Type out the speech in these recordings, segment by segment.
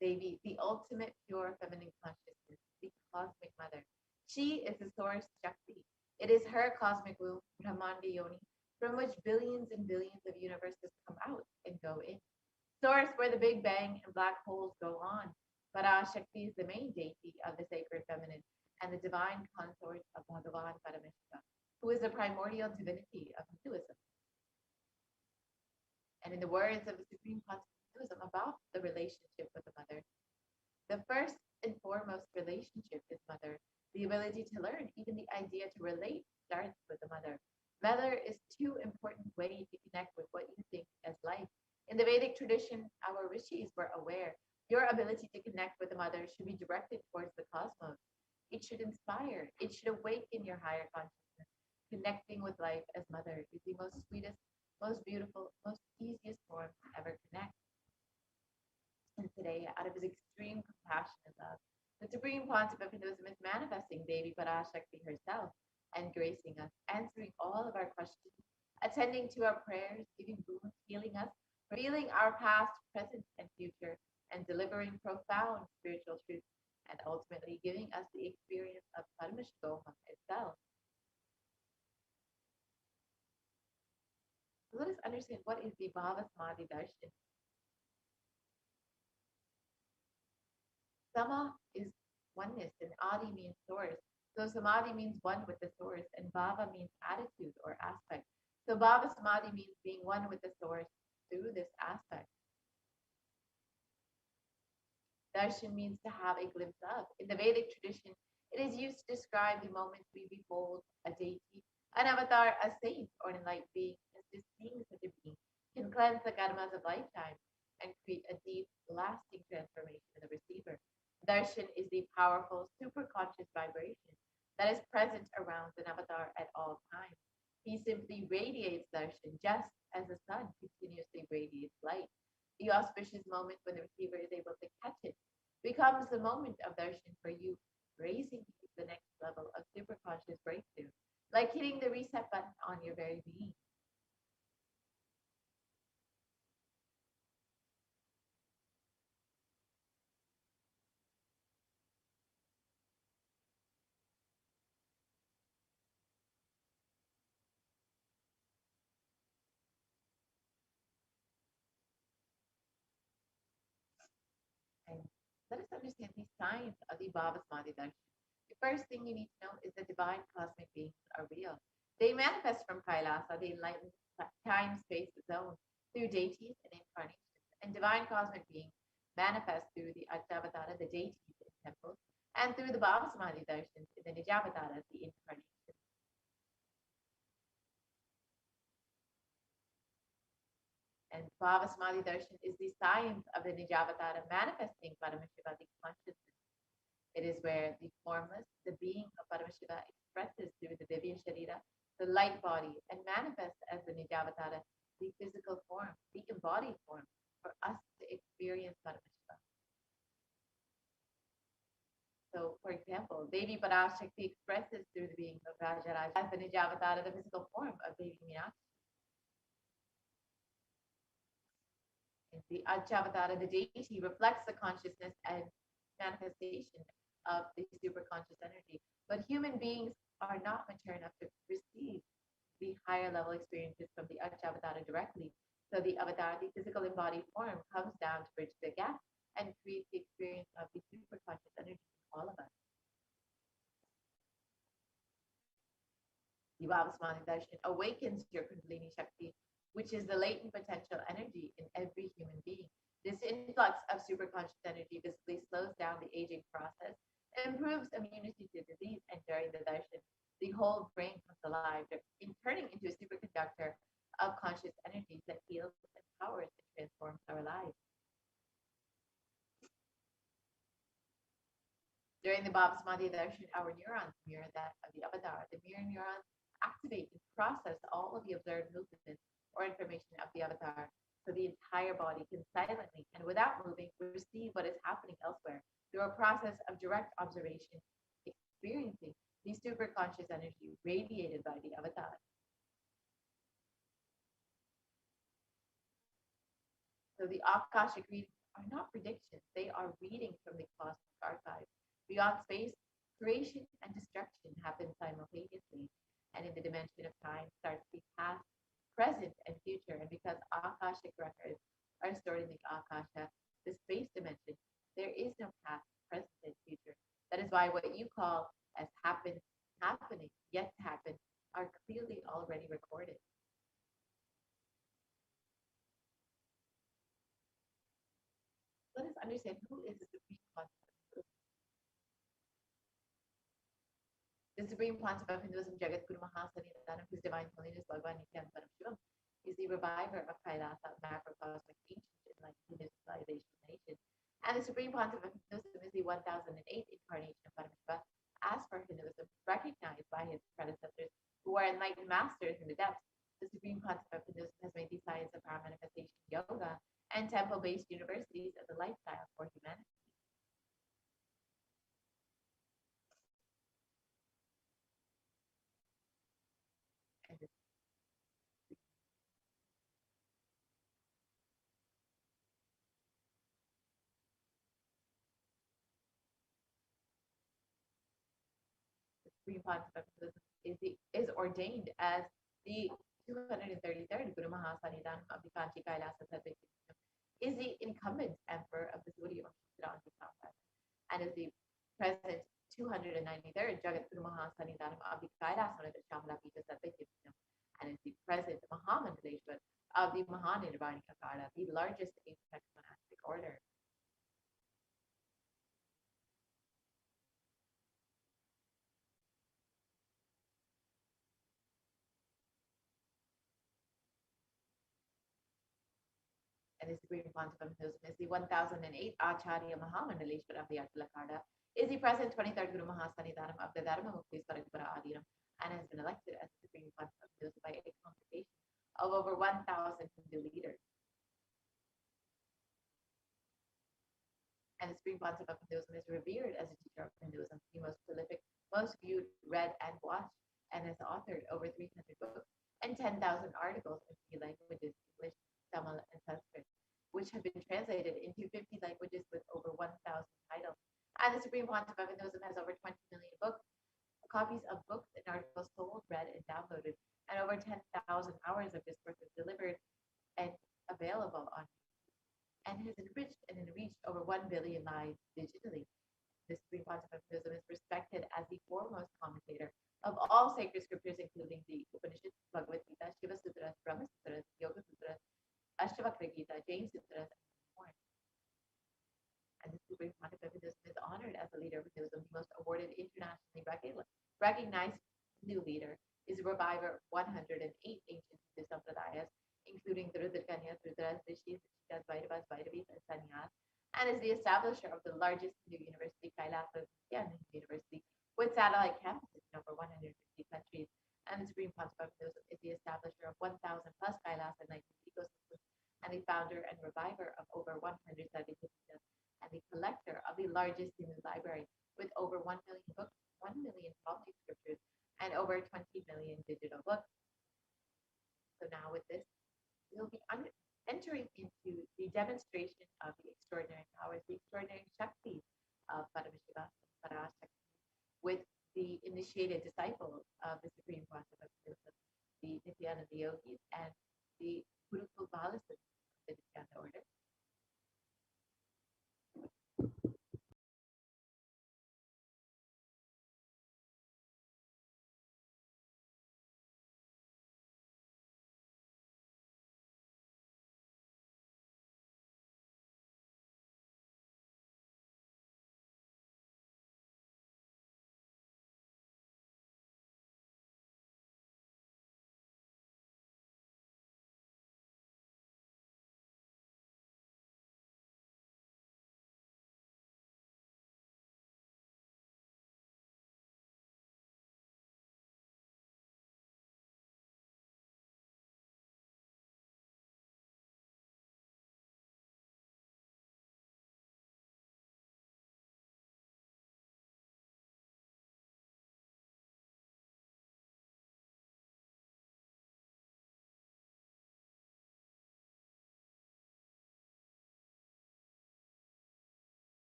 Devi, the ultimate pure feminine consciousness, the cosmic mother. She is the source Shakti. It is her cosmic womb, Brahmanda Yoni, from which billions and billions of universes come out and go in. Source where the Big Bang and black holes go on. Parashakti is the main deity of the sacred feminine and the divine consort of Bhagavan Paramashiva, who is the primordial divinity of Hinduism. And in the words of the Supreme Concept of Hinduism about the relationship with the mother, the first and foremost relationship is mother. The ability to learn, even the idea to relate, starts with the mother. Mother is too important way to connect with what you think as life. In the Vedic tradition, our rishis were aware your ability to connect with the mother should be directed towards the cosmos. It should inspire. It should awaken your higher consciousness. Connecting with life as mother is the most sweetest, most beautiful, most easiest form to ever connect. And today, out of his extreme compassion and love, the supreme concept of Hinduism is manifesting Devi Parashakti herself and gracing us, answering all of our questions, attending to our prayers, giving boons, healing us, revealing our past, present, and future, and delivering profound spiritual truths, and ultimately giving us the experience of Paramashivoham itself. So let us understand what is the Bhava Samadhi Darshan. Sama is oneness, and Adi means source. So Samadhi means one with the source, and Bhava means attitude or aspect. So Bhava Samadhi means being one with the source through this aspect. Darshan means to have a glimpse of. In the Vedic tradition, it is used to describe the moment we behold a deity, an avatar, a saint, or an enlightened being, as this seeing such a being can cleanse the karmas of lifetime and create a deep, lasting transformation in the receiver. Darshan is the powerful, superconscious vibration that is present around an avatar at all times. He simply radiates darshan just as the sun continuously radiates light. The auspicious moment when the receiver is able to catch it becomes the moment of darshan for you, raising you to the next level of superconscious breakthrough, like hitting the reset button on your very being. And let us understand these signs of the Bhava Samadhi Darshan. The first thing you need to know is that divine cosmic beings are real. They manifest from Kailasa, the enlightened time-space zone, through deities and incarnations. And divine cosmic beings manifest through the Ajjavatara, the deities in temples, and through the Bhava Samadhi Darshans in the Nijavataras, the incarnations. And Bhava Samadhi Darshan is the science of the Nijavatara manifesting Paramashiva, the consciousness. It is where the formless, the being of Paramashiva expresses through the Divya Sharira, the light body, and manifests as the Nijavatara, the physical form, the embodied form, for us to experience Paramashiva. So, for example, Devi Parashakti expresses through the being of Rajaraja as the Nijavatara, the physical form of Devi Meenakshi. The Ajjavatara, the deity, reflects the consciousness and manifestation of the superconscious energy. But human beings are not mature enough to receive the higher level experiences from the Ajjavatara directly. So the avatar, the physical embodied form, comes down to bridge the gap and create the experience of the superconscious energy in all of us. The Vavasmani Darshan awakens your Kundalini Shakti, which is the latent potential energy in every human being. This influx of superconscious energy visibly slows down the aging process, improves immunity to disease, and during the darshan, the whole brain comes alive, in turning into a superconductor of conscious energies that heals, empowers, and transforms our lives. During the Bhavasmadhi darshan, our neurons mirror that of the avatar. The mirror neurons activate and process all of the observed movements or information of the avatar, so the entire body can silently and without moving receive what is happening elsewhere through a process of direct observation, experiencing the superconscious energy radiated by the avatar. So the Akashic readings are not predictions, they are readings from the cosmic archive. Beyond space, creation and destruction happen simultaneously, and in the dimension of time starts to be past, present, and future. And because Akashic records are stored in the Akasha, the space dimension, there is no past, present, and future. That is why what you call as happened, happening, yet to happen, are clearly already recorded. Let us understand who is the supreme concept. The supreme concept of Hinduism, Jagat Guru Mahasanidhanam, whose divine holiness, Bhagavan Nithyananda Paramashivam, is the reviver of Kailasa, macrocosmic ancient enlightened Hindu civilization nation. And the supreme concept of Hinduism is the 1008 incarnation of Paramashiva, as per Hinduism, recognized by his predecessors who are enlightened masters in the depths. The supreme concept of Hinduism has made the science of our manifestation yoga and temple-based universities as a lifestyle for humanity. And the supreme concept of Hinduism is ordained as the 233rd Guru Mahasanidhanam of the Kanchi Kailasa Tattva is the incumbent emperor of the Surya Vamsha and is the present 293rd Jagat Guru Mahasanidhanam of the Kailasa Shamla Pita Tattva and is the present Mahamandaleshwar of the Mahanirvani Akara, the largest apex monastic order. And the supreme concept of Hinduism is the 1008 Acharya Mahamandaleshwar of the Atalakada, is the present 23rd Guru Mahasanidhanam of the Dharma Mukti Swarakpura Adiram, and has been elected as the supreme concept of Hinduism by a congregation of over 1,000 Hindu leaders. And the supreme concept of Hinduism is revered as a teacher of Hinduism, the most prolific, most viewed, read, and watched, and has authored over 300 books and 10,000 articles in three languages, English, Tamil, and Sanskrit, which have been translated into 50 languages with over 1,000 titles. And the supreme concept of Hinduism has over 20 million books, copies of books and articles sold, read, and downloaded, and over 10,000 hours of discourses delivered and available on and has enriched and enriched over 1 billion lives digitally. The supreme concept of Buddhism is respected as the foremost commentator of all sacred scriptures, including the Upanishads, Bhagavad Gita, Shiva Sutras, Brahma Sutras, Yoga Sutras, Ashtavakra Gita, Jain Sutras, and more. And the supreme concept of Buddhism is honored as the leader of Hinduism, the most awarded internationally recognized Hindu leader, is a reviver of 108 ancient Hindu sampradayas, including the Rudrakanyas, Rudras, Rishis, Rishikas, Vaidavas, Vaidavis, and Sannyas, and is the establisher of the largest Hindu university, Kailasa University, with satellite campuses in over 150 countries. And the supreme concept of Hinduism is the establisher of 1,000 plus Kailasa enlightened ecosystems, and the founder and reviver of over 100 Sadhikapitas, and the collector of the largest Hindu library, with over 1 million books, 1 million Pali scriptures, and over 20 million digital books. So now with this, we'll be entering into the demonstration of the extraordinary powers, the extraordinary Shaktis of Paramashiva and Parashakti, with the initiated disciples of the Supreme Concept of Buddhism, the Nithyananda Yogis, and the Gurukul Balasis of the Nithyananda order.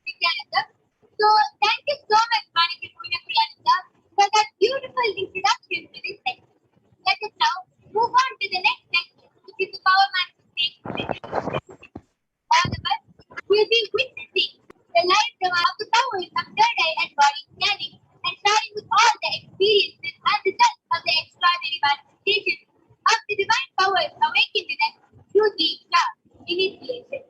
Nithyananda. So thank you so much, Nithyananda, for that beautiful introduction to this section. Let us now move on to the next section, which is the power manifestation. All of us will be witnessing the light of the powers of third eye and body scanning and sharing with all the experiences and results of the extraordinary manifestation of the divine powers awakened in us through the initiation.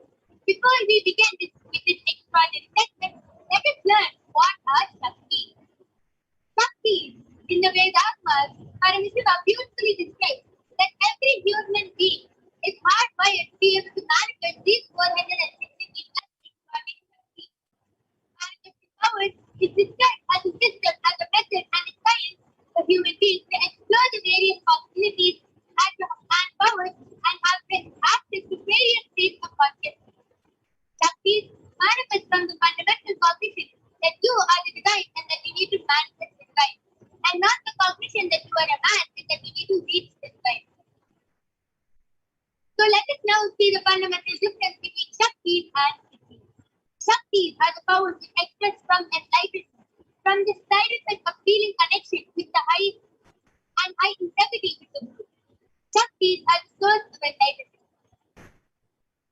Before we begin with this extraordinary segment, let us learn what are Shaktis. Shaktis, in the Vedas, Paramashiva beautifully describes that every human being is hardwired to be able to manifest these 460 extraordinary Shaktis. Manifesting powers is described as a system, as a method, and a science for human beings to explore the various possibilities and powers and have access to various states of consciousness. Shaktis manifest from the fundamental cognition that you are the divine and that you need to manifest the divine, and not the cognition that you are a man and that you need to reach the divine. So let us now see the fundamental difference between Shaktis and Siddhis. Shaktis are the powers which express from enlightenment, from the side effect of feeling connection with the high and high integrity with the Guru. Shaktis are the source of enlightenment.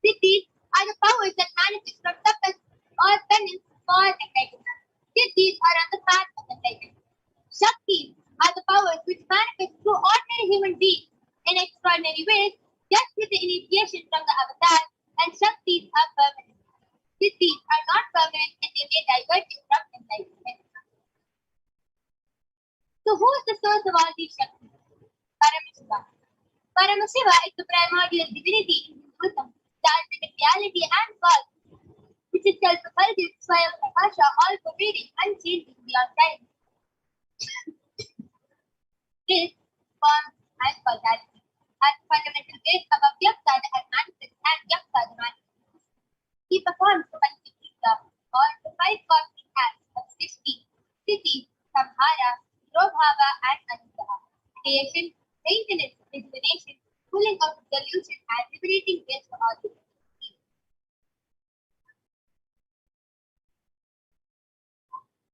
Siddhis are the powers that manifest from tapas or penance for enlightenment. Siddhis are on the path of enlightenment. Shaktis are the powers which manifest through ordinary human beings in extraordinary ways, just with the initiation from the avatar, and Shaktis are permanent. Siddhis are not permanent and they may divert you from enlightenment. So who is the source of all these Shaktis? Paramashiva. Paramashiva is the primordial divinity in Hinduism, the ultimate reality and cause, which is self-effulgent, Swayam Prakasha, all-pervading, unchanging beyond time. This forms and causality as the fundamental base of Avyakta that manifests and Vyakta the manifests. He performs the Panchakrita or the five cosmic acts of Srishti, Sthiti, Samhara, Robhava and Anugraha. Creation, maintenance, rejuvenation, pulling out of delusion and liberating grace for all people.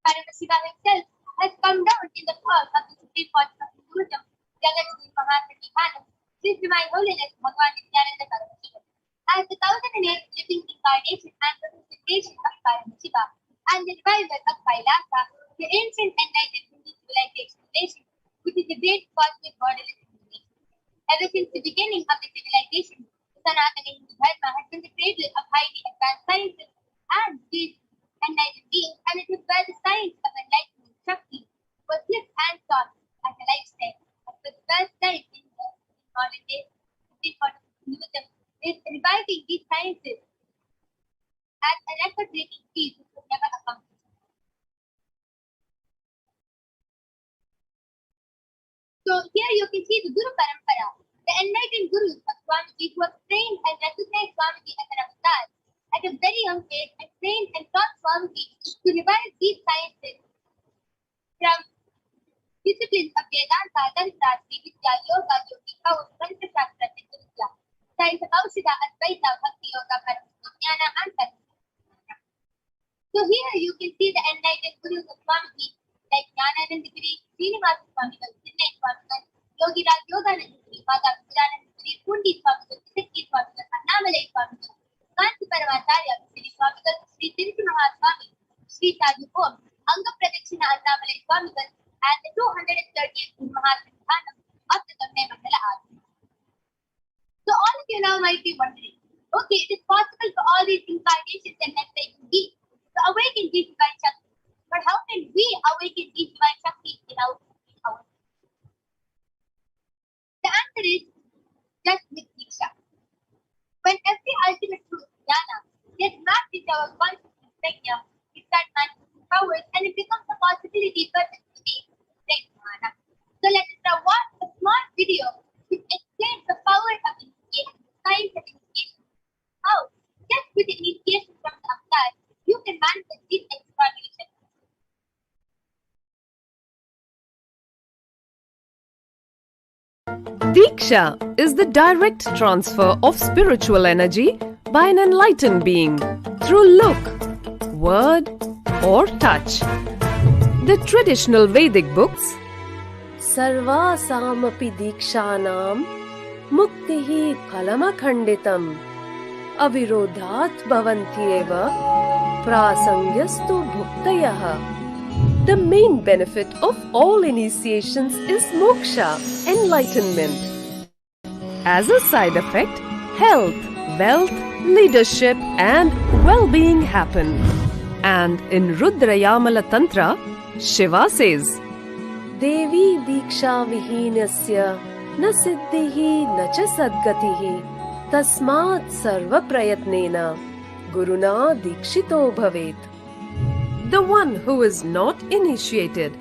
Paramashiva himself has come down in the form of the Supreme Conscious of Hinduism, Jagat Guru Mahasatihanam, His Divine Holiness Bhagavan Nithyananda Paramashivam, as the 1008 living incarnation and representation of Paramashiva, and the revival of Kailasa, the ancient enlightened Hindu civilization nation, which is a great cosmic borderless civilization. Ever since the beginning of the civilization, the Sanatana Hindu Dharma has been the cradle of highly advanced sciences and these enlightened beings, and it was where the science of enlightenment, Shakti, was lived and taught as a lifestyle. And for the first time in modern days, the Hinduism is reviving these sciences at a record-breaking speed which was never accomplished. So here you can see the Guru Parampara, the enlightened gurus of Swamiji who have trained and recognized Swamiji as an avatar at a very young age and trained and taught Swamiji to revive these sciences from disciplines of Vedanta, Tantra, Sri Vidya, Yoga, Yogi, Kaur, Tantra Shastra, and Vidya, science of Aushadha, Advaita, Bhakti Yoga, Paramashivoham, and Paramashivoham. So here you can see the enlightened gurus of Swamiji like Jnanananda Giri, Srinivasa Swamigal, Chinnai Swamigal, Yogi Raj Yogananda Giri, Mata Vijayananda Giri, Pundi Swamigal, Siddhi Swamigal, Annamalai Swamigal, Kanti Paramacharya, Sri Swamigal, Sri Tirthi Mahaswami, Sri Sadhu Om, Anga Pradakshina Annamalai Swamigal, and the 238th Guru Mahasanthanam of the Tamil Mandala Army. So all of you now might be wondering, okay, it is possible for all these incarnations and enlightened beings to awaken these divine Shaktis. But how can we awaken these divine Shaktis without our? The answer is just with Diksha. When every ultimate truth, Jnana, gets mapped into our consciousness, Prajna, we start manifesting powers and it becomes a possibility for us to be great Jnana. So let us now watch a small video which explains the power of initiation, the science of initiation. How, just with initiation from the avatar, you can manifest these extraordinary Shaktis. Diksha is the direct transfer of spiritual energy by an enlightened being through look, word, or touch. The traditional Vedic books Sarvasamapi Dikshanam Muktihi Phalamakhanditam Avirodhat Bhavantyeva Prasangyastu Bhuktayah. The main benefit of all initiations is moksha, enlightenment. As a side effect, health, wealth, leadership and well-being happen. And in Rudrayamala Tantra, Shiva says, Devi Diksha Vihinasya Na Siddhihi Na Cha Sadgatihi Tasmat Sarva Prayatnena Guruna Dikshito Bhavet. The one who is not initiated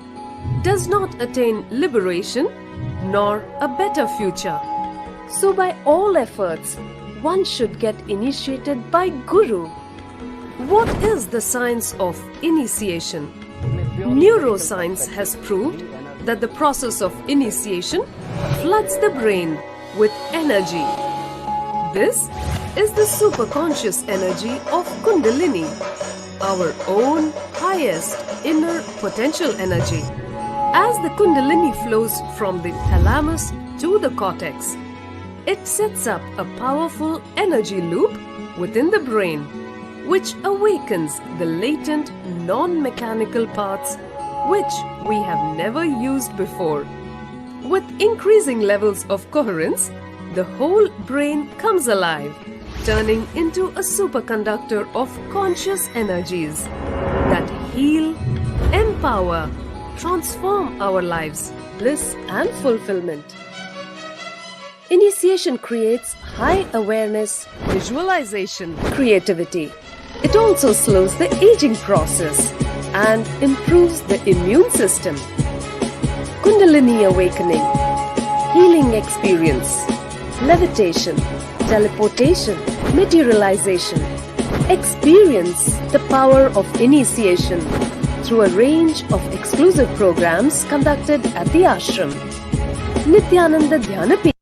does not attain liberation nor a better future. So by all efforts, one should get initiated by Guru. What is the science of initiation? Neuroscience has proved that the process of initiation floods the brain with energy. This is the superconscious energy of Kundalini, our own highest inner potential energy. As the Kundalini flows from the thalamus to the cortex, it sets up a powerful energy loop within the brain, which awakens the latent non-mechanical parts which we have never used before. With increasing levels of coherence, the whole brain comes alive, turning into a superconductor of conscious energies that heal, empower, transform our lives, bliss and fulfillment. Initiation creates high awareness, visualization, creativity. It also slows the aging process and improves the immune system. Kundalini awakening, healing experience, levitation, teleportation, materialization. Experience the power of initiation through a range of exclusive programs conducted at the ashram. Nithyananda Paramashivam.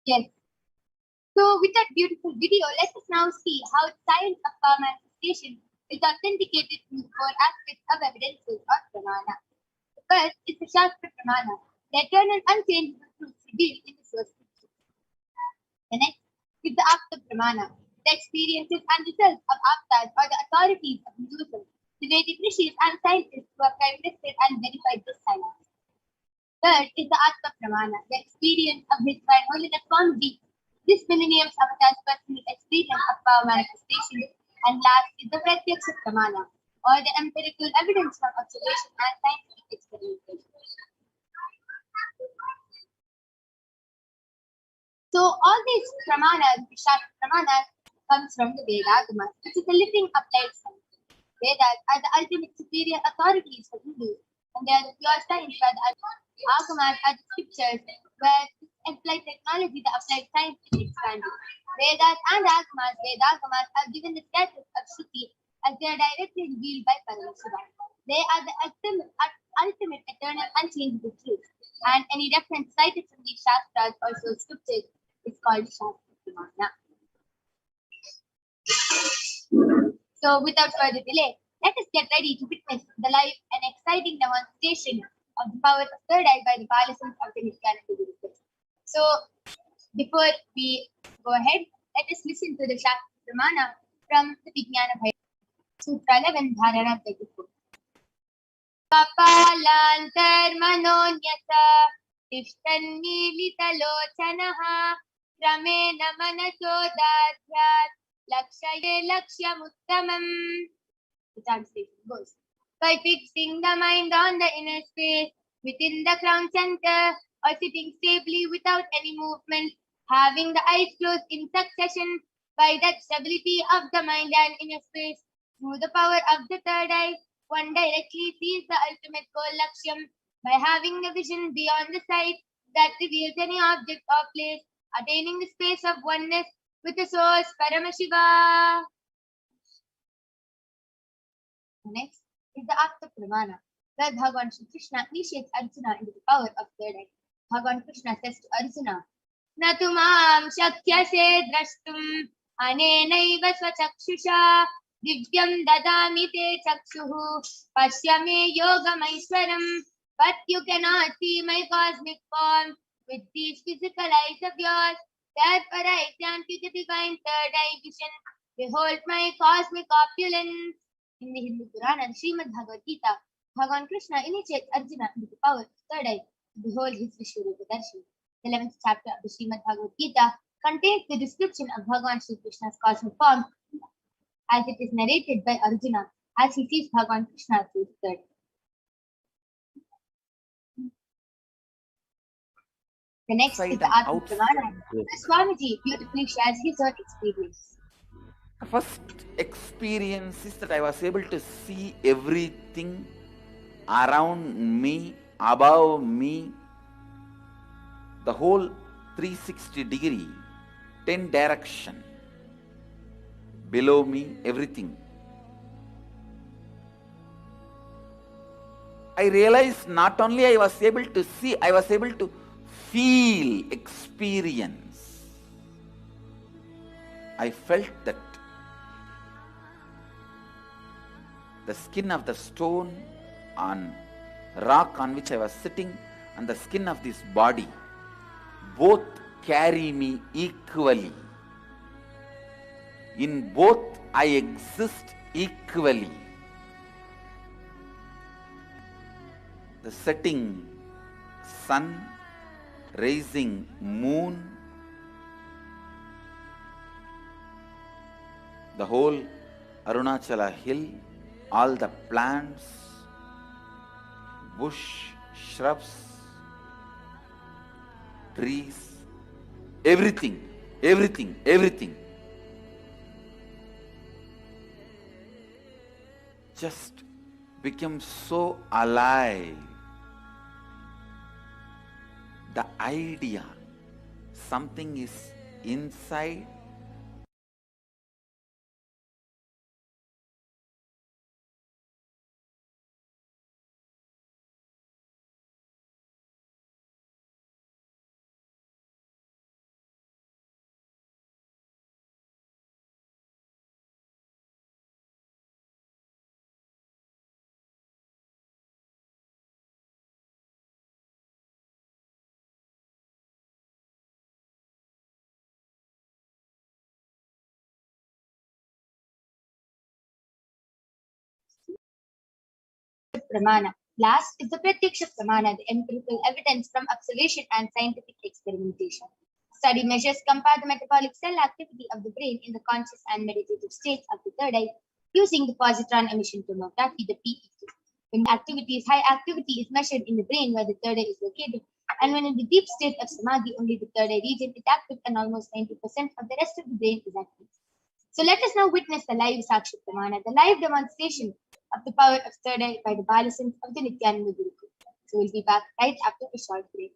Yes. So with that beautiful video, let us now see how science of power manifestation is authenticated in the four aspects of evidences or pramana. The first is the Shastra Pramana, the eternal unchangeable truths revealed in the source scriptures. The next is the Apta Pramana, the experiences and results of Aptas or the authorities of Hinduism, the Vedic rishis and scientists who have tested and verified this science. Third is the Atma Pramana, the experience of His Divine Holiness Swamiji, this millennium's avatar's personal experience of power manifestation. And last is the Pratyaksha Pramana, or the empirical evidence from observation and scientific experimentation. So all these pramanas, the Shastra Pramanas, comes from the Vedagamas, which is a living applied science. Vedas are the ultimate superior authorities for Hindus, and they are the pure science where the Agamas are the scriptures where applied technology, the applied science is expanded. Vedas and Vedagamas are given the status of Shruti as they are directly revealed by Paramashivoham. They are the ultimate eternal unchangeable truth, and any reference cited from these Shastras, also scriptures, is called Shastra Pramana. So without further delay, let us get ready to witness the live and exciting demonstration of the power of third eye by the partisans of the Nithyananda Paramashivam. So before we go ahead, let us listen to the Shastra Pramana from the Vijnana Bhaya, Sutra 11, Dharana 34. Kapalantarmanonyasa tishtannilitalochanaha Ramena manachodadhyat lakshaye lakshyamuttamam. The translation goes, by fixing the mind on the inner space within the crown center or sitting stably without any movement, having the eyes closed in succession, by that stability of the mind and inner space, through the power of the third eye, one directly sees the ultimate goal Lakshyam by having the vision beyond the sight, that reveals any object or place, attaining the space of oneness with the source Paramashiva. Next is the act of Pramana, where Bhagavan Shri Krishna initiates Arjuna into the power of third eye. Bhagavan Krishna says to Arjuna, "Na tu mam shakyase drashtum anenaiva swachakshusha divyam dadami te chakshuhu pasya me yogamaishwaram." But you cannot see my cosmic form with these physical eyes of yours. Therefore I grant you the divine third eye vision. Behold my cosmic opulence. In the Hindu Purana, the Srimad Bhagavad Gita, Bhagavan Krishna initiates Arjuna into the power of third eye to behold his Vishwarupa Darshan. The 11th chapter of the Srimad Bhagavad Gita contains the description of Bhagavan Shri Krishna's cosmic form as it is narrated by Arjuna as he sees Bhagavan Krishna through the third eye. The next is the Atma Pramana, where Swamiji beautifully shares his own experience. The first experience is that I was able to see everything around me, above me, the whole 360 degree, 10 direction, below me, everything. I realized not only I was able to see, I was able to feel, experience. I felt that the skin of the stone on rock on which I was sitting and the skin of this body both carry me equally. In both I exist equally. The setting sun, rising moon, the whole Arunachala hill, all the plants, bush, shrubs, trees, everything, everything, everything. Just became so alive. The idea, something is inside Pramana. Last is the Pratyaksha Pramana, the empirical evidence from observation and scientific experimentation. Study measures compare the metabolic cell activity of the brain in the conscious and meditative states of the third eye using the positron emission tomography, the PET. When activity is high, activity is measured in the brain where the third eye is located, and when in the deep state of samadhi, only the third eye region is active and almost 90% of the rest of the brain is active. So let us now witness the live Sakshi Pramana, the live demonstration of the power of third eye by the Balasins of the Nithyananda Gurukul. So we'll be back right after a short break.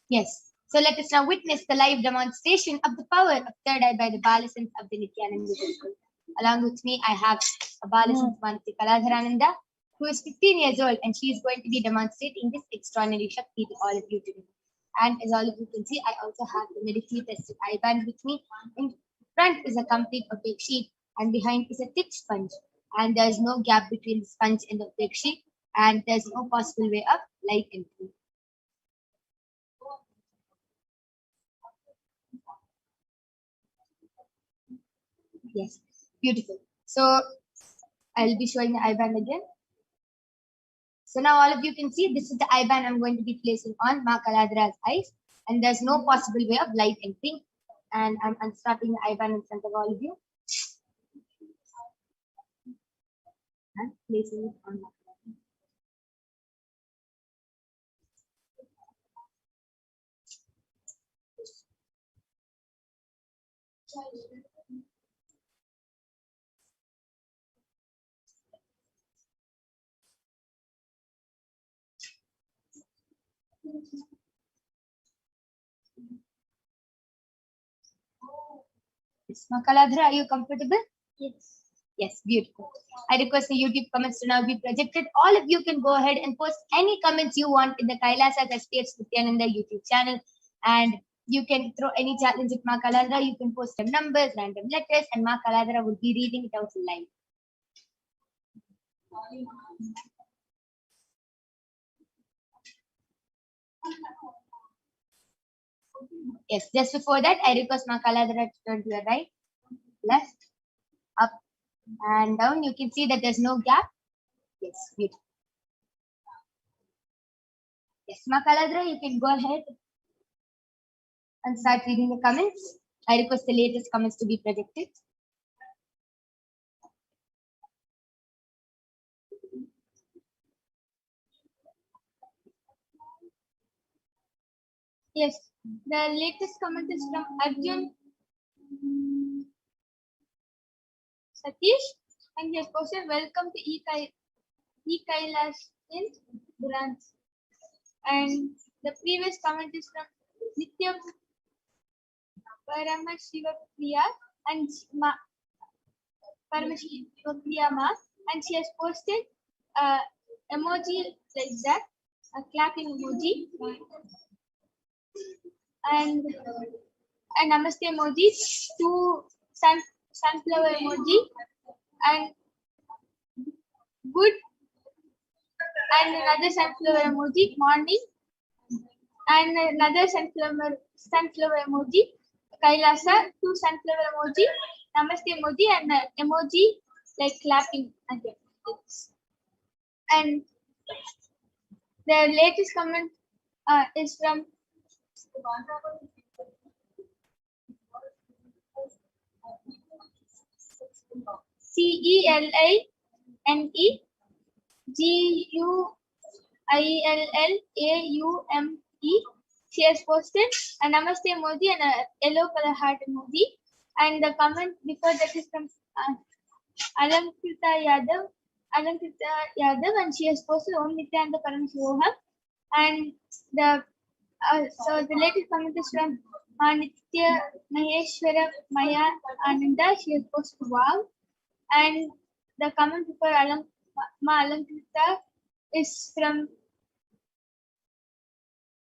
Yes. So let us now witness the live demonstration of the power of third eye by the Balasans of the Nithyananda Temple. Along with me, I have a Balasant Manati Kaladharananda, who is 15 years old, and she is going to be demonstrating this extraordinary Shakti to all of you today. And as all of you can see, I also have the medically tested eye band with me. In front is a complete opaque sheet, and behind is a thick sponge. And there's no gap between the sponge and the opaque sheet, and there's no possible way of light entering. Yes, beautiful. So I'll be showing the eye band again. So now all of you can see this is the eye band I'm going to be placing on Ma Kaladhara's eyes, and there's no possible way of light entering. And I'm unstrapping the eye band in front of all of you and placing it on Ma Kaladhara. Yes, Ma Kaladhara, are you comfortable? Yes. Yes, beautiful. I request the YouTube comments to now be projected. All of you can go ahead and post any comments you want in the Kailasa HDH Nithyananda YouTube channel. And you can throw any challenge at Ma Kaladhara. You can post some numbers, random letters, and Ma Kaladhara will be reading it out live. Yes, just before that, I request Ma Kaladhara to turn to your right, left, up, and down. You can see that there's no gap. Yes, beautiful. Yes, Ma Kaladhara, you can go ahead and start reading the comments. I request the latest comments to be projected. Yes, the latest comment is from Arjun Satish, and he has posted, "Welcome to E-Kailash in branch." And the previous comment is from Nithya Paramashivoham and Paramashivoham, and she has posted emoji like that, a clapping emoji, and a namaste emoji, two sunflower emoji, and good, and another sunflower emoji, morning, and another sunflower emoji, Kailasa, two sunflower emoji, namaste emoji, and emoji like clapping again. And the latest comment is from CELINEGUILLAUME. She has posted a namaste emoji and a yellow color heart emoji. And the comment before that is from Alankrita Yadav, and she has posted Om Nithyananda Paramashivoham. And the so the latest comment is from Nitya Maheshwara Maya Ananda. She has posted wow. And the comment before Ma Alankrita is from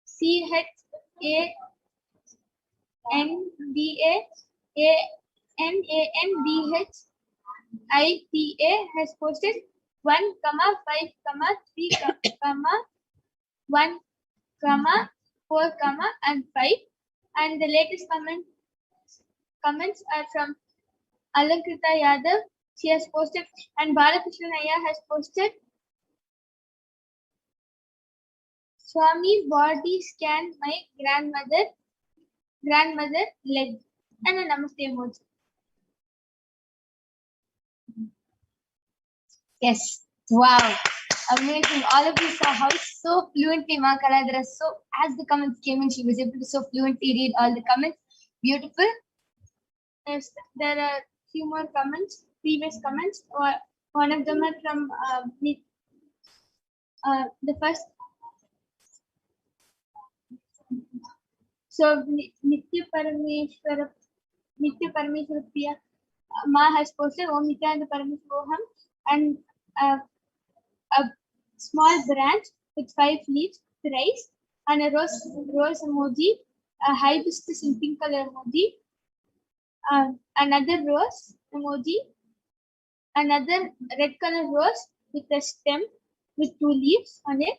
CHANDANANDHITA has posted 1, 5, 3, 1, 4, and 5. And the latest comments are from Alankrita Yadav. She has posted, and Balakrishnan Ayya has posted, Swami body scan my grandmother leg, and a namaste emoji. Yes, wow, amazing. All of you saw how so fluently Ma Kaladhara, so as the comments came in, she was able to so fluently read all the comments. Beautiful. Yes, there are few more comments, previous comments, or one of them are from the first So Nitya Parameshwara Priya Ma has posted Om Nithyananda Paramashivoham and a small branch with 5 leaves thrice and a rose emoji, a hibiscus in pink color emoji, another rose emoji, another red color rose with a stem with 2 leaves on it,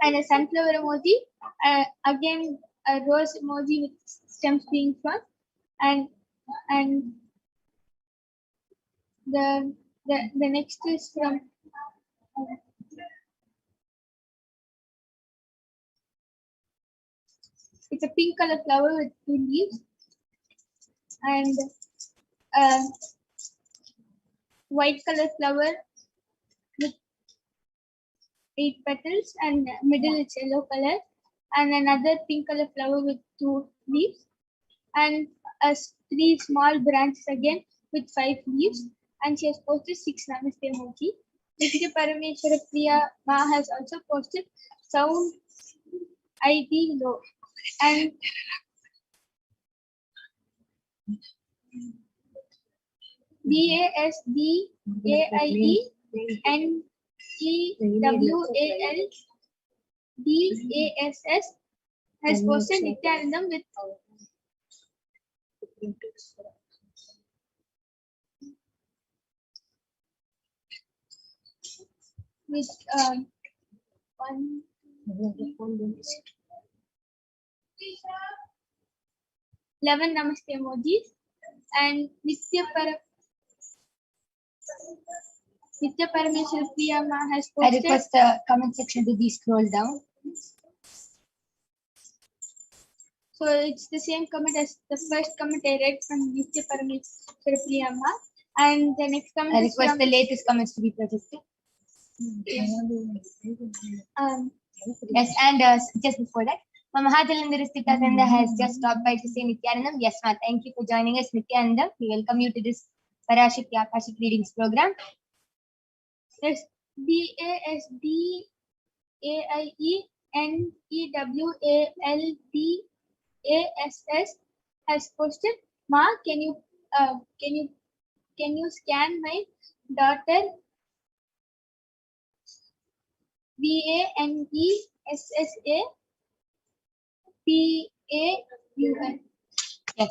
and a sunflower emoji, again a rose emoji with stems being front, and the next is from it's a pink color flower with 2 leaves and a white color flower with 8 petals, and middle is yellow color, and another pink color flower with 2 leaves, and 3 small branches again with 5 leaves, and she has posted 6 namaste emoji. Nitya Parameshwara Priya Ma has also posted sound ID low and DASDAIENEWALDASS has posted Nithyanandam with one 11 namaste emojis, and Nitya Parameshwar Priya Ma has I posted. request the comment section to be scrolled down. So it's the same comment as the first comment I read from Nitya Parameshwar Priya Ma, and the next comment I is request from, the latest comments to be projected. Yes, and just before that, Mahajalandhara Sthitadanda has just stopped by to say Nithyanandam. Yes, ma, thank you for joining us, Nithyanandam. We welcome you to this Parashakti Akashic readings program. yes, DASDAIENEWALDASS has posted. Ma, can you scan my daughter VANESSAPAUN? Yes,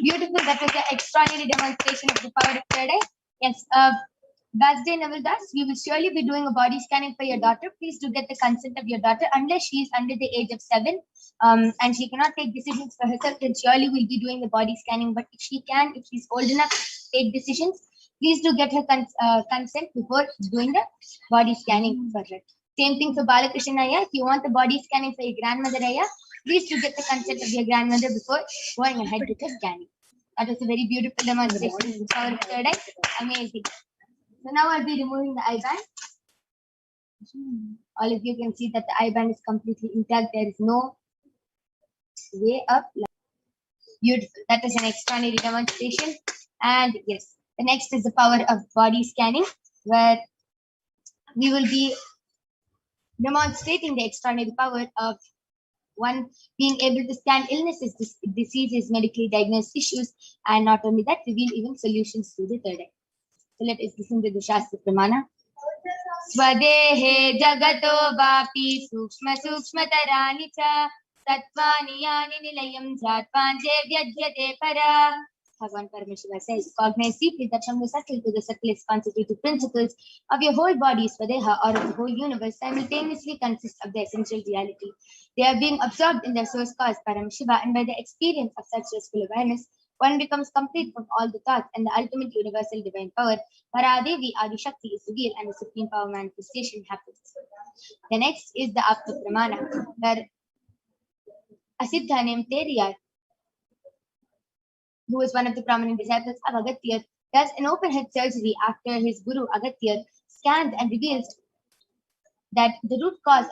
beautiful. That was an extraordinary demonstration of the power of third eye. Yes, Basde Navaldas, we will surely be doing a body scanning for your daughter. Please do get the consent of your daughter unless she is under the age of 7 and she cannot take decisions for herself. Then surely we'll be doing the body scanning. But if she can, if she's old enough to take decisions, please do get her consent before doing the body scanning for her. Same thing for Balakrishna Aya. If you want the body scanning for your grandmother Aya, please do get the consent of your grandmother before going ahead with the scanning. That was a very beautiful demonstration of the power of third eye. Amazing. So now I'll be removing the eye band. All of you can see that the eye band is completely intact. There is no way up. Beautiful. That is an extraordinary demonstration. And yes, the next is the power of body scanning, where we will be demonstrating the extraordinary power of one being able to scan illnesses, diseases, medically diagnosed issues, and not only that, reveal even solutions to the third eye. So let us listen to the Shastra Pramana. Swadehe jagato vapi sukshma sukshmatarani cha tattvani yani nilayam jatpanje vyajyate para. Bhagavan Paramashiva says, cognize deeply that from the subtle to the subtlest constitutive principles of your whole body, Swadeha, or of the whole universe, simultaneously consist of the essential reality. They are being absorbed in their source cause, Paramashiva, and by the experience of such restful awareness, one becomes complete from all the thoughts, and the ultimate universal divine power, Paradevi Adi Shakti, is revealed and the supreme power manifestation happens. The next is the Apta Pramana, where a Siddha named Teriyar, who is one of the prominent disciples of Agastya, does an open head surgery after his guru Agastya scans and reveals that the root cause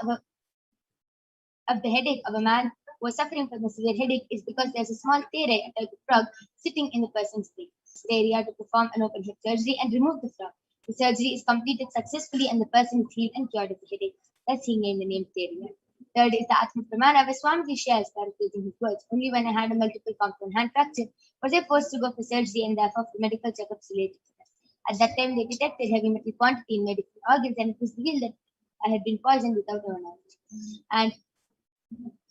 of the headache of a man who is suffering from a severe headache is because there's a small tere, a type of frog, sitting in the person's brain. Area to perform an open head surgery and remove the frog. The surgery is completed successfully and the person is healed and cured of the headache. Thus he named the name Teriya. Third is the Atma Pramana, where Swamiji shares, paraphrasing his words. Only when I had a multiple compound hand fracture was I forced to go for surgery and therefore for medical checkups related to that. At that time, they detected heavy metal quantity in medical organs, and it was revealed that I had been poisoned without our knowledge. And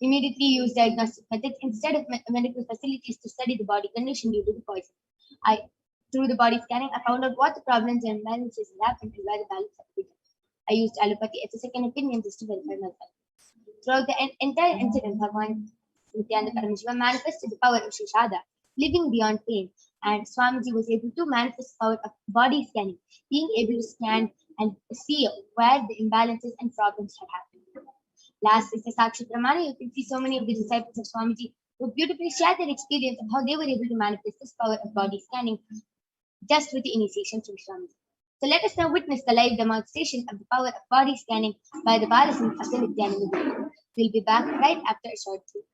immediately used diagnostic methods instead of medical facilities to study the body condition due to the poison. Through the body scanning, I found out what the problems and imbalances had happened and where the balance had been. I used allopathy as a second opinion just to verify myself. Throughout the entire incident, Bhagavan Nithyananda Paramashivam manifested the power of Shishada, living beyond pain, and Swamiji was able to manifest the power of body scanning, being able to scan and see where the imbalances and problems had happened. Last is the Sakshi Pramana. You can see so many of the disciples of Swamiji who beautifully share their experience of how they were able to manifest this power of body scanning just with the initiation from Swamiji. So let us now witness the live demonstration of the power of body scanning by the Balasins of the Nithyananda Guru. We'll be back right after a short break.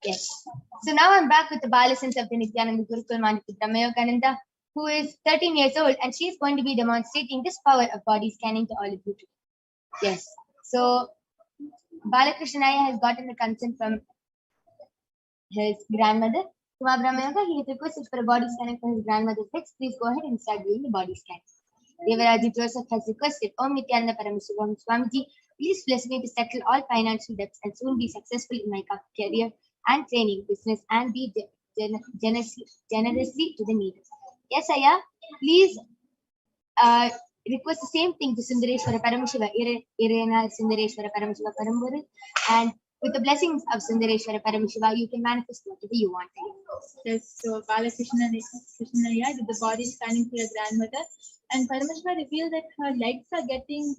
Yes. So now I'm back with the Balasins of the Nithyananda Gurukul Manipur Brahmayogananda, who is 13 years old, and she is going to be demonstrating this power of body scanning to all of you. Yes. So Balakrishnaya has gotten the consent from his grandmother. Kuma Brahmayoga, he has requested for a body scanning for his grandmother's legs. Please go ahead and start doing the body scan. Devaraji Joseph has requested, Om Nithyananda Paramashivam Swamiji, please bless me to settle all financial debts and soon be successful in my career and training, business, and be generously to the needy. Yes, Aya, please request the same thing to Sundareshwara Paramashiva, Irena Sundareshwara Paramashiva Paramburu, and with the blessings of Sundareshwara Paramashiva, you can manifest whatever you want. Yes, so Balakrishna did the body scanning for her grandmother, and Paramashiva revealed that her legs are getting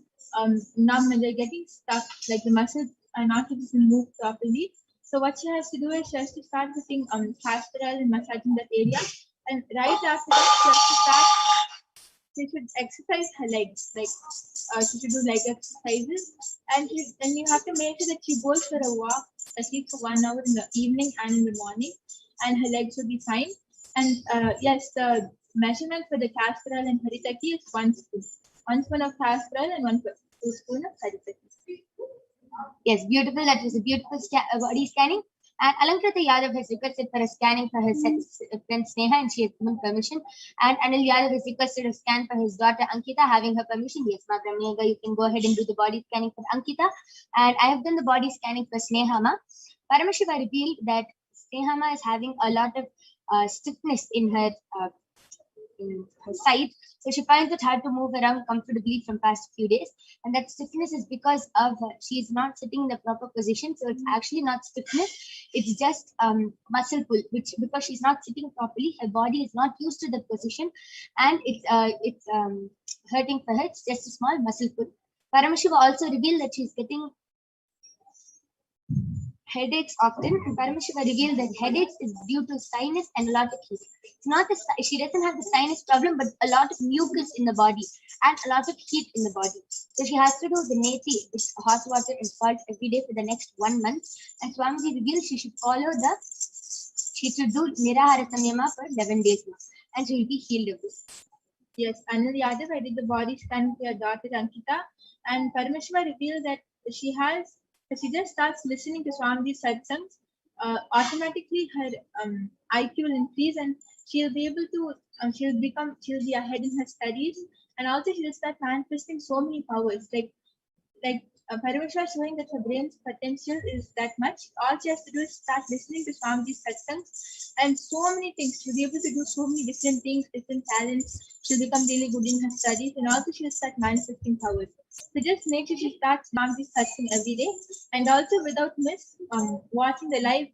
numb and they're getting stuck, like the muscles are not able to move properly. So what she has to do is she has to start putting castor oil and massaging that area, and right after that she should exercise her legs, like she should do leg exercises, and you have to make sure that she goes for a walk at least for 1 hour in the evening and in the morning, and her legs will be fine. And yes, the measurement for the castor oil and haritaki is 1 spoon. 1 spoon of castor oil and 1 spoon of haritaki. Yes, beautiful. That was a beautiful body scanning. And Alankrita Yadav has requested for a scanning for his friend Sneha, and she has given permission. And Anil Yadav has requested a scan for his daughter Ankita, having her permission. Yes, Ma Brahmiyanga, you can go ahead and do the body scanning for Ankita. And I have done the body scanning for Sneha Ma. Paramashiva revealed that Sneha Ma is having a lot of stiffness in her side. So she finds it hard to move around comfortably from past few days. And that stiffness is because of she is not sitting in the proper position. So it's actually not stiffness. It's just muscle pull, which because she's not sitting properly, her body is not used to the position, and it's hurting for her. It's just a small muscle pull. Paramashiva also revealed that she's getting headaches often, and Paramashiva revealed that headaches is due to sinus and a lot of heat. It's not she doesn't have the sinus problem, but a lot of mucus in the body and a lot of heat in the body. So she has to do the neti with hot water and salt every day for the next 1 month. And Swamiji revealed she should do Nirahara Samyama for 11 days now, and she will be healed of this. Yes, Anil Yadav, I did the body scan for your daughter Ankita, and Paramashiva revealed that she just starts listening to Swamiji's satsangs, automatically her IQ will increase, and she'll be able to, she'll be ahead in her studies, and also she'll start manifesting so many powers. Like Paramashiva showing that her brain's potential is that much. All she has to do is start listening to Swamiji's satsangs, and so many things. She'll be able to do so many different things, different talents. She'll become really good in her studies, and also she'll start manifesting powers. So just make sure she starts Swamiji's satsang every day, and also without miss watching the live.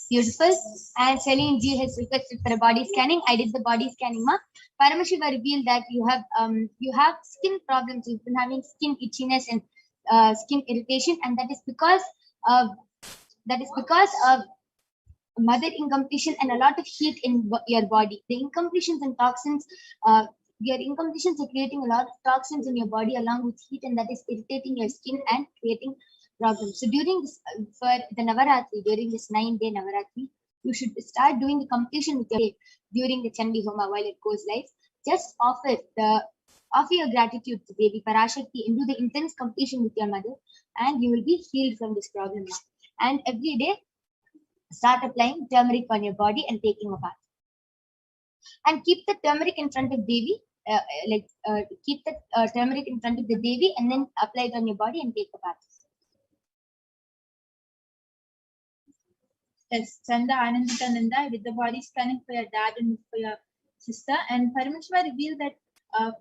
Beautiful. And Celine G has requested for a body scanning. I did the body scanning, ma. Paramashiva revealed that you have skin problems. You've been having skin itchiness and skin irritation, and that is because of mother incompletion and a lot of heat in your body. The incompletions and toxins, your incompletions are creating a lot of toxins in your body along with heat, and that is irritating your skin and creating problems. So during this, for the Navaratri, during this 9-day Navaratri, you should start doing the completion with your day during the Chandi Homa while it goes live. Just offer your gratitude to Devi Parashakti and do the intense completion with your mother, and you will be healed from this problem. And every day, start applying turmeric on your body and taking a bath. And keep the turmeric in front of Devi, keep the turmeric in front of the Devi, and then apply it on your body and take a bath. Yes, Chanda Ananditananda with the body scanning for your dad and for your sister. And Paramashiva revealed that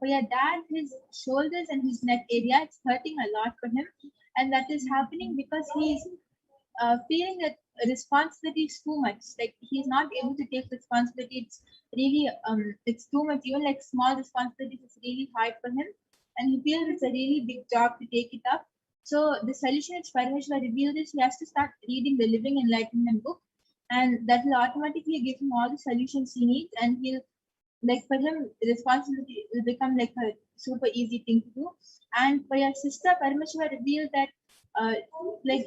for your dad, his shoulders and his neck area, it's hurting a lot for him. And that is happening because he's feeling that responsibility is too much. Like he's not able to take responsibility. It's really, it's too much. Even like small responsibilities, it's really hard for him. And he feels it's a really big job to take it up. So the solution which Paramashiva revealed is he has to start reading the Living Enlightenment book, and that will automatically give him all the solutions he needs, and he'll, like for him, responsibility will become like a super easy thing to do. And for your sister, Paramashiva revealed that like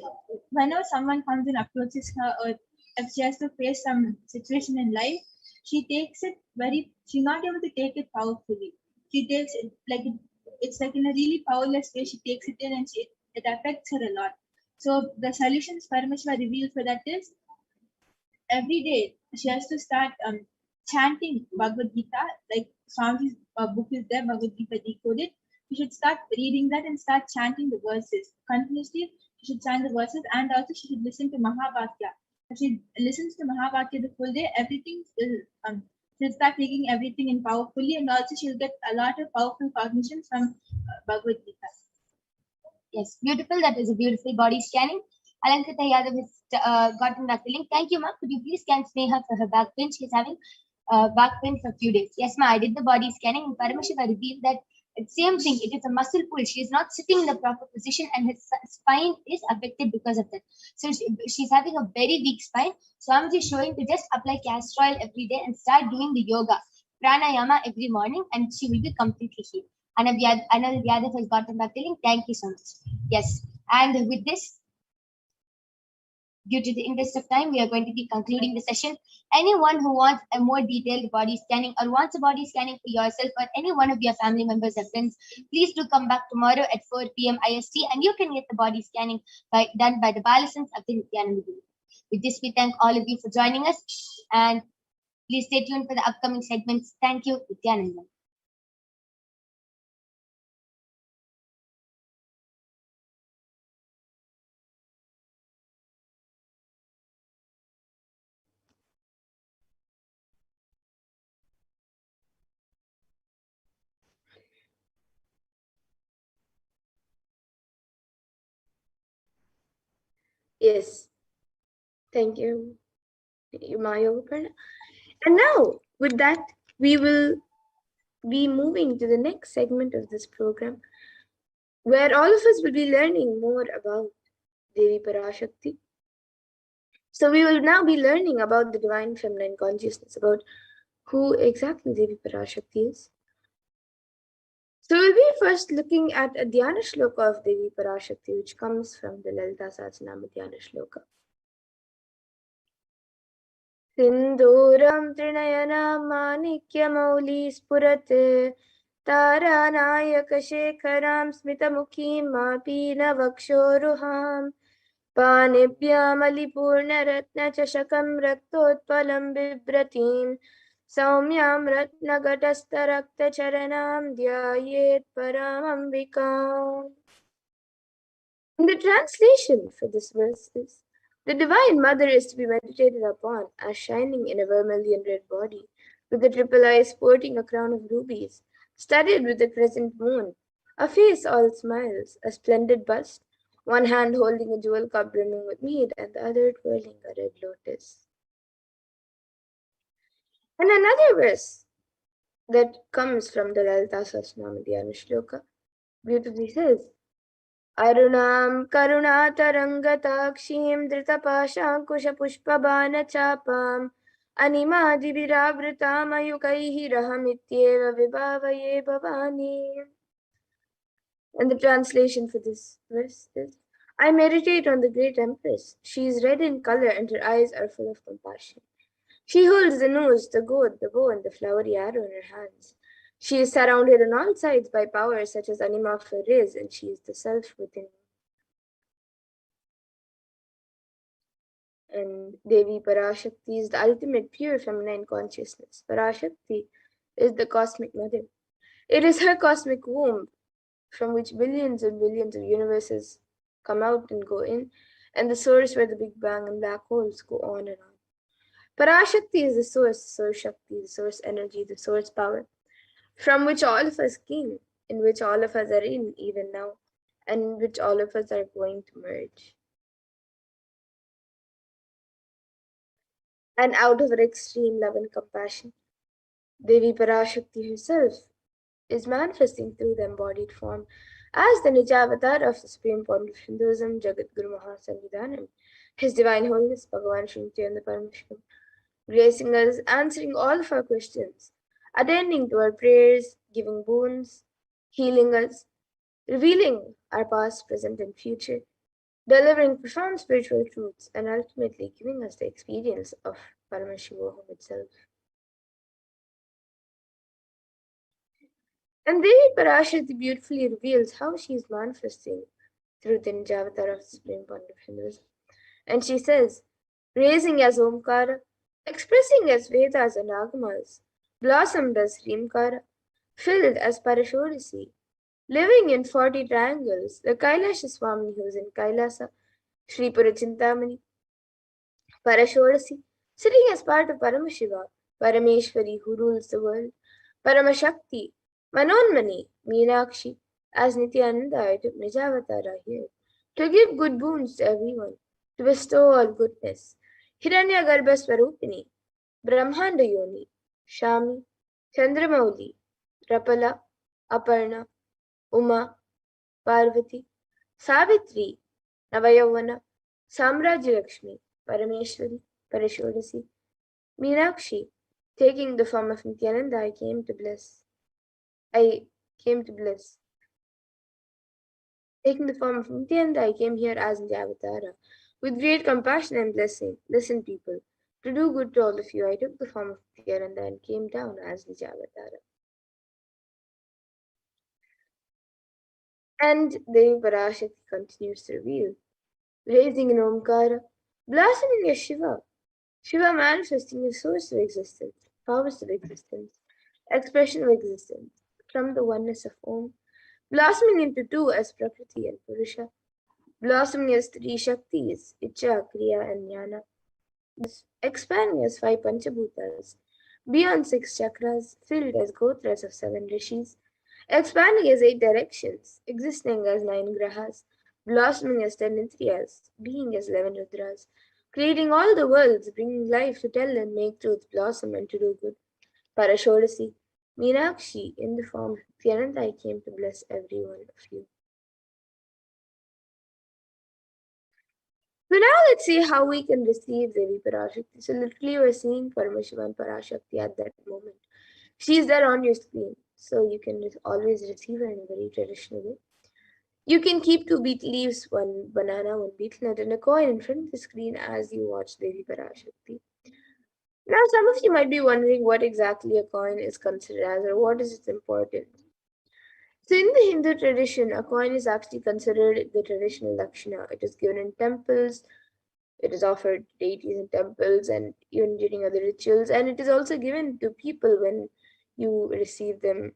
whenever someone comes and approaches her, or if she has to face some situation in life, she takes it she's not able to take it powerfully. She takes it like it's like in a really powerless way. She takes it in, and it affects her a lot. So the solutions Paramashiva revealed for that is every day she has to start chanting Bhagavad Gita. Like Swamiji's book is there, Bhagavad Gita Decoded. You should start reading that and start chanting the verses continuously. She should chant the verses, and also she should listen to Mahavakya. If she listens to Mahavakya the full day, everything will she'll start taking everything in powerfully, and also she'll get a lot of powerful cognition from Bhagavad Gita. Yes, beautiful. That is a beautiful body scanning. Alankrita Yadav has gotten that link. Thank you, ma. Could you please scan Sneha for her back pain? She's having back pain for a few days. Yes, ma. I did the body scanning, and Paramashiva revealed that it's same thing. It is a muscle pull. She is not sitting in the proper position, and her spine is affected because of that. So she's having a very weak spine. So I'm just showing to just apply castor oil every day and start doing the yoga, pranayama every morning, and she will be completely healed. Anil Yadav has gotten that link. Thank you so much. Yes, and with this, due to the interest of time, we are going to be concluding the session. Anyone who wants a more detailed body scanning or wants a body scanning for yourself or any one of your family members or friends, please do come back tomorrow at 4 p.m. IST, and you can get the body scanning done by the Balasans of the Nithyananda Guru. With this, we thank all of you for joining us, and please stay tuned for the upcoming segments. Thank you, Nithyananda. Yes, thank you, Maya. And now, with that, we will be moving to the next segment of this program, where all of us will be learning more about Devi Parashakti. So, we will now be learning about the divine feminine consciousness, about who exactly Devi Parashakti is. So, we'll be first looking at a Dhyana Shloka of Devi Parashakti, which comes from the Lalita Sahasranama Dhyana Shloka. सिन्दूरं Trinayana माणिक्यमौली स्फुरत् तारानायकशेखरां स्मितमुखीं मापीनवक्षोरुहां पाणिभ्यामलिपूर्णरत्नचषकं रक्तोत्पलं बिभ्रतीं सौम्यां रत्नघटस्थरक्तचरणां ध्यायेत् परमम्बिकाम्. And the translation for this verse is: the Divine Mother is to be meditated upon as shining in a vermilion red body, with the triple eyes sporting a crown of rubies, studded with the crescent moon, a face all smiles, a splendid bust, one hand holding a jewel cup brimming with mead, and the other twirling a red lotus. And another verse that comes from the Lalita Sahasranama Dhyana Shloka beautifully says: अरुणां करुणातरङ्गताक्षीं धृतपाशाङ्कुशपुष्पबाणचापाम् अनिमादिभिरावृतामयुकैः रहमित्येव विभावये Bhavani. And the translation for this verse is: I meditate on the great Empress. She is red in color and her eyes are full of compassion. She holds the nose, the gourd, the bow, and the flowery arrow in her hands. She is surrounded on all sides by powers such as Anima for rays, and she is the self within. And Devi Parashakti is the ultimate pure feminine consciousness. Parashakti is the cosmic mother. It is her cosmic womb from which billions and billions of universes come out and go in, and the source where the Big Bang and black holes go on and on. Parashakti is the source Shakti, the source energy, the source power, from which all of us came, in which all of us are in even now, and in which all of us are going to merge. And out of her extreme love and compassion, Devi Parashakti herself is manifesting through the embodied form as the Nijavatar of the Supreme Point of Hinduism, Jagat Guru Mahasannidhanam, His Divine Holiness Bhagavan Sri Nithyananda Paramashivam, gracing us, answering all of our questions, attending to our prayers, giving boons, healing us, revealing our past, present, and future, delivering profound spiritual truths, and ultimately giving us the experience of Paramashivoham itself. And Devi Parashakti beautifully reveals how she is manifesting through the Nijavatar of the Supreme Point of Hinduism. And she says, raising as Omkara, expressing as Vedas and Agamas, blossomed as Rimkara, filled as Parashorasi, living in 40 triangles, the Kailasha Swami who is in Kailasa, Sri Purachintamani, Parashorasi, sitting as part of Paramashiva, Parameshwari who rules the world, Paramashakti, Manonmani, Meenakshi, as Nithyananda, I took Nijavatara here, to give good boons to everyone, to bestow all goodness. Hiranyagarbha Swarupini, Brahmanda Yoni, Shami, Chandramauli, Rapala, Aparna, Uma, Parvati, Savitri, Navayavana, Samrajya Lakshmi, Parameshwari, Parashorasi, Meenakshi, taking the form of Nithyananda, I came to bless. Taking the form of Nithyananda, I came here as Nijavatara. With great compassion and blessing, listen, people, to do good to all of you, I took the form of Nithyananda and came down as Nijavatara. And Devi Parashakti continues to reveal, raising in Omkara, Blossoming as Shiva. Shiva manifesting as source of existence, harvest of existence, expression of existence, from the oneness of Om, blossoming into two as Prakriti and Purusha, blossoming as three Shaktis, Icha, Kriya, and Jnana, expanding as five Panchabhutas, beyond six chakras, filled as Gotras of seven rishis, expanding as eight directions, existing as nine grahas, blossoming as ten Nitriyas, being as 11 Rudras, creating all the worlds, bringing life to tell and make truth blossom and to do good. Parashodasi, Meenakshi, in the form of Nithyananda, I came to bless every one of you. So now let's see how we can receive Devi Parashakti. So literally we're seeing Paramashiva and Parashakti at that moment. She's there on your screen, so you can always receive her in a very traditional way. You can keep two betel leaves, one banana, one betel nut, and a coin in front of the screen as you watch Devi Parashakti. Now, some of you might be wondering what exactly a coin is considered as or what is its importance. So, in the Hindu tradition, a coin is actually considered the traditional lakshana. It is given in temples, it is offered to deities in temples, and even during other rituals, and it is also given to people when you receive them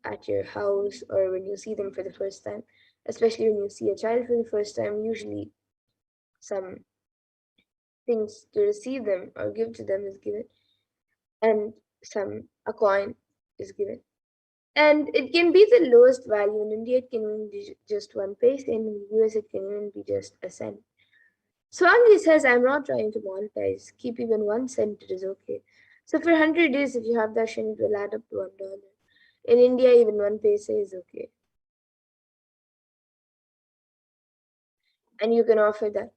at your house or when you see them for the first time, especially when you see a child for the first time. Usually, some things to receive them or give to them is given, and a coin is given. And it can be the lowest value. In India, it can even be just 1 paise. In the US, it can even be just a cent. Swami says, I'm not trying to monetize. Keep even 1 cent, it is okay. So for 100 days, if you have darshan, it will add up to $1. In India, even 1 paise is okay. And you can offer that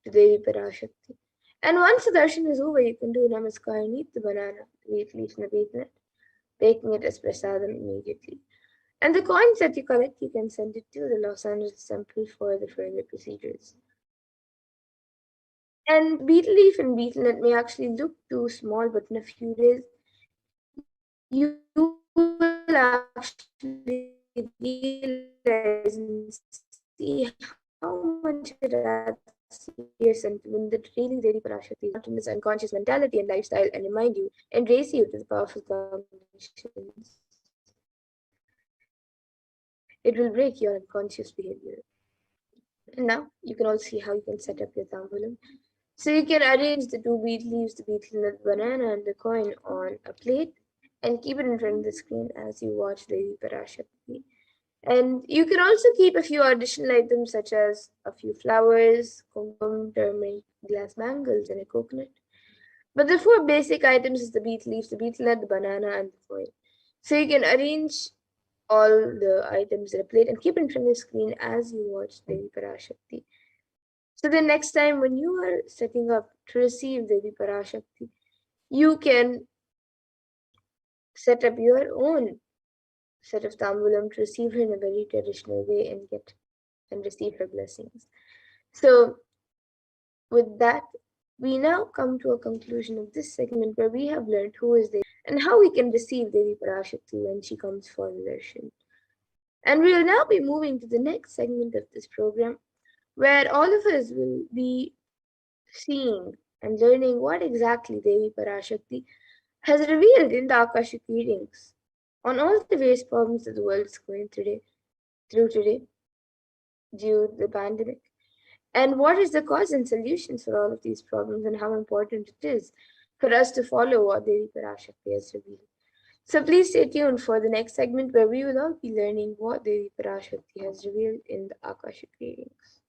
to Devi Parashakti. And once the darshan is over, you can do namaskar and eat the banana, wheat leaf and the wheat nut, taking it as prasadam immediately. And the coins that you collect, you can send it to the Los Angeles Temple for the further procedures. And betel leaf and betel nut may actually look too small, but in a few days, you will actually realize and see how much it adds to your sentiment that really Devi Parashakti is not in this unconscious mentality and lifestyle and remind you and raise you to the powerful combinations. It will break your unconscious behavior. And now you can also see how you can set up your tambulam. So you can arrange the two betel leaves, the betel nut, banana, and the coin on a plate and keep it in front of the screen as you watch Devi Parashakti. And you can also keep a few additional items such as a few flowers, kumkum, turmeric, glass bangles, and a coconut. But the four basic items is the betel leaves, the betel nut, the banana, and the coin. So you can arrange all the items in a plate and keep it in front of the screen as you watch Devi Parashakti. So the next time when you are setting up to receive Devi Parashakti, you can set up your own set of tambulam to receive her in a very traditional way and get and receive her blessings. So with that, we now come to a conclusion of this segment where we have learned who is Devi and how we can receive Devi Parashakti when she comes for the darshan. And we will now be moving to the next segment of this program where all of us will be seeing and learning what exactly Devi Parashakti has revealed in the Akashic readings on all the various problems that the world is going through today due to the pandemic. And what is the cause and solutions for all of these problems and how important it is for us to follow what Devi Parashakti has revealed. So please stay tuned for the next segment where we will all be learning what Devi Parashakti has revealed in the Akashic readings.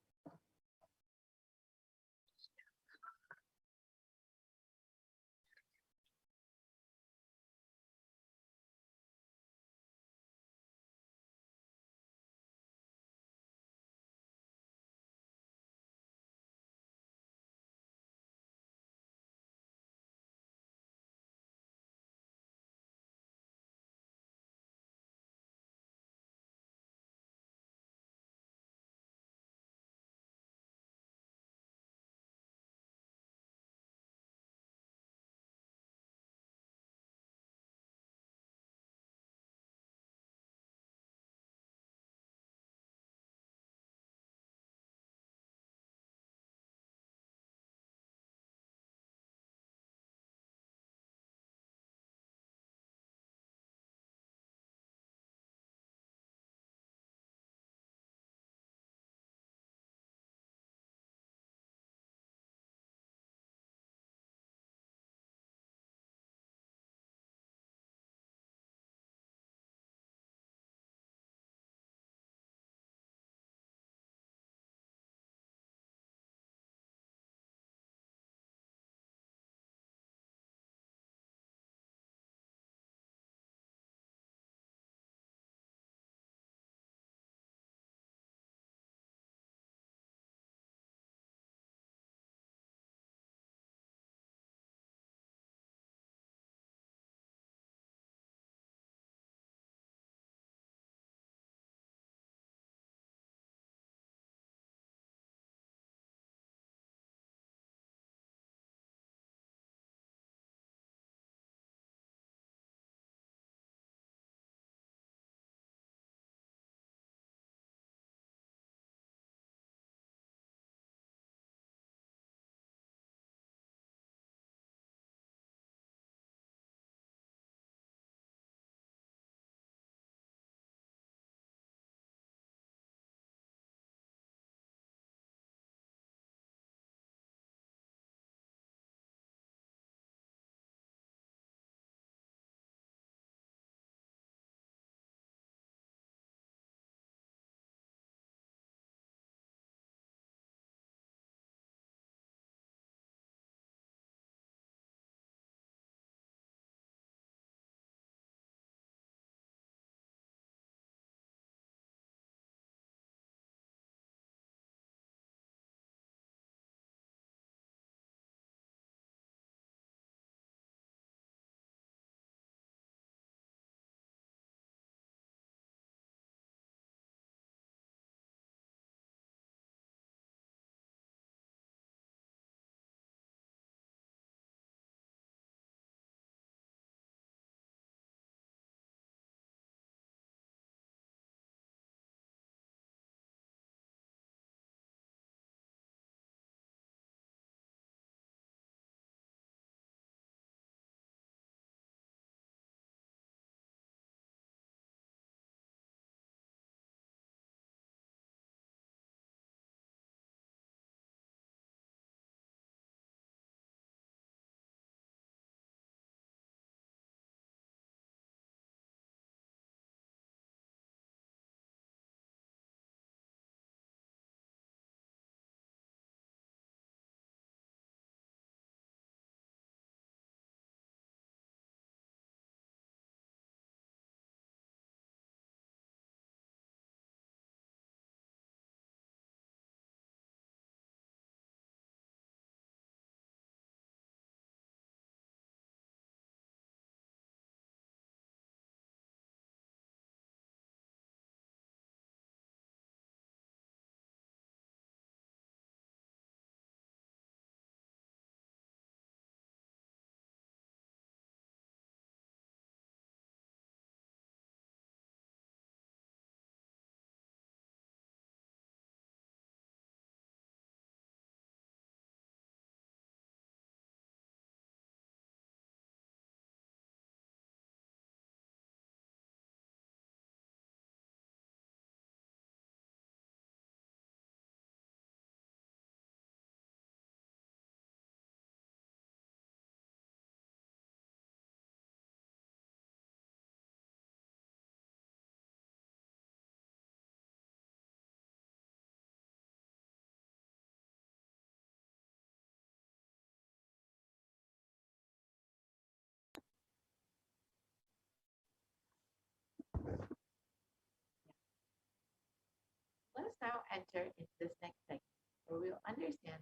now enter into this next segment where we'll understand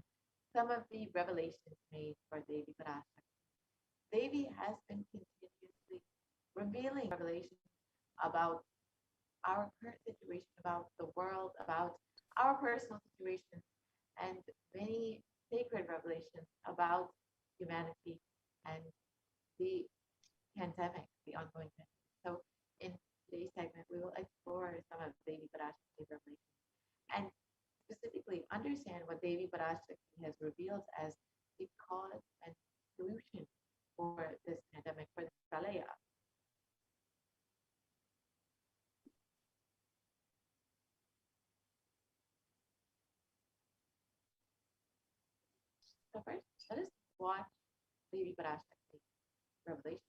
some of the revelations made for Devi Parashakti. Devi has been continuously revealing revelations about our current situation, about the world, about our personal situations, and many sacred revelations about humanity and the pandemic, the ongoing pandemic. So in today's segment, we will explore some of Devi Parashakti revelations and specifically understand what Devi Parashakti has revealed as the cause and solution for this pandemic, for the pralaya. So first, let us watch Devi Parashakti revelation.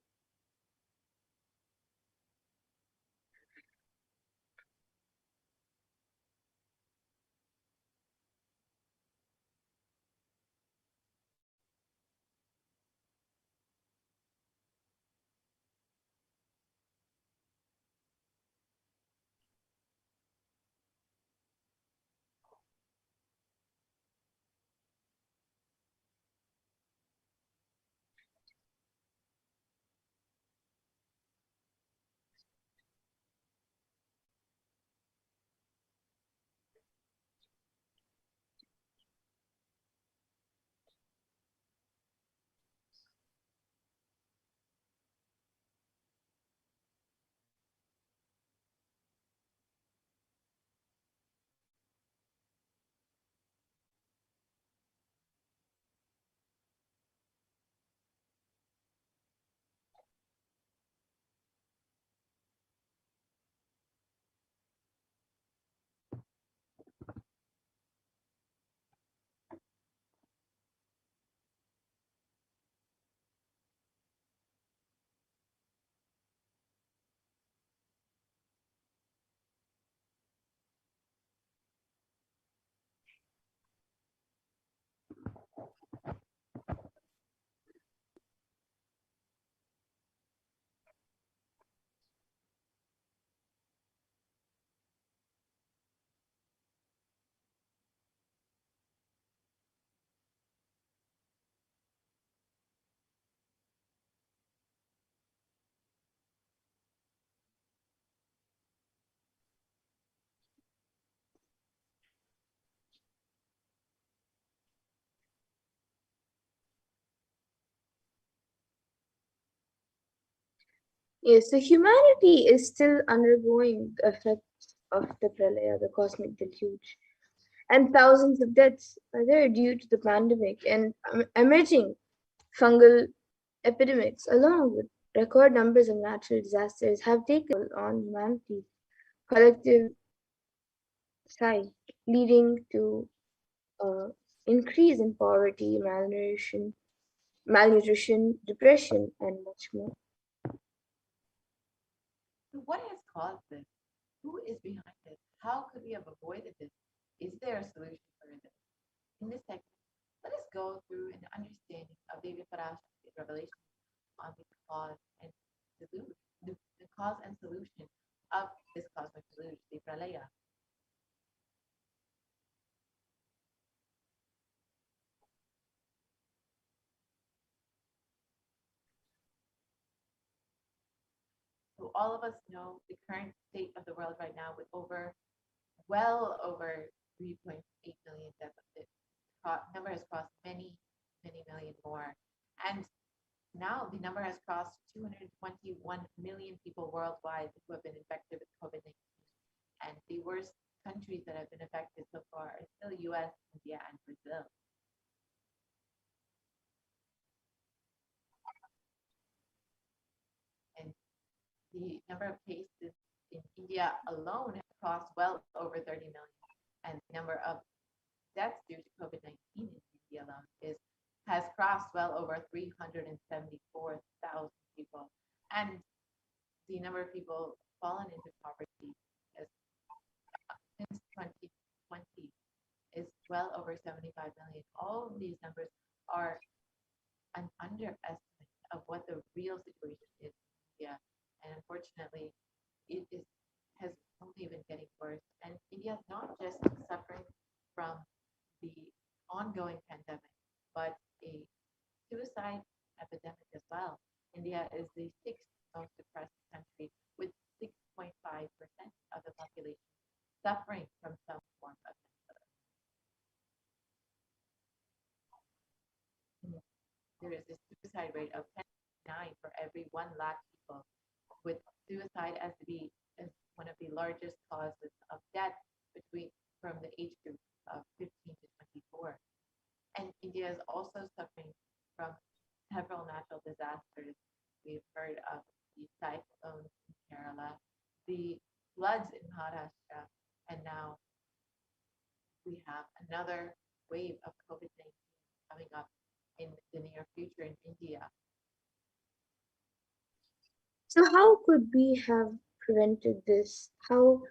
Yes, so humanity is still undergoing the effects of the pralaya, the cosmic deluge, and thousands of deaths are there due to the pandemic and emerging fungal epidemics, along with record numbers of natural disasters, have taken on humanity's collective psyche, leading to increase in poverty, malnutrition, depression, and much more. So what has caused this? Who is behind this? How could we have avoided this? Is there a solution for this? In this segment, let us go through an understanding of Devi Parashakti's revelation on the cause and solution, the cause and solution of this cosmic deluge, the pralaya. So all of us know the current state of the world right now with well over 3.8 million deaths. The number has crossed many, many million more. And now the number has crossed 221 million people worldwide who have been infected with COVID-19. And the worst countries that have been affected so far are still US, India, and Brazil. And the number of cases in India alone has crossed well over 30 million. And the number of deaths due to COVID-19 in India alone has crossed well over 374,000 people. And the number of people fallen into poverty has, since 2020 is well over 75 million. All of these numbers are an underestimate of what the real situation is in India. And unfortunately, has only been getting worse. And India is not just suffering from some form of mental illness. There is a suicide rate of 10.9 for every 1 lakh people, with suicide as one of the largest causes of death from the age group of 15 to 24. And India is also suffering from several natural disasters. We've heard of the cyclones in Kerala, the floods in Maharashtra, and now we have another wave of COVID-19 coming up in the near future in India. So, how could we have prevented this? How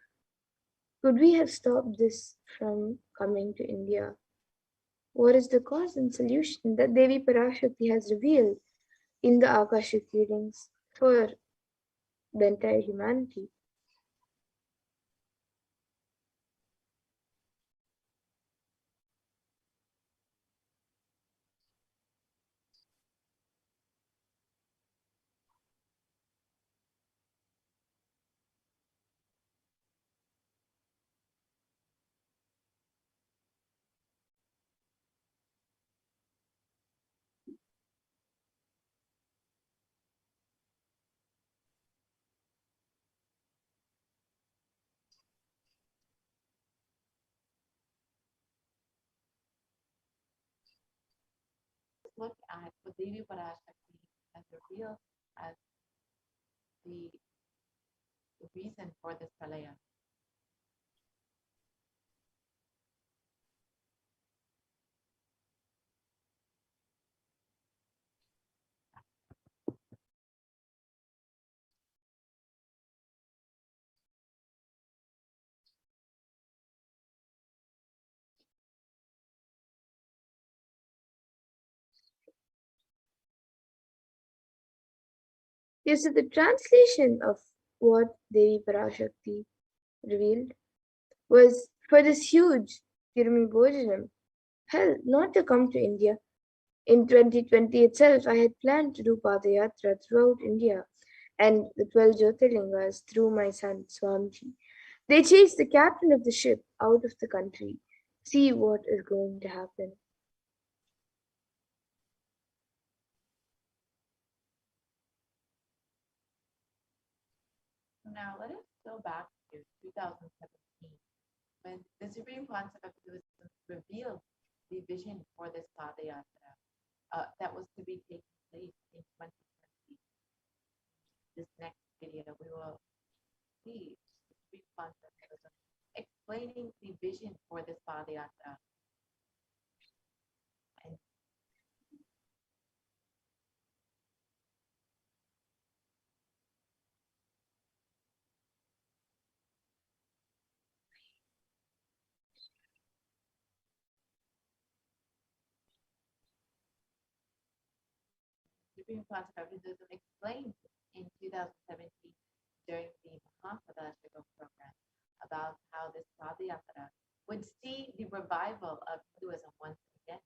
could we have stopped this from coming to India? What is the cause and solution that Devi Parashakti has revealed in the Akashic readings for the entire humanity? Look at what Devi Parashakti has revealed as the reason for this pralaya. Yes, so the translation of what Devi Parashakti revealed was for this huge Kirmi Bhojanam, hell, not to come to India. In 2020 itself, I had planned to do Padayatra throughout India and the 12 Jyotirlingas through my son Swamiji. They chased the captain of the ship out of the country. See what is going to happen. Now let us go back to 2017, when the Supreme Concept of Buddhism revealed the vision for this Padayatra that was to be taking place in 2020. This next video, we will see the Supreme Concept of Buddhism explaining the vision for this Padayatra. And Supreme Concept of Buddhism explained in 2017 during the Parashakti program about how this Padayatra would see the revival of Hinduism once again.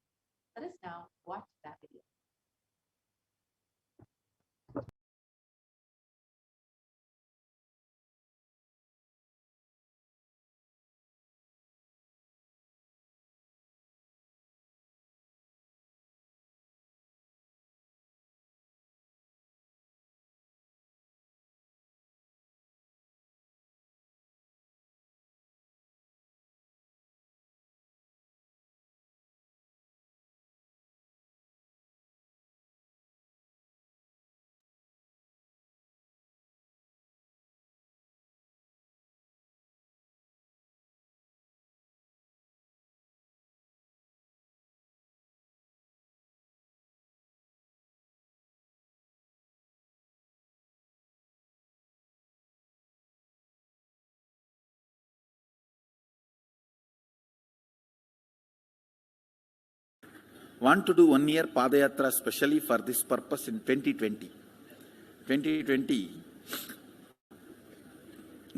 Let us now watch that video. Want to do 1 year Padayatra specially for this purpose in 2020. 2020,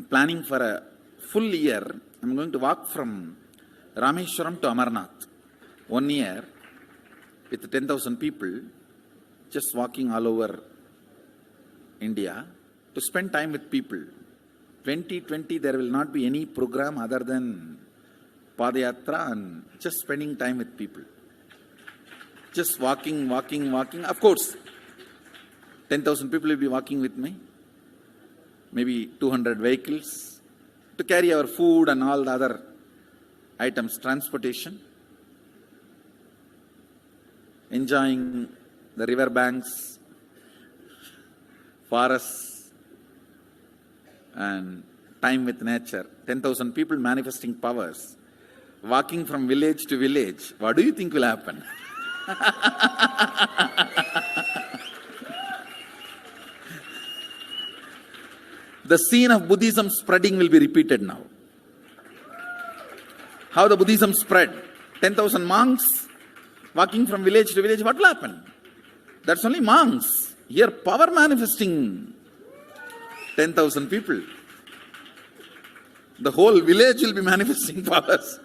planning for a full year, I'm going to walk from Rameshwaram to Amarnath. 1 year with 10,000 people, just walking all over India to spend time with people, 2020 there will not be any program other than Padayatra and just spending time with people. Just walking. Of course, 10,000 people will be walking with me. Maybe 200 vehicles to carry our food and all the other items, transportation. Enjoying the river banks, forests, and time with nature. 10,000 people manifesting powers, walking from village to village. What do you think will happen? The scene of Buddhism spreading will be repeated now. How the Buddhism spread? 10,000 monks walking from village to village. What will happen? That's only monks. Here, power manifesting 10,000 people. The whole village will be manifesting powers.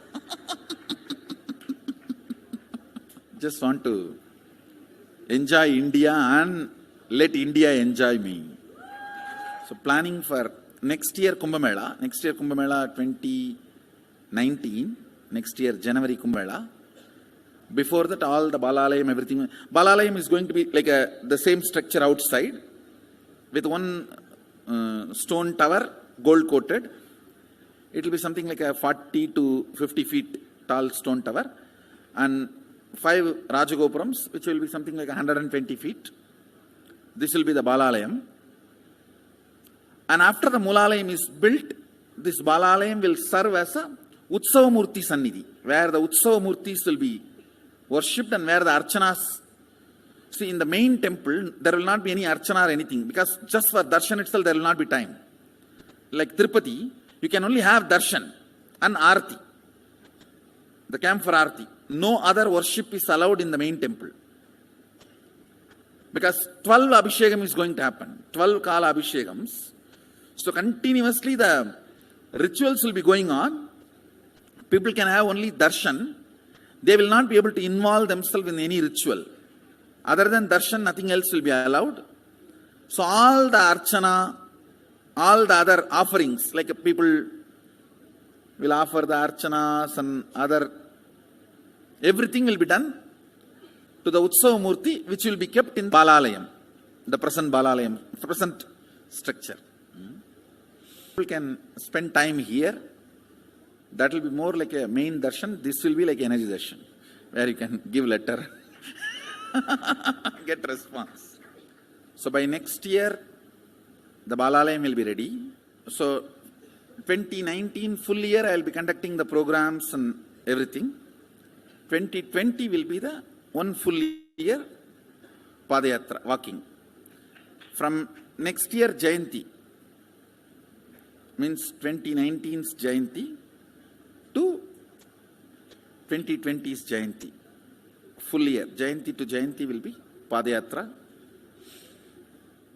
Just want to enjoy India and let India enjoy me. So planning for next year Kumbh Mela 2019, next year January Kumbh Mela. Before that, all the Balalayam, everything. Balalayam is going to be like the same structure outside with one stone tower, gold coated. It will be something like a 40 to 50 feet tall stone tower and 5 Rajagopurams, which will be something like 120 feet. This will be the Balalayam. And after the Mulalayam is built, this Balalayam will serve as a Utsava Murti Sannidhi, where the Utsava Murtis will be worshipped and where the Archanas. See, in the main temple, there will not be any Archana or anything, because just for Darshan itself, there will not be time. Like Tirupati, you can only have Darshan and Arati, the camp for Arati. No other worship is allowed in the main temple. Because 12 Abhishekam is going to happen, 12 Kala Abhishekams. So continuously the rituals will be going on. People can have only darshan. They will not be able to involve themselves in any ritual. Other than darshan, nothing else will be allowed. So all the archana, all the other offerings, like people will offer the archanas and other, everything will be done to the Utsava Murti, which will be kept in Balalayam, the present Balalayam, present structure. People can spend time here. That will be more like a main darshan. This will be like energy darshan, where you can give letter, get response. So by next year, the Balalayam will be ready. So 2019 full year, I will be conducting the programs and everything. 2020 will be the one full year Padayatra, walking. From next year, Jayanti, means 2019's Jayanti to 2020's Jayanti. Full year, Jayanti to Jayanti will be Padayatra.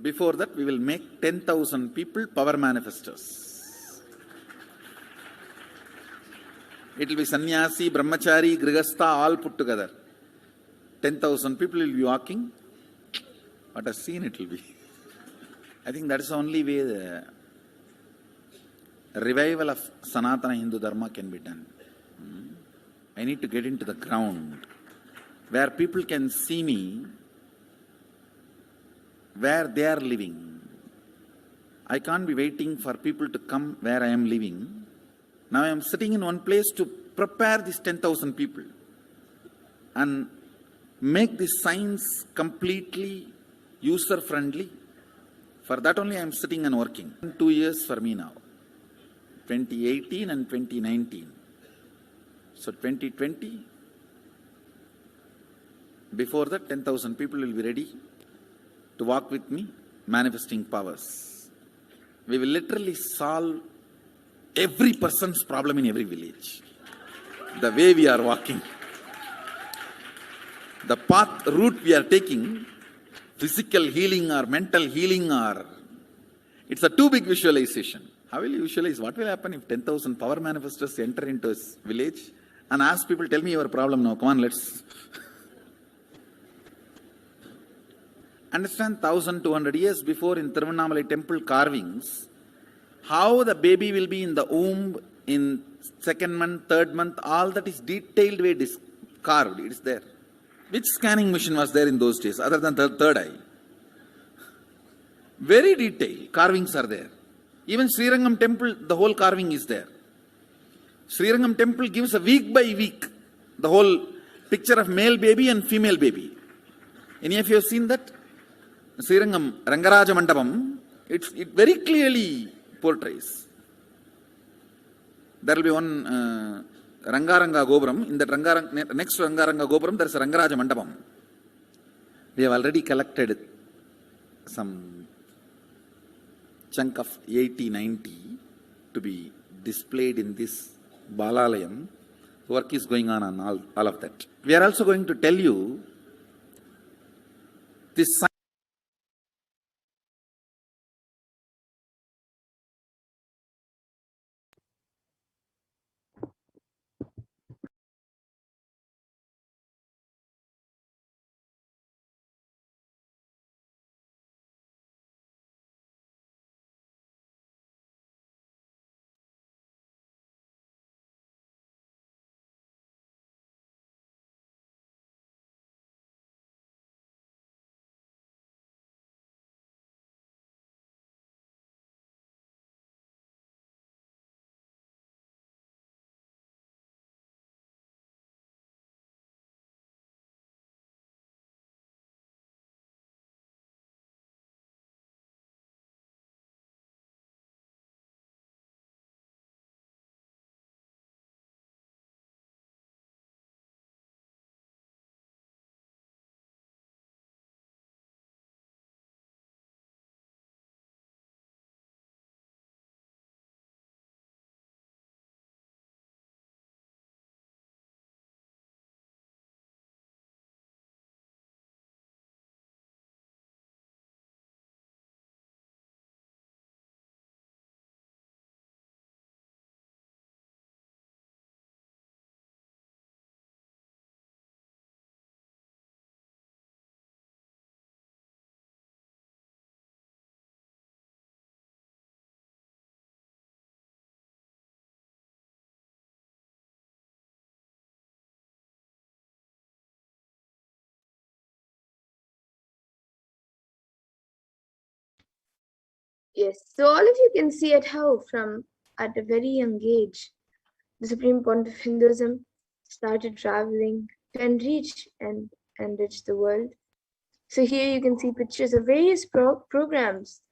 Before that, we will make 10,000 people power manifestors. It will be sannyasi, brahmachari, grihastha, all put together. 10,000 people will be walking. What a scene it will be. I think that is the only way the revival of Sanatana Hindu Dharma can be done. I need to get into the ground where people can see me, where they are living. I can't be waiting for people to come where I am living. Now I am sitting in one place to prepare these 10,000 people and make this science completely user-friendly. For that only I am sitting and working. 2 years for me now. 2018 and 2019. So 2020, before that 10,000 people will be ready to walk with me, manifesting powers. We will literally solve every person's problem in every village. The way we are walking. The path, route we are taking, physical healing or mental healing or, it's a too big visualization. How will you visualize? What will happen if 10,000 power manifestors enter into a village and ask people, tell me your problem now, come on, let's. Understand, 1,200 years before in Tiruvannamalai temple carvings, How the baby will be in the womb in second month, third month, all that is detailed way carved. It is there. Which scanning machine was there in those days other than the third eye? Very detailed carvings are there. Even Srirangam temple, the whole carving is there. Srirangam temple gives a week by week the whole picture of male baby and female baby. Any of you have seen that? Srirangam Rangaraja Mandapam, it very clearly portrays. There will be one Rangaranga Gopuram. In that next Rangaranga Gopuram, there is a Rangaraja Mandapam. We have already collected some chunk of 80-90 to be displayed in this Balalayam. Work is going on all of that. We are also going to tell you this. Yes, so all of you can see at how from at a very young age, the Supreme Pontiff of Hinduism started traveling to enrich and enrich the world. So here you can see pictures of various programs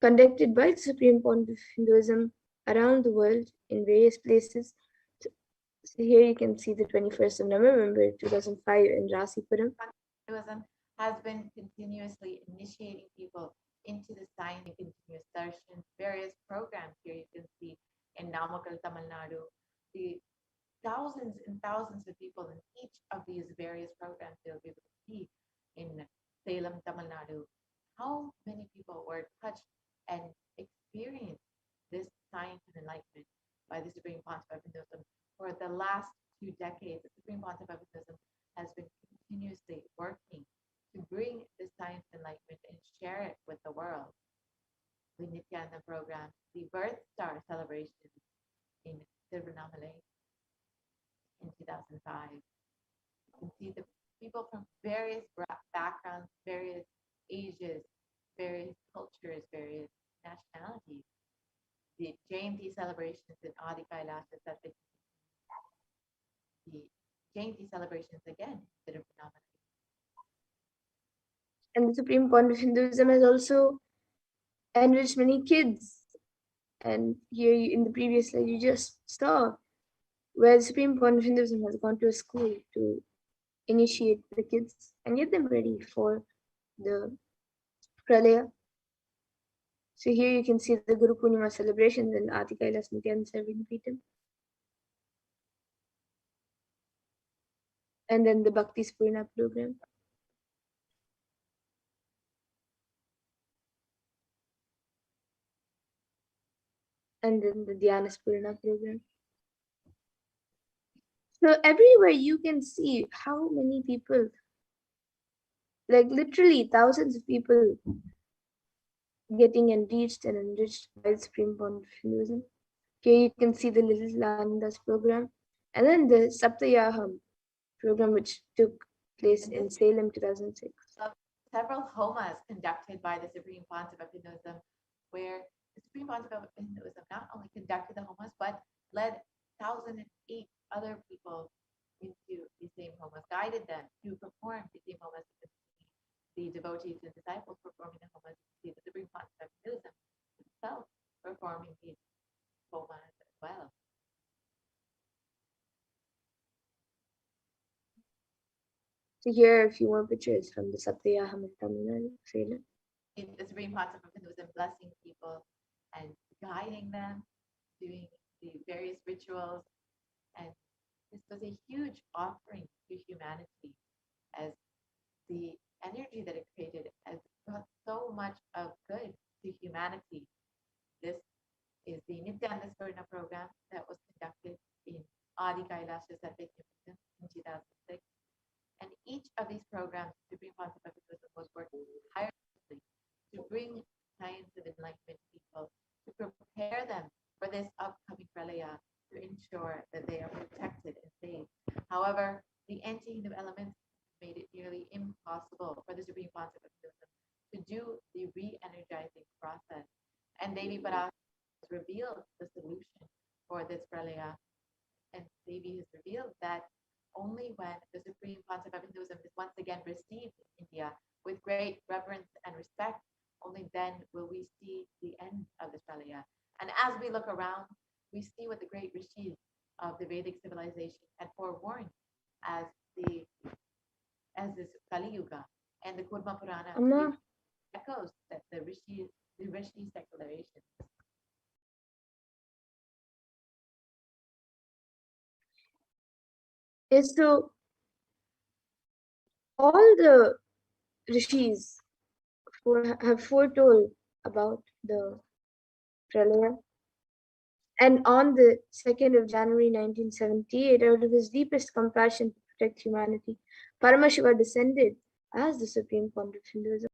conducted by the Supreme Pontiff of Hinduism around the world in various places. So here you can see the 21st of November 2005 in Rasipuram. Hinduism has been continuously initiating people into the science and continuous darshan, various programs here you can see in Namakkal, Tamil Nadu, the thousands and thousands of people in each of these various programs you'll be able to see in Salem, Tamil Nadu. How many people were touched and experienced this science and enlightenment by the Supreme Pontiff of Hinduism for the last 2 decades? The Supreme Pontiff of Hinduism has been continuously working to bring the science enlightenment and share it with the world. The Nithyananda program, the Birth Star celebration in Tiruvannamalai in 2005. You can see the people from various backgrounds, various ages, various cultures, various nationalities. The Jayanti celebrations in Adi Kailasha, the Jayanti celebrations again, Tiruvannamalai. And the Supreme Pontiff of Hinduism has also enriched many kids. And here in the previous slide, you just saw where the Supreme Pontiff of Hinduism has gone to a school to initiate the kids and get them ready for the Pralaya. So here you can see the Guru Purnima celebrations in Adi Kailas Nithyananda Paramashivam. And then the Bhakti Spurna program. And then the Dhyana Spurna program. So everywhere you can see how many people, like literally thousands of people getting enriched and enriched by the Supreme Bond of Hinduism. Here you can see the Little Anandas program, and then the Saptayaham program, which took place in Salem 2006. Several homas conducted by the Supreme Pontiff of Hinduism, where the Supreme Pontiff of Hinduism not only conducted the homas, but led 1,008 other people into the same homas, guided them to perform the same homas. The devotees and disciples performing the homas, the Supreme Pontiff of Hinduism himself performing these homas as well. So here are a few more pictures from the Saptayaham in Tamil Nadu, Salem. The Supreme Pontiff of Hinduism blessing people and guiding them, doing the various rituals. And this was a huge offering to humanity, as the energy that it created has brought so much of good to humanity. This is the Nithyananda program that was conducted in Adi Kailasha in 2006. And each of these programs, Supreme Pontiff of Hinduism was working tirelessly to bring science of enlightenment people, to prepare them for this upcoming pralaya, to ensure that they are protected and saved. However, the anti-Hindu elements made it nearly impossible for the Supreme Pontiff of Hinduism to do the re-energizing process. And Devi Parashakti has revealed the solution for this pralaya. And Devi has revealed that only when the Supreme Pontiff of Hinduism is once again received in India with great reverence and respect, only then will we see the end of this pralaya. And as we look around, we see what the great rishis of the Vedic civilization had forewarned as this Kali Yuga, and the Kurma Purana echoes that the Rishi's declaration. Yes, so all the rishis have foretold about the pralaya. And on the 2nd of January 1978, out of his deepest compassion to protect humanity, Paramashiva descended as the Supreme Pontiff of Hinduism.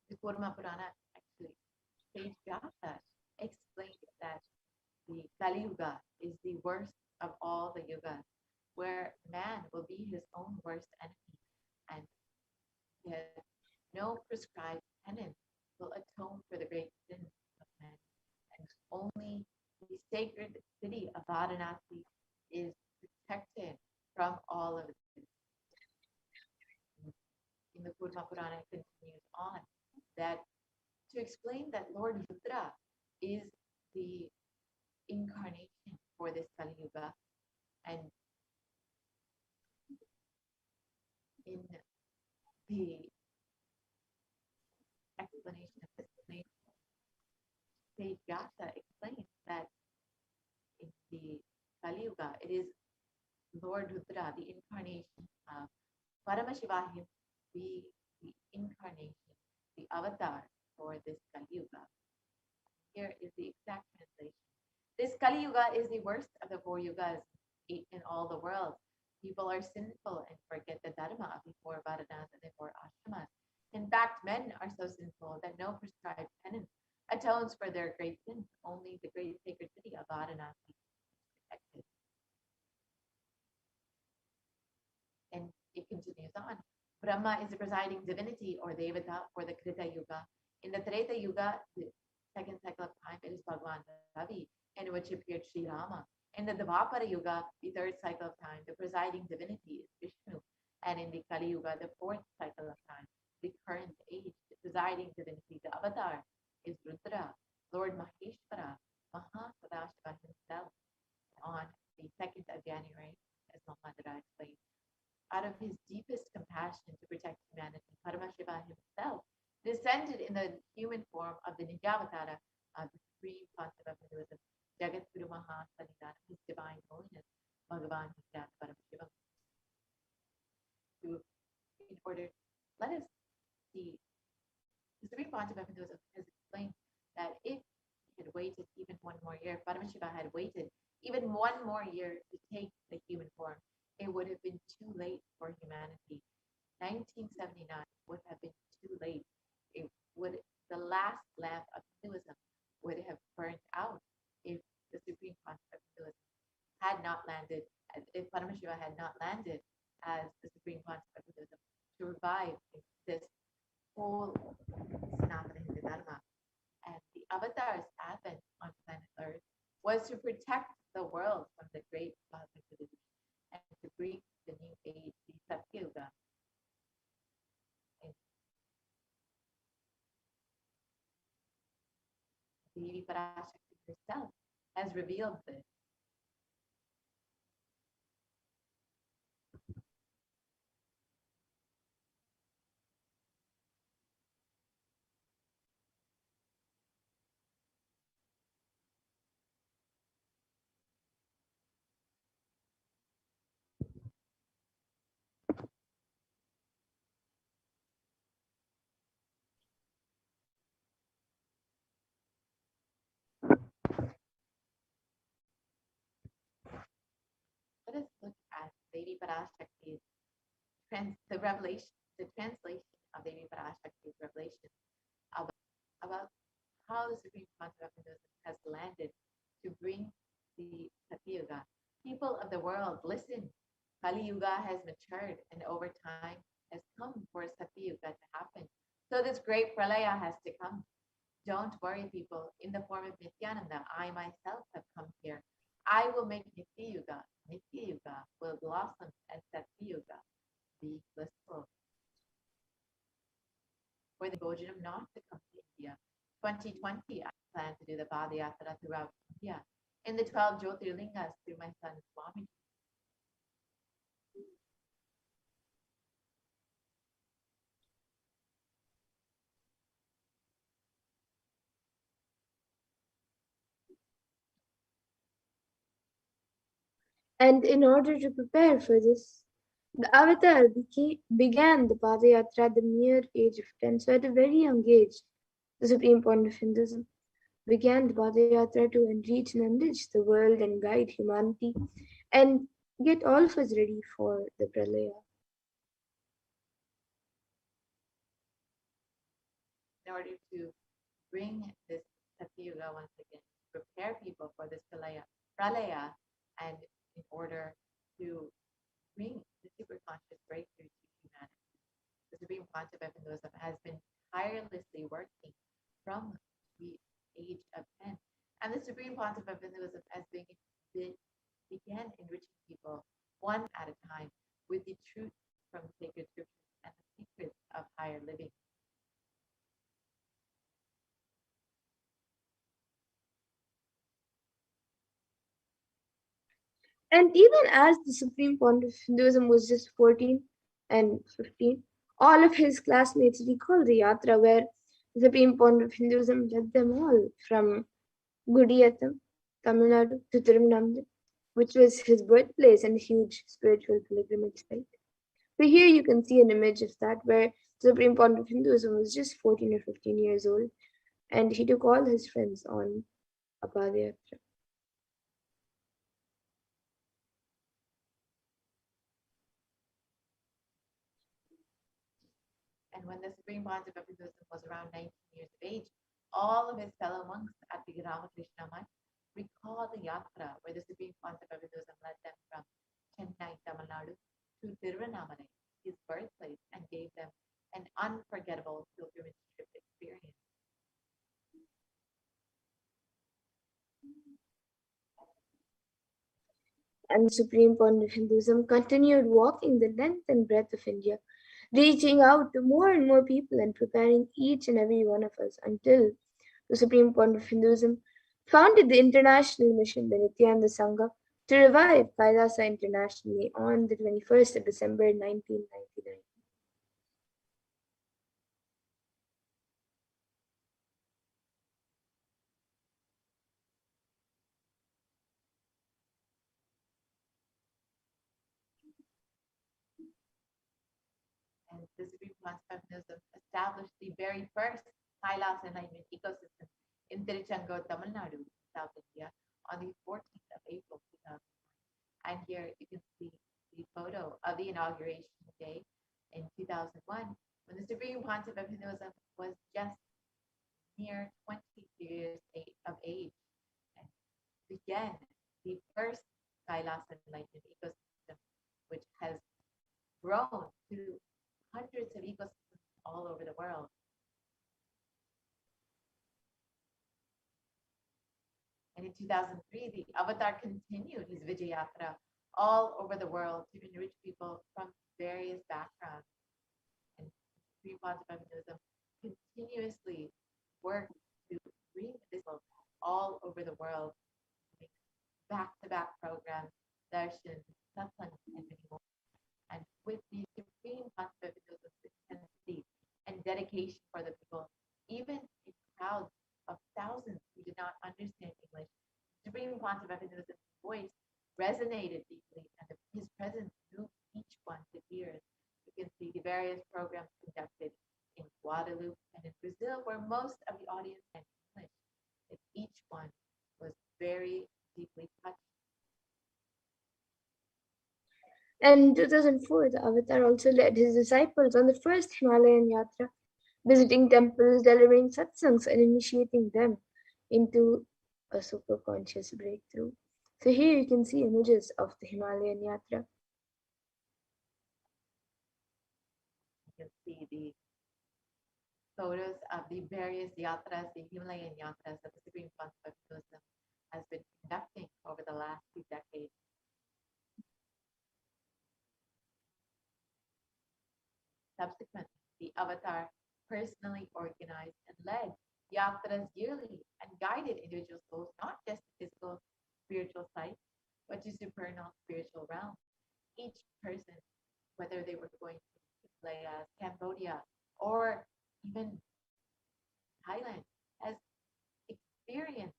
In the Kurma Purana, actually, Sage Vyasa explained that the Kali Yuga is the worst of all the yugas, where man will be his own worst enemy, and yet no prescribed penance will atone for the great sins of men, and only the sacred city of Varanasi is protected from all of this. In the Kurma Purana, it continues on that to explain that Lord Rudra is the incarnation for this Kali Yuga, and in the explanation of this place, Sage Vyasa explains that in the Kali Yuga, it is Lord Rudra, the incarnation of Paramashivoham, the incarnation, the avatar for this Kali Yuga. Here is the exact translation. This Kali Yuga is the worst of the 4 yugas in all the world. People are sinful and forget the dharma of the 4 varanas and the 4 ashramas. In fact, men are so sinful that no prescribed penance atones for their great sins. Only the great sacred city of Varanasi is protected. And it continues on. Brahma is the presiding divinity or Devata for the Krita Yuga. In the Treta Yuga, the second cycle of time, it is Bhagwan Ravi, in which appeared Sri Rama. In the Dvapara Yuga, the third cycle of time, the presiding divinity is Vishnu. And in the Kali Yuga, the fourth cycle of time, the current age, the presiding divinity, the avatar, is Rudra, Lord Maheshwara, Mahasadashiva himself. On the 2nd of January, as Mahamadra explained, out of his deepest compassion to protect humanity, Paramashiva himself descended in the human form of the Nityavatara, the supreme concept of Hinduism, Jagat Guru Maha Sanidana, his divine holiness, Bhagavan Nithyananda Paramashivam. In order, let us see, the supreme concept of Hinduism has explained that if he had waited even one more year, Paramashiva had waited even one more year to take the human form, it would have been too late for humanity. 1979 would have been too late. It would, the last lamp of Hinduism would have burnt out if the supreme concept of Hinduism had not landed, if Paramashiva had not landed as the supreme concept of Hinduism to revive this whole Sanatana Hindu Dharma. And the avatar's advent on planet Earth was to protect the world from the great cosmic delusion and to bring the new age, the Satyuga. Devi Parashakti herself has revealed this. Let us look at Devi Parashakti's the revelation, the translation of Devi Parashakti's revelation about how the supreme concept of Hinduism has landed to bring the Satyuga. People of the world, listen. Kali Yuga has matured, and over time has come for Satyuga to happen. So this great pralaya has to come. Don't worry, people. In the form of Nithyananda, I myself have come here. I will make Nityuga. Nityuga will blossom and Satyuga be blissful. For the Bojanam not to come to India, 2020, I plan to do the Padayatra throughout India in the 12 Jyotirlingas through my son Swami. And in order to prepare for this, the avatar began the Padayatra at the mere age of 10. So at a very young age, the supreme point of Hinduism began the Padayatra to enrich and enrich the world and guide humanity and get all of us ready for the Pralaya. In order to bring this Satyuga once again, prepare people for this Pralaya, and in order to bring the superconscious breakthrough to humanity. The supreme concept of Hinduism has been tirelessly working from the age of 10. And the supreme concept of Hinduism began enriching people one at a time with the truth from sacred scriptures and the secrets of higher living. And even as the supreme point of Hinduism was just 14 and 15, all of his classmates recall the yatra where the supreme point of Hinduism led them all from Gudiyatham, Tamil Nadu to Tirunelveli, which was his birthplace and huge spiritual pilgrimage site. So here you can see an image of that where the supreme point of Hinduism was just 14 or 15 years old, and he took all his friends on a Padayatra. And when the supreme concept of Hinduism was around 19 years of age, all of his fellow monks at the Ramakrishna Mutt recall the yatra where the supreme concept of Hinduism led them from Chennai, Tamil Nadu to Tirunelveli, his birthplace, and gave them an unforgettable pilgrimage trip experience. And the supreme point of Hinduism continued walking the length and breadth of India, reaching out to more and more people and preparing each and every one of us until the supreme point of Hinduism founded the international mission, the Nityananda Sangha, to revive Kailasa internationally on the 21st of December 1999. And the Supreme Concept Feminism established the very first Kailas enlightenment ecosystem in Tiruchendur, Tamil Nadu, South India, on the 14th of April 2000. And here you can see the photo of the inauguration day in 2001, when the Supreme Concept of Hinduism was just near 20 years of age, and began the first Kailas enlightenment ecosystem, which has grown to hundreds of ecosystems all over the world. And in 2003, the Avatar continued his Vijayatra all over the world to enrich people from various backgrounds. And Supreme Concept of Hinduism continuously worked to bring this all over the world, back-to-back programs, darshan, satsang, and many more. And with the Supreme Concept of Hinduism's intensity and dedication for the people, even in crowds of thousands who did not understand English, Supreme Concept of Hinduism's voice resonated deeply, and his presence moved each one to tears. You can see the various programs conducted in Guadeloupe and in Brazil, where most of the audience had English. And each one was very deeply touched. And in 2004, the Avatar also led his disciples on the first Himalayan Yatra, visiting temples, delivering satsangs, and initiating them into a super conscious breakthrough. So here you can see images of the Himalayan Yatra. You can see the photos of the various yatras, the Himalayan yatras that the Supreme Concept of Hinduism has been conducting over the last 2 decades. Subsequently, the Avatar personally organized and led yatras yearly and guided individual souls not just to physical spiritual sites, but to supernal spiritual realms. Each person, whether they were going to Himalayas, Cambodia, or even Thailand, has experienced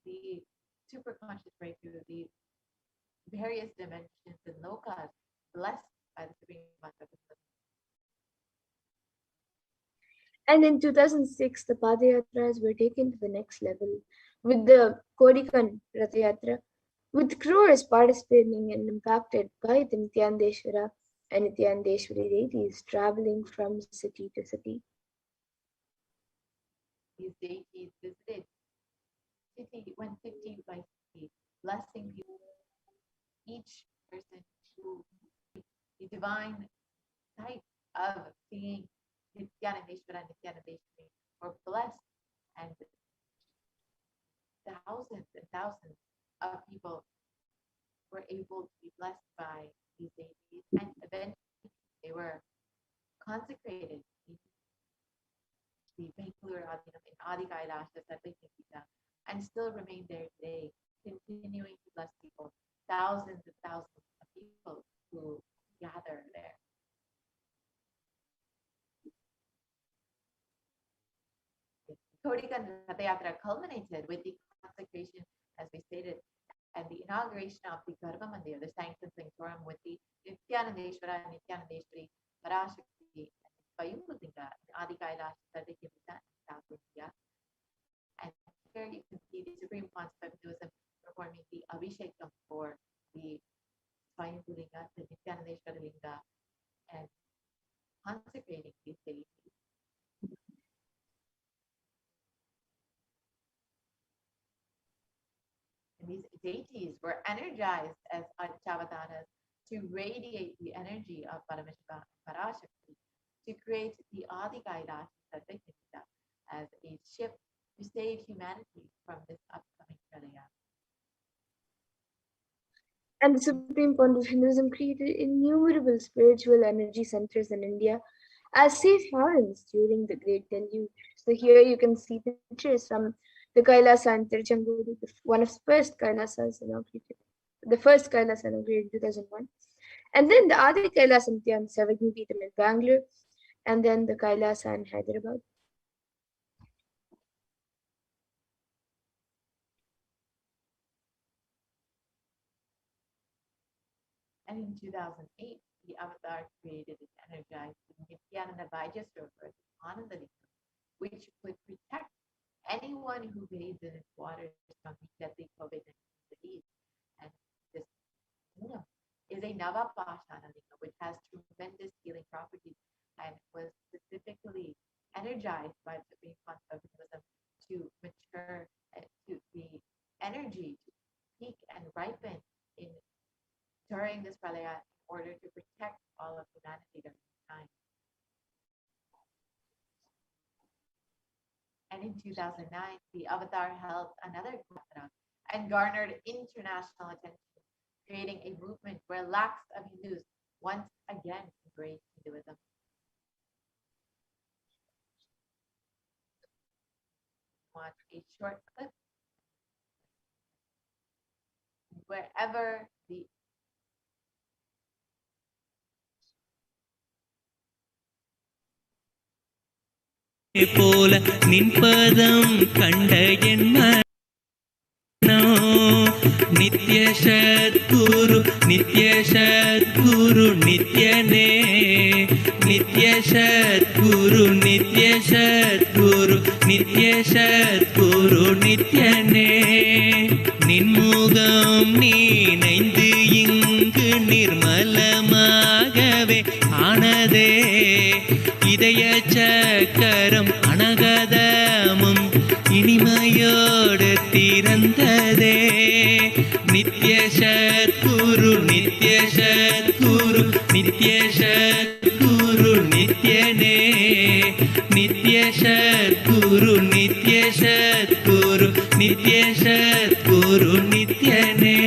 the superconscious breakthrough, the various dimensions and lokas blessed by the Supreme Concept of Hinduism. And in 2006, the Padayatras were taken to the next level with the Kodikan Rathayatra, with crores participating and impacted by the Nithyanandeshwara and Nithyanandeshwari deities traveling from city to city. These deities visited went city by city, blessing people. Each person who the divine sight of seeing Nithyanandeshwara and Nithyanandeshwari were blessed, and thousands and thousands of people were able to be blessed by these deities, and eventually they were consecrated in the Bengaluru Adinam in Adi Kailasha Sarvekita, and still remain there today, continuing to bless people, thousands and thousands of people who gather there. Kodikan Rathayatra culminated with the consecration, as we stated, and the inauguration of the Garbha Mandir, the sanctum sanctorum, with the Nithyanandeshwara and Nithyanandeshwari Parashakti and Swayambhulinga in Adi Kailash Sarvekita in South India. And here you can see the Supreme Concept of Hinduism performing the Abhishekam for the Swayambhulinga, the Nithyanandeshwara Linga, and consecrating these deities. And these deities were energized as Archavataras to radiate the energy of Paramashivoham and Parashakti to create the Adi Kailash Sarvekita as a ship to save humanity from this upcoming pralaya. And the Supreme Fund of Hinduism created innumerable spiritual energy centers in India as safe havens during the Great Deluge. So here you can see pictures from the Kailasa and Tiruchendur, one of the first Kailasas inaugurated. the first Kailas inaugurated in 2001. And then the Adi Kailas Nithyananda Paramashivam in Bangalore, and then the Kailasa in Hyderabad. And in 2008, the avatar created and energized the Nithyananda Vajrasarovar Anandalingam, which would protect anyone who bathes in its waters from the deadly COVID-19 disease. And this lingam is a Navapashana lingam, which has tremendous healing properties and was specifically energized by the Supreme Concept of Hinduism to mature, to the energy to peak and ripen in during this pralaya in order to protect all of humanity during this time. And in 2009, the Avatar held another yatra and garnered international attention, creating a movement where lakhs of Hindus once again embraced Hinduism. Watch a short clip. Wherever the போல நின்பதம் கண்ட என் மனோ நித்ய சத்குரு நித்ய சத்குரு நித்யனே நித்ய சத்குரு நித்ய சத்குரு நித்ய சத்குரு நித்யனே நின்முகம் நீனைந்து இங்கு நிர்மலமாகவே ஆனதே இதய சக்கரம் அனகதமும் இனிமையோடு திறந்ததே நித்ய சத்குரு நித்ய சத்குரு நித்ய சத்குரு நித்யனே நித்ய சத்குரு நித்ய சத்குரு நித்ய சத்குரு நித்யனே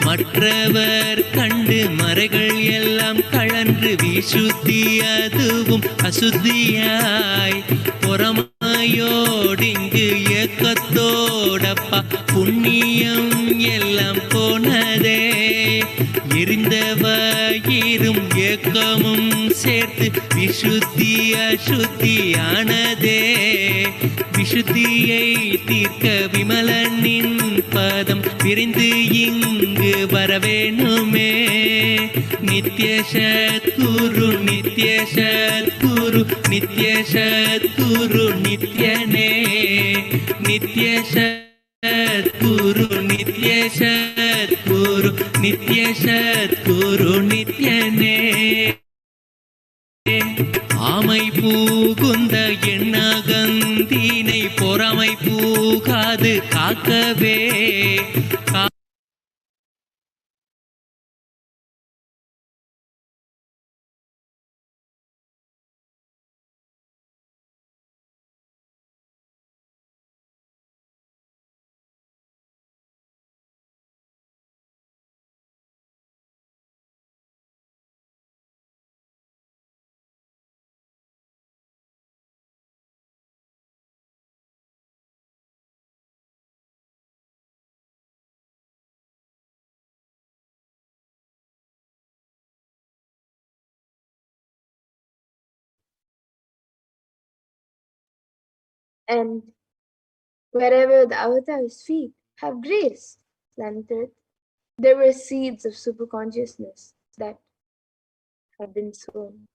மற்றவர் கண்டு மறைகள் எல்லாம் கழன்று விசுத்தி அதுவும் அசுத்தியாய் பொறமையோடிங்கு ஏக்கத்தோடப்பா புண்ணியம் எல்லாம் போனதே எரிந்தவயிரும் ஏக்கமும் சேர்த்து விசுத்தி அசுத்தியானதே விசுத்தியை தீர்க்க விமலனின் பதம் விரைந்து இங்கு வரவேணுமே நித்ய சத்குரு நித்ய சத்குரு நித்ய சத்குரு நித்யனே நித்ய சத்குரு நித்ய சத்குரு நித்ய சத்குரு நித்யனே ஆமை பூகுந்த எண்ணகந்தினை பொறாமை பூகாது காக்கவே And wherever the avatar's feet have grace planted, there were seeds of superconsciousness that have been sown.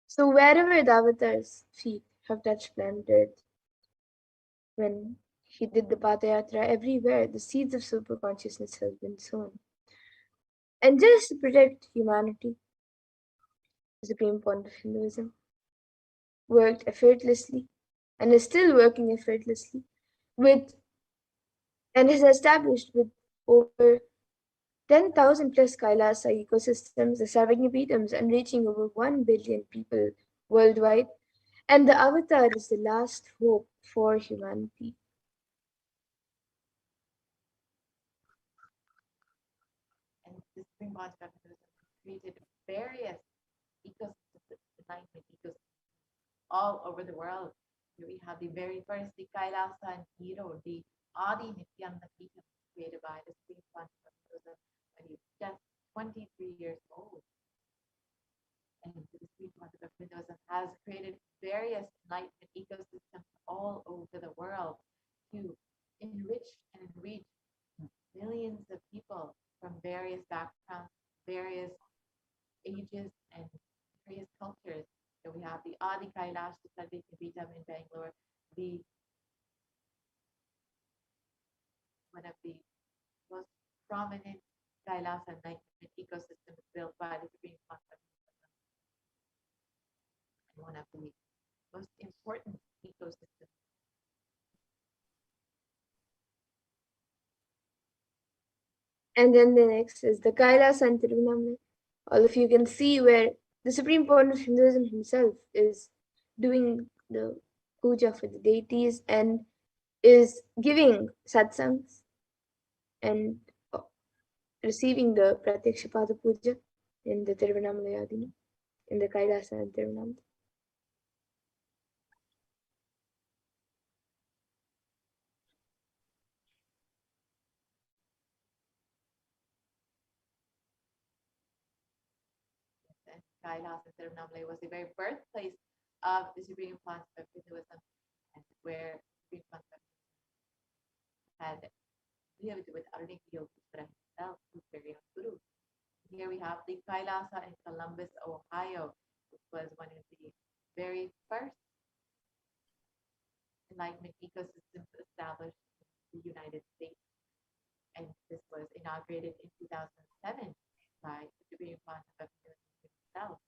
So wherever the avatar's feet have touched planet Earth, when he did the Padayatra, everywhere the seeds of superconsciousness have been sown. And just to protect humanity, the Supreme Point of Hinduism worked effortlessly and is still working effortlessly with and is established with over 10,000 plus Kailasa ecosystems, the Sarvagnyapitams, and reaching over 1 billion people worldwide. And the avatar is the last hope for humanity. Supreme Concept created various ecosystems, enlightenment ecosystems all over the world. Here we have the very first, the Kailasa and Hero, the Adi Nithyananda Paramashivam, created by the Supreme Concept when he was just 23 years old. And the Supreme Concept has created various enlightenment ecosystems all over the world to enrich and enrich millions of people from various backgrounds, various ages, and various cultures. So we have the Adi Kailash Pitham in Bangalore, the one of the most prominent Kailash enlightenment ecosystems built by the Supreme Concept, and one of the most important ecosystems. And then the next is the Kailas and Tiruvannamalai. All of you can see where the supreme point of Hinduism himself is doing the puja for the deities and is giving satsangs and receiving the Pratyakshapada puja in the Tiruvannamalai Adina, in the Kailasa and Tiruvannamalai. And Kailas and Tiruvannamalai was the very birthplace of the Supreme Concept of Hinduism, and where Supreme Concept had lived with Aruniki Yogeshwara himself, who's very young guru. Here we have the Kailasa in Columbus, Ohio, which was one of the very first enlightenment ecosystems established in the United States. And this was inaugurated in 2007 by the Supreme Concept of Hinduism himself.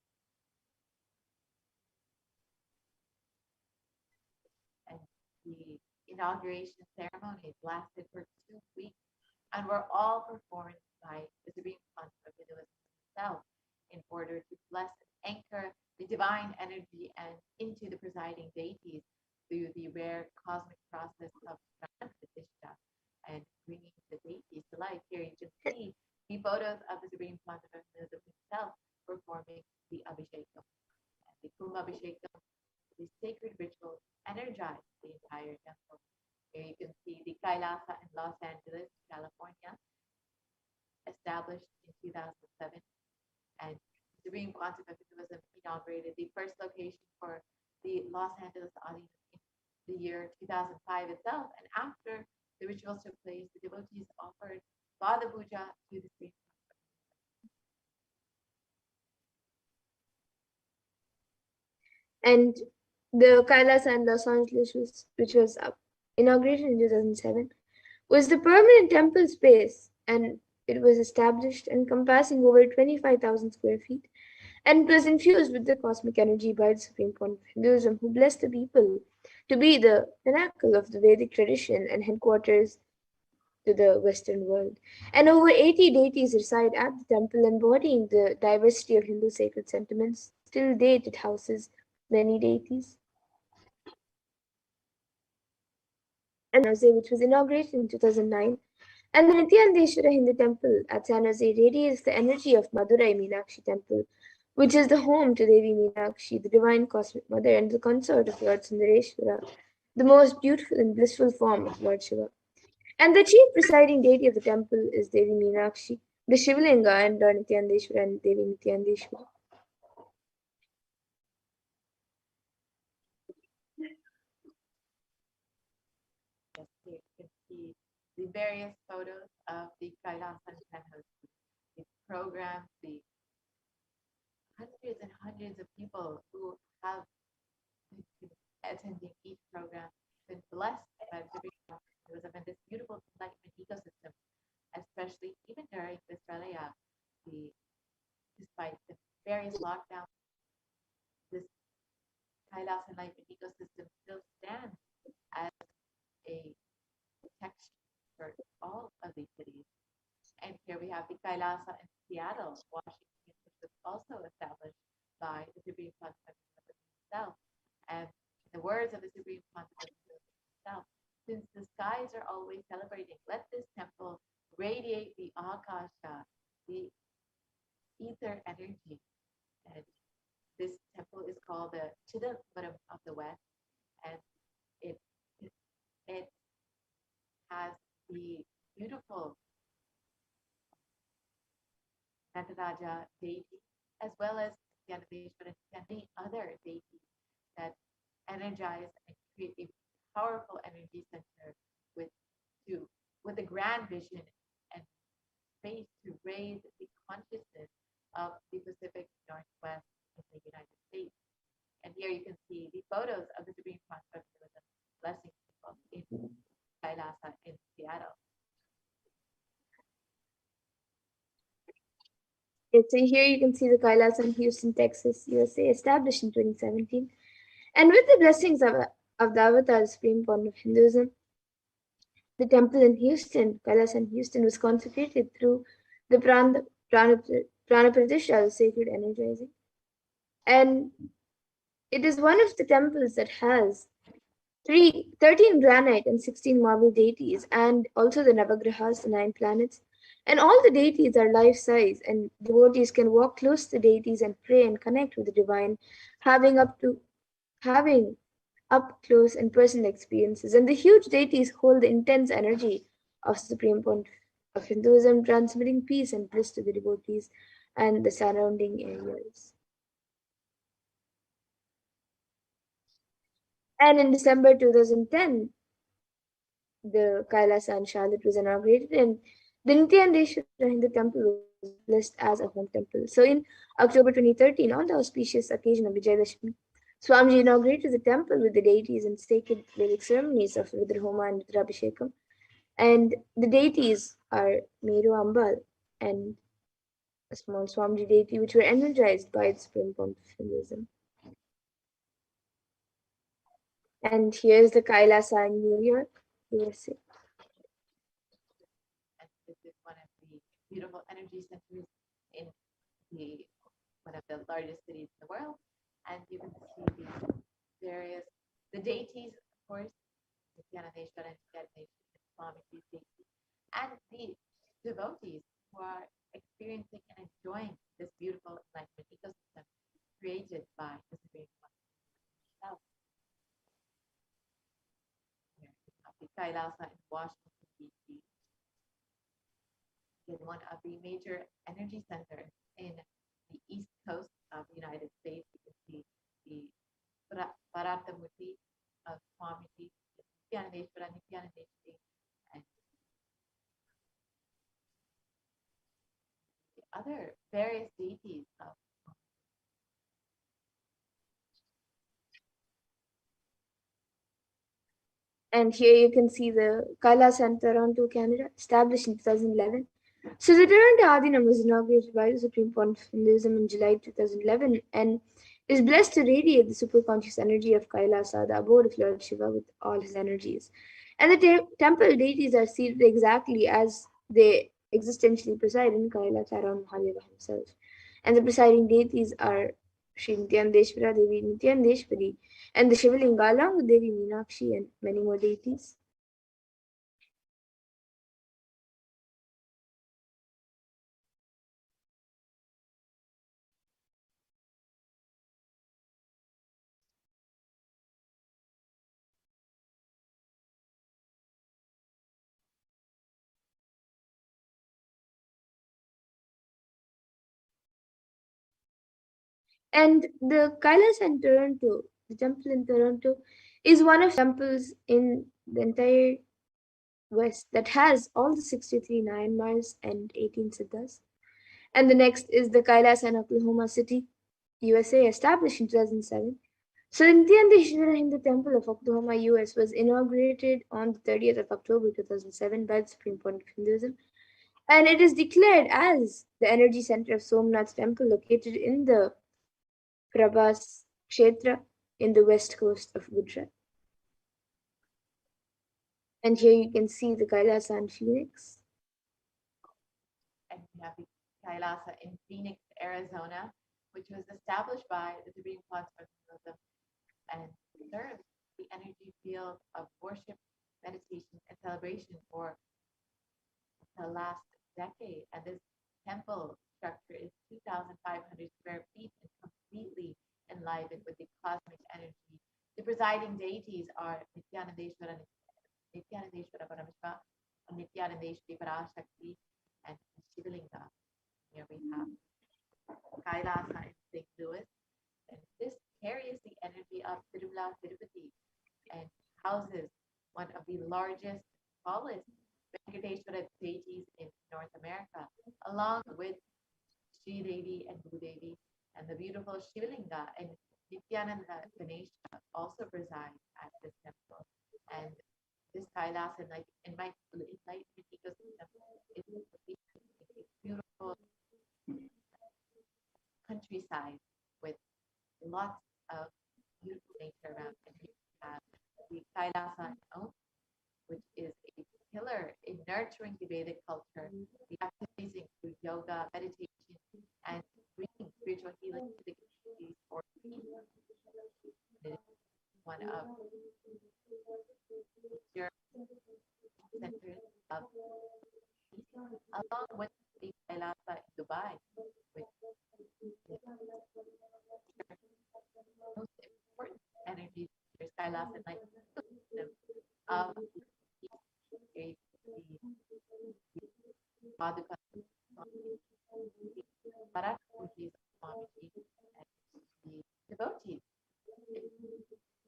And the inauguration ceremonies lasted for 2 weeks and were all performed by the Supreme Concept of Hinduism himself in order to bless and anchor the divine energy and into the presiding deities through the rare cosmic process of Pratishta and bringing the deities to life. Here you can see the photos of the Supreme Concept of Hinduism himself performing the Abhishekam. And the Kumbh Abhishekam, the sacred ritual, energized the entire temple. Here you can see the Kailasa in Los Angeles, California, established in 2007. And the Supreme Concept of Hinduism inaugurated the first location for the Los Angeles audience in the year 2005 itself. And after the rituals took place, the devotees offered Pada Puja to the Supreme Concept. And the Kailas and Los Angeles, which was inaugurated in 2007, was the permanent temple space, and it was established encompassing over 25,000 square feet, and it was infused with the cosmic energy by the Supreme Point of Hinduism, who blessed the people to be the pinnacle of the Vedic tradition and headquarters to the Western world. And over 80 deities reside at the temple, embodying the diversity of Hindu sacred sentiments. Till date, it houses many deities. And San Jose, which was inaugurated in 2009, and the Nithyanandeshwara Hindu Temple at San Jose radiates the energy of Madurai Meenakshi Temple, which is the home to Devi Meenakshi, the divine cosmic mother and the consort of Lord Sundareshwara, the most beautiful and blissful form of Lord Shiva. And the chief presiding deity of the temple is Devi Meenakshi, the Shivalinga and Lord Nithyanandeshwara and Devi Nithyanandeshwara. Yes, here you can see the various photos of the Kailasa and the programs, the hundreds and hundreds of people who have been attending each program, been blessed by the Supreme Concept and this beautiful enlightenment ecosystem, especially even during this Pralia, despite the various lockdowns, this Kailas enlightenment ecosystem still stands as a protection for all of these cities. And here we have the Kailasa in Seattle, Washington, which was also established by the Supreme Concept himself. And in the words of the Supreme Concept himself, since the skies are always celebrating, let this temple radiate the Akasha, the ether energy. And this temple is called the Chidambaram of the West, and it it has the beautiful Nataraja deity, as well as Yanadeshwara and many other deities that energize and create a powerful energy center with to with a grand vision and space to raise the consciousness of the Pacific Northwest in the United States. And here you can see the photos of the Supreme Consort blessing people in Kailasa in Seattle. So here you can see the Kailas in Houston, Texas, USA, established in 2017. And with the blessings of the Avatar, Supreme Point of Hinduism, the temple in Houston, Kailas in Houston, was consecrated through the Prana Pratisha, the sacred energizing. And it is one of the temples that has 13 granite and 16 marble deities, and also the Navagrahas, the 9 planets. And all the deities are life size, and devotees can walk close to the deities and pray and connect with the divine, having up close and personal experiences. And the huge deities hold the intense energy of the Supreme Point of Hinduism, transmitting peace and bliss to the devotees and the surrounding areas. And in December 2010, the Kailasa in Charlotte was inaugurated, and the Nithyananda Hindu temple was blessed as a home temple. So in October 2013, on the auspicious occasion of Vijayadashmi, Swamiji inaugurated the temple with the deities and sacred Vedic ceremonies of Rudrahoma and Rudrabhishekam. And the deities are Meru Ambal and a small Swamiji deity, which were energized by the Supreme Point of Hinduism. And here's the Kailasa in New York, USA. And this is one of the beautiful energy centers in one of the largest cities in the world. And you can see the deities, of course, Nithyanandeshwara and Nithyanandeshwara, Swami deities, and the devotees who are experiencing and enjoying this beautiful enlightenment ecosystem created by the Supreme One himself. The Kailasa in Washington, D.C. is one of the major energy centers in the east coast of the United States. You can see the Bharatamuti of Swamiji, Nithyanandeshwara, Nithyanandeshwari, and the other various deities of And here you can see the Kailasa in Toronto, Canada, established in 2011. So the Toronto Adinam was inaugurated by the Supreme Point of Hinduism in July 2011 and is blessed to radiate the superconscious energy of Kailasa, the abode of Lord Shiva, with all his energies. And the temple deities are seated exactly as they existentially preside in Kailasa around Mahadeva himself. And the presiding deities are Sri Nithyanandeshwara, Devi Nithyanandeshwari, and the Shivalinga along with Devi Meenakshi and many more deities. And the Kailas in Toronto, the temple in Toronto, is one of the temples in the entire West that has all the 63 Nayanmars and 18 Siddhas. And the next is the Kailas in Oklahoma City, USA, established in 2007. So the Nithyananda Hindu Temple of Oklahoma, US was inaugurated on the 30th of October 2007 by the Supreme Point of Hinduism. And it is declared as the energy center of Somnath Temple located in the Prabhas Kshetra in the west coast of Gujarat. And here you can see the Kailasa in Phoenix. and we have the Kailasa in Phoenix, Arizona, which was established by the Supreme Consort and serves the energy field of worship, meditation, and celebration for the last decade. And this temple structure is 2,500 square feet and completely enlivened with the cosmic energy. The presiding deities are Nithyanandeshwara Parameshwara, Nithyanandeshwari Parashakti, and Shivalinga. Here we have Kailasa in St. Louis, and this carries the energy of Tirumala Tirupati and houses one of the largest, tallest Venkateshwara deities in North America, along with Sri Devi and Bhudevi, and the beautiful Shivalinga and Nityananda Ganesha also reside at this temple. And this Kailas and my enlightenment ecosystem is a beautiful countryside with lots of beautiful nature around. And we have the Kailasa Om, which is a pillar in nurturing the Vedic culture. The activities include yoga, meditation, and bringing spiritual healing to the communities or people. It is one of your centers of peace, along with the Kailasa in Dubai, which is the most important energy. There's Kailasa and like of the Paduka Parashakti Swamiji and the devotees.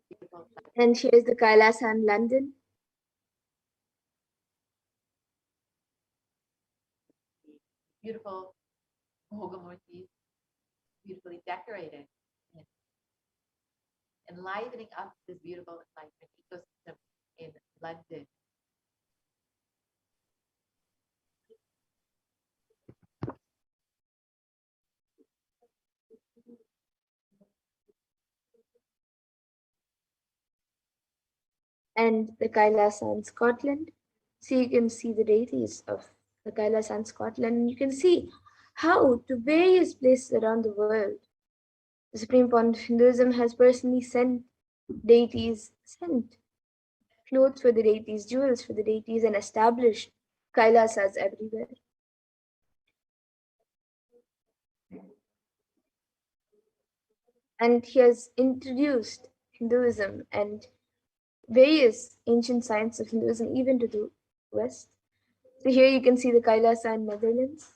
Beautiful. And here's the Kailasa in London. Beautiful Bhogamurtis, beautifully decorated, and enlivening up this beautiful enlightenment ecosystem in London. And the Kailasa in Scotland. So you can see the deities of the Kailasa in Scotland, and you can see how to various places around the world, the Supreme Pontiff of Hinduism has personally sent deities, sent clothes for the deities, jewels for the deities, and established Kailasas everywhere. And he has introduced Hinduism and various ancient science of Hinduism even to the West. So here you can see the Kailasa in Netherlands.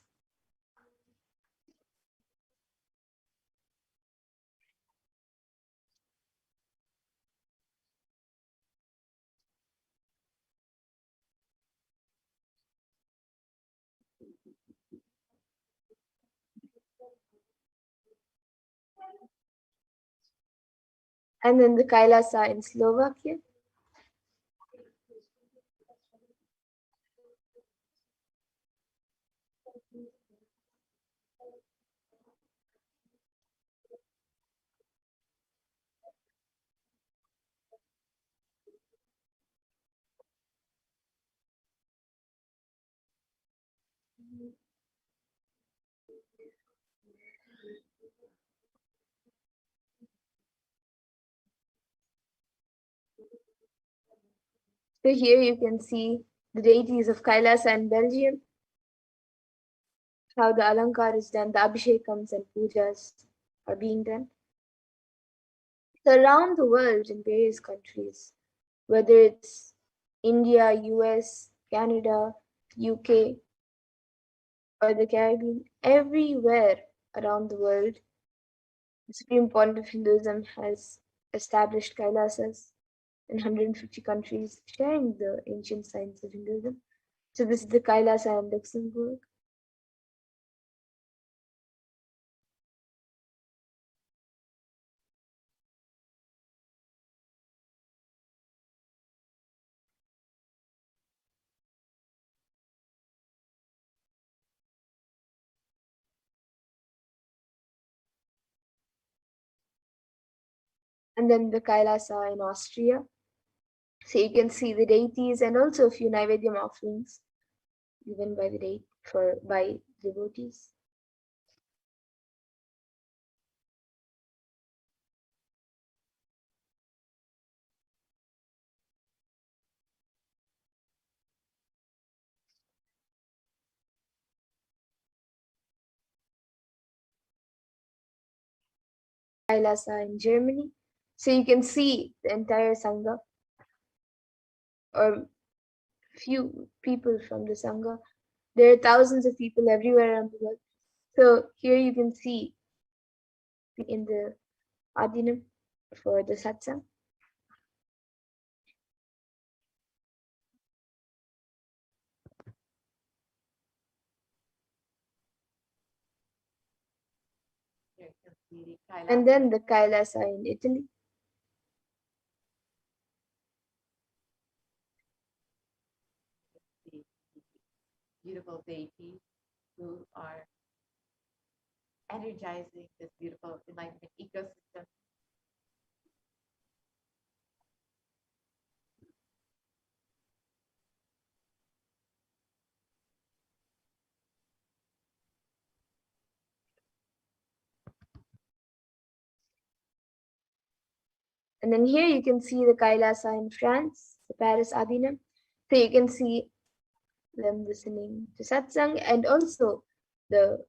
And then the Kailasa in Slovakia. So here you can see the deities of Kailasa in Belgium, how the Alankar is done, the Abhishekams and Pujas are being done. So around the world in various countries, whether it's India, US, Canada, UK, or the Caribbean, everywhere around the world, the Supreme Pontiff of Hinduism has established Kailasas in 150 countries, sharing the ancient science of Hinduism. So this is the Kailasa in Luxembourg. And then the Kailasa in Austria. So you can see the deities and also a few Naivedyam offerings given by the by devotees. Kailasa in Germany. So you can see the entire Sangha, or few people from the Sangha. There are thousands of people everywhere around the world. So here you can see in the Adinam for the satsang. Here you can see the Kailasa. And then the Kailasa in Italy. The beautiful deities who are energizing this beautiful enlightenment ecosystem. And then here you can see the Kailasa in France, the Paris Adinam. So you can see them listening to satsang and also the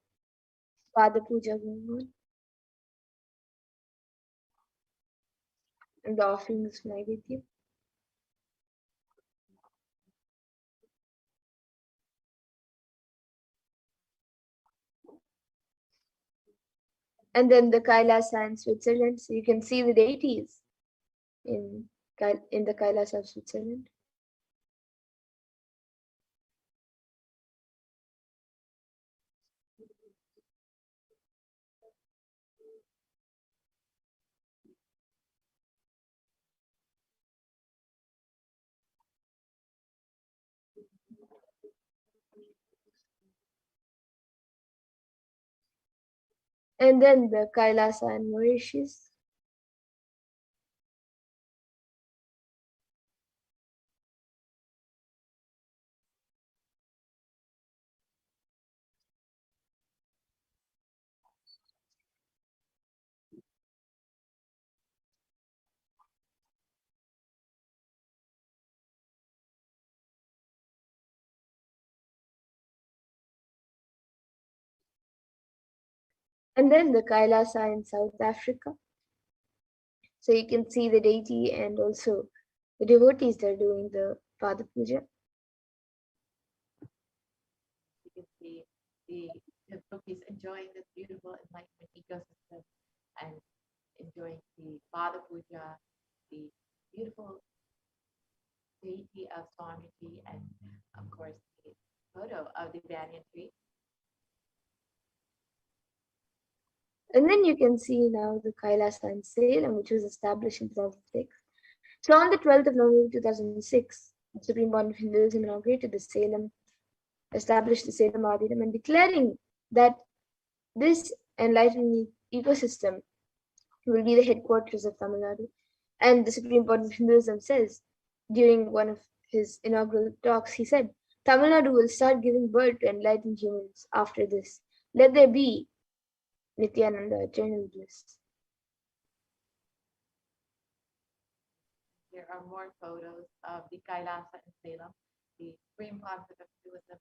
Pada Puja going on. And the offerings of Naivedya. And then the Kailasa in Switzerland. So you can see the deities in the Kailasa of Switzerland. And then the Kailasa in Mauritius. And then the Kailasa in South Africa. So you can see the deity and also the devotees that are doing the Pada Puja. You can see the devotees enjoying this beautiful enlightenment ecosystem and enjoying the Pada Puja, the beautiful deity of Swamiji, and of course the photo of the banyan tree. And then you can see now the Kailasa in Salem, which was established in 2006. So on the 12th of November 2006, the Supreme Board of Hinduism inaugurated the Salem, established the Salem Adinam, and declaring that this enlightened ecosystem will be the headquarters of Tamil Nadu. And the Supreme Board of Hinduism says, during one of his inaugural talks, he said, Tamil Nadu will start giving birth to enlightened humans after this. Let there be Nithyananda, eternal bliss. There are more photos of the Kailasa in Salem, the Supreme Concept of Hinduism,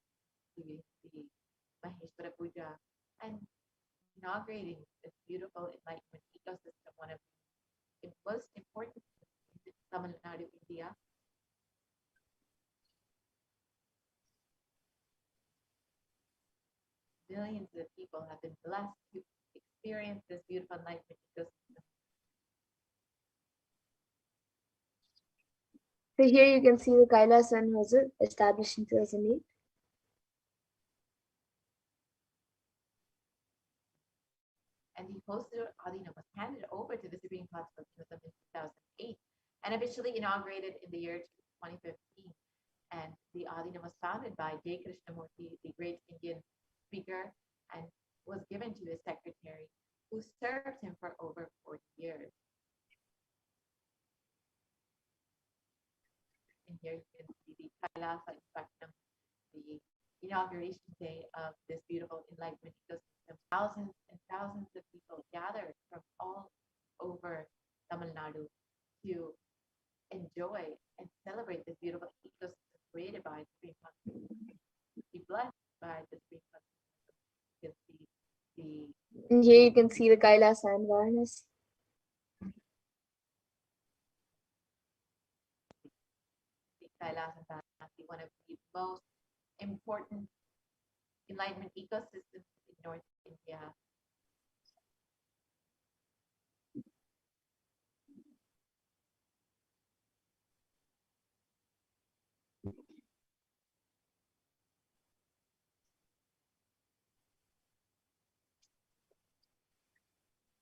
the Maheshwara Puja, and inaugurating this beautiful enlightenment ecosystem, one of the most important in Tamil Nadu, India. Millions of people have been blessed to experience this beautiful enlightenment ecosystem. So here you can see the Kailasa in Hosur, established in 2008. And the Hosur Adinam was handed over to the Supreme Concept of Hinduism in 2008 and officially inaugurated in the year 2015. And the Adinam was founded by J. Krishnamurti, the great Indian speaker, and was given to his secretary, who served him for over 40 years. And here you can see the Kailasa in Patnam, the inauguration day of this beautiful enlightenment ecosystem. Thousands and thousands of people gathered from all over Tamil Nadu to enjoy and celebrate this beautiful ecosystem created by the Supreme Concept, be blessed by the Supreme Concept. You can see And here you can see the Kailasa in Varanasi. Kailasa and Varanasi, one of the most important enlightenment ecosystems in North India.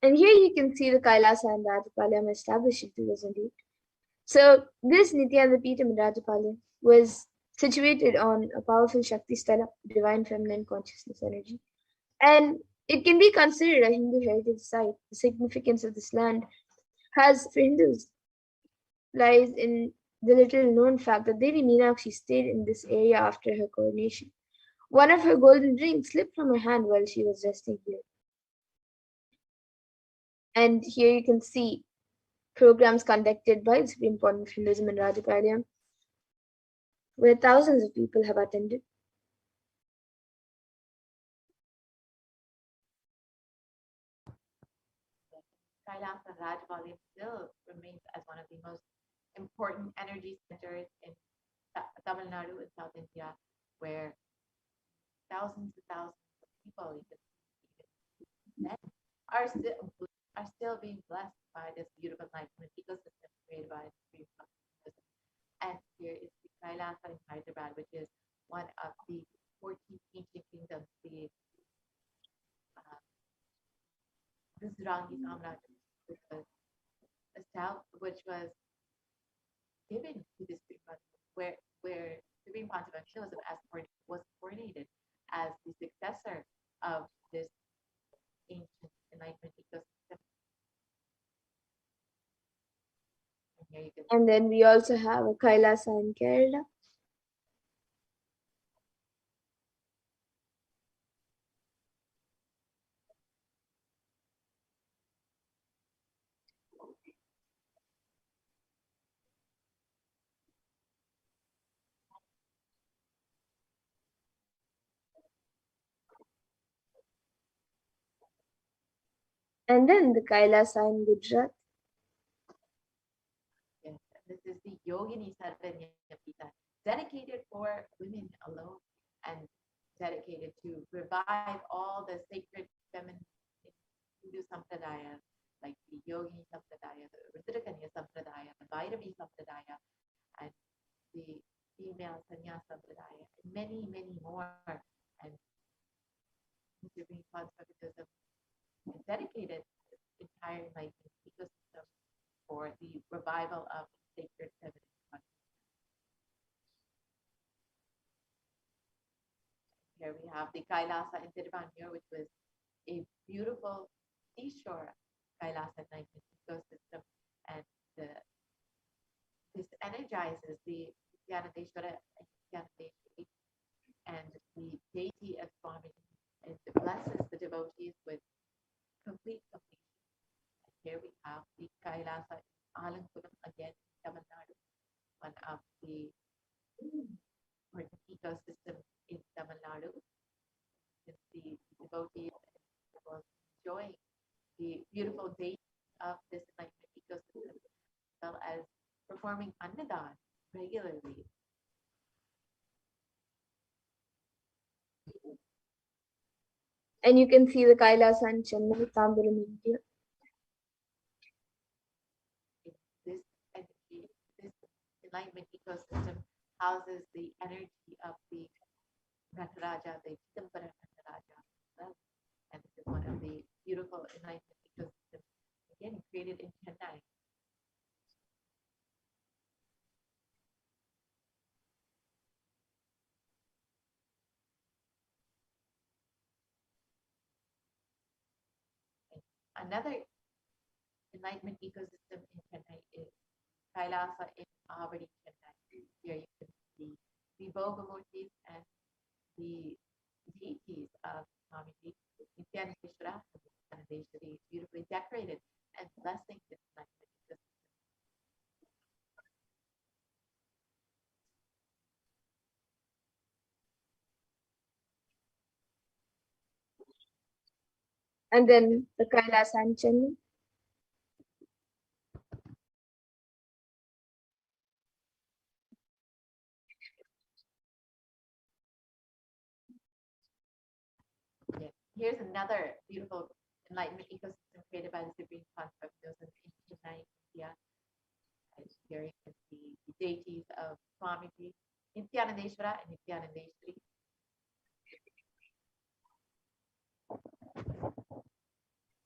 And here you can see the Kailasa and Rajapalayam established in 2008. So this Nithyananda Peetham in Rajapalayam was situated on a powerful Shakti stela, divine feminine consciousness energy. And it can be considered a Hindu heritage site. The significance of this land has, for Hindus, lies in the little known fact that Devi Meenakshi stayed in this area after her coronation. One of her golden rings slipped from her hand while she was resting here. And here you can see programs conducted by the Supreme Court of Hinduism in Rajapalayam, where thousands of people have attended. Kailasa and Rajapalayam still remains as one of the most important energy centers in Tamil Nadu and South India, where thousands and thousands of people, even men, are still being blessed by this beautiful enlightenment ecosystem created by the Supreme Court of Hinduism. And here is the Kailasa in Hyderabad, which is one of the 14 ancient kingdoms, the Vizrangi Samrajya, which was given to the Supreme Panchayat, where Supreme Panchayat was coronated as the successor of this ancient enlightenment ecosystem. And here you can And then we also have a Kailasa in Kerala. And then the Kailasa in Gujarat. Yes, this is the Yogini Sarvanya Pita, dedicated for women alone and dedicated to revive all the sacred feminine Hindu sampradaya, like the Yogini Sampradaya, the Rudrakanya Sampradaya, the Vairavi Sampradaya, and the female Sanya Sampradaya, and many, many more. And Supreme Conservatism dedicated this entire enlightenment ecosystem for the revival of sacred feminine consciousness. Here we have the Kailasa in Tiruvannur, which was a beautiful seashore Kailasa enlightenment ecosystem, and this energizes the Dhyanadeshwara and Dhyanadeshwari and the deity of Swami, and blesses the devotees with complete completion. And here we have the Kailasa Alankulam again in Tamil Nadu, one of the important ecosystems in Tamil Nadu. Since the devotees were enjoying the beautiful days of this enlightenment ecosystem, as well as performing Annadan regularly. And you can see the Kailasa in Chennai, Tambaram, India. This energy, this enlightenment ecosystem houses the energy of the Nataraja, the Chidambara Nataraja as well. And this is one of the beautiful enlightenment ecosystems, again, created in Chennai. Another enlightenment ecosystem in Chennai is Kailasa in Avadi, Chennai. Here you can see the Bhogamurtis and the deities of Swamiji, Nithyaneshwara and Nithyanadeshwari, beautifully decorated and blessing this enlightenment ecosystem. And then the Kailasa in Chennai. Yes. Here's another beautiful enlightenment ecosystem created by the Supreme Concept of in Chennai, India. And here you can see the deities of Swamiji, Nithyanandeshwara and Nithyanandeshwari.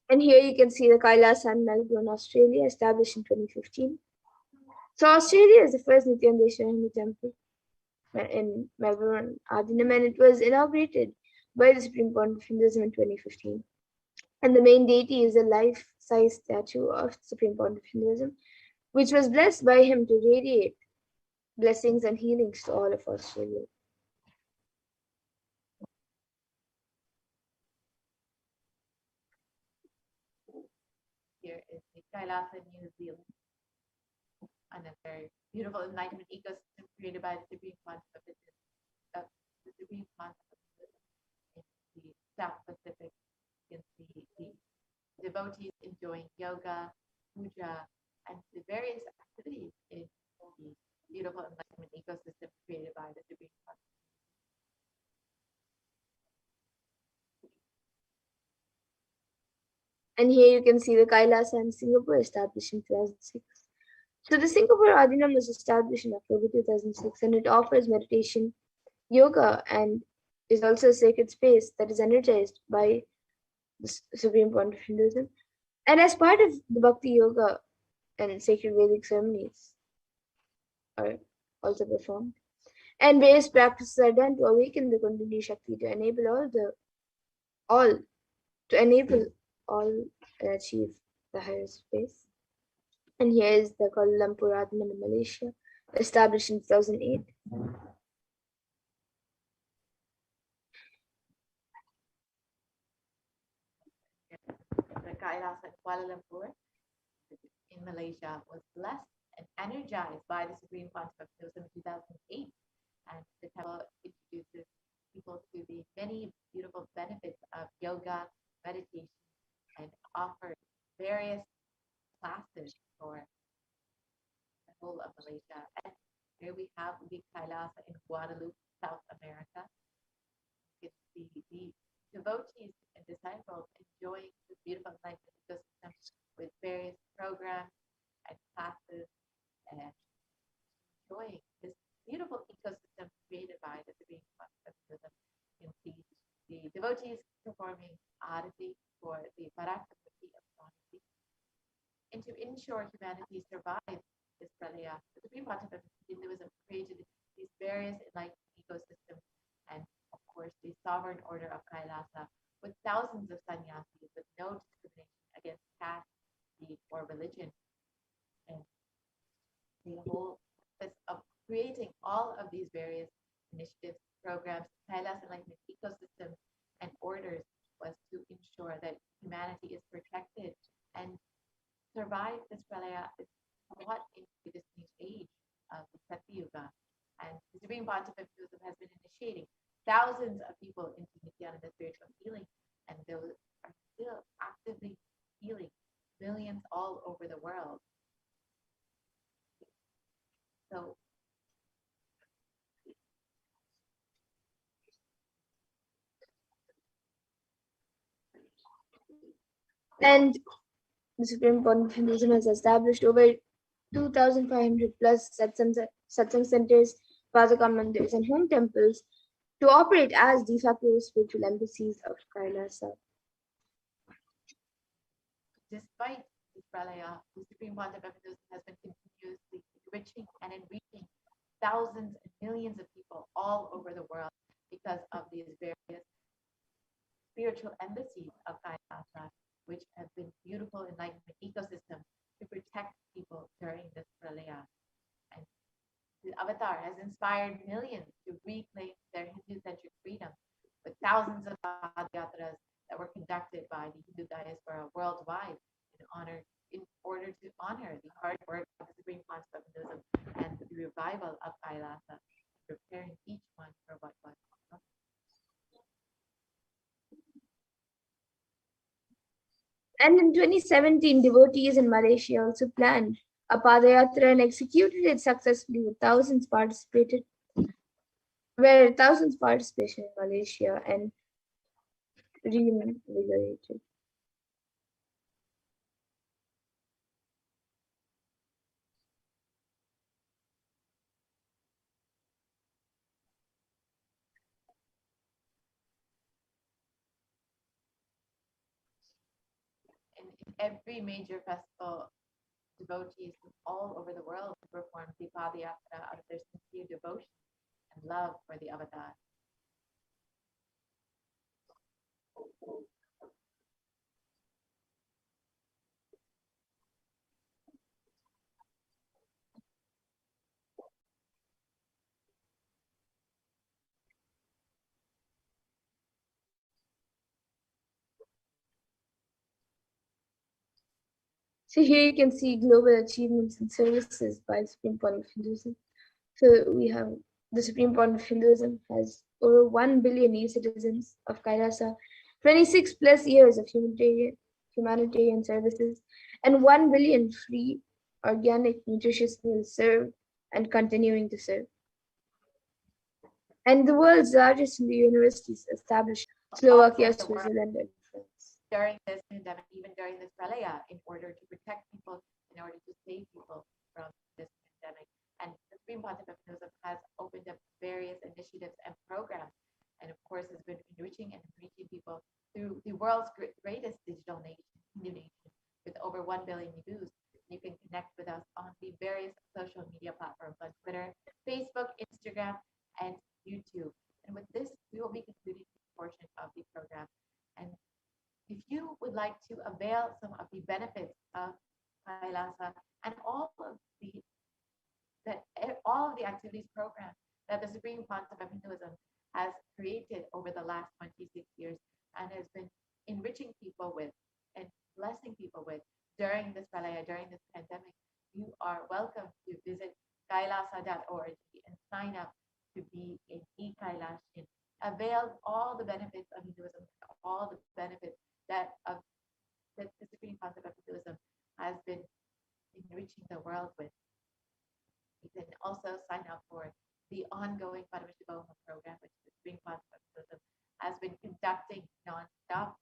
And here you can see the Kailasa in Melbourne, Australia, established in 2015. So Australia is the first Nithyanandeshwara Hindu temple in Melbourne, Adinam, and it was inaugurated by the Supreme Court of Hinduism in 2015. And the main deity is a life-size statue of the Supreme Court of Hinduism, which was blessed by him to radiate blessings and healings to all of Australia. Here is the Kailasa, New Zealand. Another beautiful enlightenment ecosystem created by the Supreme Concept of the Supreme Concept in the South Pacific. You can see the devotees enjoying yoga, puja, and the various activities in the beautiful enlightenment ecosystem created by the Supreme Concept. And here you can see the Kailasa in Singapore, established in 2006. So the Singapore Adinam was established in October 2006, and it offers meditation, yoga, and is also a sacred space that is energized by the Supreme Court of Hinduism. And as part of the Bhakti Yoga and sacred Vedic ceremonies are also performed. And various practices are done to awaken the Kundalini Shakti to enable all and achieve the higher space. And here is the Kuala Lumpur Adinam in Malaysia, established in 2008. The Kailasa at Kuala Lumpur in Malaysia was blessed and energized by the Supreme Concept of Hinduism in 2008. And the temple introduces people to the many beautiful benefits of yoga, meditation, and offers various classes for the whole of Malaysia. And here we have the Kailasa in Guadalupe, South America. You can see the devotees and disciples enjoying this beautiful enlightenment ecosystem with various programs and classes and enjoying this beautiful ecosystem created by the Supreme Concept. You can see the devotees performing arati for the Parashakti of Swamiji. And to ensure humanity survives this pralaya, the Supreme Concept of Hinduism created these various enlightenment ecosystems and, of course, the sovereign order of Kailasa with thousands of sannyasis with no discrimination against caste, creed, or religion. And the whole purpose of creating all of these various initiatives, programs, Kailasa enlightenment ecosystems, and orders was to ensure that humanity is protected and survive this pralaya is somewhat into this new age of the Satyuga. And the Supreme Pontiff of Hinduism has been initiating thousands of people into Nithyananda spiritual healing, and those are still actively healing millions all over the world. So And the Supreme Court of Hinduism has established over 2,500 plus satsang centers, Padaka mandirs, and home temples to operate as de facto spiritual embassies of Kailasa. despite this pralaya, the Supreme Pontiff of Hinduism has been continuously enriching and enriching thousands and millions of people all over the world because of these various spiritual embassies of Kailasa, which have been beautiful enlightenment ecosystems to protect people during this pralaya. And the avatar has inspired millions to reclaim their Hindu-centric freedom with thousands of yatras that were conducted by the Hindu diaspora worldwide in order to honor the hard work of the Supreme Concept of Hinduism and the revival of Kailasa, preparing each one for what was to come. And in 2017, devotees in Malaysia also planned a Padayatra and executed it successfully with thousands participation in Malaysia. And reinvigorated. In every major festival, devotees from all over the world perform the Padayatra out of their sincere devotion and love for the avatar. So here you can see global achievements and services by the Supreme Point of Hinduism. So we have the Supreme Point of Hinduism has over 1 billion new citizens of Kailasa, 26 plus years of humanitarian services, and 1 billion free, organic, nutritious meals served and continuing to serve. And the world's largest universities established Slovakia, Switzerland, and France. During this pandemic, even during this pralaya, in order to protect people, in order to save people from this pandemic. And the Supreme Pontiff of Hinduism has opened up various initiatives and programs, and of course has been enriching and reaching people through the world's greatest digital nation, Hindu nation, with over 1 billion Hindus. You can connect with us on the various social media platforms on Twitter, Facebook, Instagram, and YouTube. And with this, we will be concluding this portion of the program. And if you would like to avail some of the benefits of Kailasa and all of the activities programs that the Supreme Pontiff of Hinduism has created over the last 26 years and has been enriching people with and blessing people with during this pralaya, during this pandemic, you are welcome to visit kailasa.org and sign up to be an e-Kailashian. Avail all the benefits of Hinduism, all the benefits that the Supreme Pontiff of Hinduism has been enriching the world with. You can also sign up for the ongoing Paramashivoham program, which the Supreme Pontiff of Hinduism has been conducting non-stop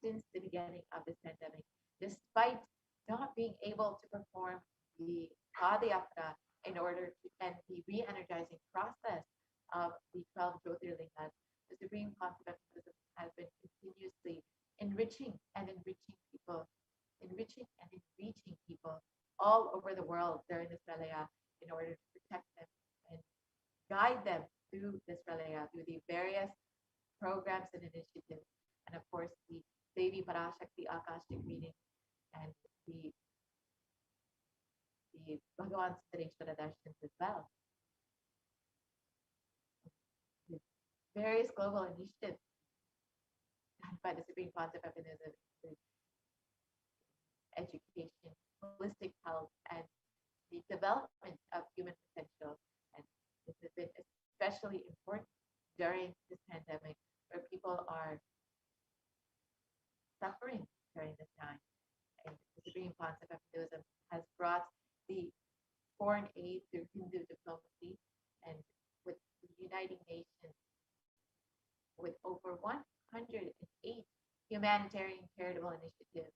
since the beginning of this pandemic, despite not being able to perform the Padayatra in order to end the re-energizing process of the 12 Jyotirlingas. The Supreme Pontiff of Hinduism has been continuously enriching people, enriching and enriching people all over the world during this pralaya in order to protect them and guide them through this pralaya, through the various programs and initiatives, and of course the Devi Parashakti Akashic reading and the Bhagavan Sundareshwara Darshans as well. The various global initiatives done by the Supreme Pontiff of Hinduism, education, holistic health, and the development of human potential. And this has been especially important during this pandemic where people are suffering during this time. And the Supreme Pontiff of Hinduism has brought the foreign aid through Hindu diplomacy and with the United Nations with over 108 humanitarian charitable initiatives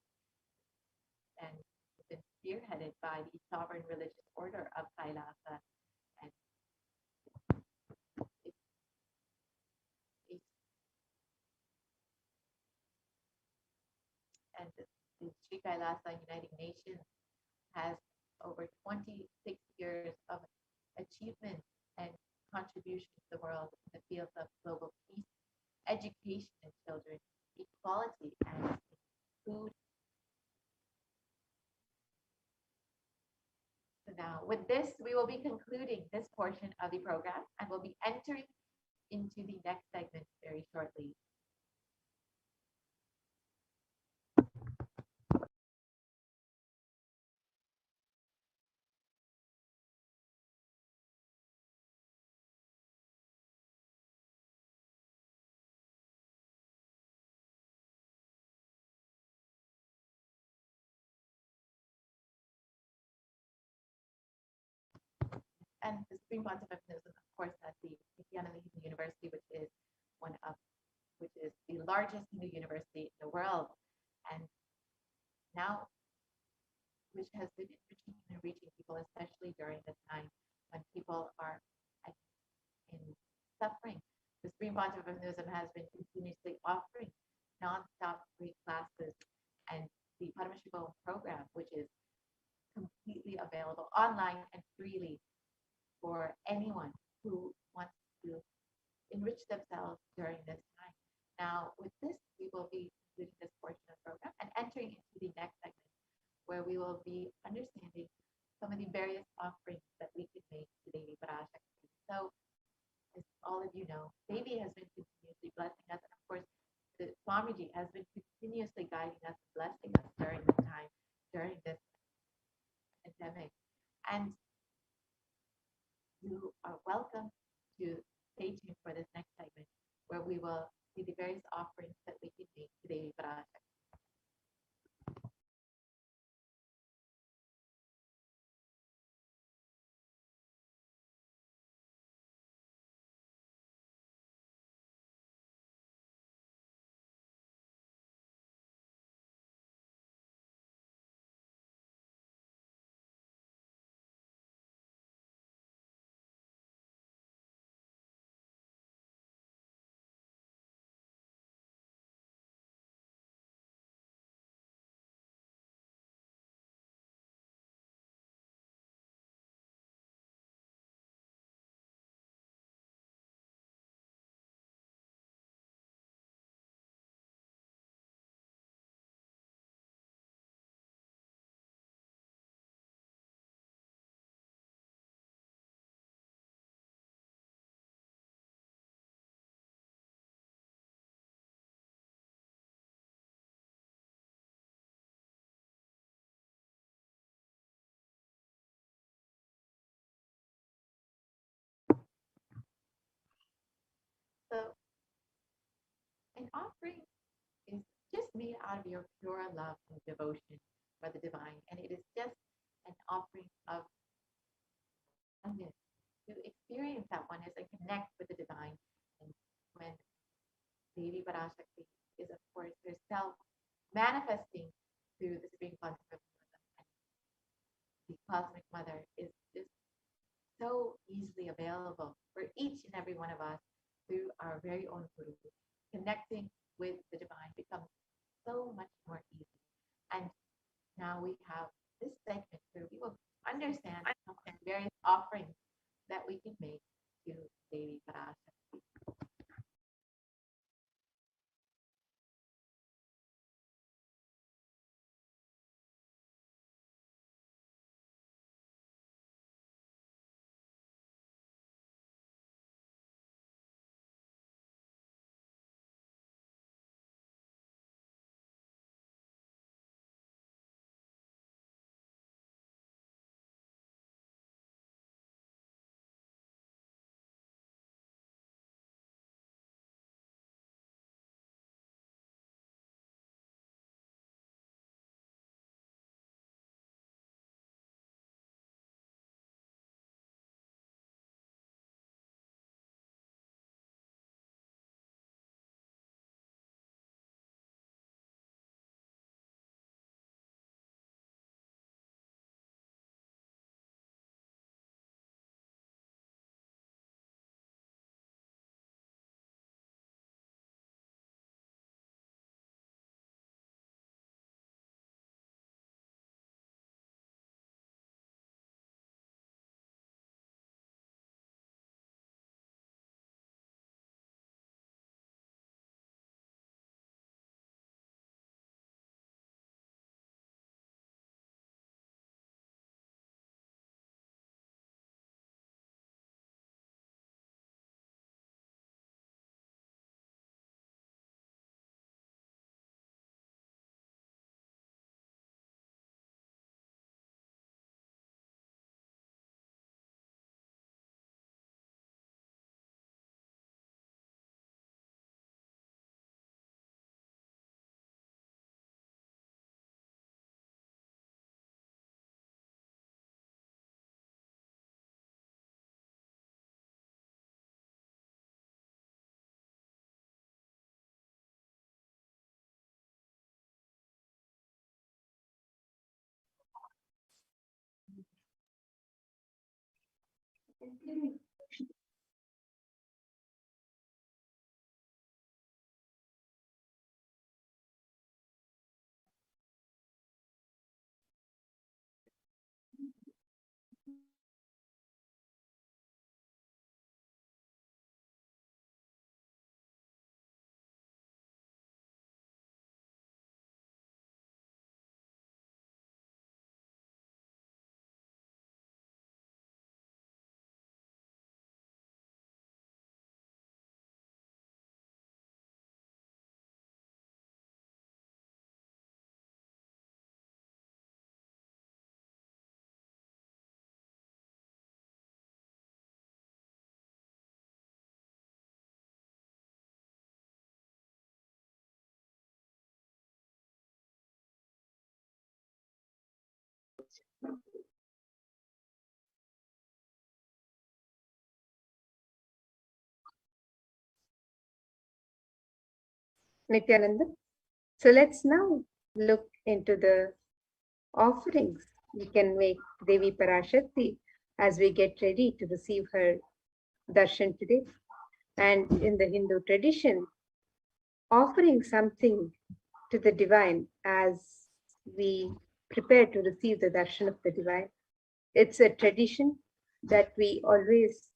and been spearheaded by the Sovereign Religious Order of Kailasa. And the Sri Kailasa United Nations has over 26 years of achievement and contribution to the world in the fields of global peace, education in children, equality, and food. So now, with this, we will be concluding this portion of the program and we'll be entering into the next segment very shortly. And the Supreme Pontiff of Hinduism, of course, has the Nithyananda University, which is one of which is the largest Hindu university in the world, and now which has been enriching and reaching people, especially during the time when people are in suffering. The Supreme Pontiff of Hinduism has been continuously offering non-stop free classes, and the Paramashivoham program, which is completely available online and freely for anyone who wants to enrich themselves during this time. Now, with this, we will be concluding this portion of the program and entering into the next segment, where we will be understanding some of the various offerings that we can make to Devi Parashakti. So, as all of you know, Devi has been continuously blessing us, and of course, the Swamiji has been continuously guiding us, blessing us during this time, during this pandemic. And you are welcome to stay tuned for this next segment, where we will see the various offerings that we can make to Devi Parashakti. So, an offering is just made out of your pure love and devotion for the divine, and it is just an offering of oneness, to experience that oneness and connect with the divine. And when Devi Parashakti is, of course, herself manifesting through the Supreme Concept of Buddhism, and the Cosmic Mother is just so easily available for each and every one of us through our very own Guru. Connecting with the divine becomes so much more easy. And now we have this segment where we will understand some of the various offerings that we can make to Devi Parashakti. Nithyananda. So let's now look into the offerings we can make Devi Parashakti as we get ready to receive her darshan today. And in the Hindu tradition, offering something to the divine as we prepare to receive the darshan of the divine, it's a tradition that we always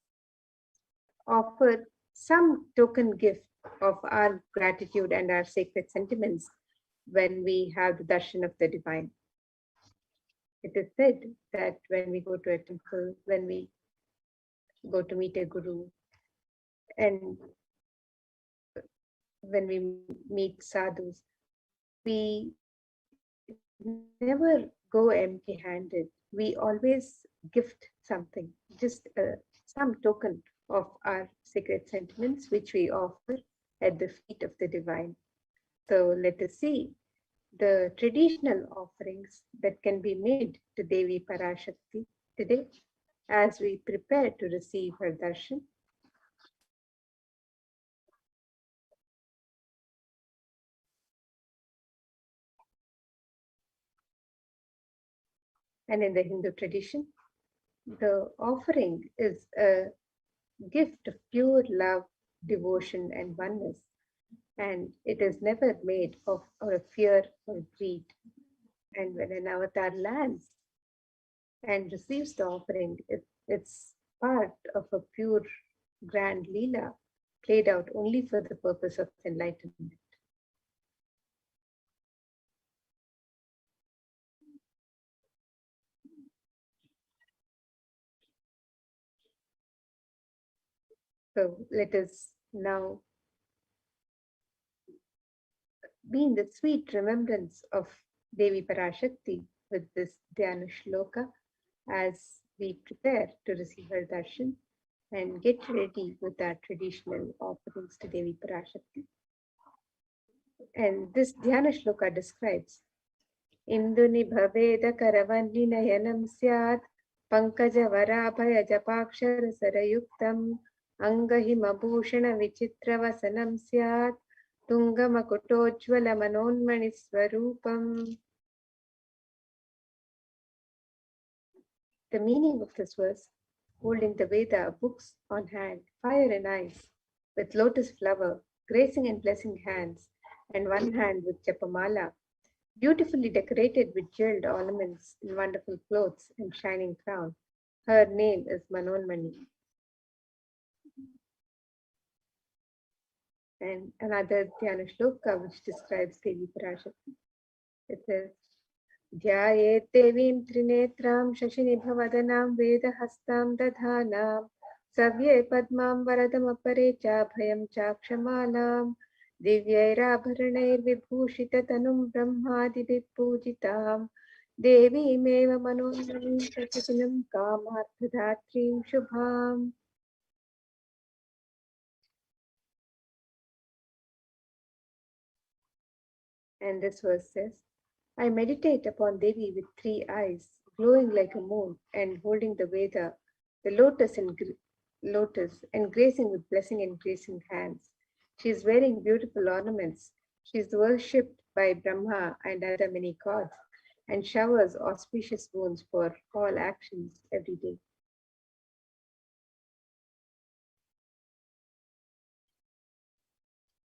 offer some token gift of our gratitude and our sacred sentiments when we have the darshan of the divine. It is said that when we go to a temple, when we go to meet a guru, and when we meet sadhus, we never go empty-handed. We always gift something, just some token of our sacred sentiments, which we offer at the feet of the divine. So let us see the traditional offerings that can be made to Devi Parashakti today as we prepare to receive her darshan. And in the Hindu tradition, the offering is a gift of pure love, devotion, and oneness. And it is never made of fear or greed. And when an avatar lands and receives the offering, it's part of a pure grand Leela played out only for the purpose of enlightenment. So let us now be in the sweet remembrance of Devi Parashakti with this Dhyana Shloka as we prepare to receive her darshan and get ready with our traditional offerings to Devi Parashakti. And this Dhyana Shloka describes Induni bhaveda karavani nayanam syat pankaja varabhaya japakshara sarayuktam angahimabhushana vichitra vasanam syat tungamakutojjvala manonmani swarupam. The meaning of this verse: holding the Veda books on hand, fire in eyes, with lotus flower, gracing and blessing hands, and one hand with japamala, beautifully decorated with jeweled ornaments in wonderful clothes and shining crown. Her name is Manonmani. And another Dhyana Shloka which describes Devi Parashakti. It says, Dhyayet Devim Trinetram Shashinibhavadhanam Vedahastam Dadhanam Savye Padmam Varadam Apare Cha Bhayam Chakshamalam Divyairabharanair Vibhushita Tanum Brahmadibhi Pujitam Devi Meva Manonmani Pratisinam Kamarthadhatrim Shubham. And this verse says, I meditate upon Devi with 3 eyes, glowing like a moon and holding the Veda, the lotus and gracing with blessing and gracing hands. She is wearing beautiful ornaments. She is worshipped by Brahma and other many gods and showers auspicious boons for all actions every day.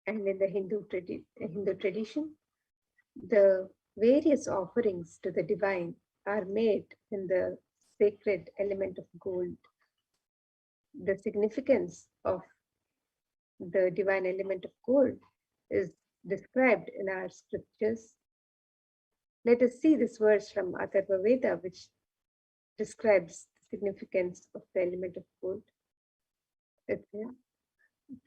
And in the Hindu tradition, the various offerings to the divine are made in the sacred element of gold. The significance of the divine element of gold is described in our scriptures. Let us see this verse from Atharva Veda, which describes the significance of the element of gold.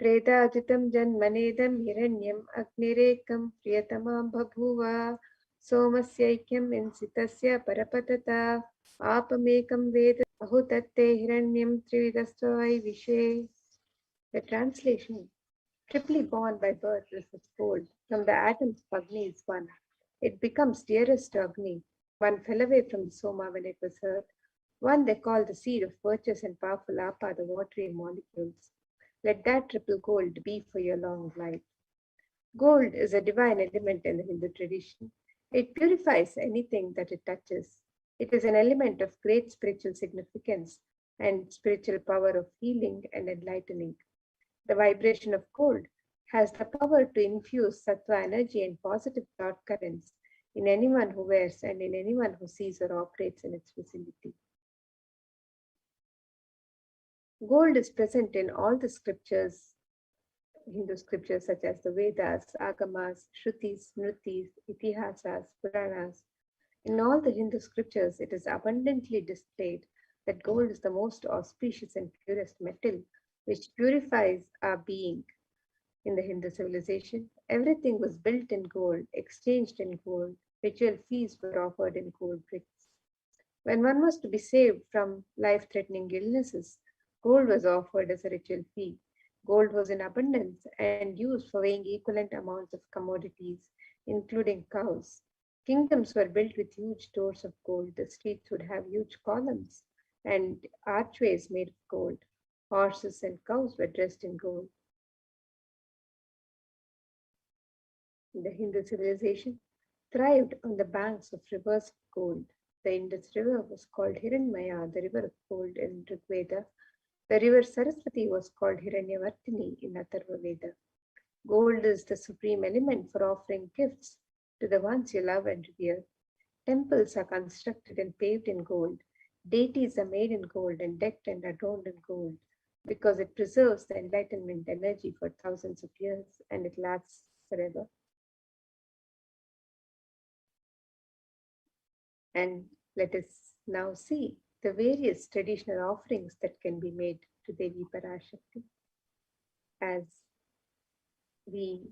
Tretajitam janmanedam hiranyam agnirekam priyatamam bhabhuva somasyaikyam insitasya parapatata apamekam veda ahutatte hiranyam trividastvai vishe. The translation: triply born by birth is its gold. From the atoms of Agni is one. It becomes dearest to Agni. One fell away from the Soma when it was hurt. One they call the seed of virtuous and powerful Apa, the watery molecules. Let that triple gold be for your long life. Gold is a divine element in the Hindu tradition. It purifies anything that it touches. It is an element of great spiritual significance and spiritual power of healing and enlightening. The vibration of gold has the power to infuse sattva energy and positive thought currents in anyone who wears and in anyone who sees or operates in its vicinity. Gold is present in all the scriptures, Hindu scriptures such as the Vedas, Agamas, Shrutis, Smritis, Itihasas, Puranas. In all the Hindu scriptures, it is abundantly displayed that gold is the most auspicious and purest metal which purifies our being. In the Hindu civilization, everything was built in gold, exchanged in gold, ritual feasts were offered in gold bricks. When one was to be saved from life-threatening illnesses, gold was offered as a ritual fee. Gold was in abundance and used for weighing equivalent amounts of commodities, including cows. Kingdoms were built with huge doors of gold. The streets would have huge columns and archways made of gold. Horses and cows were dressed in gold. The Hindu civilization thrived on the banks of rivers of gold. The Indus River was called Hiranmaya, the river of gold in Rig Veda. The river Saraswati was called Hiranyavartini in Atharva Veda. Gold is the supreme element for offering gifts to the ones you love and revere. Temples are constructed and paved in gold. Deities are made in gold and decked and adorned in gold because it preserves the enlightenment energy for thousands of years and it lasts forever. And let us now see the various traditional offerings that can be made to Devi Parashakti as we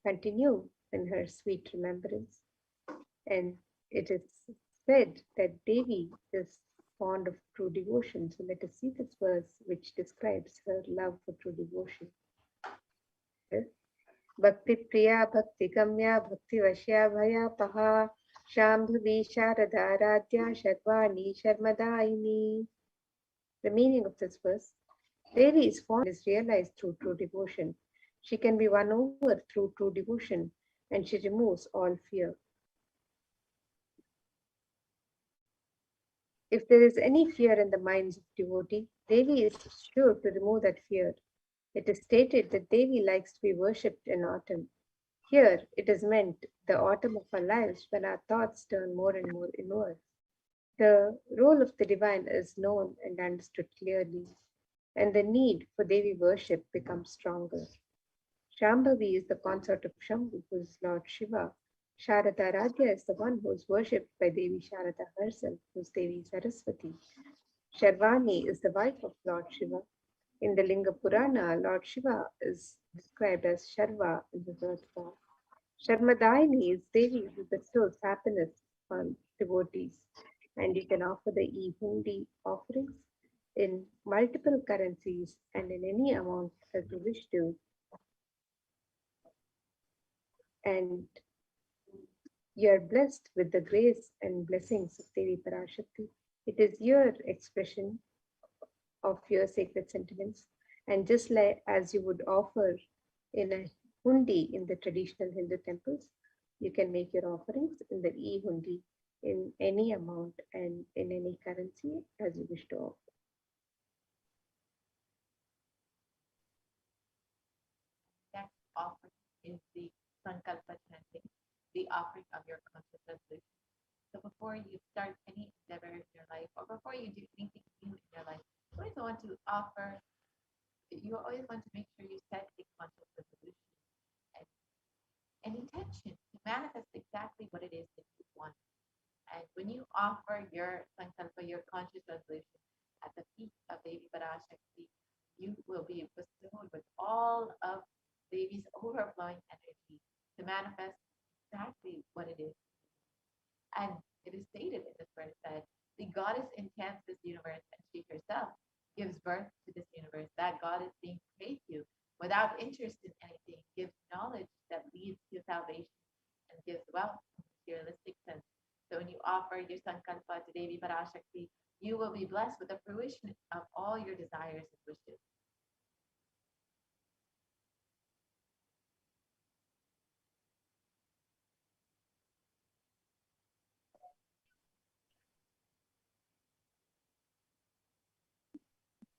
continue in her sweet remembrance. And it is said that Devi is fond of true devotion. So let us see this verse which describes her love for true devotion. Bhakti Priya, Bhakti Gamya, Bhakti Vashya Bhaya Paha, Shambhavi Sharada Radhya Sharvani Sharmadaini. The meaning of this verse: Devi is fond is realized through true devotion. She can be won over through true devotion and she removes all fear. If there is any fear in the minds of devotee, Devi is sure to remove that fear. It is stated that Devi likes to be worshipped in autumn. Here it is meant the autumn of our lives when our thoughts turn more and more inward. The role of the divine is known and understood clearly, and the need for Devi worship becomes stronger. Shambhavi is the consort of Shambhu, who is Lord Shiva. Sharada Radhya is the one who is worshipped by Devi Sharada herself, who is Devi Saraswati. Sharvani is the wife of Lord Shiva. In the Linga Purana, Lord Shiva is described as Sharva in the third form. Sharmadaini is Devi who bestows happiness on devotees, and you can offer the e-hundi offerings in multiple currencies and in any amount as you wish to. And you are blessed with the grace and blessings of Devi Parashakti. It is your expression of your sacred sentiments. And just like as you would offer in a hundi in the traditional Hindu temples, you can make your offerings in the e-hundi in any amount and in any currency as you wish to offer. That's is the sankalpa chanting, the offering of your conscious resolution. So before you start any endeavor in your life, or before you do anything new in your life, you always want to make sure you set a conscious resolution and an intention to manifest exactly what it is that you want. And when you offer your sankalpa, your conscious resolution at the feet of Devi Parashakti, you will be bestowed with all of Devi's overflowing energy to manifest exactly what it is. And it is stated in this verse that the goddess intends this universe and she herself gives birth to this universe. That goddess being created you without interest in anything, gives knowledge that leads to salvation and gives wealth in a materialistic sense. So when you offer your sankalpa to Devi Parashakti, you will be blessed with the fruition of all your desires and wishes.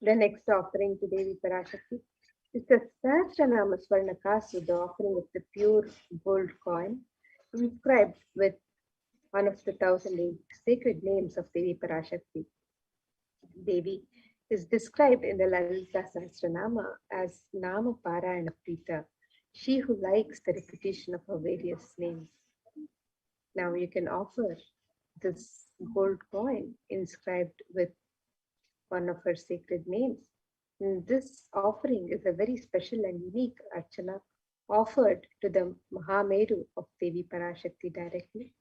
The next offering to Devi Parashakti is the Sahasranama Swarnakasu, the offering of the pure gold coin, inscribed with one of the 1,008 sacred names of Devi Parashakti. Devi is described in the Lalita Sahasranama as Nama Parayana Prita, she who likes the repetition of her various names. Now you can offer this gold coin inscribed with one of her sacred names. And this offering is a very special and unique archana offered to the Mahameru of Devi Parashakti directly.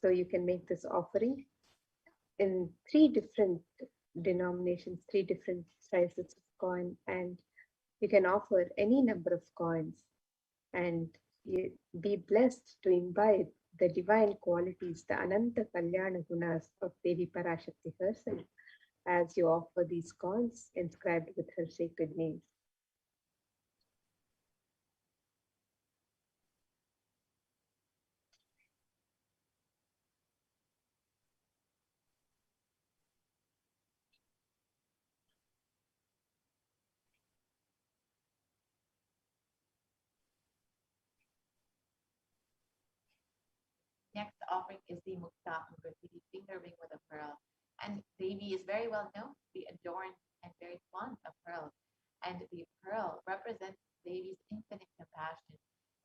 So you can make this offering in 3 different denominations, 3 different sizes of coin, and you can offer any number of coins and you be blessed to imbibe the divine qualities, the Ananta Kalyana Gunas of Devi Parashakti herself, as you offer these coins inscribed with her sacred names. Next offering is the Mukta Amriti, the finger ring with a pearl. And Devi is very well known to be adorned and very fond of pearls. And the pearl represents Devi's infinite compassion.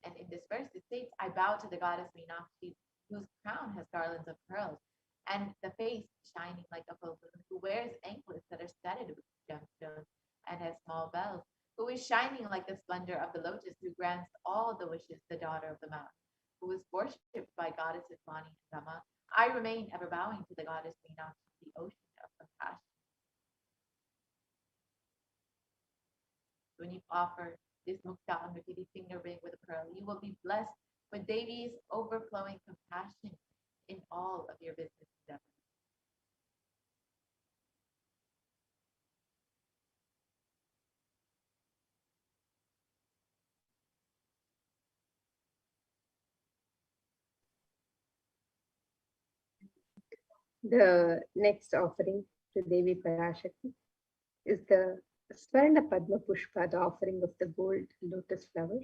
And in this verse, it states, I bow to the goddess Meenakshi, whose crown has garlands of pearls, and the face shining like a full moon, who wears anklets that are studded with gemstones and has small bells, who is shining like the splendor of the lotus, who grants all the wishes, the daughter of the mountain, who is worshipped by goddesses Vani and Dhamma. I remain ever bowing to the goddess Meenakshi, the ocean of compassion. When you offer this Mukta Amriti finger ring with a pearl, you will be blessed with Devi's overflowing compassion in all of your business endeavors. The next offering to Devi Parashakti is the Swarna Padma Pushpa, the offering of the gold lotus flower.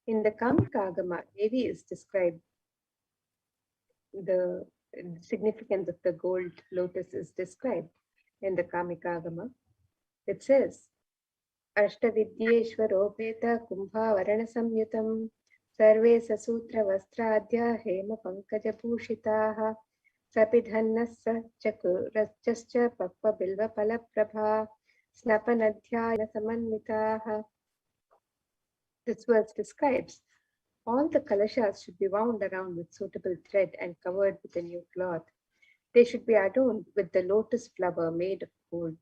In the Kamika Agama, Devi is described, the significance of the gold lotus is described in the Kamika Agama. It says, Ashtavidyeshwaropeta Kumbhavarana Samyutam Sarve Sasutra Vastradya Hema Pankaja Pushitaha Sapidhannassa Chakurascha Pakpa Bilva Palaprabha Snapanadhyaya Samanvitaha. This verse describes all the kalashas should be wound around with suitable thread and covered with a new cloth. They should be adorned with the lotus flower made of gold.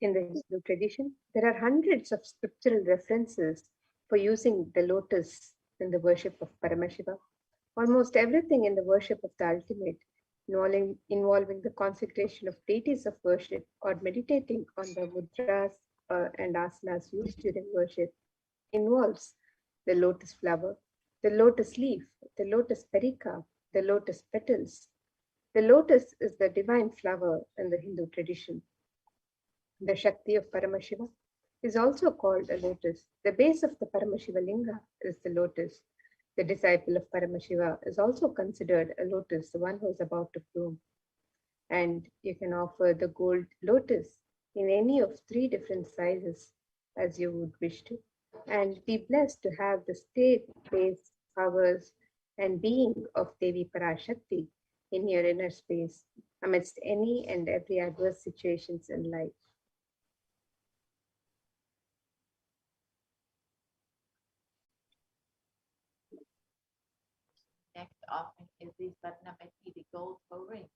In the Hindu tradition, there are hundreds of scriptural references for using the lotus in the worship of Paramashiva. Almost everything in the worship of the ultimate, involving the consecration of deities of worship or meditating on the mudras and asanas used during worship, involves the lotus flower, the lotus leaf, the lotus perica, the lotus petals. The lotus is the divine flower in the Hindu tradition. The Shakti of Paramashiva is also called a lotus. The base of the Paramashiva Linga is the lotus. The disciple of Paramashiva is also considered a lotus, the one who is about to bloom. And you can offer the gold lotus in any of 3 different sizes as you would wish to, and be blessed to have the state, place, powers, and being of Devi Parashakti in your inner space amidst any and every adverse situations in life. Next offering is the Svarnamati, the gold toe ring.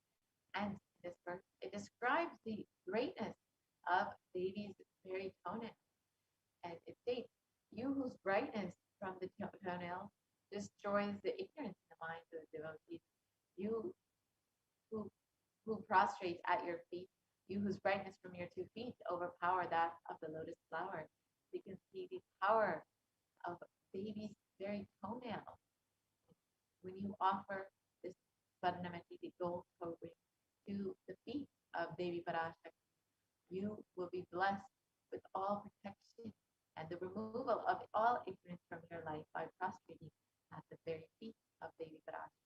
And this verse, it describes the greatness of Devi's very toenail. And it states, you whose brightness from the toenail destroys the ignorance in the minds of the devotees. You who prostrate at your feet, you whose brightness from your 2 feet overpower that of the lotus flower. You can see the power of Devi's very toenail. When you offer this Svarnamati, the gold toe ring, to the feet of Devi Parashakti, you will be blessed with all protection and the removal of all ignorance from your life by prostrating at the very feet of Devi Parashakti.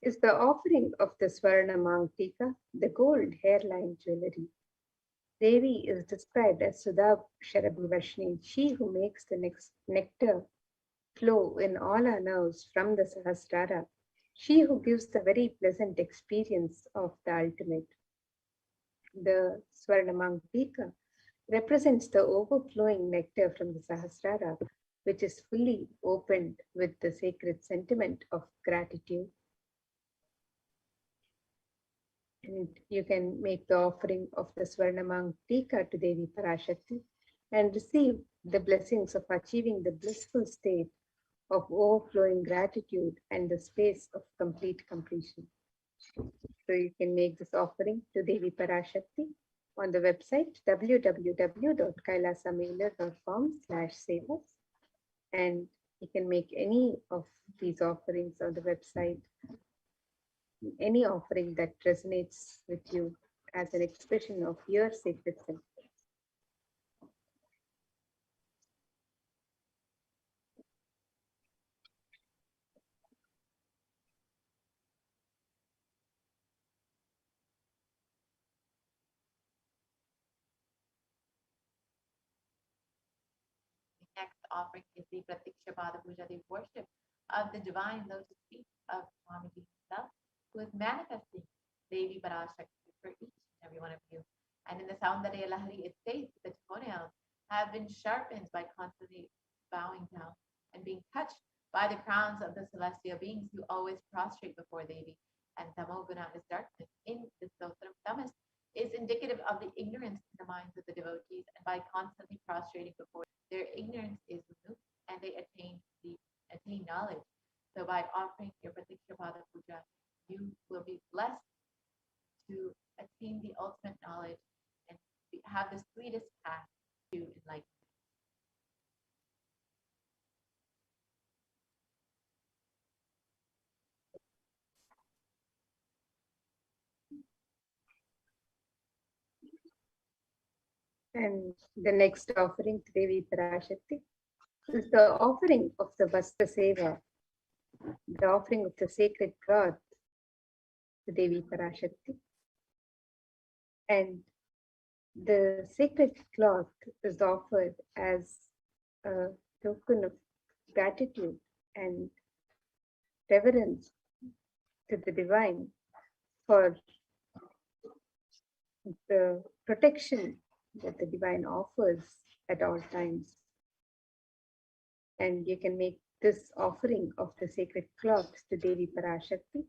Is the offering of the Swarna Mangtika, the gold hairline jewelry. Devi is described as Sudha Sharabhivashni, she who makes the nectar flow in all our nerves from the Sahasrara, she who gives the very pleasant experience of the ultimate. The Swarna Mangtika represents the overflowing nectar from the Sahasrara, which is fully opened with the sacred sentiment of gratitude. And you can make the offering of the Swarnamang Tika to Devi Parashakti and receive the blessings of achieving the blissful state of overflowing gratitude and the space of complete completion. So you can make this offering to Devi Parashakti on the website www.kailasamailer.com/sevas, and you can make any of these offerings on the website, any offering that resonates with you as an expression of your sacred self. Next offering is the Pratiksha Pada Puja, the worship of the divine lotus feet of Swamiji himself, who is manifesting Devi Parashakti for each and every one of you. And in the Soundarya Lahari, it states that the toenails have been sharpened by constantly bowing down and being touched by the crowns of the celestial beings who always prostrate before Devi. And Tamoguna is darkness. In the Stotram, Tamas is indicative of the ignorance in the minds of the devotees, and by constantly prostrating before their ignorance is removed and they attain knowledge. So by offering your Pratiksha Pada Puja, you will be blessed to attain the ultimate knowledge and have the sweetest path to enlightenment. And the next offering to Devi Parashakti is the offering of the Vastra Seva, the offering of the sacred cloth to Devi Parashakti. And the sacred cloth is offered as a token of gratitude and reverence to the divine for the protection that the divine offers at all times. And you can make this offering of the sacred cloth to Devi Parashakti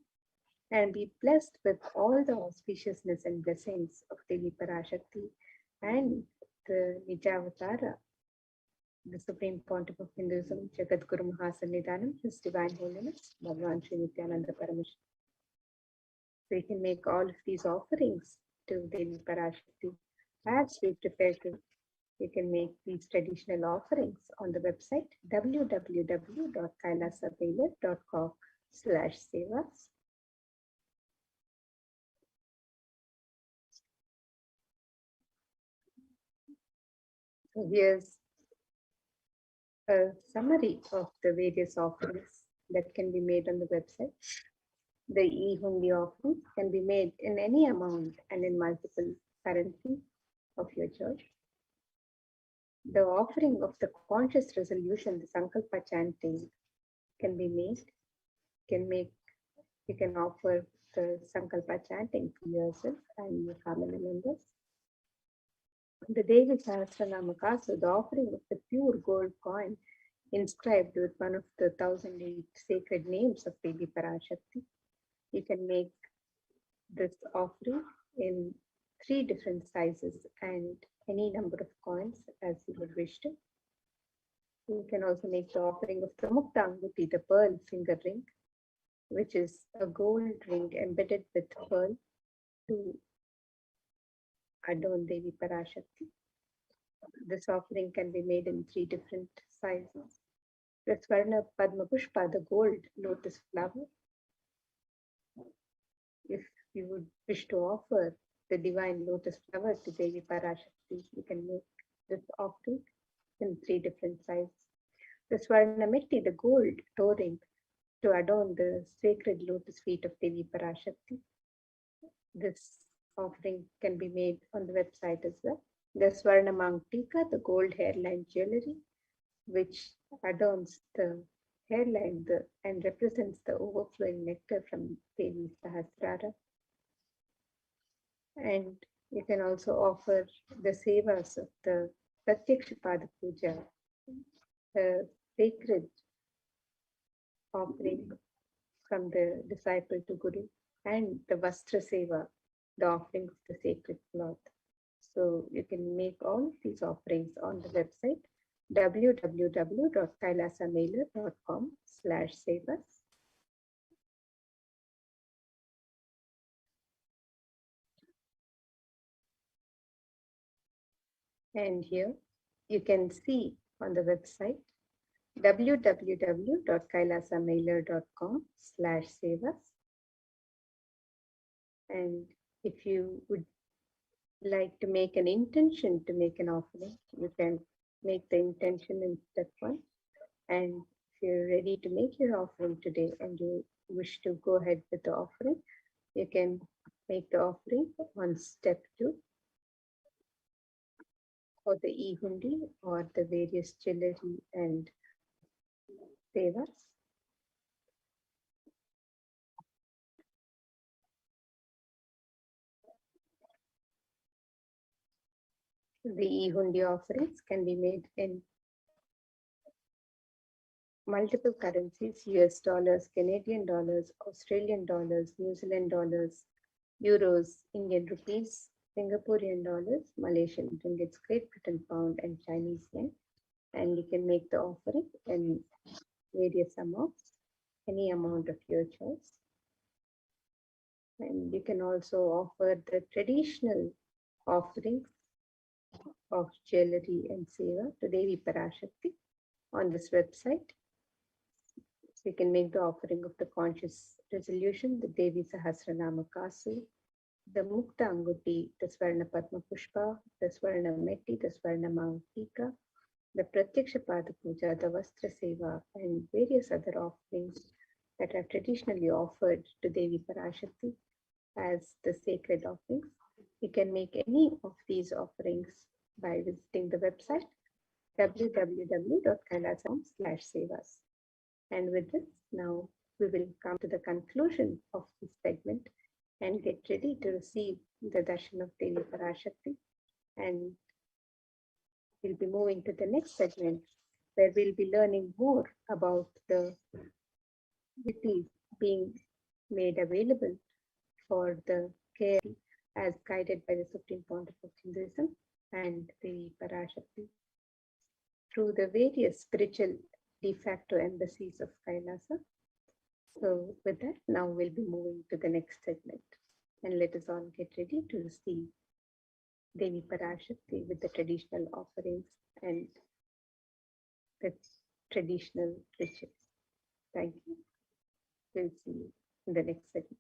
and be blessed with all the auspiciousness and blessings of Devi Parashakti and the Nijavatara, the Supreme Pontiff of Hinduism, Jagadguru Mahasannidhanam, His Divine Holiness, Bhagavan Sri Nithyananda Paramashivam. So you can make all of these offerings to Devi Parashakti. As we prepare to, you can make these traditional offerings on the website www.kailasavailar.com/sevas. So here's a summary of the various offerings that can be made on the website. The e-hundi offerings can be made in any amount and in multiple currencies of your choice. The offering of the conscious resolution, the Sankalpa chanting, can be made. You can offer the Sankalpa chanting to yourself and your family members. The Devi Sahasranama Kasu, the offering of the pure gold coin inscribed with one of the 1008 sacred names of Devi Parashakti. You can make this offering in 3 different sizes and any number of coins as you would wish to. You can also make the offering of the Mukta Anguti, the pearl finger ring, which is a gold ring embedded with pearl to adorn Devi Parashakti. This offering can be made in 3 different sizes. The Swarna Padma Pushpa, the gold lotus flower. If you would wish to offer the divine lotus flower to Devi Parashakti, you can make this offering in 3 different sizes. The Swarna Metti, the gold toe ring to adorn the sacred lotus feet of Devi Parashakti. This offering can be made on the website as well. The Swarna Mangtika, the gold hairline jewelry, which adorns the hairline and represents the overflowing nectar from Devi Sahasrara. And you can also offer the sevas of the Pratyakshapada Puja, the sacred offering from the disciple to Guru, and the Vastra Seva, the offering of the sacred cloth. So you can make all of these offerings on the website www.kailasamailer.com/sevas. And here you can see on the website www.kailasamailer.com/sevas. And if you would like to make an intention to make an offering, you can make the intention in step 1. And if you're ready to make your offering today and you wish to go ahead with the offering, you can make the offering on step 2 for the e-hundi or the various jewelry and sevas. The e-hundi offerings can be made in multiple currencies: US dollars, Canadian dollars, Australian dollars, New Zealand dollars, euros, Indian rupees, Singaporean dollars, Malaysian ringgits, Great Britain pound, and Chinese yen. And you can make the offering in various amounts, any amount of your choice. And you can also offer the traditional offerings of jewelry and seva to Devi Parashakti on this website. So you can make the offering of the conscious resolution, the Devi Sahasranama Kasu, the Mukta Anguti, the Swarna Padma Pushpa, the Swarna Metti, the Swarna Mangtika, the Pratyakshapada Puja, the Vastra Seva, and various other offerings that are traditionally offered to Devi Parashakti as the sacred offerings. You can make any of these offerings by visiting the website www.kailasam/sevas. And with this, now we will come to the conclusion of this segment and get ready to receive the darshan of Devi Parashakti. And we'll be moving to the next segment where we'll be learning more about the deities being made available for the care as guided by the Supreme Pontiff of Hinduism and the Parashakti through the various spiritual de facto embassies of Kailasa. So with that, now we'll be moving to the next segment. And let us all get ready to receive Devi Parashakti with the traditional offerings and the traditional rituals. Thank you. We'll see you in the next segment.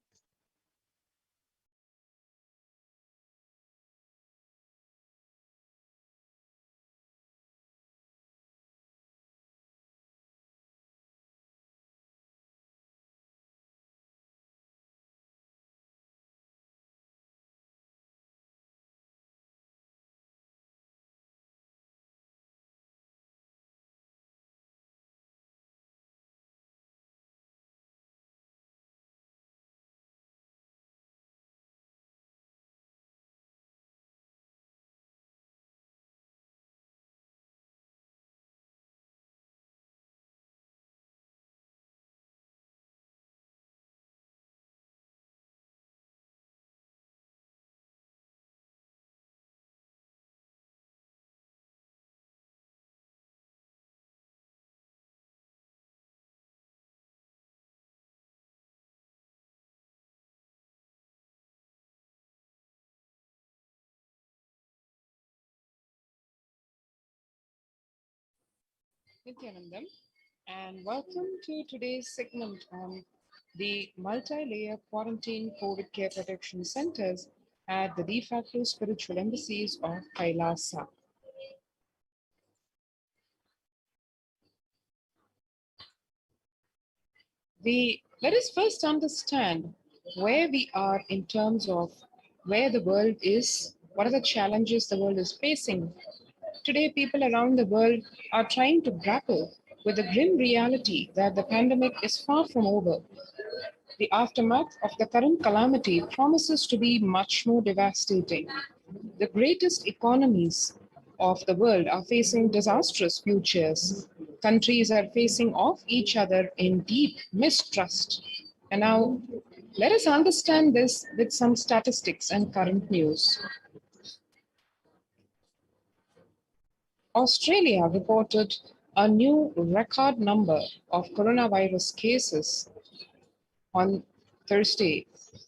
Nithyanandam, and welcome to today's segment on the multi-layer quarantine COVID care protection centers at the de facto spiritual embassies of Kailasa. Let us first understand where we are in terms of where the world is, what are the challenges the world is facing. Today, people around the world are trying to grapple with the grim reality that the pandemic is far from over. The aftermath of the current calamity promises to be much more devastating. The greatest economies of the world are facing disastrous futures. Countries are facing off each other in deep mistrust. And now, let us understand this with some statistics and current news. Australia reported a new record number of coronavirus cases on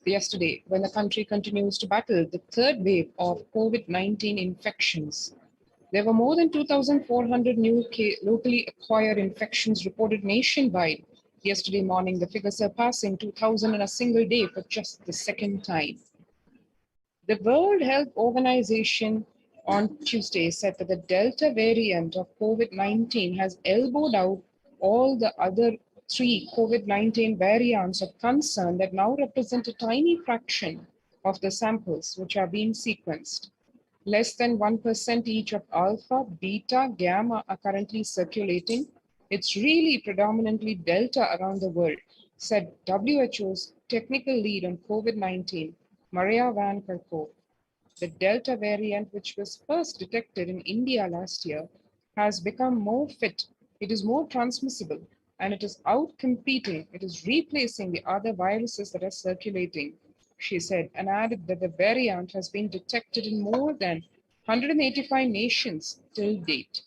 yesterday, when the country continues to battle the third wave of COVID-19 infections. There were more than 2,400 new locally acquired infections reported nationwide yesterday morning, the figure surpassing 2,000 in a single day for just the second time. The World Health Organization on Tuesday said that the Delta variant of COVID-19 has elbowed out all the other three COVID-19 variants of concern that now represent a tiny fraction of the samples which are being sequenced. Less than 1% each of alpha, beta, gamma are currently circulating. It's really predominantly Delta around the world, said WHO's technical lead on COVID-19, Maria Van Kerkhove. The Delta variant, which was first detected in India last year, has become more fit. It is more transmissible, and it is outcompeting, it is replacing the other viruses that are circulating, she said, and added that the variant has been detected in more than 185 nations till date.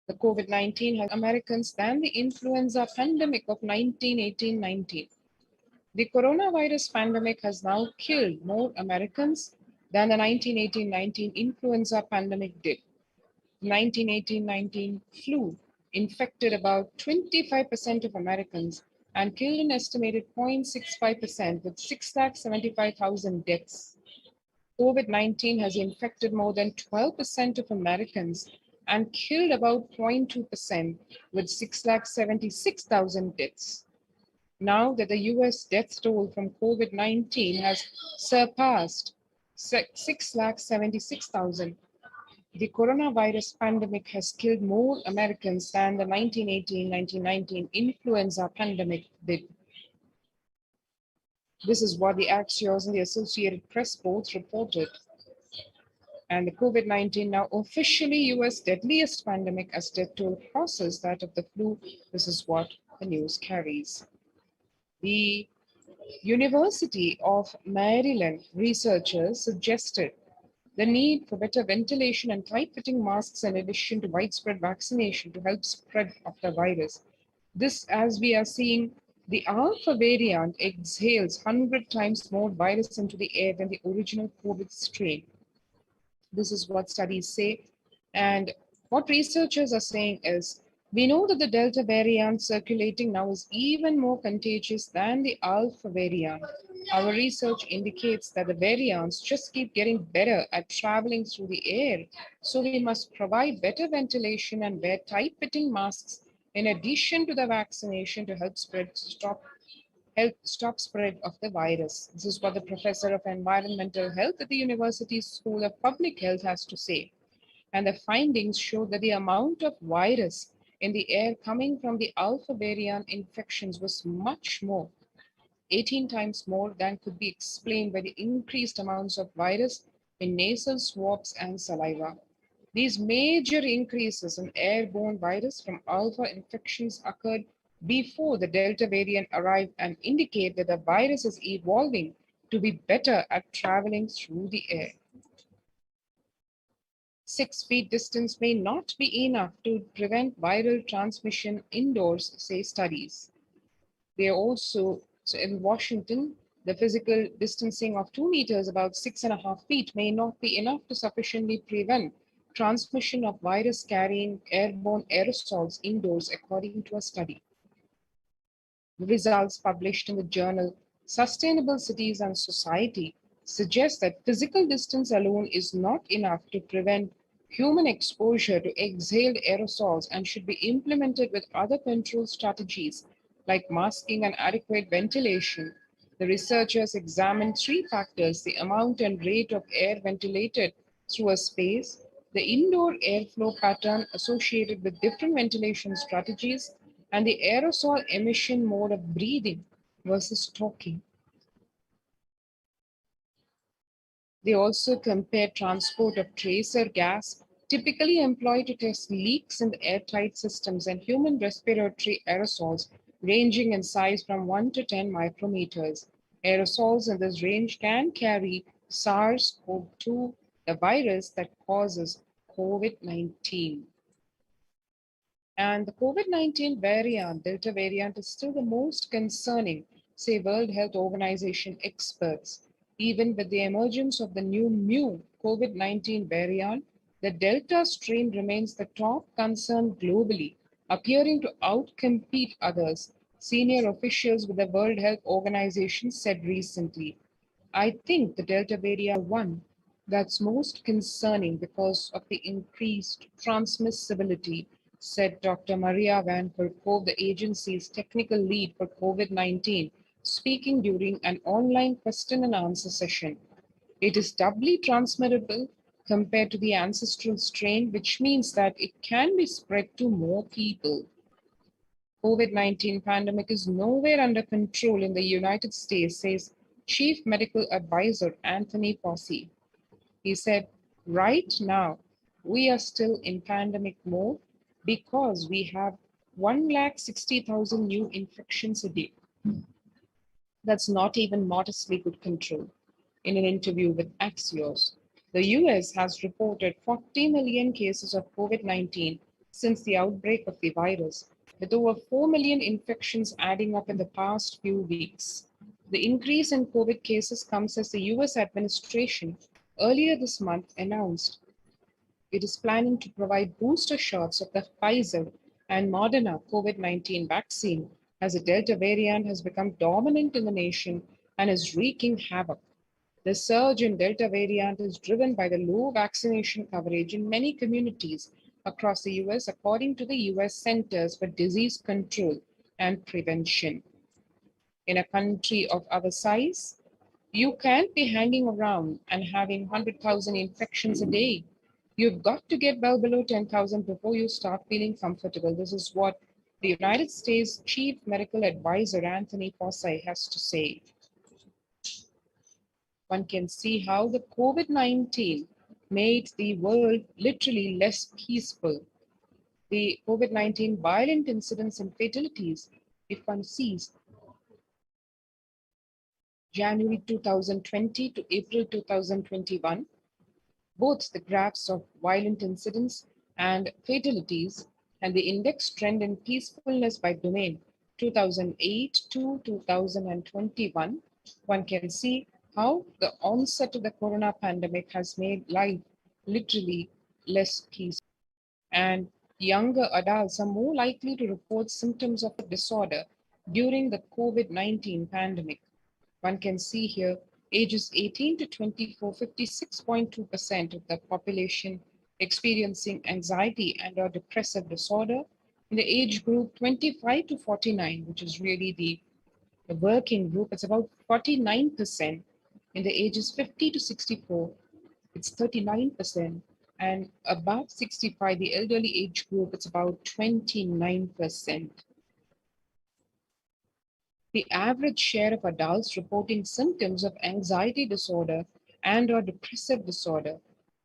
The COVID-19 has Americans than the influenza pandemic of 1918-19. The coronavirus pandemic has now killed more Americans than the 1918-19 influenza pandemic did. The 1918-19 flu infected about 25% of Americans and killed an estimated 0.65% with 675,000 deaths. COVID-19 has infected more than 12% of Americans and killed about 0.2% with 676,000 deaths. Now that the US death toll from COVID-19 has surpassed 676,000, the coronavirus pandemic has killed more Americans than the 1918-1919 influenza pandemic did. This is what the Axios and the Associated Press both reported. And the COVID-19 now officially US deadliest pandemic as death toll crosses that of the flu. This is what the news carries. The University of Maryland researchers suggested the need for better ventilation and tight-fitting masks in addition to widespread vaccination to help spread of the virus. This, as we are seeing The alpha variant exhales 100 times more virus into the air than the original COVID strain. This is what studies say. And what researchers are saying is, we know that the Delta variant circulating now is even more contagious than the Alpha variant. Our research indicates that the variants just keep getting better at traveling through the air. So we must provide better ventilation and wear tight-fitting masks in addition to the vaccination to help stop spread of the virus. This is what the professor of environmental health at the University School of Public Health has to say. And the findings show that the amount of virus in the air coming from the alpha variant infections was much more, 18 times more than could be explained by the increased amounts of virus in nasal swabs and saliva. These major increases in airborne virus from alpha infections occurred before the Delta variant arrived and indicate that the virus is evolving to be better at traveling through the air. 6 feet distance may not be enough to prevent viral transmission indoors, say studies. They are also, so in Washington, the physical distancing of 2 meters, about 6.5 feet, may not be enough to sufficiently prevent transmission of virus carrying airborne aerosols indoors, according to a study. The results published in the journal Sustainable Cities and Society suggest that physical distance alone is not enough to prevent human exposure to exhaled aerosols and should be implemented with other control strategies like masking and adequate ventilation. The researchers examined 3 factors: the amount and rate of air ventilated through a space, the indoor airflow pattern associated with different ventilation strategies, and the aerosol emission mode of breathing versus talking. They also compared transport of tracer gas typically employed to test leaks in the airtight systems and human respiratory aerosols ranging in size from 1 to 10 micrometers. Aerosols in this range can carry SARS-CoV-2, the virus that causes COVID-19. And the COVID-19 variant, Delta variant, is still the most concerning, say World Health Organization experts. Even with the emergence of the new COVID-19 variant, the Delta strain remains the top concern globally, appearing to outcompete others, senior officials with the World Health Organization said recently. I think the Delta variant one that's most concerning because of the increased transmissibility, said Dr. Maria Van Kerkhove, the agency's technical lead for COVID-19, speaking during an online question and answer session. It is doubly transmittable compared to the ancestral strain, which means that it can be spread to more people. COVID-19 pandemic is nowhere under control in the United States, says Chief Medical Advisor Anthony Fauci. He said, right now, we are still in pandemic mode because we have 160,000 new infections a day. That's not even modestly good control. In an interview with Axios, the US has reported 40 million cases of COVID-19 since the outbreak of the virus, with over 4 million infections adding up in the past few weeks. The increase in COVID cases comes as the US administration earlier this month announced it is planning to provide booster shots of the Pfizer and Moderna COVID-19 vaccine as the Delta variant has become dominant in the nation and is wreaking havoc. The surge in Delta variant is driven by the low vaccination coverage in many communities across the US, according to the US Centers for Disease Control and Prevention. In a country of our size, you can't be hanging around and having 100,000 infections a day. You've got to get well below 10,000 before you start feeling comfortable. This is what the United States Chief Medical Advisor Anthony Fauci has to say. One can see how the COVID-19 made the world literally less peaceful. The COVID-19 violent incidents and fatalities, if one sees January 2020 to April 2021, both the graphs of violent incidents and fatalities and the index trend in peacefulness by domain 2008 to 2021, one can see how the onset of the corona pandemic has made life literally less peaceful. And younger adults are more likely to report symptoms of disorder during the COVID-19 pandemic. One can see here ages 18 to 24, 56.2% of the population experiencing anxiety and or depressive disorder. In the age group 25 to 49, which is really the working group, it's about 49%. In the ages 50 to 64, it's 39%. And above 65, the elderly age group, it's about 29%. The average share of adults reporting symptoms of anxiety disorder and or depressive disorder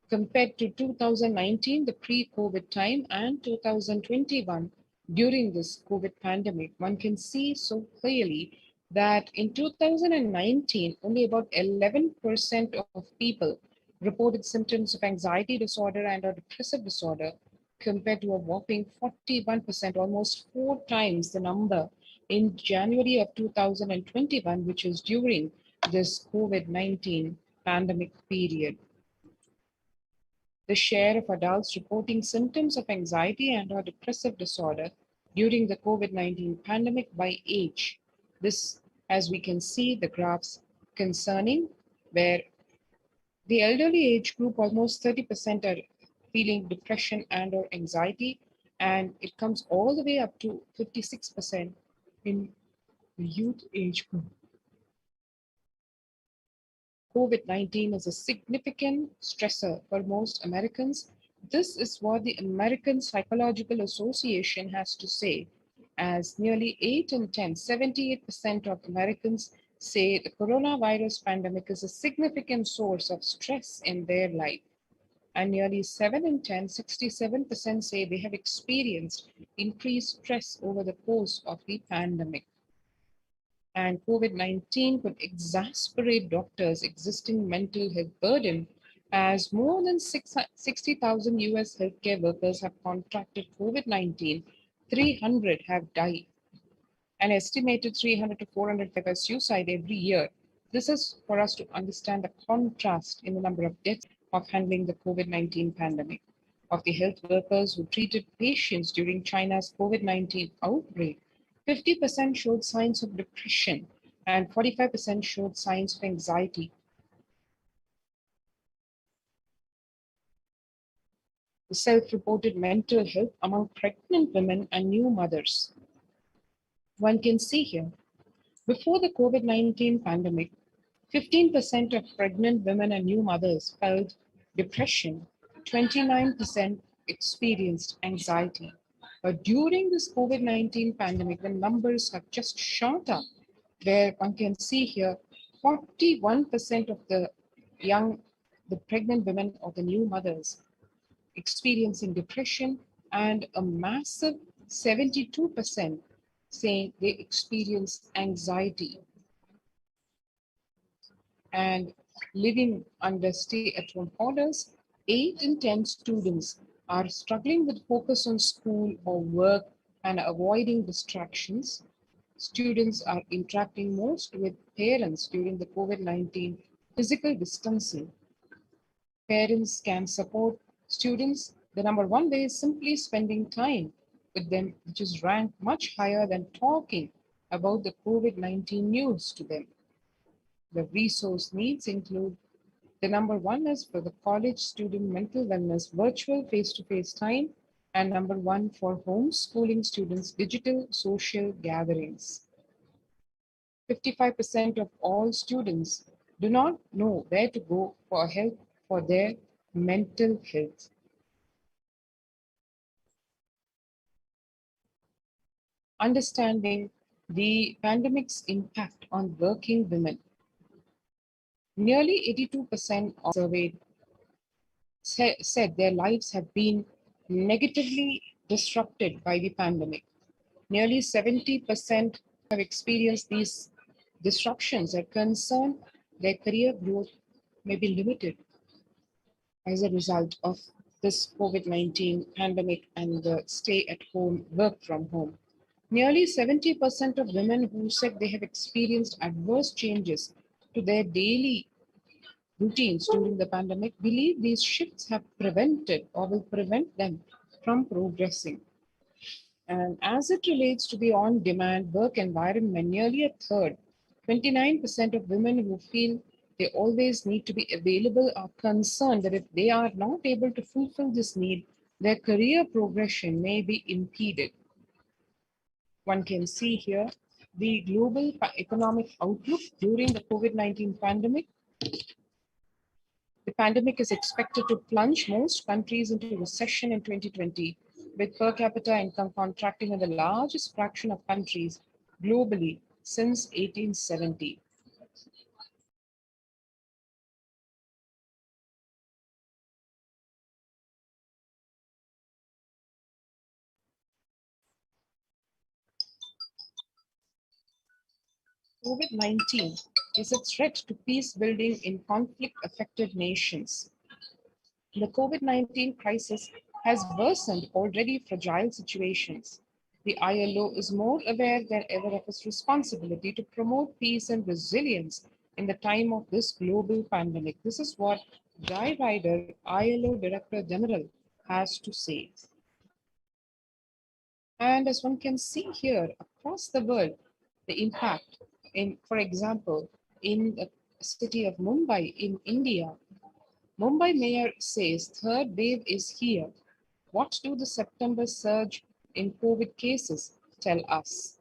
compared to 2019, the pre-COVID time, and 2021 during this COVID pandemic, one can see so clearly that in 2019, only about 11% of people reported symptoms of anxiety disorder and or depressive disorder compared to a whopping 41%, almost 4 times the number in January of 2021, which is during this COVID-19 pandemic period. The share of adults reporting symptoms of anxiety and or depressive disorder during the COVID-19 pandemic by age. This, as we can see the graphs concerning, where the elderly age group, almost 30% are feeling depression and or anxiety, and it comes all the way up to 56% in the youth age group. COVID-19 is a significant stressor for most Americans. This is what the American Psychological Association has to say, as nearly 8 in 10, 78% of Americans say the coronavirus pandemic is a significant source of stress in their life. And nearly 7 in 10, 67% say they have experienced increased stress over the course of the pandemic. And COVID-19 could exacerbate doctors' existing mental health burden, as more than 60,000 US healthcare workers have contracted COVID-19, 300 have died. An estimated 300 to 400 have suicide every year. This is for us to understand the contrast in the number of deaths of handling the COVID-19 pandemic. Of the health workers who treated patients during China's COVID-19 outbreak, 50% showed signs of depression and 45% showed signs of anxiety. The self-reported mental health among pregnant women and new mothers. One can see here, before the COVID-19 pandemic, 15% of pregnant women and new mothers felt depression, 29% experienced anxiety. But during this COVID-19 pandemic, the numbers have just shot up, where one can see here 41% of the pregnant women or the new mothers experiencing depression, and a massive 72% saying they experience anxiety. And living under stay-at-home orders, 8 in 10 students are struggling with focus on school or work and avoiding distractions. Students are interacting most with parents during the COVID-19 physical distancing. Parents can support students. The number one way is simply spending time with them, which is ranked much higher than talking about the COVID-19 news to them. The resource needs include: the number one is for the college student mental wellness, virtual face-to-face time, and number one for homeschooling students, digital social gatherings. 55% of all students do not know where to go for help for their mental health. Understanding the pandemic's impact on working women. Nearly 82% of surveyed said their lives have been negatively disrupted by the pandemic. Nearly 70% have experienced these disruptions that concern their career growth may be limited as a result of this COVID-19 pandemic and the stay at home, work from home. Nearly 70% of women who said they have experienced adverse changes to their daily routines during the pandemic believe these shifts have prevented or will prevent them from progressing. And as it relates to the on-demand work environment, nearly a third, 29% of women who feel they always need to be available are concerned that if they are not able to fulfill this need, their career progression may be impeded. One can see here the global economic outlook during the COVID-19 pandemic. The pandemic is expected to plunge most countries into recession in 2020, with per capita income contracting in the largest fraction of countries globally since 1870. COVID-19 is a threat to peace building in conflict-affected nations. The COVID-19 crisis has worsened already fragile situations. The ILO is more aware than ever of its responsibility to promote peace and resilience in the time of this global pandemic. This is what Guy Ryder, ILO Director General, has to say. And as one can see here across the world, the impact in, for example, in the city of Mumbai in India, Mumbai mayor says third wave is here. What do the September surge in COVID cases tell us?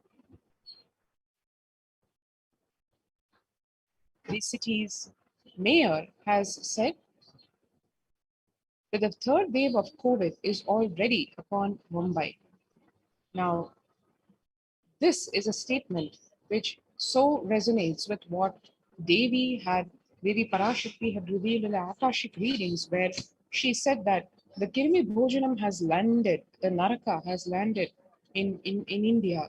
The city's mayor has said that the third wave of COVID is already upon Mumbai. Now, this is a statement which so resonates with what Devi Parashakti had revealed in the Akashic readings, where she said that the Kirmi Bhojanam has landed, the Naraka has landed in India.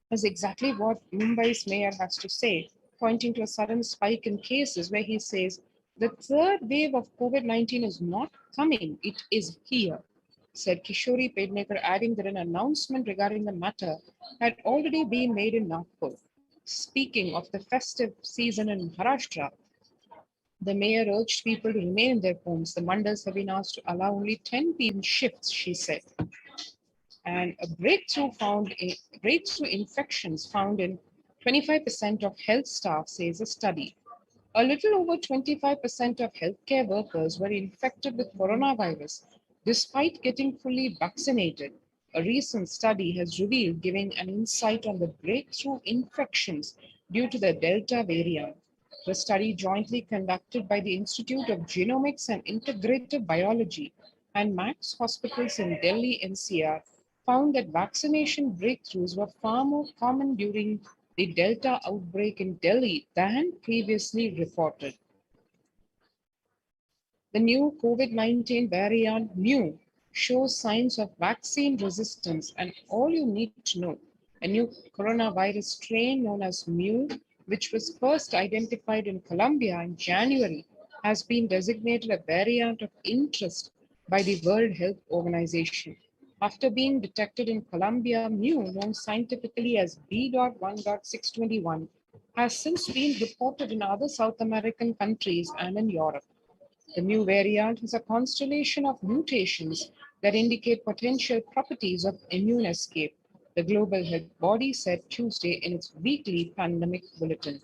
That's exactly what Mumbai's mayor has to say, pointing to a sudden spike in cases where he says, the third wave of COVID-19 is not coming, it is here, said Kishori Pednekar, adding that an announcement regarding the matter had already been made in Nagpur. Speaking of the festive season in Maharashtra, the mayor urged people to remain in their homes. The mandals have been asked to allow only 10 p.m. shifts, she said. And a breakthrough infections found in 25% of health staff, says a study. A little over 25% of healthcare workers were infected with coronavirus despite getting fully vaccinated. A recent study has revealed, giving an insight on the breakthrough infections due to the Delta variant. The study, jointly conducted by the Institute of Genomics and Integrative Biology and Max Hospitals in Delhi NCR, found that vaccination breakthroughs were far more common during the Delta outbreak in Delhi than previously reported. The new COVID-19 variant Mu shows signs of vaccine resistance, and all you need to know, a new coronavirus strain known as Mu, which was first identified in Colombia in January, has been designated a variant of interest by the World Health Organization. After being detected in Colombia, Mu, known scientifically as B.1.621, has since been reported in other South American countries and in Europe. The Mu variant is a constellation of mutations that indicate potential properties of immune escape, the Global Health Body said Tuesday in its weekly pandemic bulletin.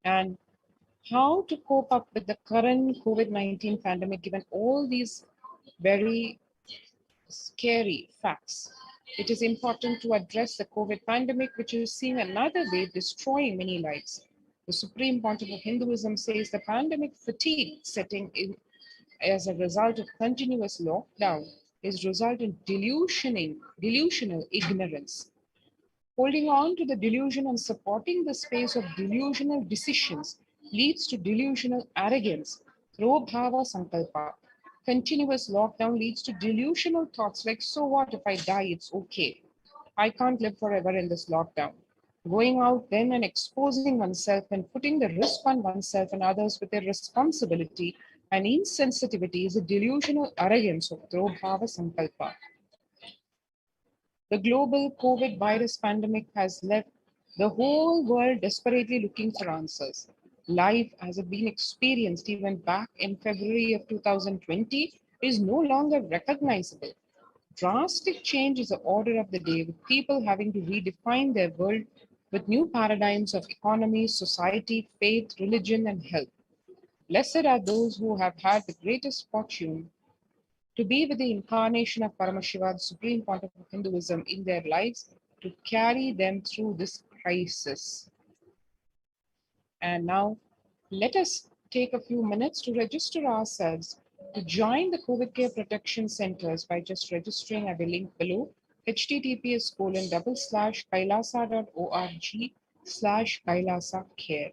And how to cope up with the current COVID-19 pandemic, given all these very scary facts. It is important to address the COVID pandemic, which is seeing another wave destroying many lives. The Supreme Pontiff of Hinduism says the pandemic fatigue setting in as a result of continuous lockdown is result in delusional ignorance. Holding on to the delusion and supporting the space of delusional decisions leads to delusional arrogance, Robhava Sankalpa. Continuous lockdown leads to delusional thoughts like, so what if I die, it's okay. I can't live forever in this lockdown. Going out then and exposing oneself and putting the risk on oneself and others with irresponsibility and insensitivity is a delusional arrogance of Drobhava Sankalpa. The global COVID virus pandemic has left the whole world desperately looking for answers. Life, as it been experienced even back in February of 2020, is no longer recognizable. Drastic change is the order of the day, with people having to redefine their world with new paradigms of economy, society, faith, religion, and health. Blessed are those who have had the greatest fortune to be with the incarnation of Paramashiva, the supreme pontiff of Hinduism, in their lives to carry them through this crisis. And now, let us take a few minutes to register ourselves to join the COVID care protection centers by just registering at the link below, https://kailasa.org/kailasa care.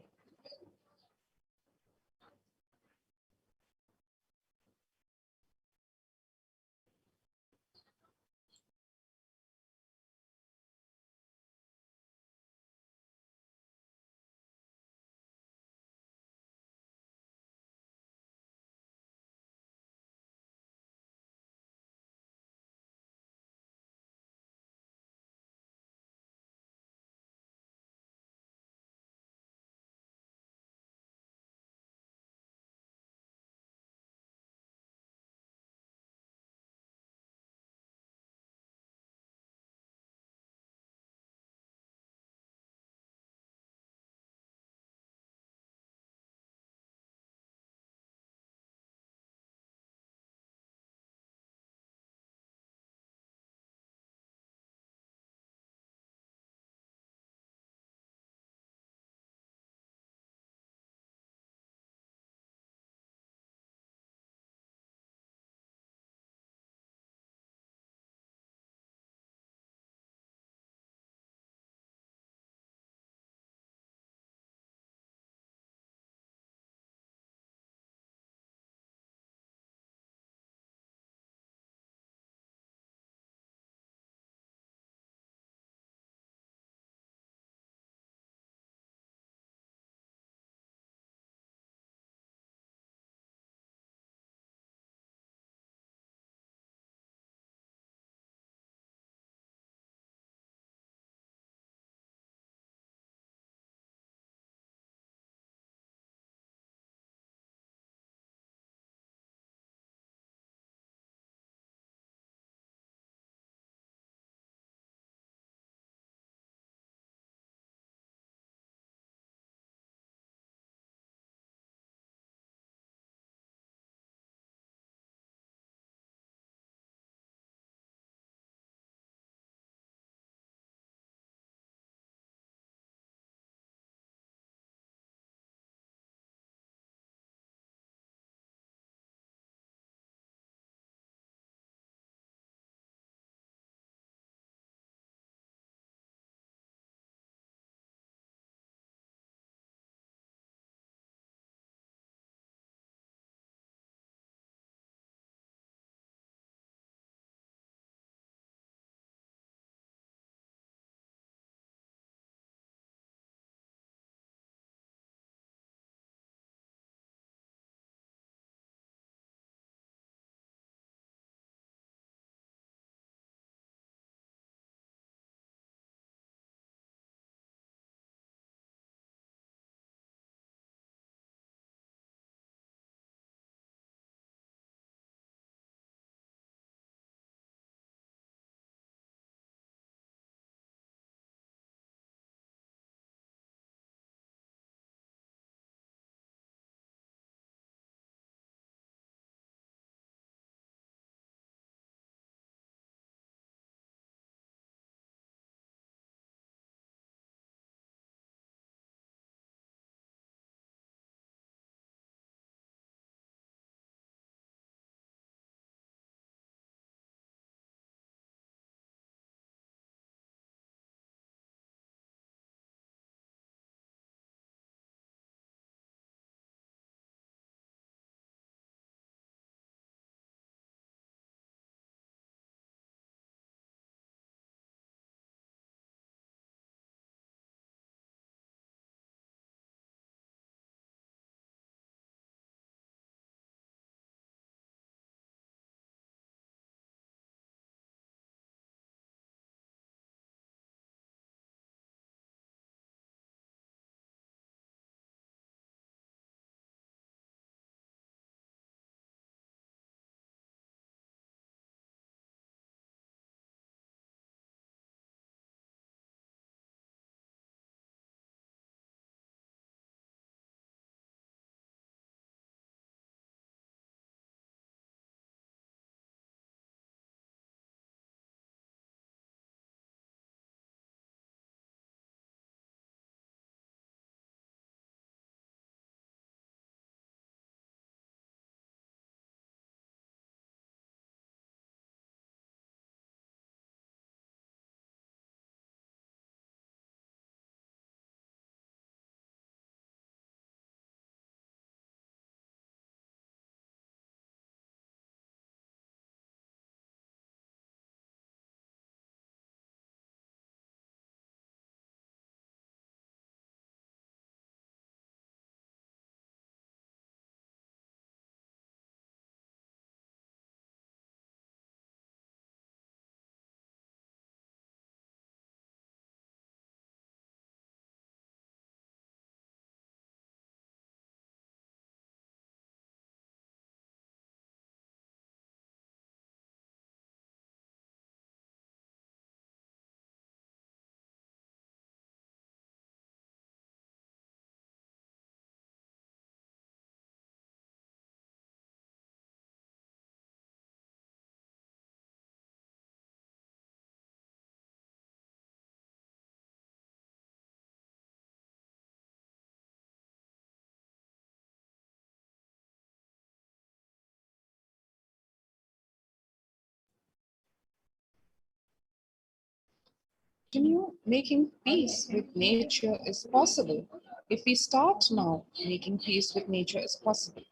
continue, making peace with nature is possible. If we start now, making peace with nature is possible.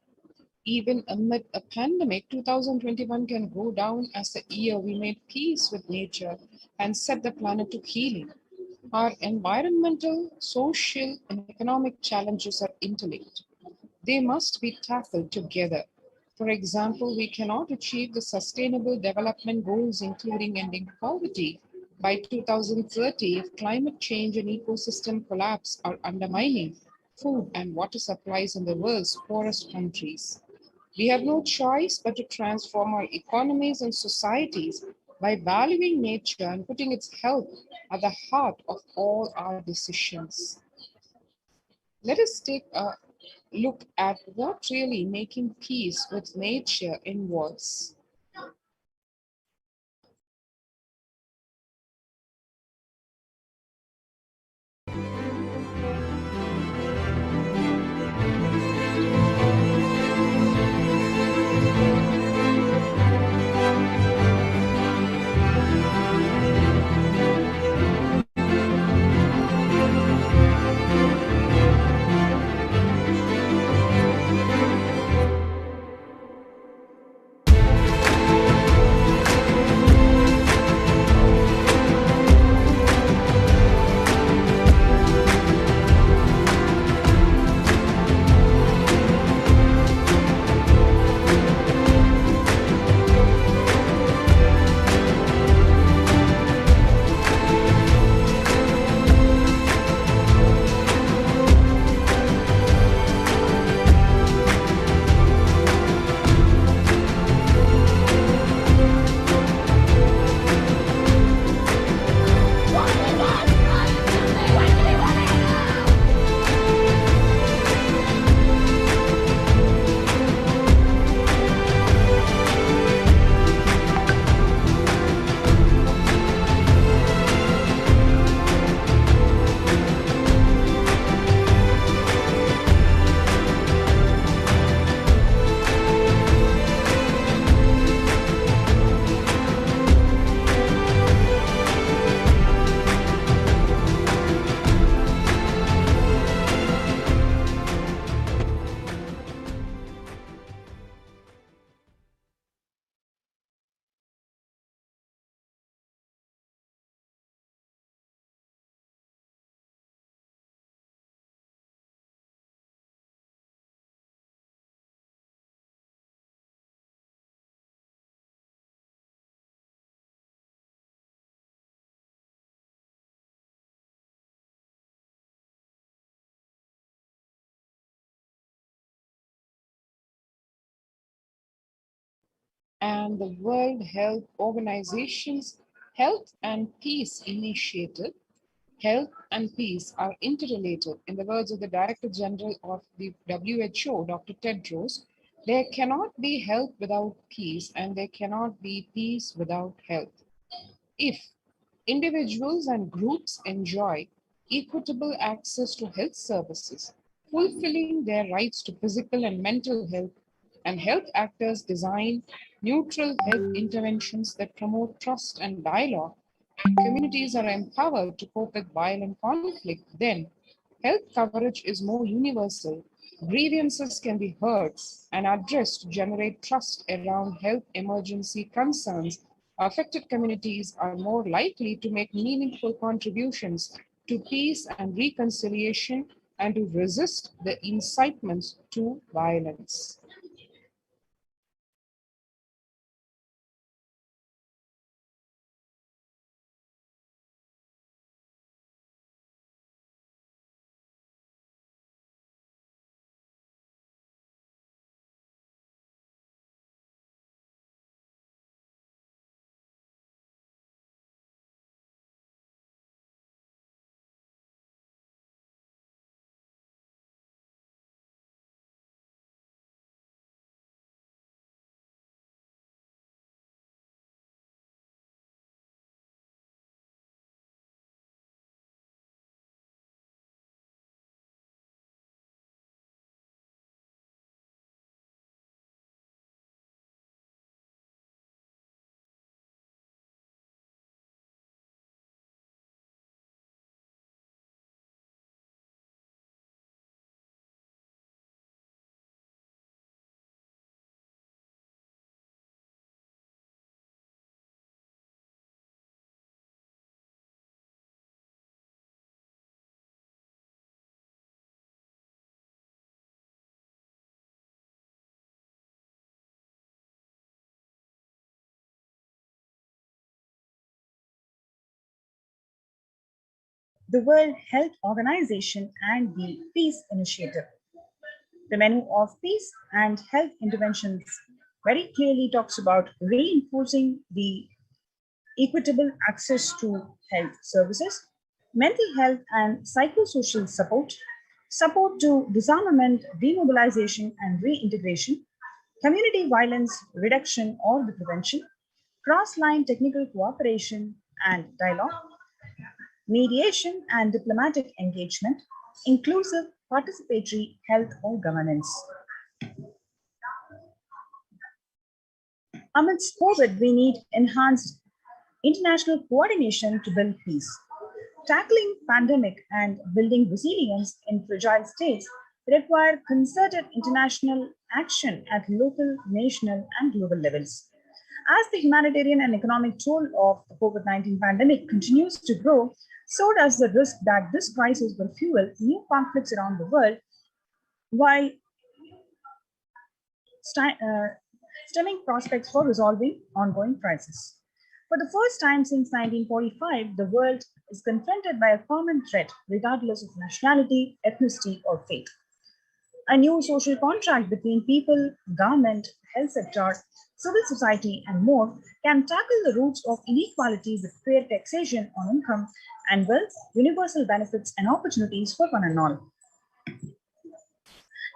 Even amid a pandemic, 2021 can go down as the year we made peace with nature and set the planet to healing. Our environmental, social, and economic challenges are interlinked. They must be tackled together. For example, we cannot achieve the sustainable development goals, including ending poverty, by 2030 if climate change and ecosystem collapse are undermining food and water supplies in the world's poorest countries. We have no choice but to transform our economies and societies by valuing nature and putting its health at the heart of all our decisions. Let us take a look at what really making peace with nature involves. And the World Health Organization's Health and Peace Initiative. Health and peace are interrelated. In the words of the Director General of the WHO, Dr. Tedros, there cannot be health without peace, and there cannot be peace without health. If individuals and groups enjoy equitable access to health services, fulfilling their rights to physical and mental health, and health actors design neutral health interventions that promote trust and dialogue, communities are empowered to cope with violent conflict, then health coverage is more universal. Grievances can be heard and addressed to generate trust around health emergency concerns. Affected communities are more likely to make meaningful contributions to peace and reconciliation and to resist the incitements to violence. the World Health Organization, and the Peace Initiative. The menu of peace and health interventions very clearly talks about reinforcing the equitable access to health services, mental health and psychosocial support, support to disarmament, demobilization and reintegration, community violence reduction or the prevention, cross-line technical cooperation and dialogue, mediation and diplomatic engagement, inclusive participatory health or governance. Amidst COVID, we need enhanced international coordination to build peace. Tackling pandemic and building resilience in fragile states require concerted international action at local, national, and global levels. As the humanitarian and economic toll of the COVID-19 pandemic continues to grow, so does the risk that this crisis will fuel new conflicts around the world while stemming prospects for resolving ongoing crises. For the first time since 1945, the world is confronted by a common threat, regardless of nationality, ethnicity, or faith. A new social contract between people, government, health sector, civil society, and more can tackle the roots of inequality with fair taxation on income and wealth, universal benefits, and opportunities for one and all.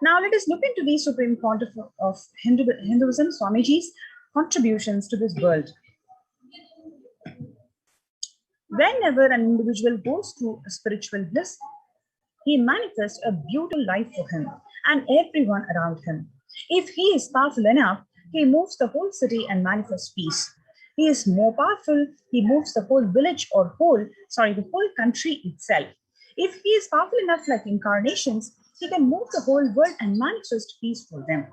Now let us look into the Supreme Pontiff of Hinduism, Swamiji's contributions to this world. Whenever an individual goes through a spiritual bliss, he manifests a beautiful life for him and everyone around him. If he is powerful enough, he moves the whole city and manifests peace. He is more powerful, he moves the whole village or the whole country itself. If he is powerful enough like incarnations, he can move the whole world and manifest peace for them.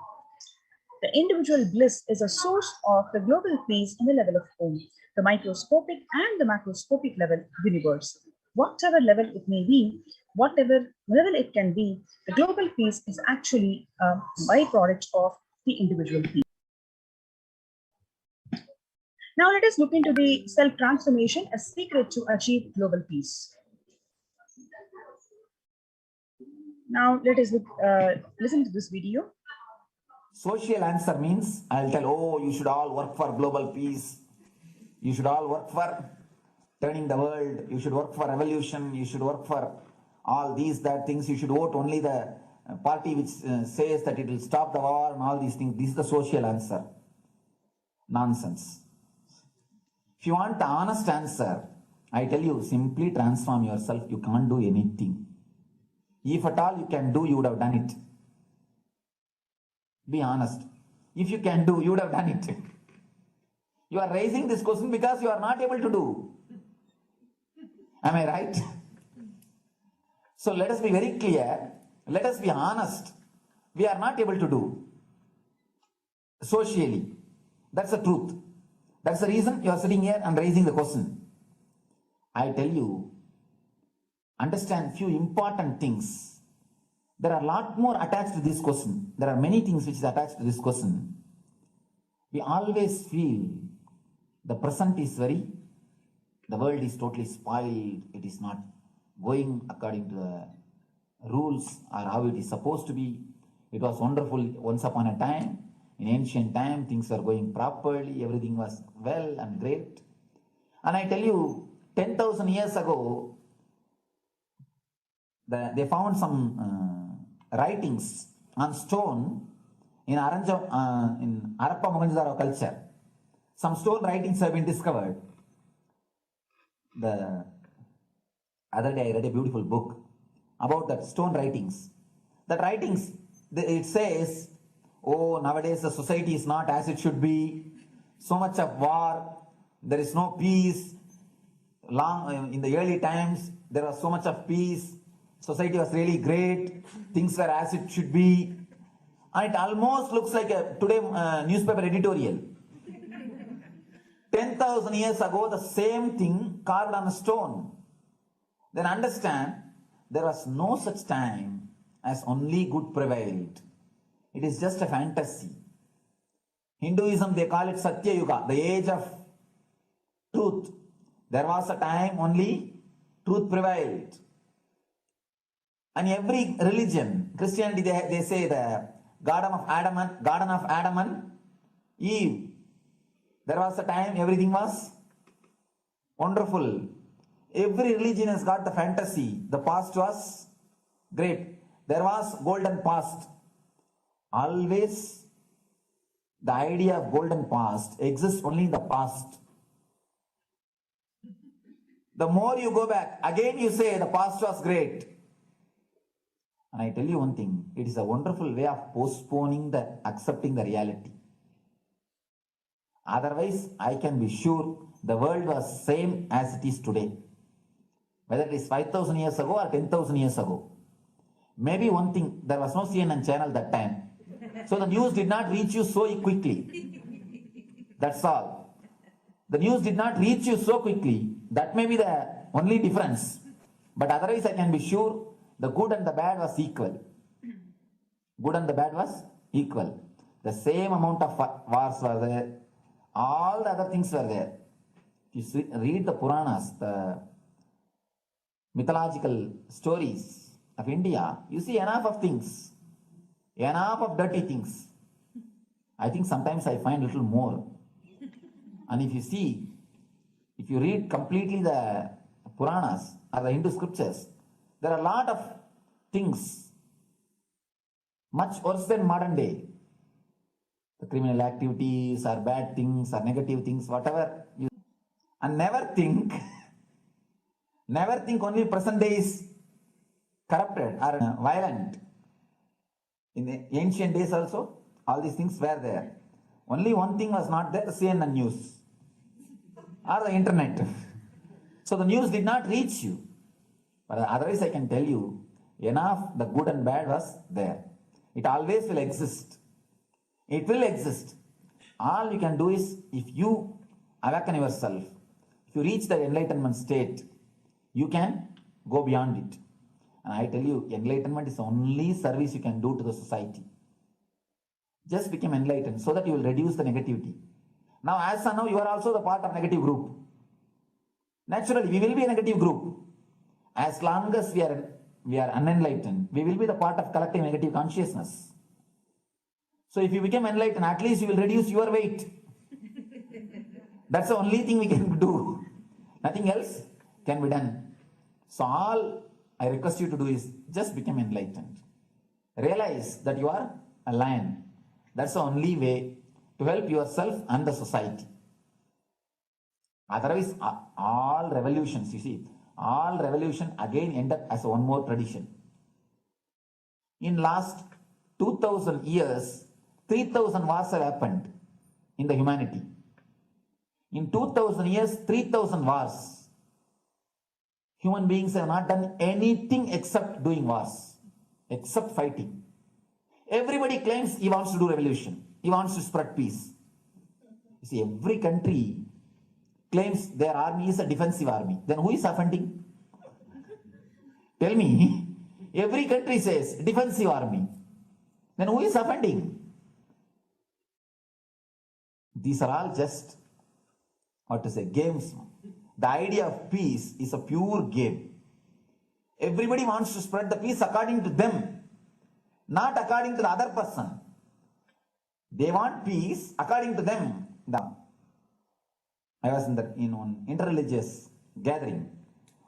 The individual bliss is a source of the global peace in the level of home, the microscopic and the macroscopic level universe. Whatever level it may be, whatever level it can be, the global peace is actually a byproduct of the individual peace. Now let us look into the self-transformation, a secret to achieve global peace. Now let us listen to this video. Social answer means I'll tell, oh, you should all work for global peace. You should all work for turning the world. You should work for revolution. You should work for all these, that things. You should vote only the party which says that it will stop the war and all these things. This is the social answer. Nonsense. If you want the honest answer, I tell you, simply transform yourself. You can't do anything. If at all you can do, you would have done it. Be honest. If you can do, you would have done it. You are raising this question because you are not able to do. Am I right? So let us be very clear. Let us be honest. We are not able to do socially. That's the truth. That's the reason you are sitting here and raising the question. I tell you, understand few important things. There are a lot more attached to this question. There are many things which is attached to this question. We always feel the present is the world is totally spoiled. It is not going according to the rules or how it is supposed to be. It was wonderful once upon a time. In ancient time, things were going properly. Everything was well and great. And I tell you, 10,000 years ago, they found some writings on stone in Harappa Mohenjo-daro culture. Some stone writings have been discovered. The other day I read a beautiful book about that stone writings. That writings, it says, oh, nowadays the society is not as it should be. So much of war. There is no peace. In the early times, there was so much of peace. Society was really great. Things were as it should be. And it almost looks like a today newspaper editorial. 10,000 years ago, the same thing carved on a stone. Then understand, there was no such time as only good prevailed. It is just a fantasy. Hinduism, they call it Satya Yuga, the age of truth. There was a time only truth prevailed. And every religion, Christianity, they say the Garden of Adam and Eve. There was a time everything was wonderful. Every religion has got the fantasy. The past was great. There was golden past. Always the idea of golden past exists only in the past. The more you go back, again you say the past was great. And I tell you one thing, it is a wonderful way of postponing the accepting the reality. Otherwise, I can be sure the world was same as it is today. Whether it is 5,000 years ago or 10,000 years ago. Maybe one thing, there was no CNN channel that time. So the news did not reach you so quickly. That's all. The news did not reach you so quickly. That may be the only difference. But otherwise, I can be sure the good and the bad was equal. Good and the bad was equal. The same amount of wars were there. All the other things were there. If you read the Puranas, the mythological stories of India, you see enough of things. Enough of dirty things. I think sometimes I find a little more. And if you read completely the Puranas or the Hindu scriptures, there are a lot of things much worse than modern day. The criminal activities or bad things or negative things, whatever. And never think only present day is corrupted or violent. In the ancient days also, all these things were there. Only one thing was not there, CNN news or the internet. So the news did not reach you. But otherwise I can tell you, enough the good and bad was there. It always will exist. It will exist. All you can do is, if you awaken yourself, if you reach the enlightenment state, you can go beyond it. And I tell you, enlightenment is the only service you can do to the society. Just become enlightened so that you will reduce the negativity. Now, as of now, you are also the part of negative group. Naturally, we will be a negative group. As long as we are unenlightened, we will be the part of collective negative consciousness. So if you become enlightened, at least you will reduce your weight. That's the only thing we can do. Nothing else can be done. So all I request you to do is just become enlightened. Realize that you are a lion. That's the only way to help yourself and the society. Otherwise, all revolutions, you see, all revolution again end up as one more tradition. In last 2000 years, 3000 wars have happened in the humanity. In 2000 years, 3000 wars. Human beings have not done anything except doing wars, except fighting. Everybody claims he wants to do revolution. He wants to spread peace. You see, every country claims their army is a defensive army. Then who is offending? Tell me. Every country says defensive army. Then who is offending? These are all just, games. The idea of peace is a pure game. Everybody wants to spread the peace according to them, not according to the other person. They want peace according to them. I was in one interreligious gathering.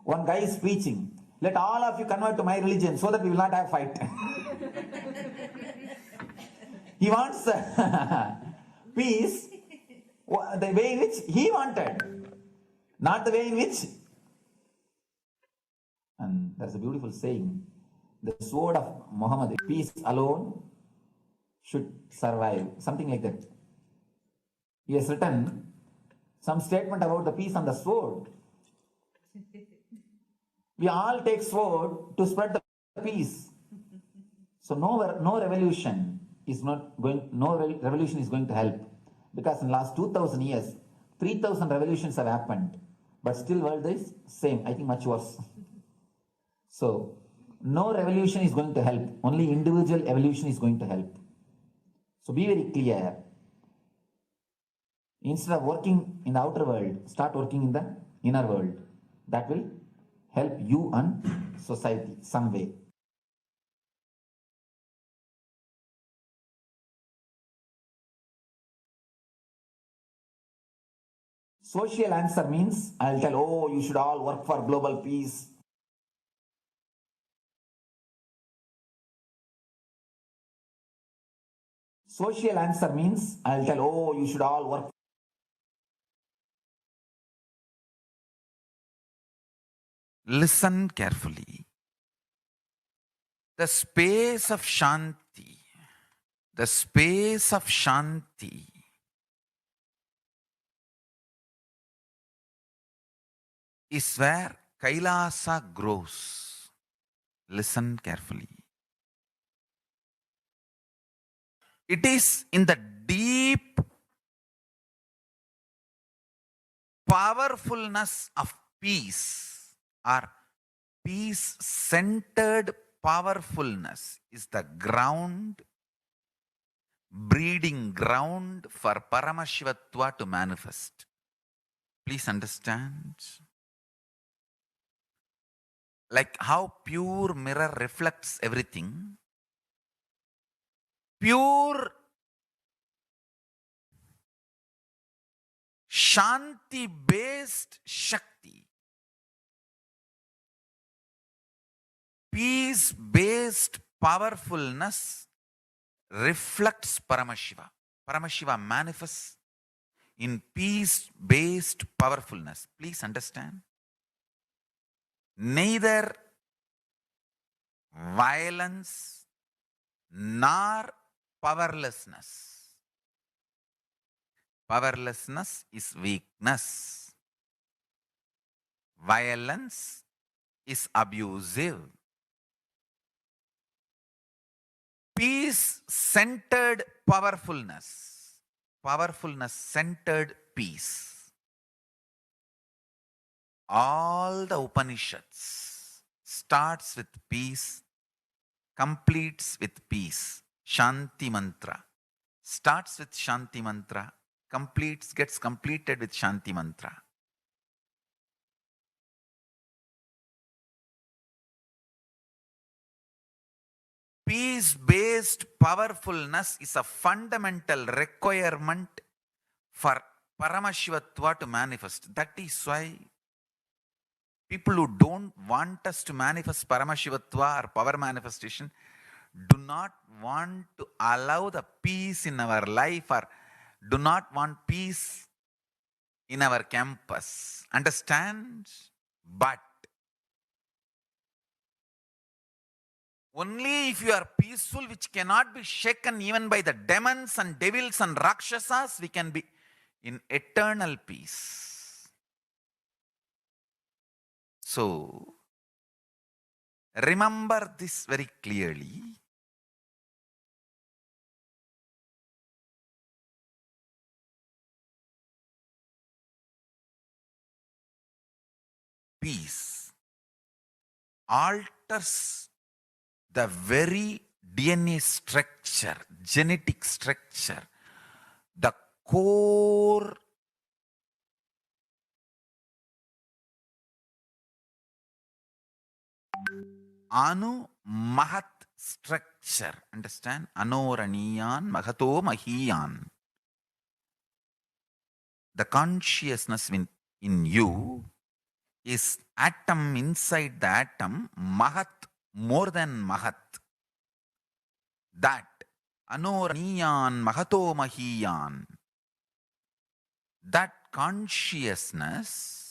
One guy is preaching, let all of you convert to my religion so that we will not have fight. He wants peace the way in which he wanted, not the way in which. And there's a beautiful saying, the sword of Muhammad, peace alone should survive, something like that. He has written some statement about the peace on the sword. We all take sword to spread the peace. So no revolution is going to help, because in the last 2000 years, 3000 revolutions have happened, but still world is same, I think much worse. So no revolution is going to help, only individual evolution is going to help. So be very clear. Instead of working in the outer world, start working in the inner world. That will help you and society some way. Social answer means I'll tell, oh, you should all work for global peace. Social answer means I'll tell, oh, you should all work. Listen carefully. The space of Shanti, the space of Shanti is where Kailasa grows. Listen carefully. It is in the deep powerfulness of peace, or peace-centered powerfulness is the ground, breeding ground for Paramashivatva to manifest. Please understand. Like how pure mirror reflects everything, pure Shanti-based Shakti, peace-based powerfulness reflects Paramashiva. Paramashiva manifests in peace-based powerfulness. Please understand. Neither violence nor powerlessness. Powerlessness is weakness. Violence is abusive. Peace-centered powerfulness. Powerfulness-centered peace. All the Upanishads starts with peace, completes with peace. Shanti mantra. Starts with Shanti mantra, gets completed with Shanti mantra. Peace-based powerfulness is a fundamental requirement for Paramashivatva to manifest. That is why people who don't want us to manifest Paramashivatva or power manifestation do not want to allow the peace in our life, or do not want peace in our campus. Understand? But only if you are peaceful, which cannot be shaken even by the demons and devils and rakshasas, we can be in eternal peace. So, remember this very clearly. Peace alters the very DNA structure, genetic structure, the core Anu Mahat structure. Understand? Anoraniyan Mahato Mahiyan. The consciousness in you is atom inside the atom, Mahat, more than Mahat. That Anoraniyan Mahato Mahiyan. That consciousness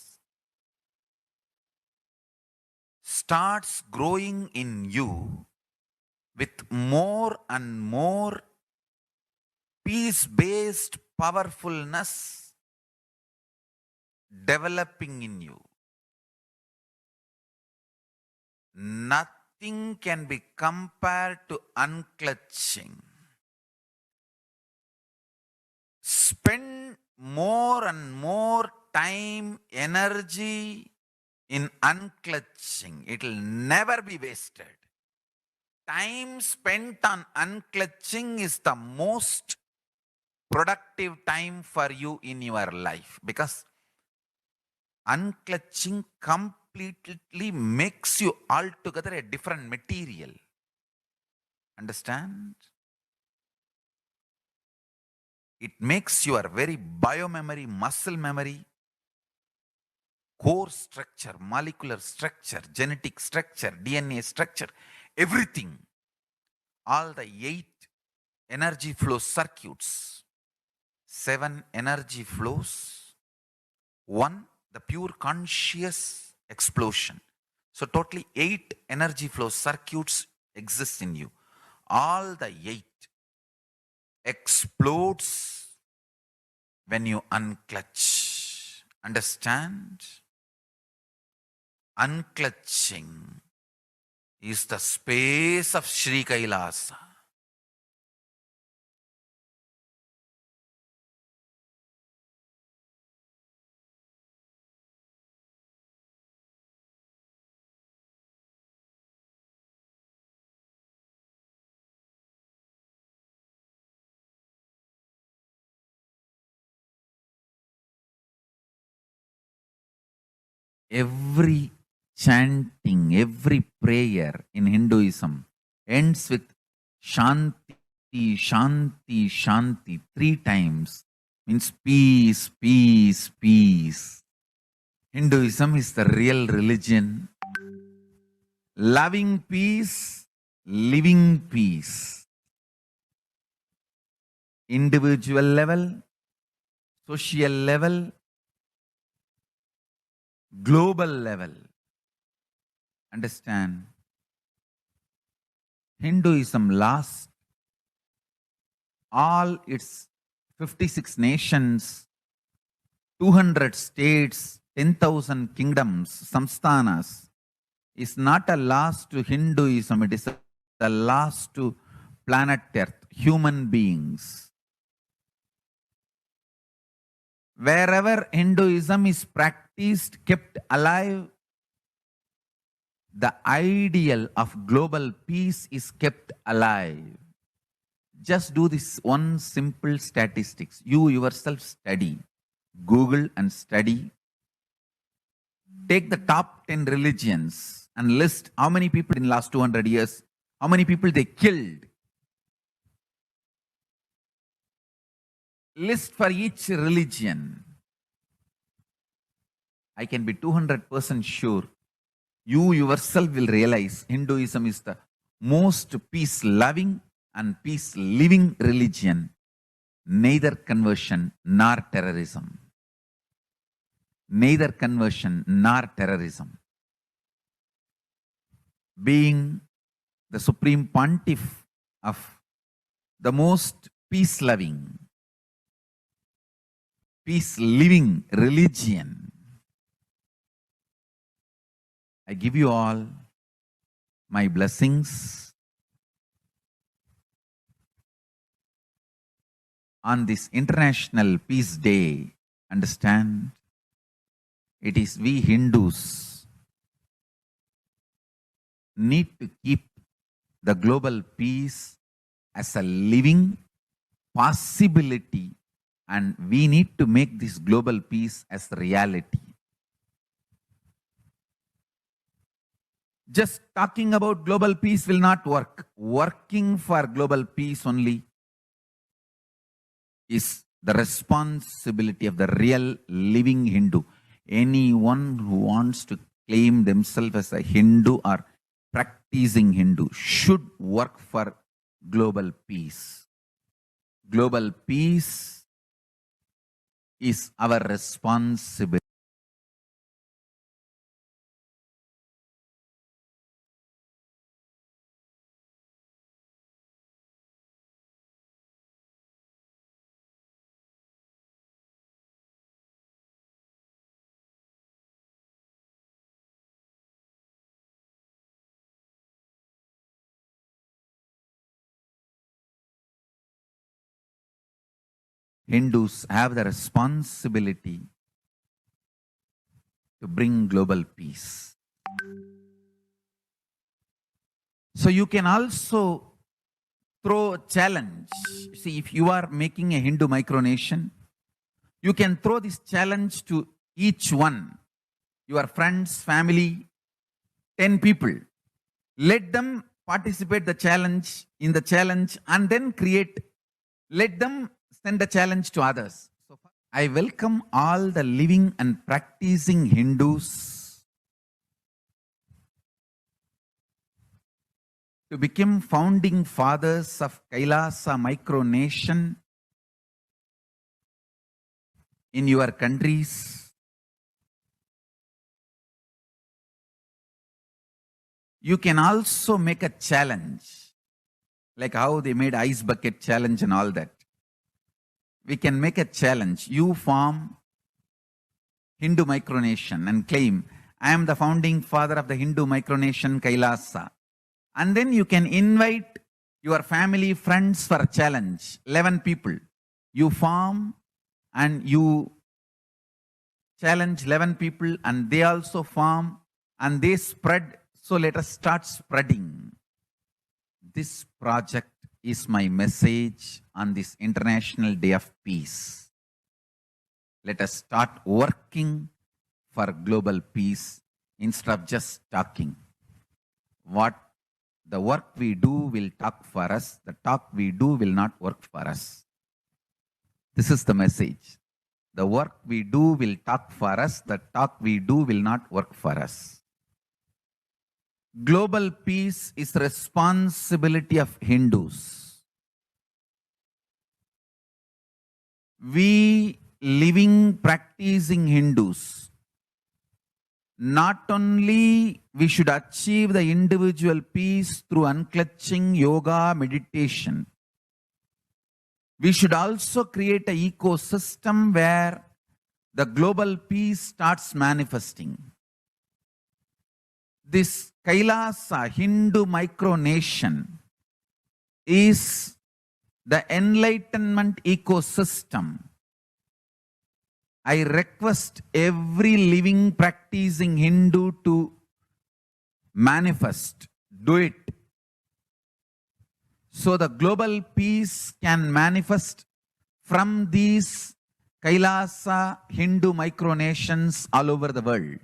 starts growing in you with more and more peace-based powerfulness developing in you. Nothing can be compared to unclutching. Spend more and more time, energy in unclutching. It will never be wasted. Time spent on unclutching is the most productive time for you in your life, because unclutching completely completely makes you altogether a different material. Understand? It makes your very biomemory, muscle memory, core structure, molecular structure, genetic structure, DNA structure, everything, all the 8 energy flow circuits, 7 energy flows, 1 the pure conscious explosion. So totally 8 energy flow circuits exist in you. All the 8 explodes when you unclutch. Understand? Unclutching is the space of Sri Kailasa. Every chanting, every prayer in Hinduism ends with Shanti, Shanti, Shanti 3 times. Means peace, peace, peace. Hinduism is the real religion. Loving peace, living peace. Individual level, social level, global level. Understand? Hinduism lost all its 56 nations, 200 states, 10,000 kingdoms, samsthanas, is not a loss to Hinduism, it is a loss to planet Earth, human beings. Wherever Hinduism is practiced, kept alive, the ideal of global peace is kept alive. Just do this one simple statistics. You yourself study. Google and study. Take the top 10 religions and list how many people in last 200 years, how many people they killed. List for each religion. I can be 200% sure. You yourself will realize Hinduism is the most peace-loving and peace-living religion, neither conversion nor terrorism. Neither conversion nor terrorism. Being the supreme pontiff of the most peace-loving, peace-living religion, I give you all my blessings on this International Peace Day. Understand? It is we Hindus need to keep the global peace as a living possibility, and we need to make this global peace as reality. Just talking about global peace will not work. Working for global peace only is the responsibility of the real living Hindu. Anyone who wants to claim themselves as a Hindu or practicing Hindu should work for global peace. Global peace is our responsibility. Hindus have the responsibility to bring global peace. So you can also throw a challenge. See, if you are making a Hindu micronation, you can throw this challenge to each one. your friends, family, 10 people. Let them participate in the challenge and then let them send a challenge to others. So I welcome all the living and practicing Hindus to become founding fathers of Kailasa micronation in your countries. You can also make a challenge, like how they made ice bucket challenge and all that. We can make a challenge. You form Hindu micronation and claim, I am the founding father of the Hindu micronation Kailasa. And then you can invite your family, friends for a challenge, 11 people. You form and you challenge 11 people and they also form and they spread. So let us start spreading. This project is my message on this International Day of Peace. Let us start working for global peace instead of just talking. The work we do will talk for us. The talk we do will not work for us. This is the message. The work we do will talk for us. The talk we do will not work for us. Global peace is the responsibility of Hindus. We living, practicing Hindus, not only we should achieve the individual peace through unclutching yoga, meditation, we should also create an ecosystem where the global peace starts manifesting. This Kailasa Hindu micronation is the enlightenment ecosystem. I request every living, practicing Hindu to manifest, do it. So the global peace can manifest from these Kailasa Hindu micronations all over the world.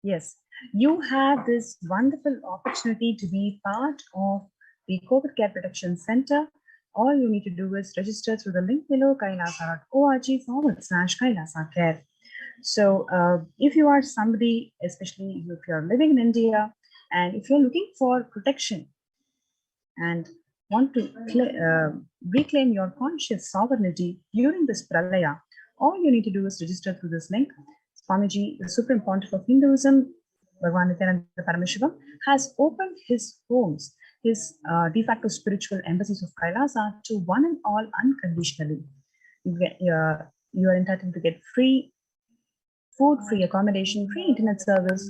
Yes, you have this wonderful opportunity to be part of the COVID Care Protection Center. All you need to do is register through the link below, kailasa.org/Kailasa Care. So if you are somebody, especially if you're living in India, and if you're looking for protection and want to reclaim your conscious sovereignty during this pralaya, all you need to do is register through this link. Swamiji, the Supreme Pontiff of Hinduism, Bhagavan Nithyananda Paramashivam, has opened his homes, his de facto spiritual embassies of Kailasa to one and all unconditionally. You are entitled to get free food, free accommodation, free internet service.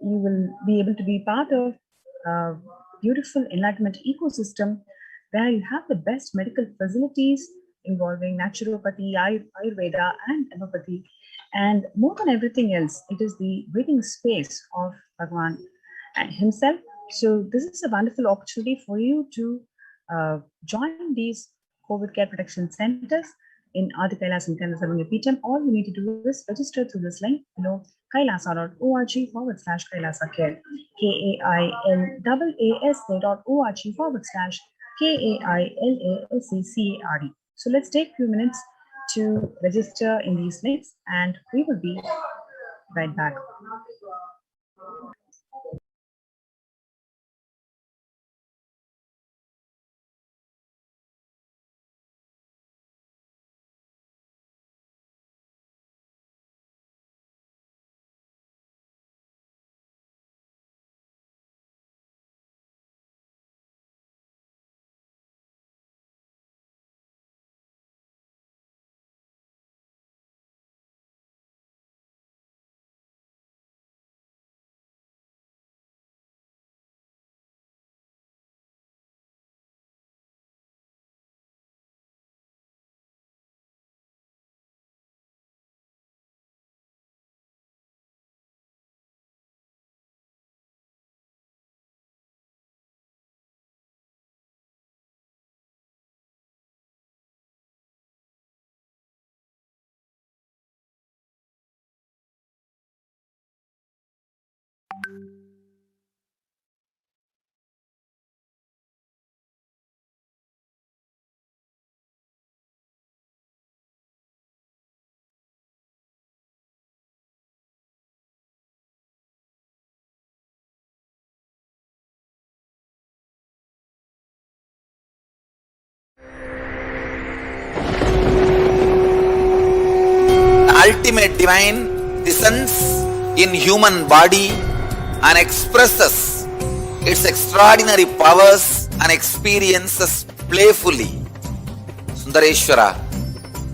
You will be able to be part of a beautiful enlightenment ecosystem where you have the best medical facilities involving naturopathy, Ayurveda, and allopathy. And more than everything else, it is the waiting space of Bhagavan himself. So this is a wonderful opportunity for you to join these COVID care protection centers in Adi Kailas and Kailasaranya Peetham. All you need to do is register through this link below, kailasa.org/Kailasa Care, KAILASA.org/KAILASCCARE. So let's take a few minutes to register in these links and we will be right back. ultimate divine descends in human body and expresses its extraordinary powers and experiences playfully. Sundareshwara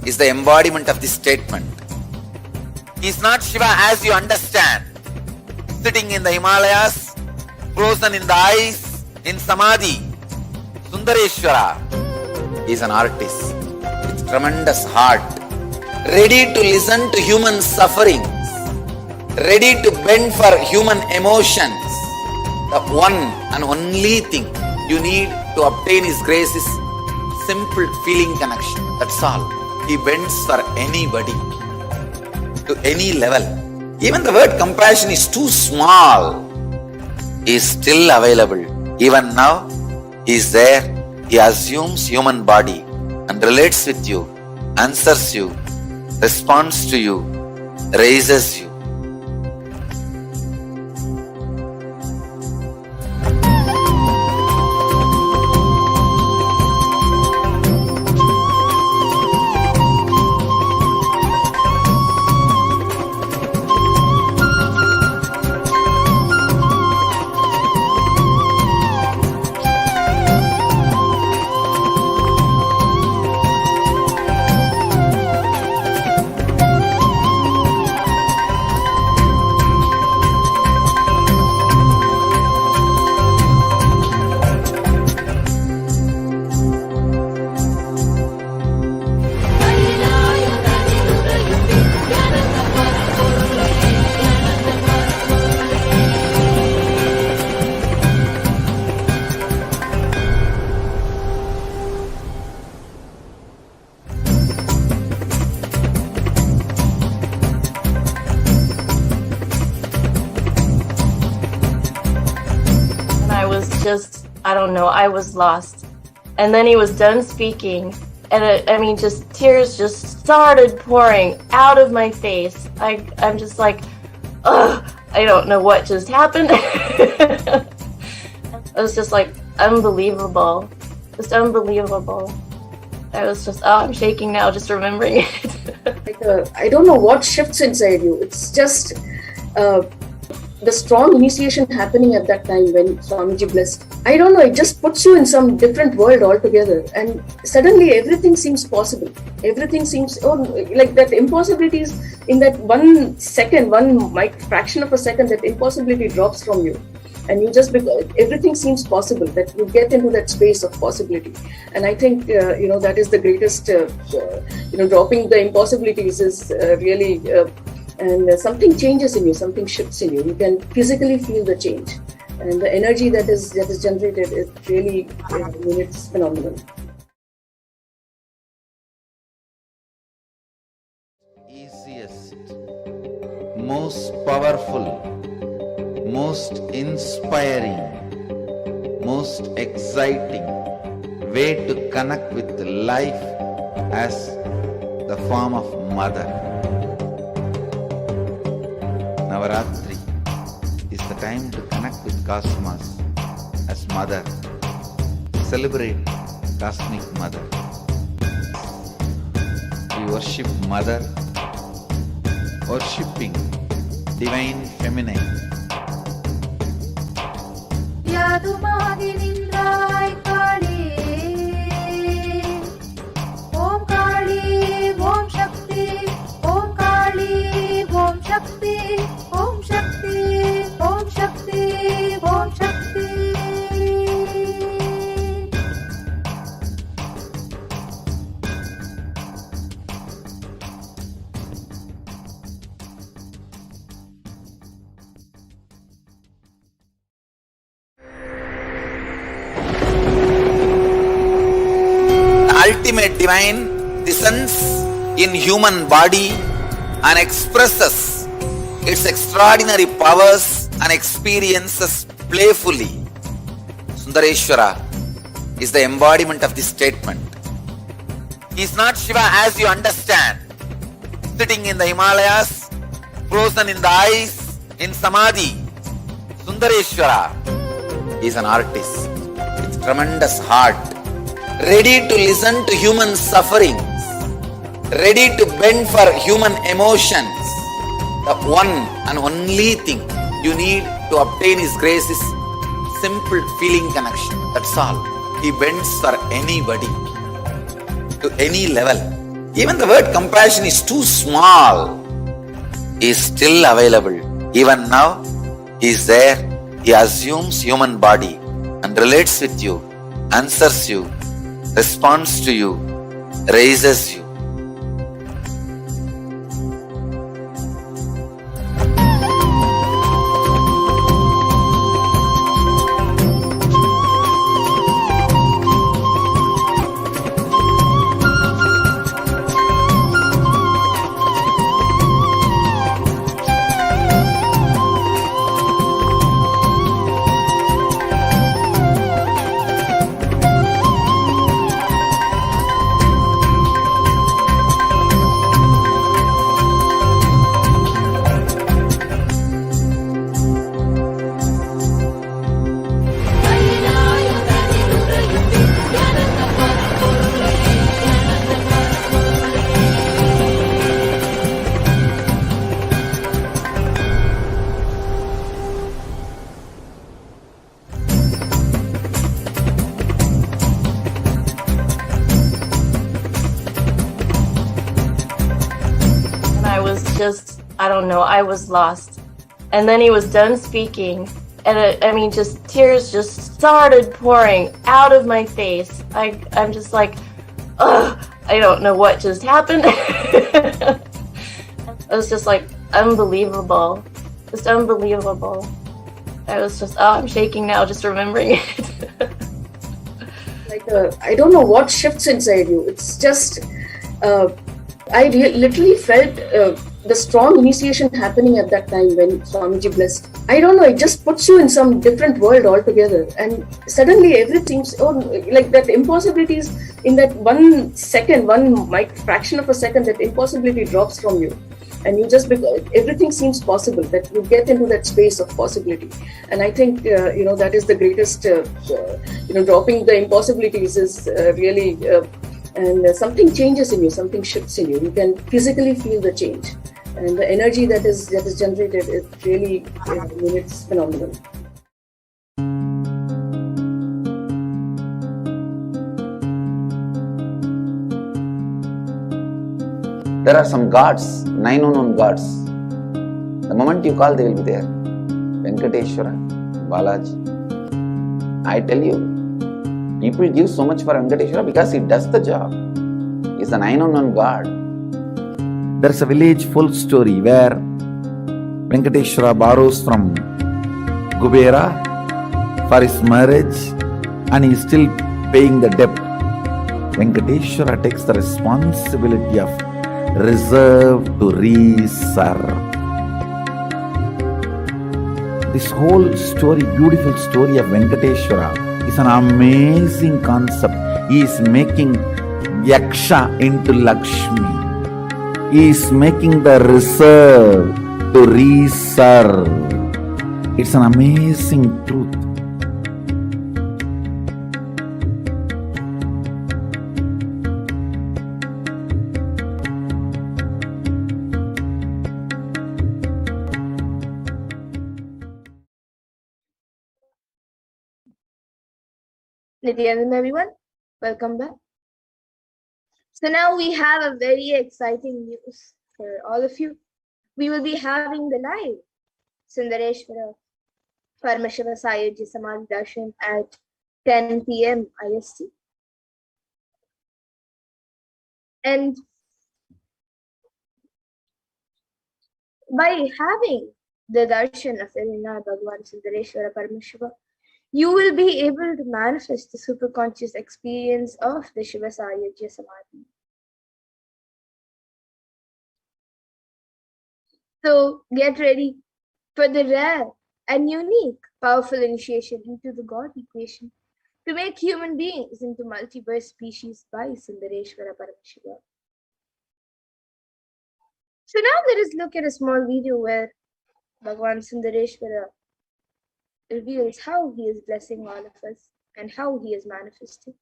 is the embodiment of this statement. He is not Shiva as you understand, sitting in the Himalayas, frozen in the ice, in Samadhi. Sundareshwara is an artist with tremendous heart, ready to listen to human sufferings, ready to bend for human emotions. The one and only thing you need to obtain His grace is simple feeling connection. That's all. He bends for anybody, to any level. Even the word compassion is too small. He is still available. Even now, He is there. He assumes human body and relates with you, answers you, responds to you, raises you. I don't know, I was lost. And then he was done speaking, and just tears just started pouring out of my face. I'm just like, ugh, I don't know what just happened. It was just like unbelievable, just unbelievable. I was just, I'm shaking now just remembering it. I don't know what shifts inside you. It's just the strong initiation happening at that time when Swamiji blessed. I don't know, it just puts you in some different world altogether, and suddenly everything seems possible. Everything seems, like that impossibility is in that 1 second, fraction of a second, that impossibility drops from you. And you just, everything seems possible, that you get into that space of possibility. And I think, that is the greatest, dropping the impossibilities is really, and something changes in you, something shifts in you. You can physically feel the change. And the energy that is generated is really, it's phenomenal. Easiest, most powerful, most inspiring, most exciting way to connect with life as the form of mother. Navaratri is the time to connect with Cosmos as mother. Celebrate Cosmic Mother. We worship Mother, worshipping Divine Feminine. Om Kali, Om Shakti, Om Kali, Om Shakti, Om Shakti, Om Shakti, Om Shakti. Ultimate divine descends in human body and expresses its extraordinary powers and experiences playfully. Sundareshwara is the embodiment of this statement. He is not Shiva as you understand, sitting in the Himalayas, frozen in the ice, in Samadhi. Sundareshwara is an artist with tremendous heart, ready to listen to human sufferings, ready to bend for human emotions. The one and only thing you need to obtain His grace is simple feeling connection. That's all. He bends for anybody, to any level. Even the word compassion is too small. He is still available. Even now, He is there. He assumes human body and relates with you, answers you, responds to you, raises you. I don't know, I was lost. And then he was done speaking, and I mean, just tears just started pouring out of my face. I'm just like, ugh, I don't know what just happened. It was just like unbelievable, just unbelievable. I was just, oh, I'm shaking now just remembering it. I don't know what shifts inside you. It's just, I literally felt the strong initiation happening at that time when Swamiji blessed. I don't know, it just puts you in some different world altogether. And suddenly everything seems, like that impossibilities in that 1 second, one fraction of a second, that impossibility drops from you. And you just, everything seems possible, that you get into that space of possibility. And I think, that is the greatest, dropping the impossibilities is really, and something changes in you, something shifts in you. You can physically feel the change. And the energy that is generated, it really, it's phenomenal. There are some gods, 9 unknown gods. The moment you call, they will be there. Venkateshwara, Balaji. I tell you, people give so much for Venkateshwara because he does the job. He is the 9 unknown god. There's a village full story where Venkateshwara borrows from Kubera for his marriage and he is still paying the debt. Venkateshwara takes the responsibility of reserve to reserve. This whole story, beautiful story of Venkateshwara is an amazing concept. He is making Yaksha into Lakshmi. He is making the reserve to reserve. It's an amazing truth. Nithyananda, everyone, welcome back. So now we have a very exciting news for all of you. We will be having the live Sundareshwara Paramashiva Sayajya Samadhi Darshan at 10 p.m. IST. And by having the darshan of Irina Bhagavan Sundareshwara Paramashiva, you will be able to manifest the superconscious experience of the Shiva Sayajya Samadhi. So get ready for the rare and unique, powerful initiation into the God equation to make human beings into multiverse species by Sundareshwara Paramashiva. So now let us look at a small video where Bhagavan Sundareshwara reveals how he is blessing all of us and how he is manifesting.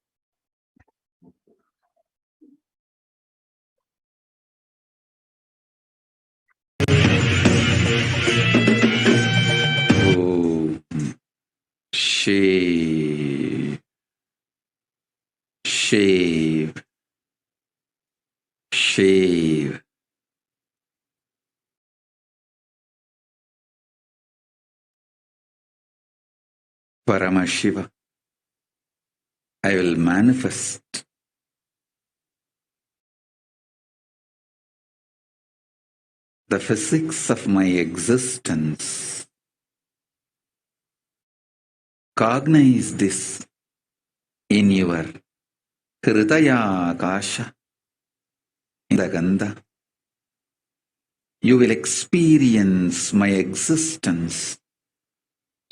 shave, shave, shave. Paramashiva, I will manifest the physics of my existence. Cognize this in your Hridaya Akasha, in the Gandha. You will experience my existence.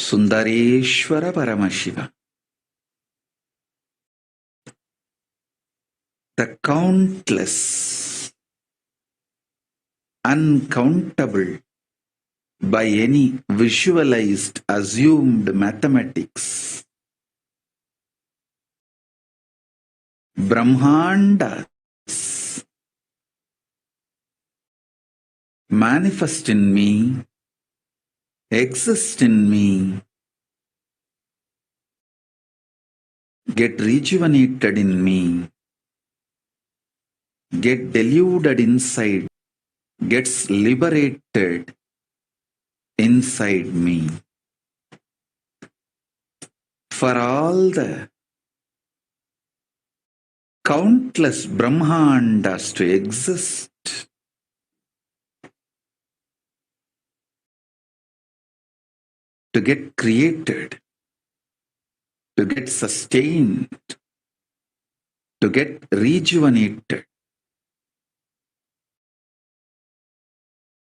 Sundareshwara Paramashiva. The countless, uncountable, by any visualized, assumed mathematics, Brahmandas manifest in me, exist in me, get rejuvenated in me, get deluded inside, gets liberated inside me. For all the countless Brahmandas to exist, to get created, to get sustained, to get rejuvenated,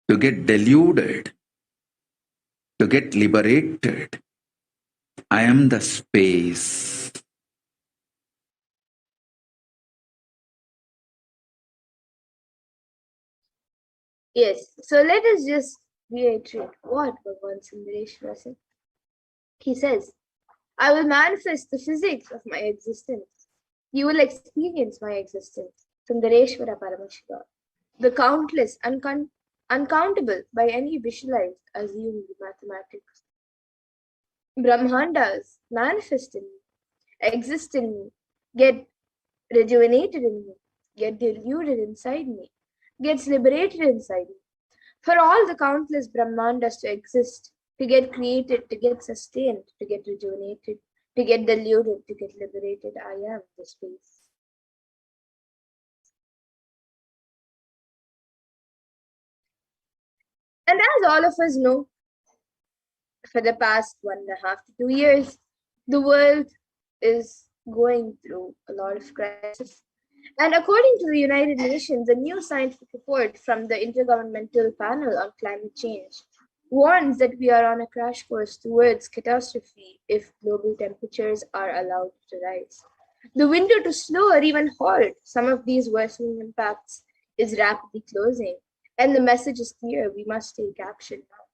to get deluded, to get liberated. I am the space. Yes, so let us just reiterate what Bhagavan Sundareshwara said. He says, I will manifest the physics of my existence. You will experience my existence. Sundareshwara Paramashiva. The countless, uncountable by any visualized, assumed mathematics. Brahmandas manifest in me, exist in me, get rejuvenated in me, get deluded inside me, gets liberated inside me. For all the countless Brahmandas to exist, to get created, to get sustained, to get rejuvenated, to get deluded, to get liberated, I am the space. And as all of us know, for the past 1.5 to 2 years, the world is going through a lot of crisis. And according to the United Nations, a new scientific report from the Intergovernmental Panel on Climate Change warns that we are on a crash course towards catastrophe if global temperatures are allowed to rise. The window to slow or even halt some of these worsening impacts is rapidly closing, and the message is clear: we must take action now.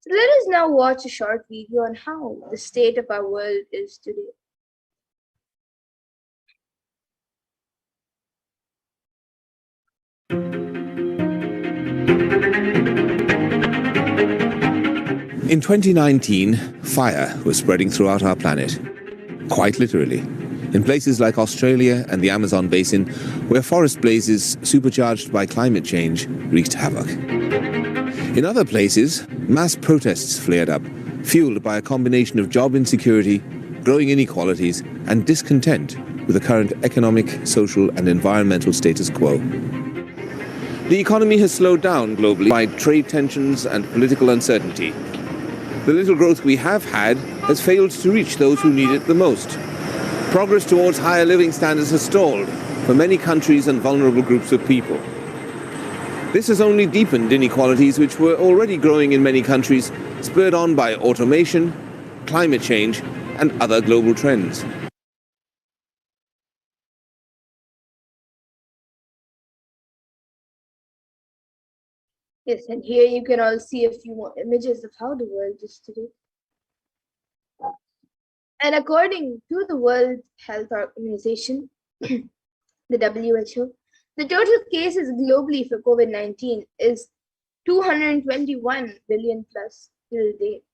So let us now watch a short video on how the state of our world is today. In 2019, fire was spreading throughout our planet, quite literally, in places like Australia and the Amazon basin, where forest blazes supercharged by climate change wreaked havoc. In other places, mass protests flared up, fueled by a combination of job insecurity, growing inequalities, and discontent with the current economic, social, and environmental status quo. The economy has slowed down globally by trade tensions and political uncertainty. The little growth we have had has failed to reach those who need it the most. Progress towards higher living standards has stalled for many countries and vulnerable groups of people. This has only deepened inequalities which were already growing in many countries, spurred on by automation, climate change, and other global trends. Yes, and here you can all see a few more images of how the world is today. And according to the World Health Organization, the WHO, the total cases globally for COVID-19 is 221 billion plus till date.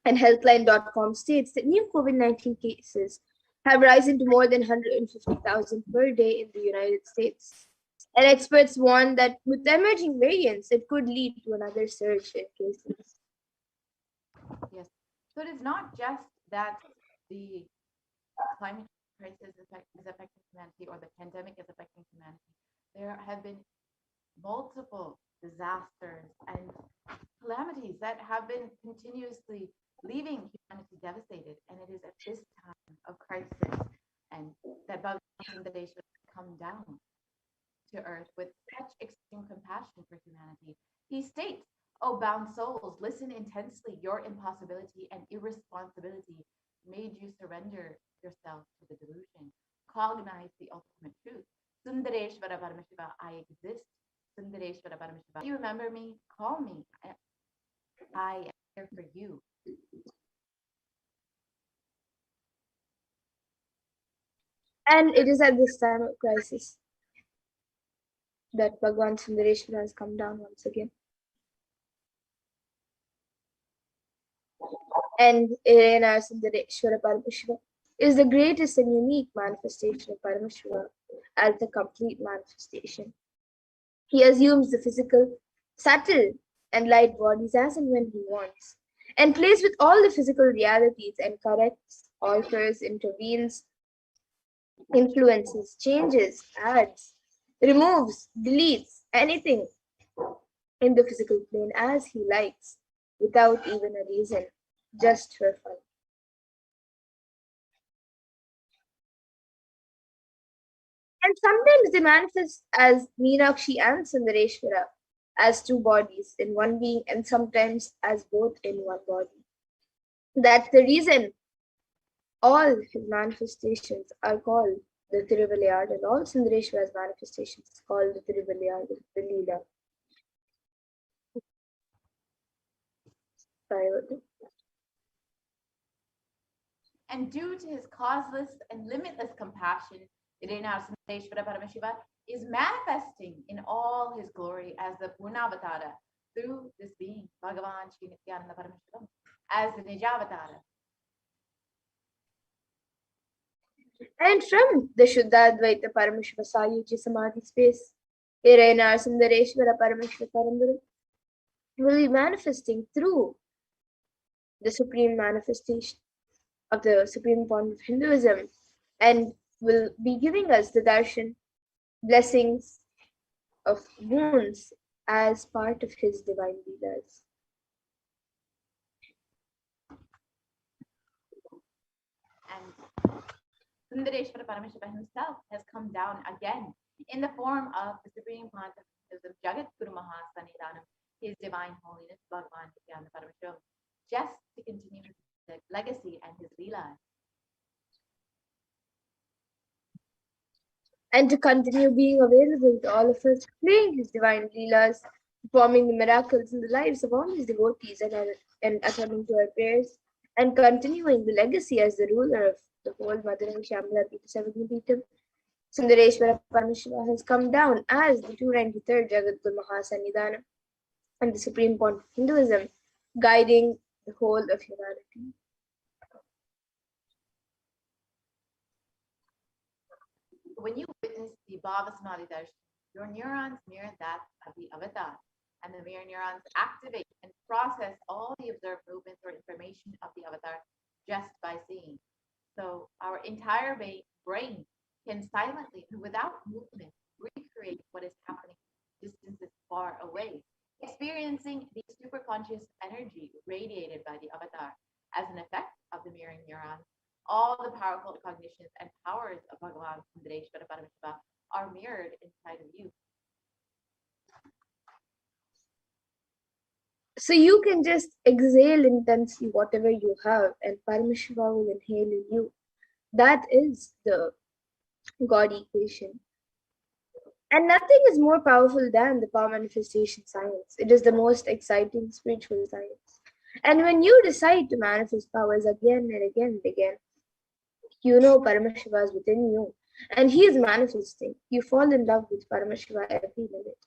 And Healthline.com states that new COVID-19 cases have risen to more than 150,000 per day in the United States. And experts warn that with the emerging variants, it could lead to another surge in cases. Yes. So it is not just that the climate crisis is affecting humanity or the pandemic is affecting humanity. There have been multiple disasters and calamities that have been continuously leaving humanity devastated. And it is at this time of crisis and that Bhagavan should come down to earth with such extreme compassion for humanity. He states, "O bound souls, listen intensely. Your impossibility and irresponsibility made you surrender yourself to the delusion. Cognize the ultimate truth. Sundareshwara Paramashiva, I exist. Sundareshwara Paramashiva. You remember me? Call me. I am here for you." And it is at this time of crisis that Bhagwan Sundareshwara has come down once again. And Irena Sundareshwara Paramashiva is the greatest and unique manifestation of Paramashiva as the complete manifestation. He assumes the physical, subtle, and light bodies as and when he wants, and plays with all the physical realities and corrects, alters, intervenes, influences, changes, adds, removes, deletes anything in the physical plane as he likes, without even a reason, just for fun. And sometimes they manifest as Meenakshi and Sundareshwara, as two bodies in one being, and sometimes as both in one body. That's the reason all his manifestations are called the Thiruvilayadal. All Sundareshwara's manifestations is called the Thiruvilayadal, the Leela. And due to his causeless and limitless compassion, Irena Sundareshwara Paramashiva is manifesting in all his glory as the Purnavatara through this being, Bhagavan Shri Nithyananda Paramashivam, as the Nijavatara. And from the Shuddhadvaita Paramashiva Sayuji Samadhi space, Irena Sundareshwara Paramashiva Paramguru will be manifesting through the supreme manifestation of the supreme point of Hinduism, and will be giving us the darshan, blessings of boons as part of his divine leelas. And Sundareshwara Paramashiva himself has come down again in the form of the supreme pontiff of Jagat Guru Mahasanidanam, his divine holiness Bhagavan Nithyananda Paramashivam, just to continue his legacy and his leelas. And to continue being available to all of us, playing his divine leelas, performing the miracles in the lives of all his devotees, and attending to our prayers, and continuing the legacy as the ruler of the whole Madurai Shyamala Pita Savagni Sundareshwara Paramashiva has come down as the 293rd Jagat Guru Mahasannidhanam and the supreme point of Hinduism, guiding the whole of humanity. When you witness the Bhava Samadhi Darshan, your neurons mirror that of the avatar, and the mirror neurons activate and process all the observed movements or information of the avatar just by seeing. So our entire brain can silently and without movement recreate what is happening distances far away, experiencing the superconscious energy radiated by the avatar as an effect of the mirroring neurons. All the powerful cognitions and powers of Bhagavan Sundareshwara Paramashiva are mirrored inside of you. So you can just exhale intensely whatever you have, and Paramashiva will inhale in you. That is the God equation. And nothing is more powerful than the power manifestation science. It is the most exciting spiritual science. And when you decide to manifest powers again and again and again, you know Paramashiva is within you, and he is manifesting. You fall in love with Paramashiva every minute.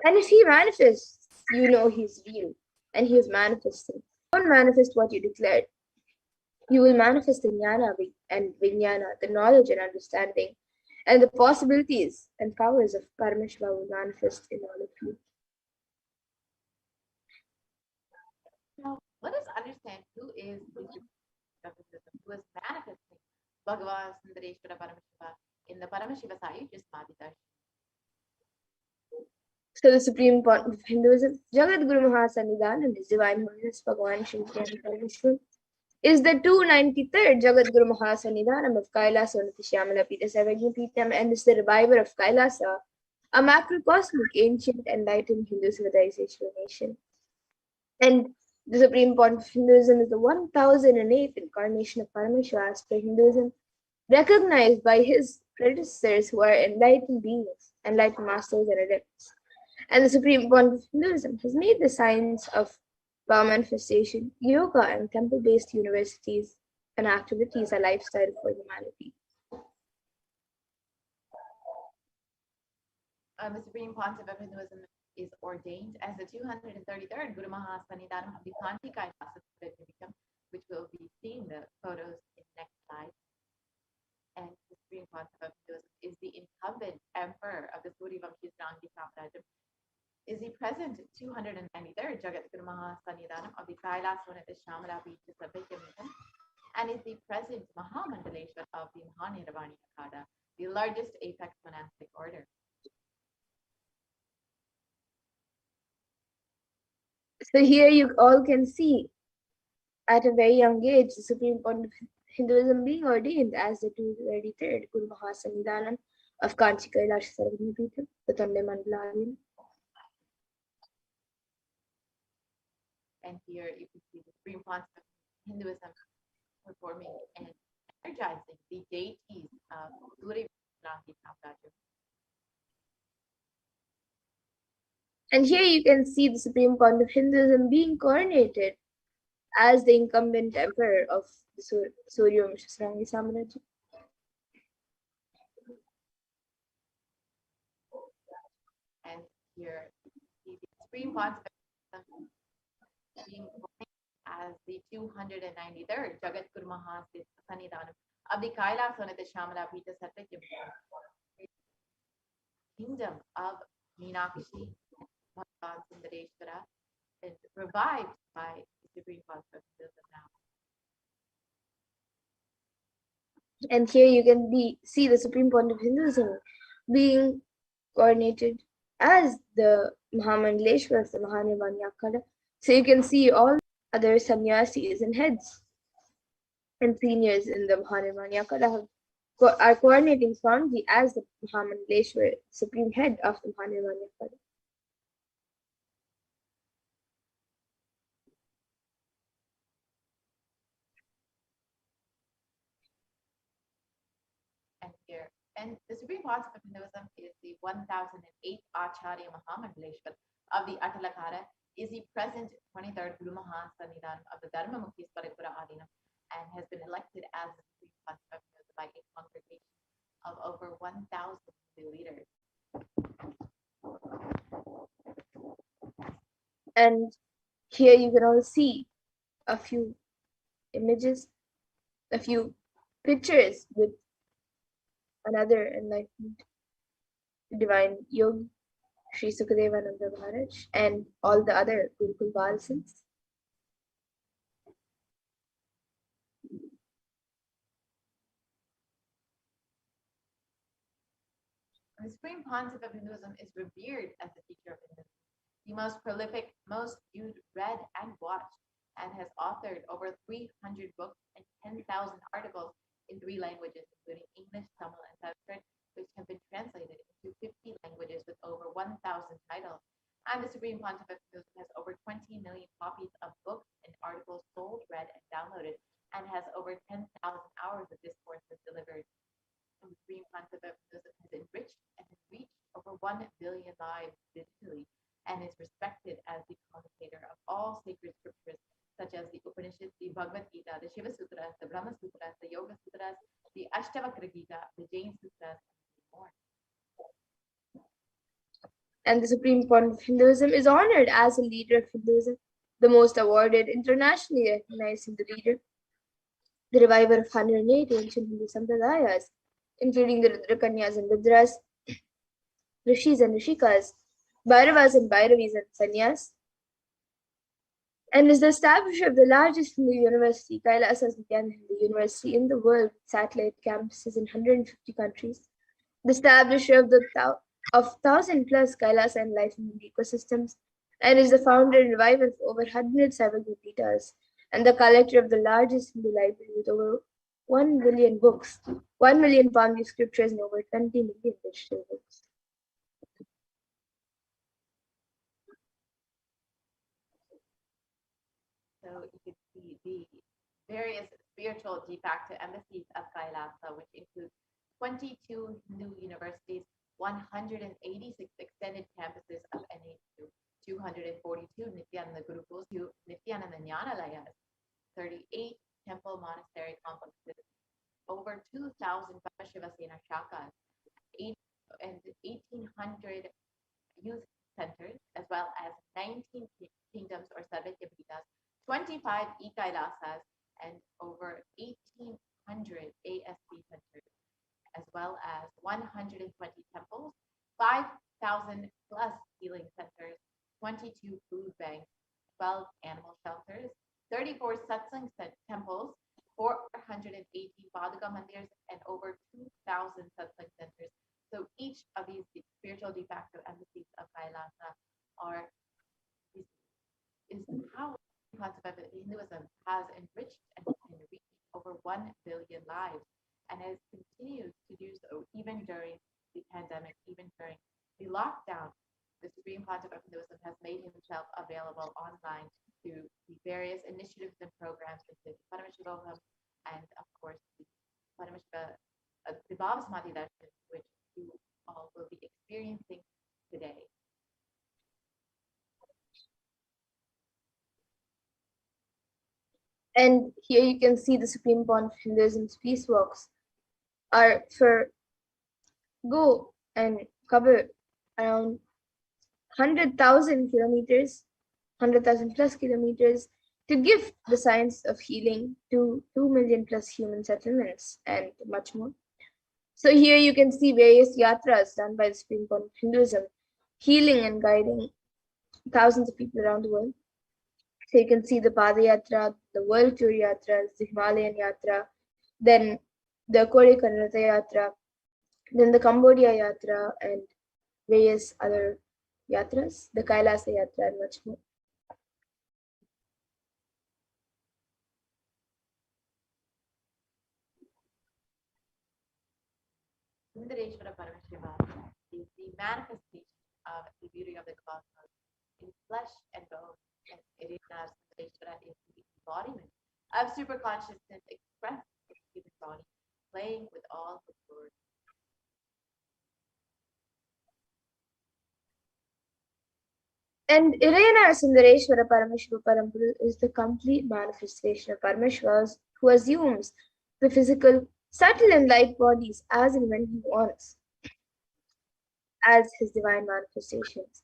And if he manifests, you know he's real, and he is manifesting. don't manifest what you declared. You will manifest the jnana and vijnana, the knowledge and understanding, and the possibilities and powers of Paramashiva will manifest in all of you. Now, let us understand who is who is manifesting Bhagavan Sundareshwara Paramashiva in the Paramashiva Sayuja Smadhita. So the supreme point of Hinduism, Jagat Guru Mahasannidhan and His Divine Holiness Bhagavan Shri Nithyananda Paramashivam, is the 293rd Jagat Guru Mahasannidhanam of Kailasa Shyamala Pita Sarvajna Pitam, and is the reviver of Kailasa, a macrocosmic, ancient, enlightened Hindu civilization nation. And the supreme point of Hinduism is the 1008th incarnation of Paramashiva as per Hinduism, recognized by his predecessors who are enlightened beings, enlightened masters and adepts. And the supreme point of Hinduism has made the science of power manifestation, yoga, and temple-based universities and activities a lifestyle for humanity. The supreme pontiff of Hinduism is ordained as the 233rd Guru Mahasannidhanam of the Kanti Kailasa, which will be seeing the photos in the next slide. And the supreme pontiff of Hinduism is the incumbent emperor of the Suryavanshi Srangi Sampradayam, is the present 293rd Jagat Guru Mahasannidhanam of the Kailasa Shyamala Pita Sarvajna, and is the present Mahamandaleshwar of the Mahanirvani Akada, the largest apex monastic order. So here you all can see at a very young age the supreme point of Hinduism being ordained as the 233rd Guru Mahasannidhanam of Kanchi Kailasa Sarvajna Pita, the Tonde Mandala. And here you can see the supreme pontiff of Hinduism performing and energizing the deities of Suryavanshi Sampradayam. And here you can see the supreme point of Hinduism being coronated as the incumbent emperor of the Suryavanshi Srangi Sampradayam. And here you see the supreme pontiff of Hinduism being as the 293rd Jagat Guru Mahasannidhanam of the Kailasa Shyamala Pita Sarvajna, kingdom of Meenakshi, Bhagavan Sundareshwara, is revived by the supreme pontiff of Hinduism now. And here you can see the supreme point of Hinduism being coordinated as the Mahamandaleshwar of the Mahanirvani Akada. So you can see all other sannyasis and heads and seniors in the Mahanirvani Akada are coordinating Swamiji as the Mahamandaleshwar, supreme head of the Mahanirvani Akada. And here, and the supreme pontiff of Hinduism is the 1008th Acharya Mahamandaleshwar of the Atalakara, is the present 23rd Guru Mahasannidhanam of the Dharmamukhi Sparipura Adinam, and has been elected as the supreme pontiff of Hinduism by a congregation of over 1,000 leaders. And here you can all see a few images, a few pictures with another enlightened divine yogi, Sri Sukadevananda Maharaj, and all the other Gurukul Valasins. The supreme pontiff of Hinduism is revered as the teacher of Hinduism, the most prolific, most viewed, read, and watched, and has authored over 300 books and 10,000 articles in 3 languages, including English, Tamil, and Sanskrit, which have been translated into 50 languages with over 1,000 titles. And the supreme pontiff of Hinduism has over 20 million copies of books and articles sold, read, and downloaded, and has over 10,000 hours of discourses delivered. And the supreme pontiff of Hinduism has enriched and has reached over 1 billion lives digitally, and is respected as the commentator of all sacred scriptures, such as the Upanishads, the Bhagavad Gita, the Shiva Sutras, the Brahma Sutras, the Yoga Sutras, the Ashtavakra Gita, the Jain Sutras, and more. And the supreme point of Hinduism is honored as a leader of Hinduism the most awarded, internationally recognized Hindu leader, the reviver of 108 ancient Hindu sampradayas, including the Rudrakanyas and Rudras, Rishis and Rishikas, Bhairavas and Bhairavis and Sannyas, and is the establisher of the largest Hindu university, Kailasas Nithyananda Hindu University in the world, with satellite campuses in 150 countries, the establisher of 1,000 plus Kailasa enlightenment ecosystems, and is the founder and reviver of over 100 Sarvaguritas, and the collector of the largest Hindu library with over 1 billion books, 1 million Pali scriptures, and over 20 million digital books. So you can see the various spiritual de facto embassies of Kailasa, which include 22 Hindu universities, 186 extended campuses of NHU, 242 Nithyananda Gurukuls, 2 Nithyananda Jnanalayas, 38 temple monastery complexes, over 2,000 Parashivasena shakas, 1,800 youth centers, as well as 19 kingdoms or Sarvaguritas, 25 e-Kailasas, and over 1,800 ASC centers, as well as 120 temples, 5,000 plus healing centers, 22 food banks, 12 animal shelters, 34 satsang temples, 418 Paduka mandirs, and over 2,000 satsang centers. So each of these spiritual de facto embassies of Kailasa is how the concept of Hinduism has enriched and reached over 1 billion lives, and has continued to do so even during the pandemic, even during the lockdown. The Supreme Concept of Hinduism has made himself available online to the various initiatives and programs, including Paramashivoham, and of course the Baba Samadhi Darshan, which you all will be experiencing today. And here you can see the Supreme Bond of Hinduism's peace walks are for go and cover around 100,000 kilometers, 100,000 plus kilometers, to give the science of healing to 2 million plus human settlements and much more. So here you can see various yatras done by the Supreme Bond of Hinduism, healing and guiding thousands of people around the world. So you can see the Pada Yatra, the World Tour Yatras, the Himalayan Yatra, then the Kodaikanal Yatra, then the Cambodia Yatra, and various other yatras, the Kailasa Yatra, and much more. Sundareshwara Paramashiva is the manifestation of the beauty of the cosmos in flesh and bone, and Irina Sundareshwara is the embodiment of super consciousness expressed in the human body, playing with all the glory. And Irena Sundareshwara Paramashiva Paramburu is the complete manifestation of Paramashiva, who assumes the physical, subtle and light bodies as and when he wants, as his divine manifestations.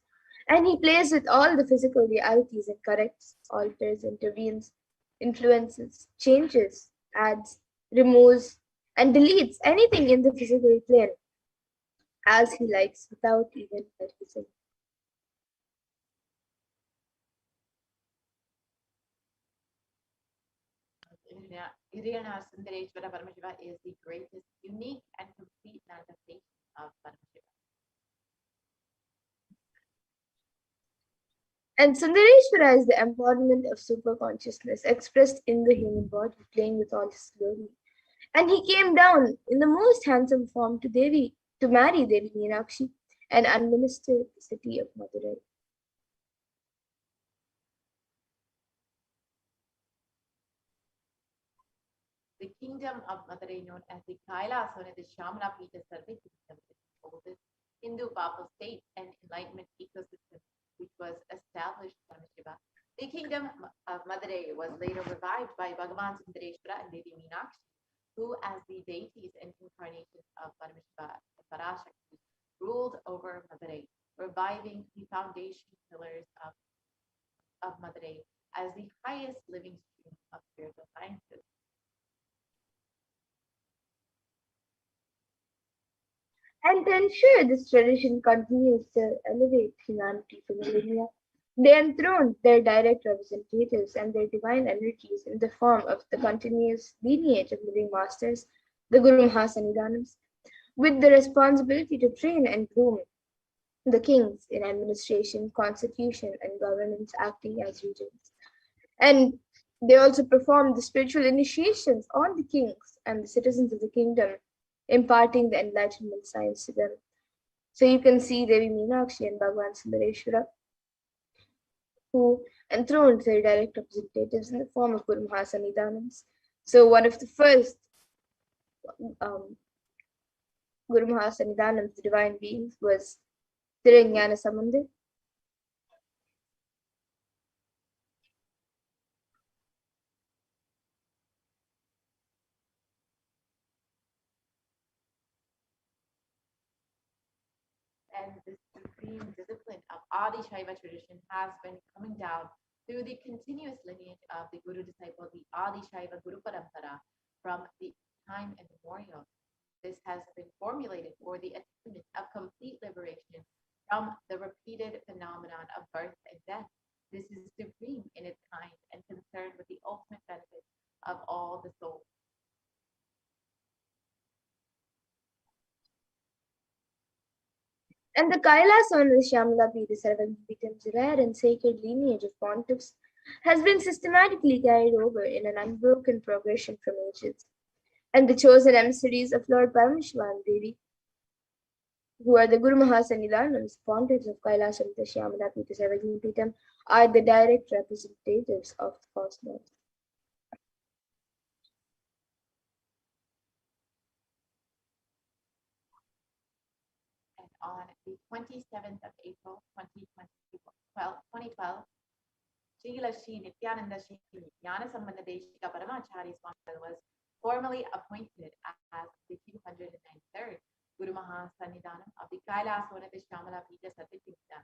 And he plays with all the physical realities and corrects, alters, intervenes, influences, changes, adds, removes, and deletes anything in the physical plane as he likes without even noticing. Irina Sundareshwara Paramashiva is the greatest, unique, and complete manifestation of Paramashiva. And Sundareshwara is the embodiment of super consciousness expressed in the human body, playing with all his glory. And he came down in the most handsome form to marry Devi Meenakshi and administer the city of Madurai. The kingdom of Madurai, known as the Kailasa, the Shamla Pita Sarvaguri, is the oldest Hindu papal state and enlightenment ecosystem, which was established by Shiva. The kingdom of Madurai was later revived by Bhagavan Sundareshwara and Devi Meenakshi, who, as the deities and incarnations of Paramashiva and Parashakti, ruled over Madurai, reviving the foundation pillars of Madurai as the highest living stream of spiritual sciences. And to ensure this tradition continues to elevate humanity for millennia, they enthroned their direct representatives and their divine energies in the form of the continuous lineage of living masters, the Guru Mahasannidhanams, with the responsibility to train and groom the kings in administration, constitution, and governance, acting as regents. And they also performed the spiritual initiations on the kings and the citizens of the kingdom, imparting the enlightenment science to them. So you can see Devi Meenakshi and Bhagwan Sundareshwara, who enthroned their direct representatives in the form of Guru Mahasannidhanams. So one of the first Guru Mahasannidhanams, the divine beings, was Tirajnana Samandar. And this supreme discipline of Adi Shaiva tradition has been coming down through the continuous lineage of the Guru disciple, the Adi Shaiva Guru Parampara, from the time immemorial. This has been formulated for the attainment of complete liberation from the repeated phenomenon of birth and death. This is supreme in its kind and concerned with the ultimate benefit of all the souls. And the Kailasa on the Shyamala Pita Sarvagnipitam's rare and sacred lineage of pontiffs has been systematically carried over in an unbroken progression from ages. And the chosen emissaries of Lord Paramashivoham Devi, who are the Guru Mahasannidhanams, pontiffs of Kailasa on the Shyamala Pita Sarvagnipitam, are the direct representatives of the cosmos. On the 27th of April, 2012, Srila Shri Nithyananda Nithyananda Paramachari Swami was formally appointed as the 293rd Guru Mahasannidhanam of the Kailaswanatha Shyamala Pita Satipita.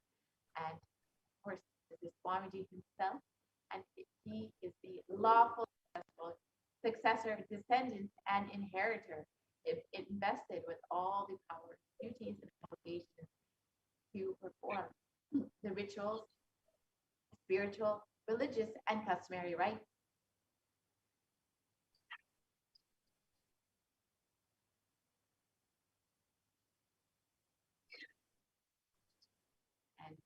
And of course, this is Swamiji himself, and he is the lawful successor, descendant, and inheritor, invested with all the powers, duties, and obligations to perform the rituals, spiritual, religious, and customary rites. And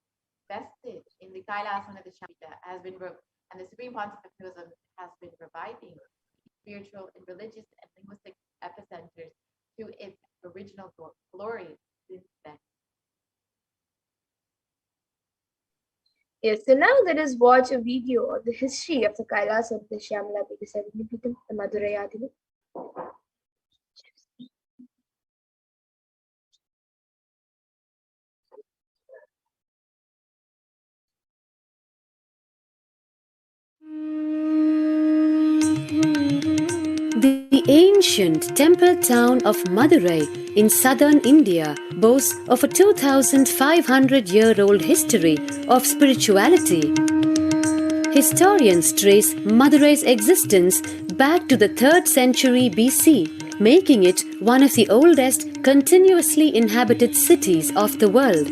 vested in the Kailaswanatha Shamita has been, and the Supreme Pontificalism has been reviving spiritual and religious and linguistic epicenters to its original glory since then. Yes, so now let us watch a video of the history of the Kailasa of the Shyamala Pita Sarvagnipitam, the Madhurayadini. The ancient temple town of Madurai in southern India boasts of a 2,500-year-old history of spirituality. Historians trace Madurai's existence back to the 3rd century BC, making it one of the oldest continuously inhabited cities of the world.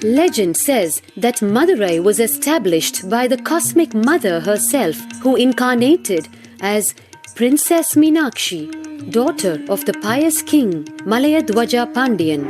Legend says that Madurai was established by the cosmic mother herself, who incarnated as Princess Meenakshi, daughter of the pious king Malaya Dwaja Pandian.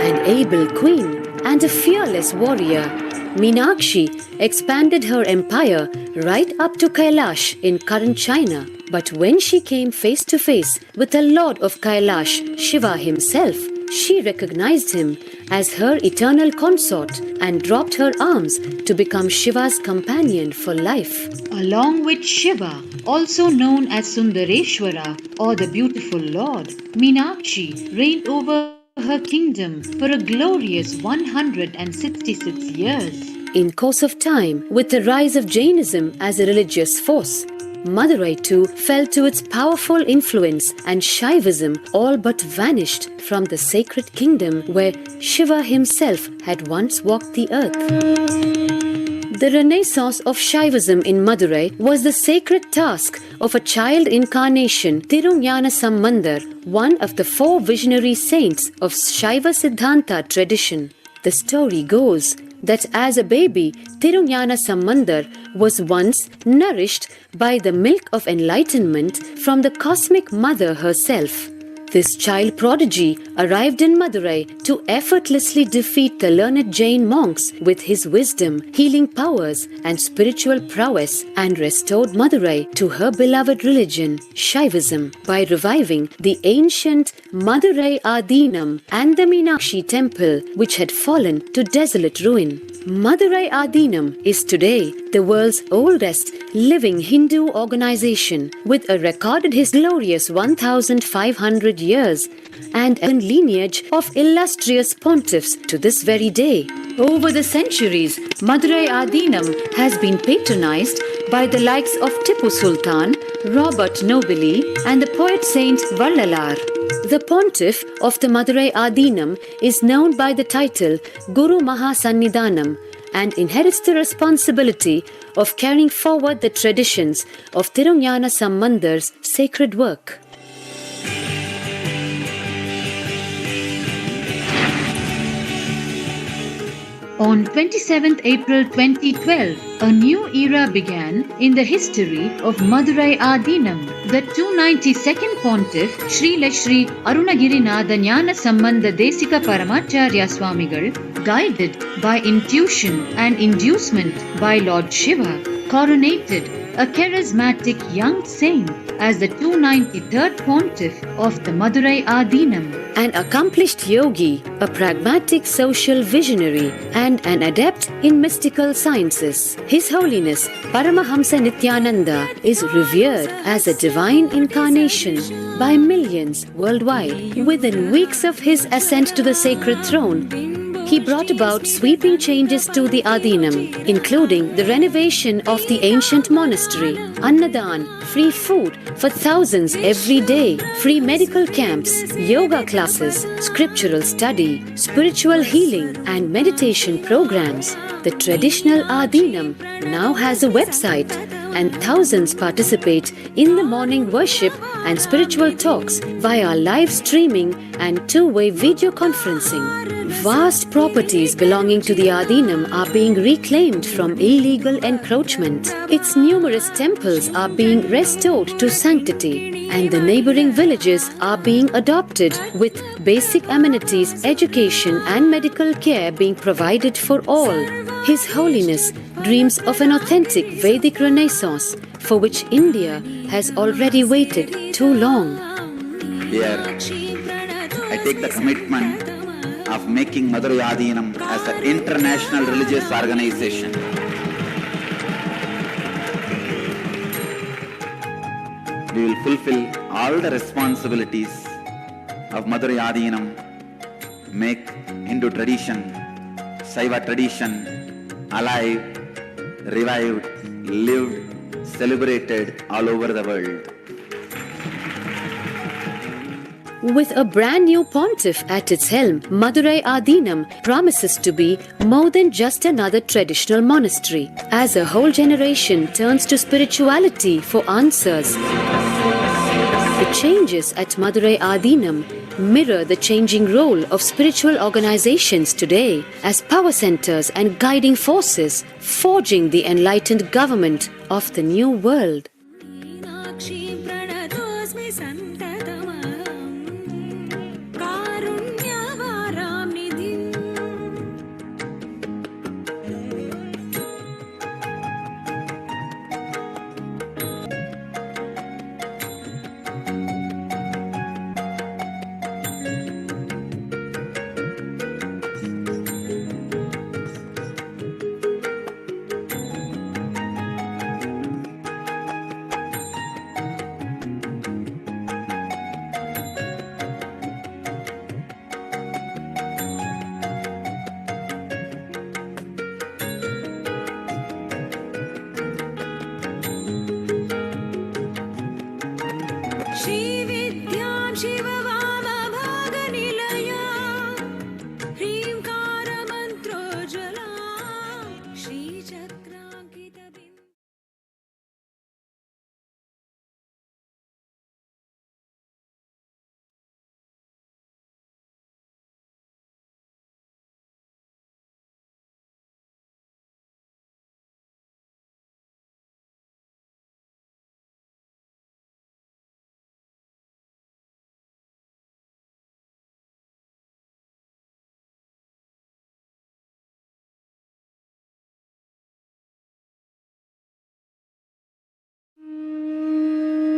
An able queen and a fearless warrior, Meenakshi expanded her empire right up to Kailash in current China. But when she came face to face with the Lord of Kailash, Shiva himself, she recognized him as her eternal consort and dropped her arms to become Shiva's companion for life. Along with Shiva, also known as Sundareshwara or the beautiful Lord, Meenakshi reigned over her kingdom for a glorious 166 years. In course of time, with the rise of Jainism as a religious force, Madurai too fell to its powerful influence, and Shaivism all but vanished from the sacred kingdom where Shiva himself had once walked the earth. The renaissance of Shaivism in Madurai was the sacred task of a child incarnation, Tirunjana Sambandar, one of the 4 visionary saints of Shaiva Siddhanta tradition. The story goes that as a baby, Tirunjana Sambandar was once nourished by the milk of enlightenment from the cosmic mother herself. This child prodigy arrived in Madurai to effortlessly defeat the learned Jain monks with his wisdom, healing powers, and spiritual prowess, and restored Madurai to her beloved religion, Shaivism, by reviving the ancient Madurai Adinam and the Meenakshi temple, which had fallen to desolate ruin. Madurai Adinam is today the world's oldest living Hindu organization, with a recorded glorious 1,500 years and a lineage of illustrious pontiffs to this very day. Over the centuries, Madurai Adinam has been patronized by the likes of Tipu Sultan, Robert Nobili, and the poet saint Vallalar. The pontiff of the Madurai Adinam is known by the title Guru Mahasannidhanam and inherits the responsibility of carrying forward the traditions of Tirunjana Sambandar's sacred work. On 27th April 2012, a new era began in the history of Madurai Adinam. The 292nd Pontiff, Sri Shri Arunagirinatha Jnana Sambandha Desika Paramacharya Swamigal, guided by intuition and inducement by Lord Shiva, coronated a charismatic young saint as the 293rd Pontiff of the Madurai Adinam. An accomplished yogi, a pragmatic social visionary, and an adept in mystical sciences, His Holiness Paramahamsa Nithyananda is revered as a divine incarnation by millions worldwide. Within weeks of his ascent to the sacred throne, he brought about sweeping changes to the Adinam, including the renovation of the ancient monastery, Annadan, free food for thousands every day, free medical camps, yoga classes, scriptural study, spiritual healing, and meditation programs. The traditional Adinam now has a website, and thousands participate in the morning worship and spiritual talks via live streaming and two-way video conferencing. Vast properties belonging to the Adinam are being reclaimed from illegal encroachment. Its numerous temples are being restored to sanctity, and the neighboring villages are being adopted with basic amenities, education, and medical care being provided for all. His Holiness dreams of an authentic Vedic renaissance for which India has already waited too long. Here, I take the commitment of making Madurai Adinam as an international religious organization. We will fulfill all the responsibilities of Madurai Adinam, make Hindu tradition, Saiva tradition alive, revived, lived, celebrated all over the world. With a brand new pontiff at its helm, Madurai Adinam promises to be more than just another traditional monastery, as a whole generation turns to spirituality for answers. The changes at Madurai Adinam mirror the changing role of spiritual organizations today as power centers and guiding forces, forging the enlightened government of the new world.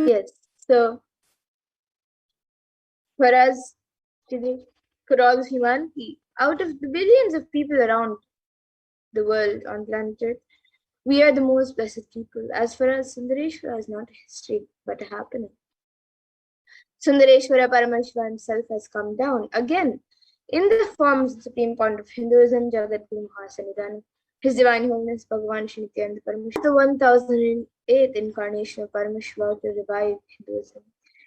Yes. So for us today, for all of humanity, out of the billions of people around the world on planet Earth, we are the most blessed people. As for us, Sundareshwara is not a history, but a happening. Sundareshwara Paramashiva himself has come down again in the form of the supreme point of Hinduism, Jagadguru Mahasanidhanam, His Divine Holiness Bhagavan Shri Nithyananda Paramashivam, the 1008th incarnation of Paramashiva to revive Hinduism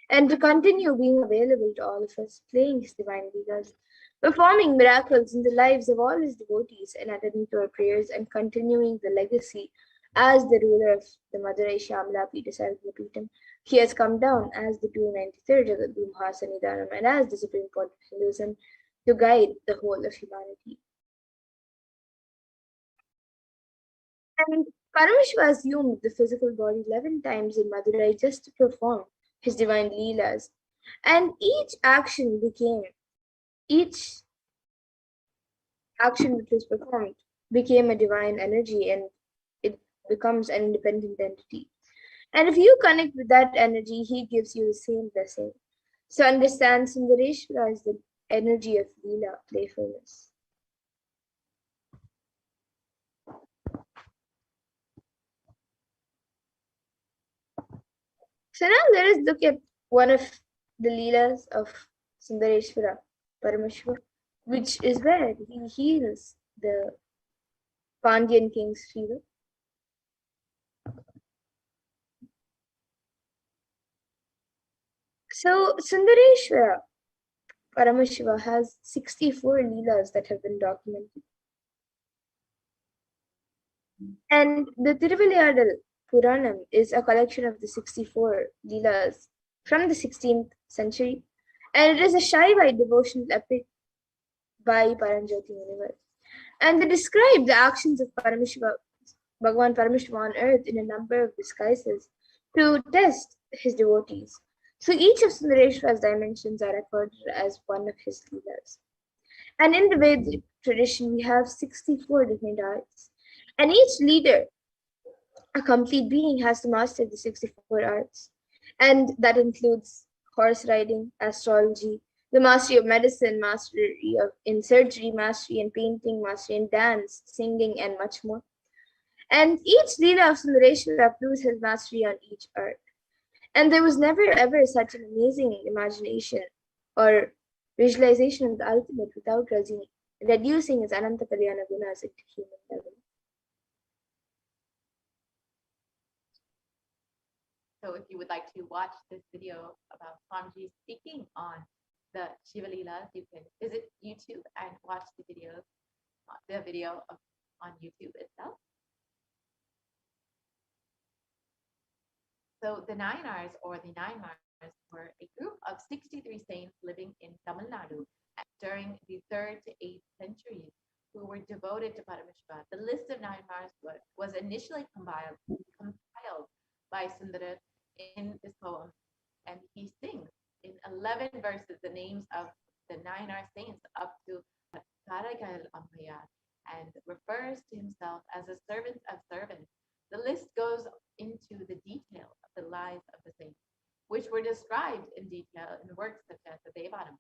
and to continue being available to all of us, playing His divine leelas, performing miracles in the lives of all His devotees and attending to our prayers and continuing the legacy as the ruler of the Madurai Shyamala Pita Sarvapita. He has come down as the 293rd Jagadguru Mahasanidhanam and as the supreme point of Hinduism to guide the whole of humanity. And Paramashiva assumed the physical body 11 times in Madurai just to perform his divine leelas. And each action which was performed became a divine energy and it becomes an independent entity. And if you connect with that energy, he gives you the same blessing. So understand Sundareshwara is the energy of Leela, playfulness. So now let us look at one of the Leelas of Sundareshwara Paramashiva, which is where he heals the Pandyan king's fever. So Sundareshwara Paramashiva has 64 Leelas that have been documented. And the Tiruvilayadal Puranam is a collection of the 64 Leelas from the 16th century, and it is a Shaivite devotional epic by Paranjoti Munivar. And they describe the actions of Paramashiva, Bhagavan Paramashiva on earth in a number of disguises to test his devotees. So each of Sundareshwara's dimensions are recorded as one of his leelas. And in the Vedic tradition, we have 64 different arts. And each leader, a complete being, has to master the 64 arts. And that includes horse riding, astrology, the mastery of medicine, mastery in surgery, mastery in painting, mastery in dance, singing, and much more. And each Leela of Sundareshwara proves his mastery on each art. And there was never ever such an amazing imagination or visualization of the ultimate without reducing his Ananta Kalyana Gunas into human level. So if you would like to watch this video about Swamiji speaking on the Shiva Leelas, you can visit YouTube and watch the video on YouTube itself. So the Nayanars, or the Nine Mars, were a group of 63 saints living in Tamil Nadu during the 3rd to 8th centuries who were devoted to Paramashiva. The list of Nine Mars was initially compiled by Sundara in this poem, and he sings in 11 verses the names of the Nayanar saints up to Karagal Ammayar and refers to himself as a servant of servants. The list goes into the detail of the lives of the saints, which were described in detail in works such as the Devanam.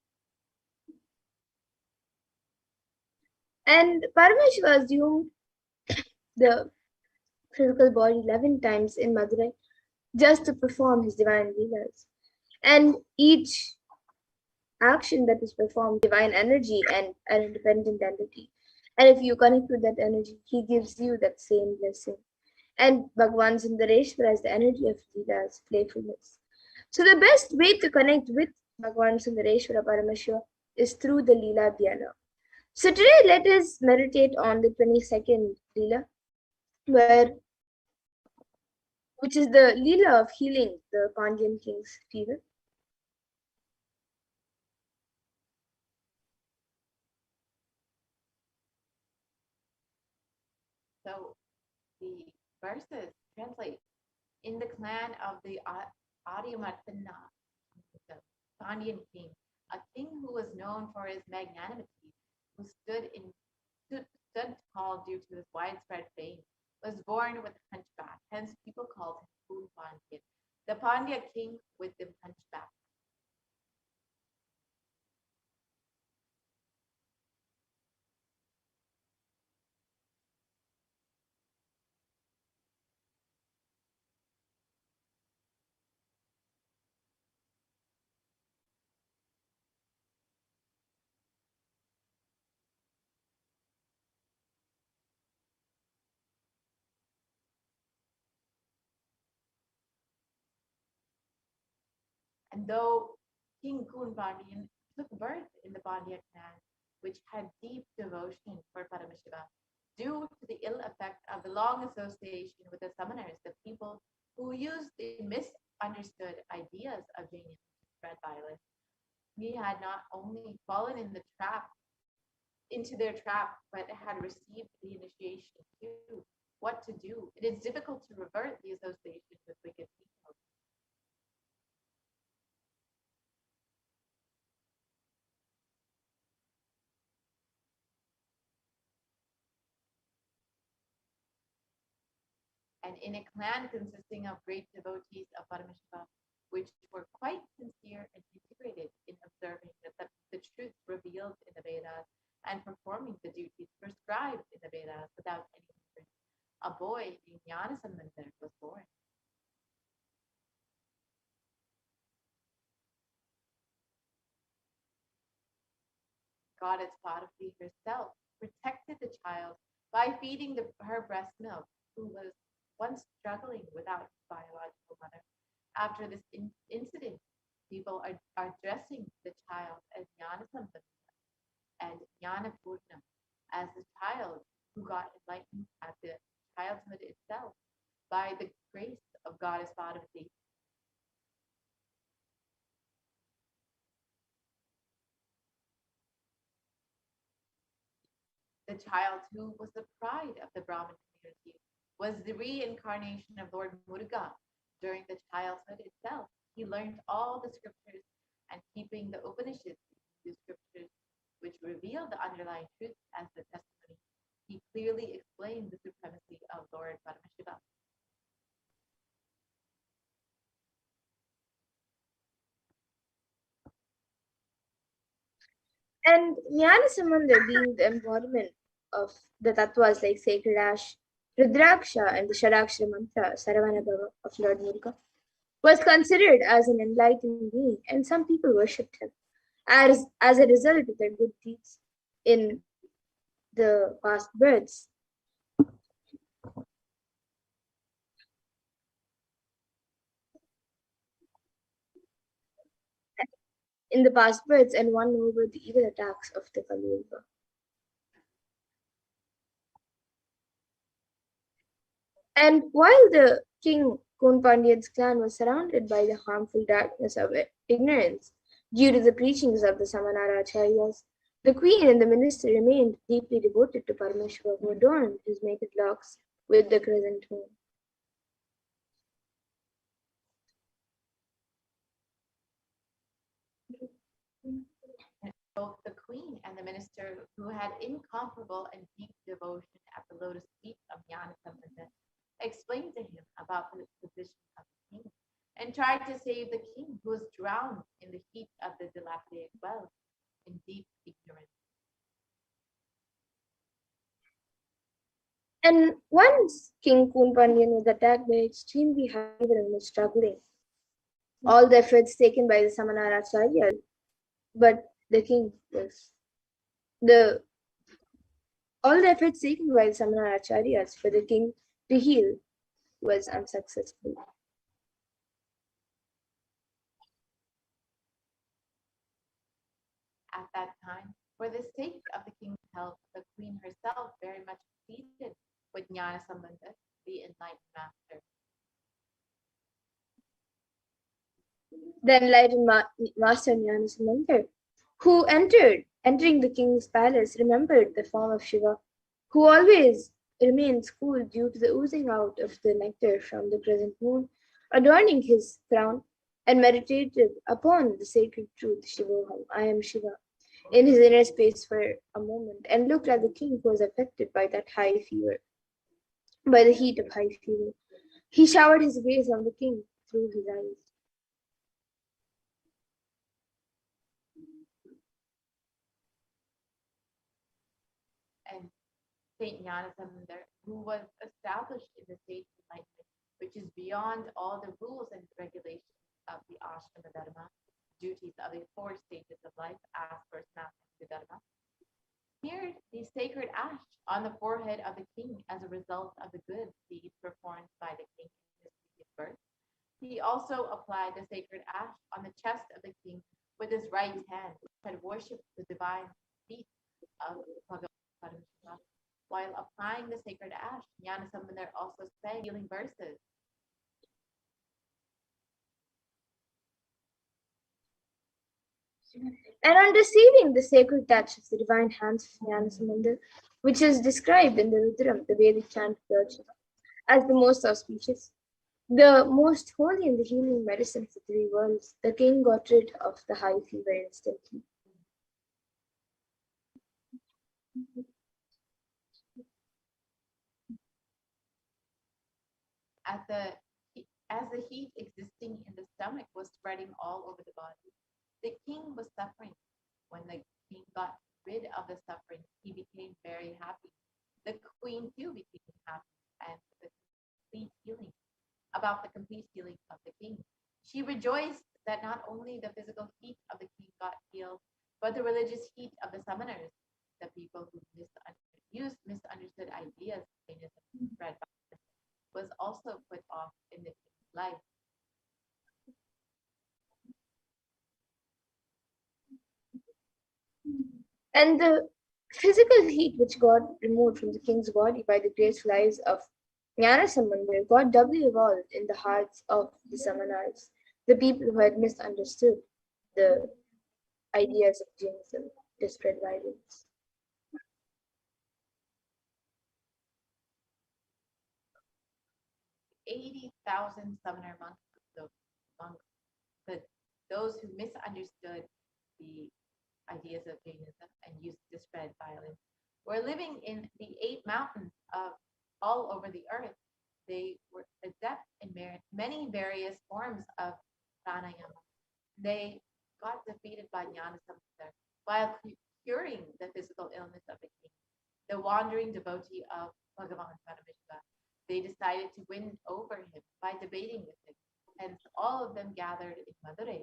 And Paramashiva assumed the physical body 11 times in Madurai just to perform his divine leelas. And each action that is performed, divine energy and an independent entity. And if you connect with that energy, he gives you that same blessing. And Bhagavan Sundareshwara is the energy of leelas, playfulness. So the best way to connect with Bhagavan Sundareshwara Paramashiva is through the Leela Dhyana. So today let us meditate on the 22nd Leela, which is the Leela of healing the Pandyan king's fever. So the verses translate: in the clan of the Adiyamartana, the Pandyan king, a king who was known for his magnanimity, who stood tall due to his widespread fame, was born with a hunchback. Hence, people called him Pandyan. The Pandya king with them hunchback. And though King Kunpandian took birth in the Pandya clan, which had deep devotion for Paramashiva, due to the ill effect of the long association with the summoners, the people who used the misunderstood ideas of Jainism to spread violence, he had not only fallen into their trap, but had received the initiation too. What to do? It is difficult to revert the association with wicked people. And in a clan consisting of great devotees of Paramashiva, which were quite sincere and integrated in observing the truth revealed in the Vedas and performing the duties prescribed in the Vedas without any hindrance, a boy named Jnanasambandha was born. Goddess Parvati herself protected the child by feeding her breast milk, who was once struggling without his biological mother. After this incident, people are addressing the child as Jnanasambandha and Jnanapurna, as the child who got enlightened at the childhood itself by the grace of Goddess Parvati. The child who was the pride of the Brahmin community was the reincarnation of Lord Muruga. During the childhood itself, he learned all the scriptures, and keeping the Upanishads, the scriptures which reveal the underlying truth as the testimony, he clearly explained the supremacy of Lord Paramashiva. And Jnanasambandha being the embodiment of the tattvas like sacred ash, Rudraksha, and the Shadakshara mantra, Saravana Bhava of Lord Muruga, was considered as an enlightened being, and some people worshipped him as a result of their good deeds in the past births. And won over the evil attacks of the Kali Yuga. And while the king Kunpandian's clan was surrounded by the harmful darkness of ignorance due to the preachings of the Samanaracharyas, the queen and the minister remained deeply devoted to Paramashiva, who adorned his mated locks with the crescent moon. Both the queen and the minister, who had incomparable and deep devotion at the lotus feet of Jnanasambandha, explained to him about the position of the king and tried to save the king, who was drowned in the heat of the dilapidated well in deep ignorance. And once King Kunpandian was attacked by extremely high fever and was struggling. All the efforts taken by the Samanaracharya, but the king was all the efforts taken by the Samanaracharyas for the king to heal was unsuccessful. At that time, for the sake of the king's health, the queen herself very much pleaded with Jnanasambandha, the enlightened master. The enlightened master Jnanasambandha, who entering the king's palace, remembered the form of Shiva, who always remains cool due to the oozing out of the nectar from the crescent moon, adorning his crown, and meditated upon the sacred truth, Shivoham, I am Shiva, in his inner space for a moment, and looked at the king, who was affected by that high fever, by the heat of high fever. He showered his grace on the king, through his eyes. And Saint Nyanasambandar, who was established in the state of enlightenment, which is beyond all the rules and regulations of the ashrama dharma, duties of the 4 stages of life as per Sanatana Dharma, smeared the sacred ash on the forehead of the king as a result of the good deeds performed by the king in his previous birth. He also applied the sacred ash on the chest of the king with his right hand, and worshipped the divine feet of Parashakti. While applying the sacred ash, Nyanasambandar also sang healing verses. And on receiving the sacred touch of the divine hands of Nyanasambandar, which is described in the Rudram, the Vedic chant of Virtue, as the most auspicious, the most holy and the healing medicine for 3 worlds, the king got rid of the high fever instantly. As the heat existing in the stomach was spreading all over the body, the king was suffering. When the king got rid of the suffering, he became very happy. The queen too became happy and about the complete healing of the king. She rejoiced that not only the physical heat of the king got healed, but the religious heat of the summoners, the people who misunderstood ideas spread by, was also put off in the king's life. And the physical heat which got removed from the king's body by the graceful eyes of Nyanasambandar got doubly evolved in the hearts of the Samanars, the people who had misunderstood the ideas of Jainism to spread violence. $80,000 summoner monks, but those who misunderstood the ideas of Jainism and used to spread violence were living in the 8 mountains of all over the earth. They were adept in many various forms of pranayama. They got defeated by Nyanasambandar while curing the physical illness of the king. The wandering devotee of Bhagavan Paramashiva, they decided to win over him by debating with him. Hence, all of them gathered in Madurai.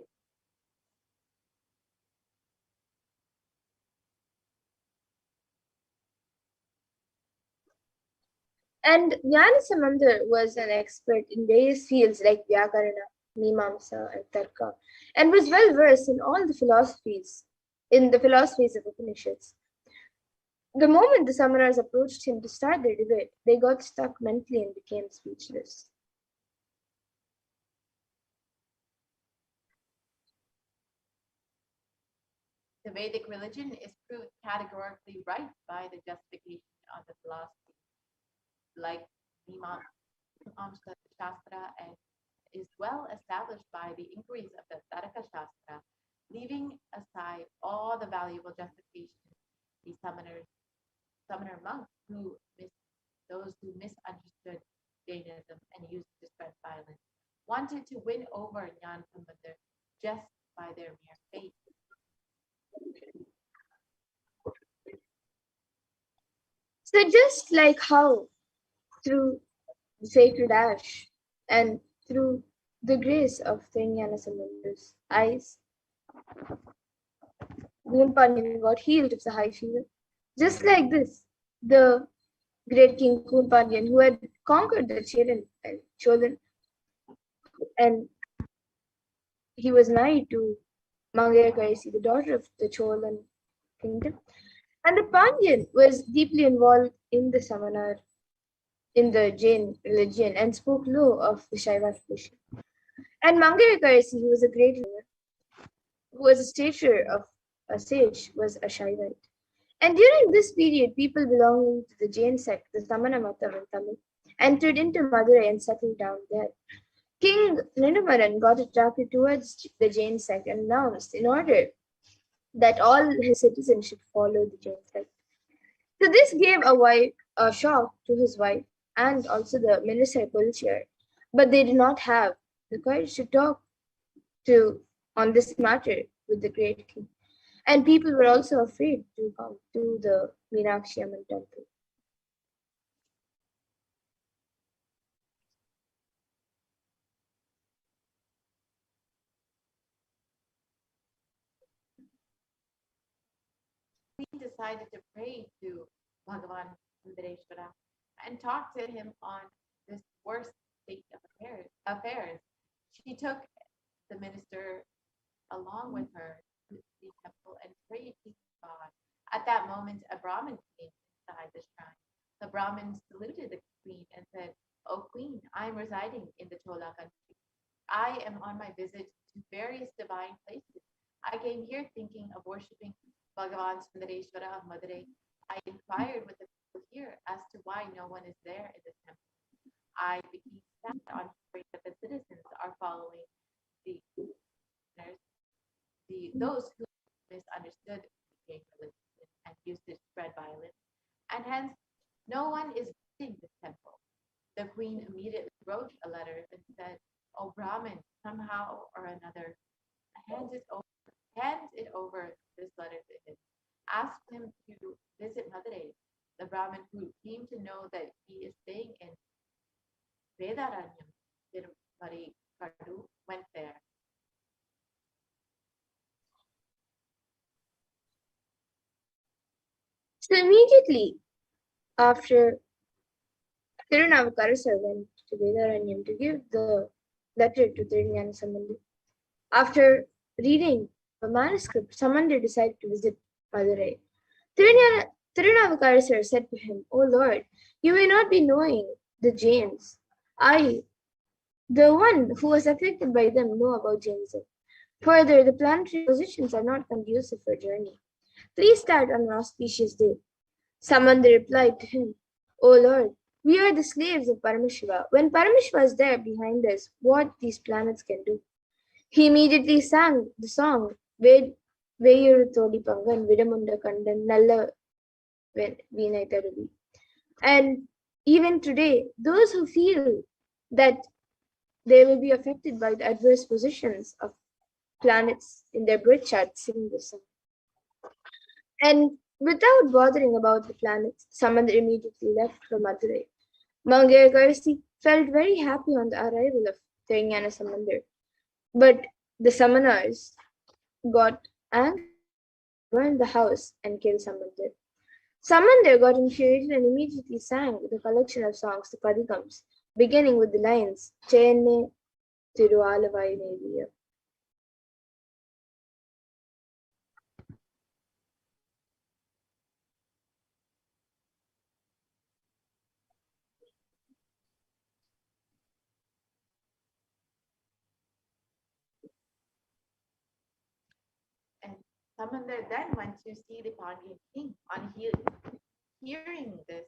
And Nyanasambandar was an expert in various fields like Vyakarana, Mimamsa, and Tarka, and was well versed in all the philosophies, of Upanishads. The moment the Samanars approached him to start their debate, they got stuck mentally and became speechless. The Vedic religion is proved categorically right by the justification of the philosophy, like Mimamsa Shastra, and is well established by the inquiries of the Tarka Shastra, leaving aside all the valuable justifications the summoner monks those who misunderstood Jainism and used to spread violence, wanted to win over Nyanasambandar just by their mere faith. So just like how through the sacred ash and through the grace of Nyanasambandhar's eyes, Kunpanyan got healed of the high fever. Just like this, the great King Kunpanyan, who had conquered the Cholan, and he was married to Mangayakarsi, the daughter of the Cholan kingdom. And the Pandyan was deeply involved in the Samanar, in the Jain religion, and spoke low of the Shaiva tradition. And Mangayakarsi, who was a great ruler, who was a stature of a sage, was a Shaivite. And during this period, people belonging to the Jain sect, the Samana Matam in Tamil, entered into Madurai and settled down there. King Nindumaran got attracted towards the Jain sect and announced in order that all his citizens should follow the Jain sect. So this gave a shock to his wife and also the minister Pulchir, but they did not have the courage to talk on this matter with the great king. And people were also afraid to come to the Meenakshi Amman temple. We decided to pray to Bhagavan Sundareshwara and talk to him on this worst state of affairs. She took the minister along with her to the temple and prayed to God. At that moment, a Brahmin came inside the shrine. The Brahmin saluted the queen and said, "O queen, I am residing in the Chola country. I am on my visit to various divine places. I came here thinking of worshipping Bhagavan Sundareshwara of Madurai. I inquired with the people here as to why no one is there in this temple. I became sad on hearing that the citizens are following the those who misunderstood became religion and used to spread violence, and hence no one is visiting this temple." The queen immediately wrote a letter and said, "O Brahmin, somehow or another, hand it over this letter to him. Ask him to visit Madurai." The Brahmin, who came to know that he is staying in Vedaranyam, Tirupati Kadu, went there. So immediately after, Tirunavukarasar went to Vedaranyam to give the letter to Thirugnana Sambandhi. After reading the manuscript, Samandar decided to visit Madurai. Tirunavukarasar said to him, "O Lord, you may not be knowing the Jains. I, the one who was affected by them, know about Jainism. Further, the planetary positions are not conducive for journey. Please start on an auspicious day." Samandar replied to him, "O Lord, we are the slaves of Paramashiva. When Paramashiva is there behind us, what these planets can do?" He immediately sang the song, Veyuru Thodi Pangan, Vidamunda Kandan, Nalla Veenai Tharudi. And even today, those who feel that they will be affected by the adverse positions of planets in their birth chart sing the song. And without bothering about the planets, Samandar immediately left for Madurai. Mangaya Karsi felt very happy on the arrival of Thirugnana Samandar, but the Samanas got angry, burned the house, and killed Samandar. Samandar got infuriated and immediately sang the collection of songs, the Padikams, beginning with the lines, Chenne Tirualavai Neviya. And Samandar then went to see the Pandyan king. On hearing this,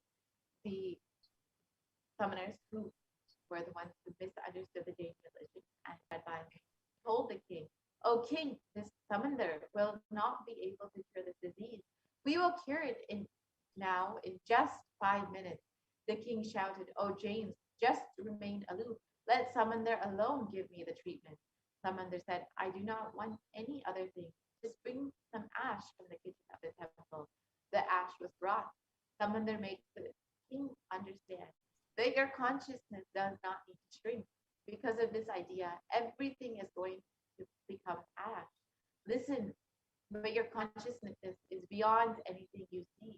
the summoners, who were the ones who misunderstood the Jain religion and spread violence, told the king, "O king, this Samandar will not be able to cure this disease. We will cure it in just 5 minutes." The king shouted, "O Jains, just remain aloof. Let Samandar alone give me the treatment." Samandar said, "I do not want any other thing. Just bring some ash from the kitchen of the temple." The ash was brought. Samandar makes the king understand that your consciousness does not need to shrink. Because of this idea, everything is going to become ash. Listen, but your consciousness is beyond anything you see.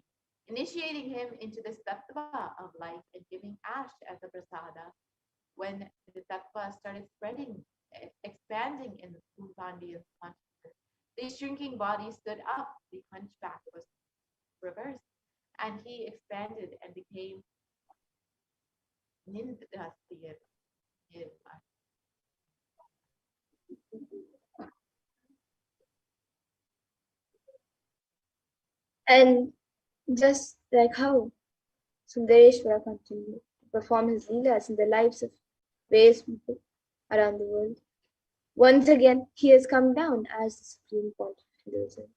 Initiating him into the tattva of life and giving ash as a prasada, when the tattva started spreading, expanding in Pandyan's consciousness, the shrinking body stood up, the hunchback was reversed, and he expanded and became Nindastir. And just like how Sundareshwara continued to perform his leelas in the lives of various people around the world, once again he has come down as the supreme pontiff of Hinduism.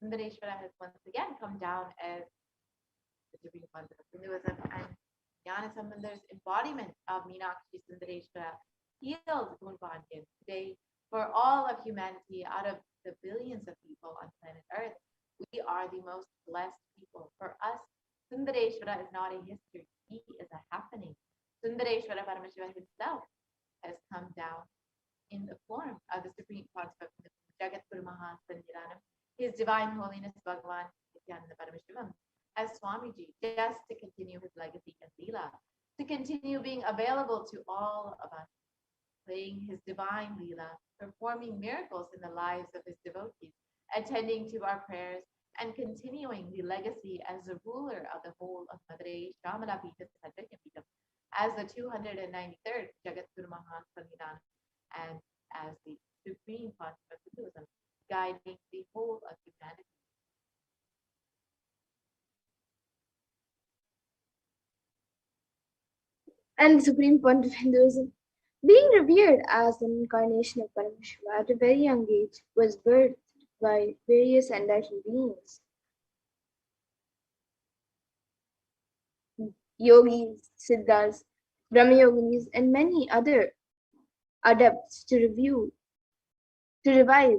Sundareshwara has once again come down as the Supreme Concept of Hinduism, and Jnana Sambandhar's embodiment of Meenakshi Sundareshwara heals Gunpandian today for all of humanity. Out of the billions of people on planet Earth, we are the most blessed people. For us, Sundareshwara is not a history, he is a happening. Sundareshwara Paramashivoham himself has come down in the form of the Supreme Concept of Jagat Guru Maha Sanjiranam, His Divine Holiness Bhagavan Nithyananda Paramashivam, as Swamiji, just to continue his legacy and Leela, to continue being available to all of us, playing his divine Leela, performing miracles in the lives of his devotees, attending to our prayers, and continuing the legacy as the ruler of the whole of Madurai, Shamala Pita, Satyakam, as the 293rd Jagat Guru Maha Sanjiranam, and as the Supreme Concept of Hinduism, guiding the whole of humanity. And the Supreme Point of Hinduism, being revered as an incarnation of Paramashiva at a very young age, was birthed by various enlightened beings, yogis, siddhas, brahmayoginis, and many other adepts to revive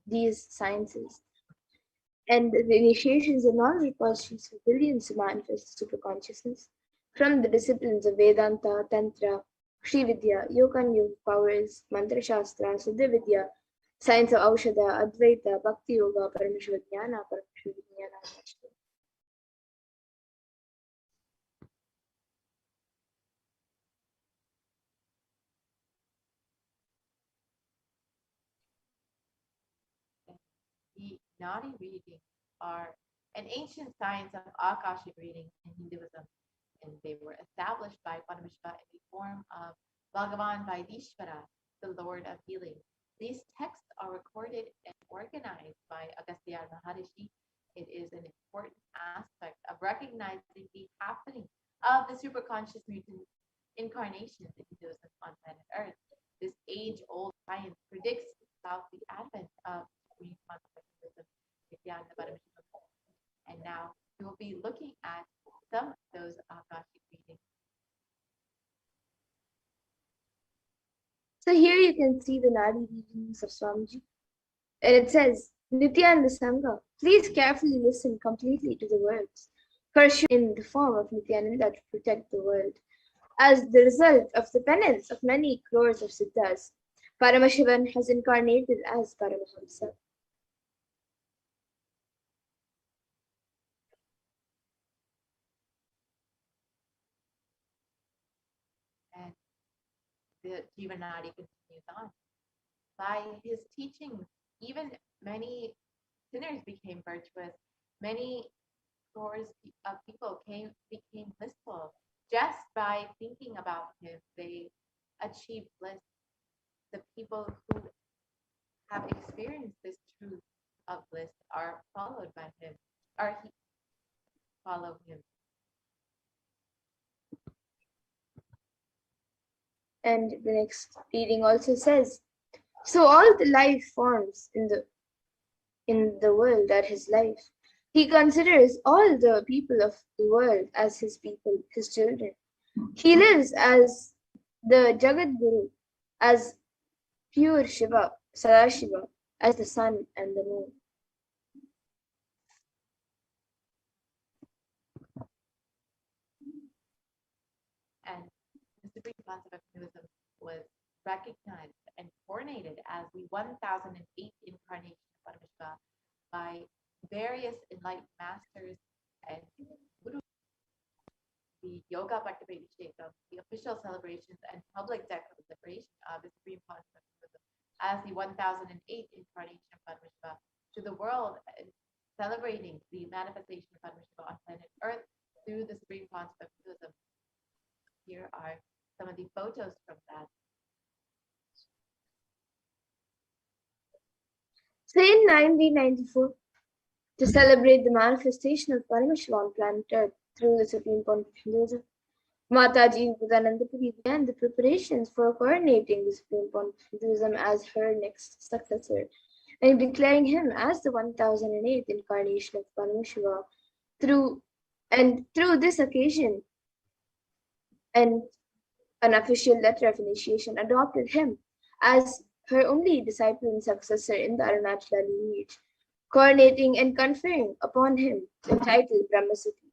these sciences. And the initiations are non-repositories for billions to manifest superconsciousness from the disciplines of Vedanta, Tantra, Shri Vidya, Yoga and Yoga powers, Mantra Shastra, Siddha Vidya, science of Aushadha, Advaita, Bhakti Yoga, Paramashiva Jnana, Paramashiva Jnana. The Nadi readings are an ancient science of Akashic reading in Hinduism, and they were established by Paramashiva in the form of Bhagavan Vaidishvara, the Lord of Healing. These texts are recorded and organized by Agastya Maharishi. It is an important aspect of recognizing the happening of the superconscious mutant incarnations in Hinduism on planet Earth. This age-old science predicts about the advent of Supreme Concept of Hinduism, Nithyananda Paramashivam. And now we will be looking at some of those Akashic readings. So here you can see the Nadi readings of Swamiji. And it says, Nityananda Sangha, please carefully listen completely to the words. Pursue in the form of Nityananda to protect the world. As the result of the penance of many crores of siddhas, Paramashivan has incarnated as Paramahamsa. And the Jivanadi continues on. By his teachings, even many sinners became virtuous. Many scores of people became blissful. Just by thinking about him, they achieved bliss. The people who have experienced this truth of bliss are followed by him, or he follow him. And the next reading also says, so all the life forms in the world are his life. He considers all the people of the world as his people, his children. He lives as the Jagat Guru, as pure Shiva, Sadashiva, as the sun and the moon. And the Supreme Concept of Hinduism was recognized and coronated as the 1008th incarnation of Paramashiva by various enlightened masters and gurus. The Yoga Bhaktavishekam, the official celebrations and public declaration of the Supreme Concept of Hinduism as the 1008th incarnation of Paramashiva to the world, and celebrating the manifestation of Paramashiva on planet Earth through the Supreme Concept of Hinduism. Here are some of the photos from that. So in 1994, to celebrate the manifestation of Paramashiva on planet Earth through the Supreme Point of Hinduism, Mataji Buddhanandapuri began the preparations for coordinating the Supreme Point of Hinduism as her next successor. and declaring him as the 1008th incarnation of Paramashiva. Through this occasion, and an official letter of initiation adopted him as her only disciple and successor in the Arunachala lineage, coronating and conferring upon him the title Brahmasati.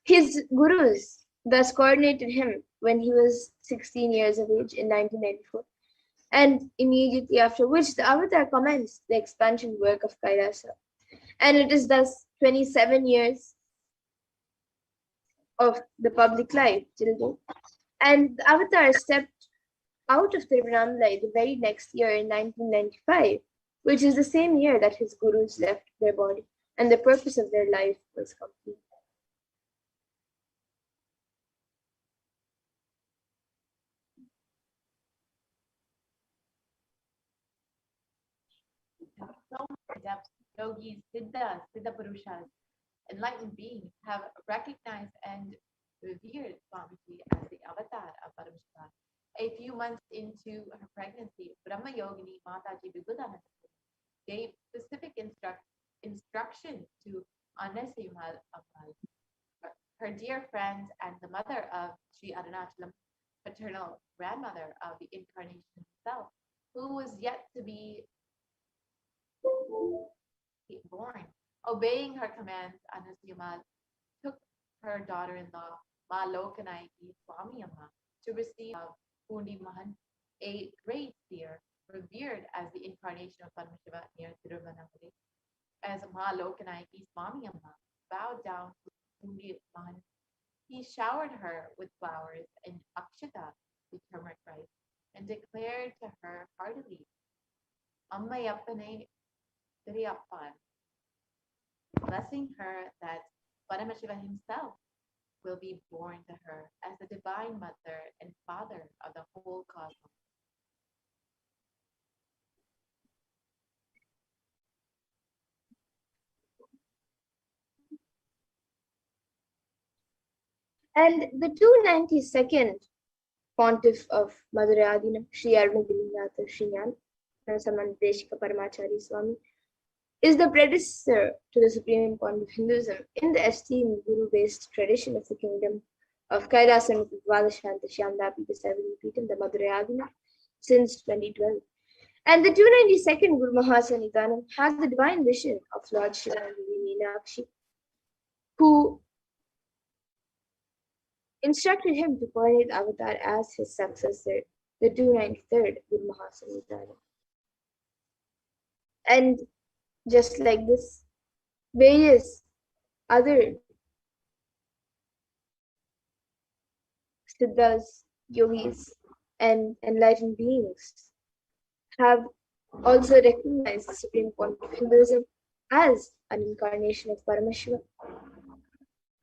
His gurus thus coordinated him when he was 16 years of age in 1994, and immediately after which the avatar commenced the expansion work of Kailasa. And it is thus 27 years of the public life till date. And the avatar stepped out of Tiruvannamalai the very next year in 1995, which is the same year that his gurus left their body, and the purpose of their life was complete. So many adepts, yogis, siddhas, siddha purushas, enlightened beings have recognized and revered Swamiji as the avatar of Paramashiva. A few months into her pregnancy, Brahma Yogini Mataji Vibhudananda gave specific instruction to Anasayumal Ammal, her dear friend and the mother of Sri Arunachalam, paternal grandmother of the incarnation himself, who was yet to be born. Obeying her commands, Anasayumal took her daughter-in-law, Ma Lokanayaki Swami Amma, to receive Pundi Mahan, a great seer, revered as the incarnation of Paramashiva near Tiruvannamalai. As Ma Lokanayaki Swami Amma bowed down to Pundi Mahan, he showered her with flowers and akshata, the turmeric rice, and declared to her heartily, Ammayappane Tiriyappan, blessing her that Paramashiva himself will be born to her as the divine mother and father of the whole cosmos. And the 292nd pontiff of Madurai Adinam, Sri Arunagirinath Srinyan Samandeshika Paramachari Swami, is the predecessor to the Supreme Pontiff of Hinduism in the esteemed Guru-based tradition of the kingdom of Kailasa and Dvadashanta Shyamdapi Peetham, the Madurai Adinam, since 2012. And the 292nd Guru Mahasannidhanam has the divine vision of Lord Shiva and Meenakshi, who instructed him to coordinate Avatar as his successor, the 293rd Guru Mahasannidhanam. And just like this, various other siddhas, yogis, and enlightened beings have also recognized the Supreme Pontiff of Hinduism as an incarnation of Paramashiva.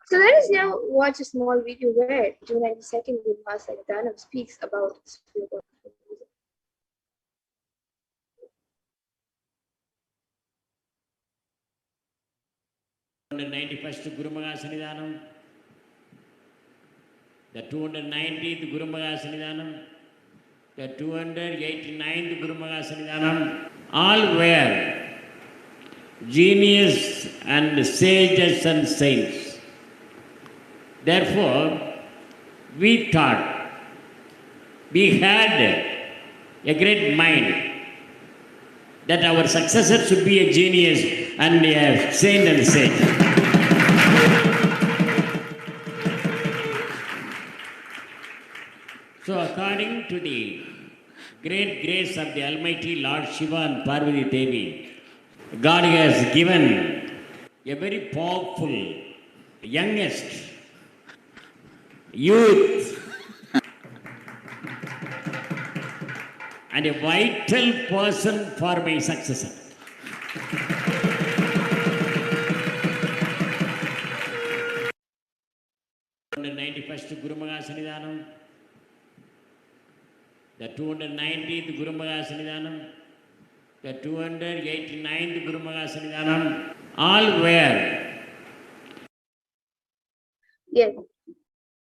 So let us now watch a small video where 292nd Guru Mahasannidhanam speaks about the Supreme Pontiff of Hinduism. 291st Guru Mahasannidhanam, the 290th Guru Mahasannidhanam, the 289th Guru Mahasannidhanam, all were genius and sages and saints. Therefore, we thought we had a great mind that our successor should be a genius and a saint and sage. So according to the great grace of the Almighty Lord Shiva and Parvati Devi, God has given a very powerful, youngest youth and a vital person for my successor. The 291st Guru Mahasannidhanam, the 290th Guru Mahasannidhanam, the 289th Guru Mahasannidhanam, all were. Yes,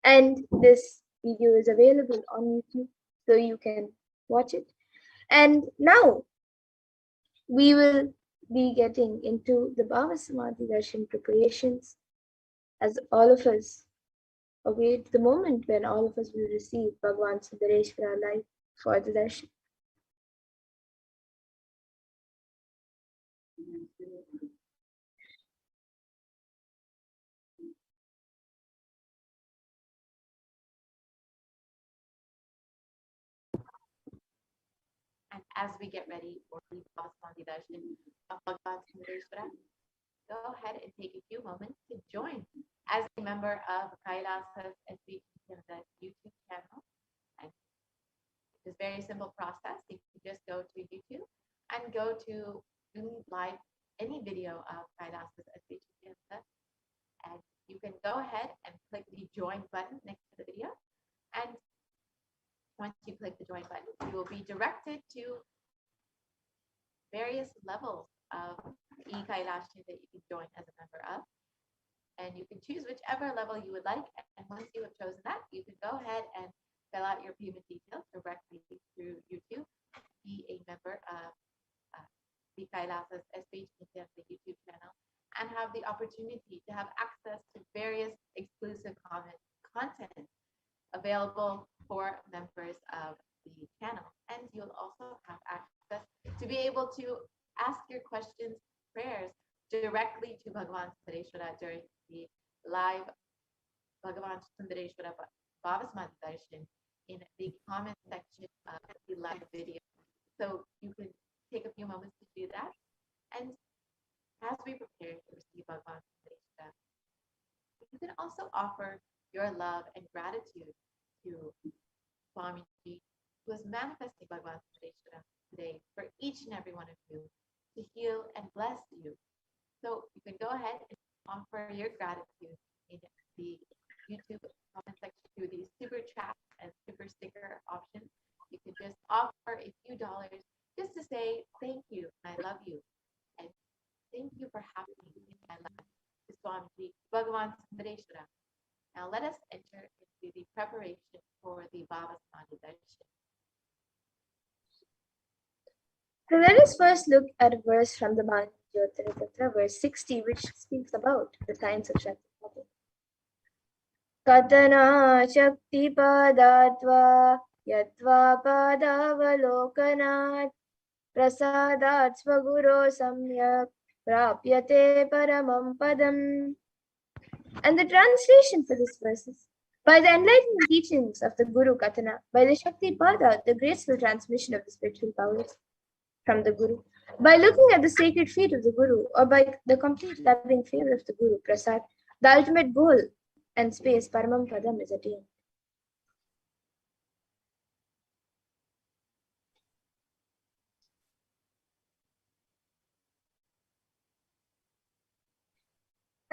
and this video is available on YouTube, so you can watch it. And now we will be getting into the Bhava Samadhi Darshan preparations as all of us await the moment when all of us will receive Bhagavan Sundareshwara life for the darshan. And as we get ready for the Bhava Samadhi Darshan of Bhagavan Sundareshwara, go ahead and take a few moments to join as a member of Kailasa's HDH Nithyananda YouTube channel. And it's a very simple process. You can just go to YouTube and go to live any video of Kailasa's HDH Nithyananda. And you can go ahead and click the join button next to the video. And once you click the join button, you will be directed to various levels of e-Kailasha that you can join as a member of. And you can choose whichever level you would like. And once you have chosen that, you can go ahead and fill out your payment details directly through YouTube, be a member of the Kailasa's HDH Nithyananda YouTube channel, and have the opportunity to have access to various exclusive content available for members of the channel. And you'll also have access to be able to ask your questions, prayers directly to Bhagavan Sundareshwara during the live Bhagavan Sundareshwara Bhava Samadhi Darshan in the comment section of the live video. So you can take a few moments to do that. And as we prepare to receive Bhagavan Sundareshwara, you can also offer your love and gratitude to Swamiji, who is manifesting Bhagavan Sundareshwara today for each and every one of you to heal and bless you. So you can go ahead and offer your gratitude in the YouTube comment section through the super chat and super sticker options. You can just offer a few dollars just to say thank you and I love you. And thank you for having me in my life. To Swamiji Bhagavan Sundareshwara. Now let us enter into the preparation for the Bhava Samadhi Darshan. So let us first look at a verse from the Manjyotiratattva, verse 60, which speaks about the science of Shakti. Katana Shakti Padatva Yatva Padavalokanat Prasadat Svaguro Samyak Prapyate Paramam Padam. And the translation for this verse is: by the enlightened teachings of the Guru Katana, by the Shakti Pada, the graceful transmission of the spiritual powers from the Guru, by looking at the sacred feet of the Guru, or by the complete loving favor of the Guru, Prasad, the ultimate goal and space, Paramam Padam, is attained.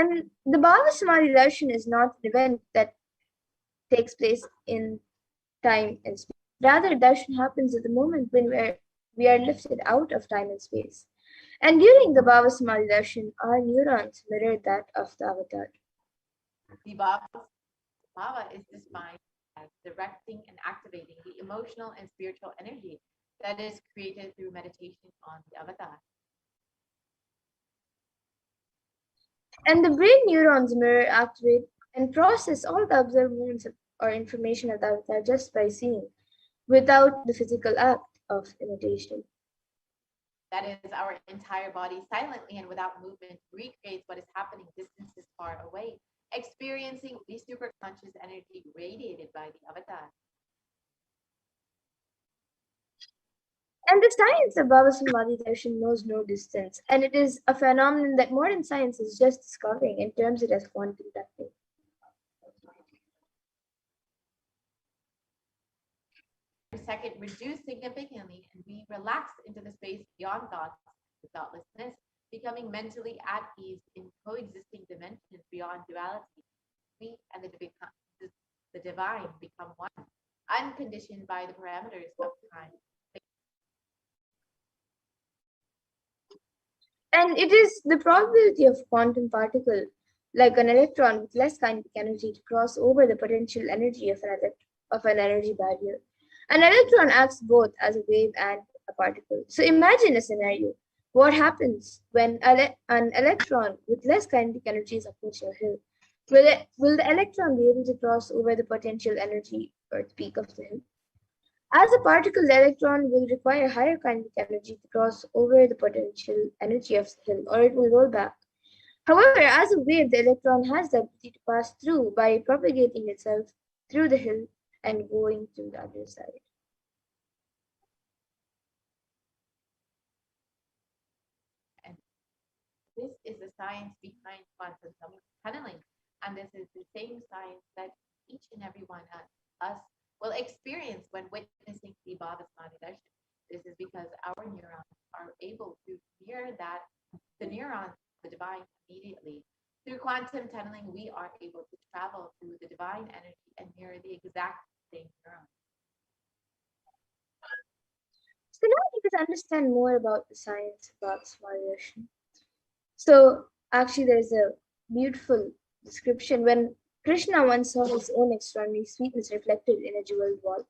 And the Bhava Samadhi Darshan is not an event that takes place in time and space. Rather, darshan happens at the moment when we are lifted out of time and space. And during the Bhava Samadhi Darshan, our neurons mirror that of the avatar. The Bhava is defined as directing and activating the emotional and spiritual energy that is created through meditation on the avatar. And the brain neurons mirror, activate, and process all the observed movements or information of the avatar just by seeing, without the physical act of imitation. That is, our entire body silently and without movement recreates what is happening distances far away, experiencing the superconscious energy radiated by the avatar. And the science of Bhava Samadhi Darshan knows no distance, and it is a phenomenon that modern science is just discovering and terms it as quantum tapping. Second, reduce significantly and be relaxed into the space beyond thoughts, the thoughtlessness, becoming mentally at ease in coexisting dimensions beyond duality. We and the divine become one, unconditioned by the parameters of time. And it is the probability of quantum particle, like an electron with less kinetic energy, to cross over the potential energy of an energy barrier. An electron acts both as a wave and a particle. So imagine a scenario What happens when an electron with less kinetic energy is approached your hill? Will the electron be able to cross over the potential energy or the peak of the hill? As a particle, the electron will require higher kinetic energy to cross over the potential energy of the hill, or it will roll back. However, as a wave, the electron has the ability to pass through by propagating itself through the hill and going to the other side. And this is the science behind quantum tunneling. And this is the same science that each and every one of us will experience when witnessing the Bhavasmani Darshan. This is because our neurons are able to mirror the neurons, the divine, immediately. Through quantum tunneling, we are able to travel through the divine energy and mirror the exact same neurons. So now you can understand more about the science about Bhavasmani Darshan. So actually, there's a beautiful description when Krishna once saw his own extraordinary sweetness reflected in a jeweled wall.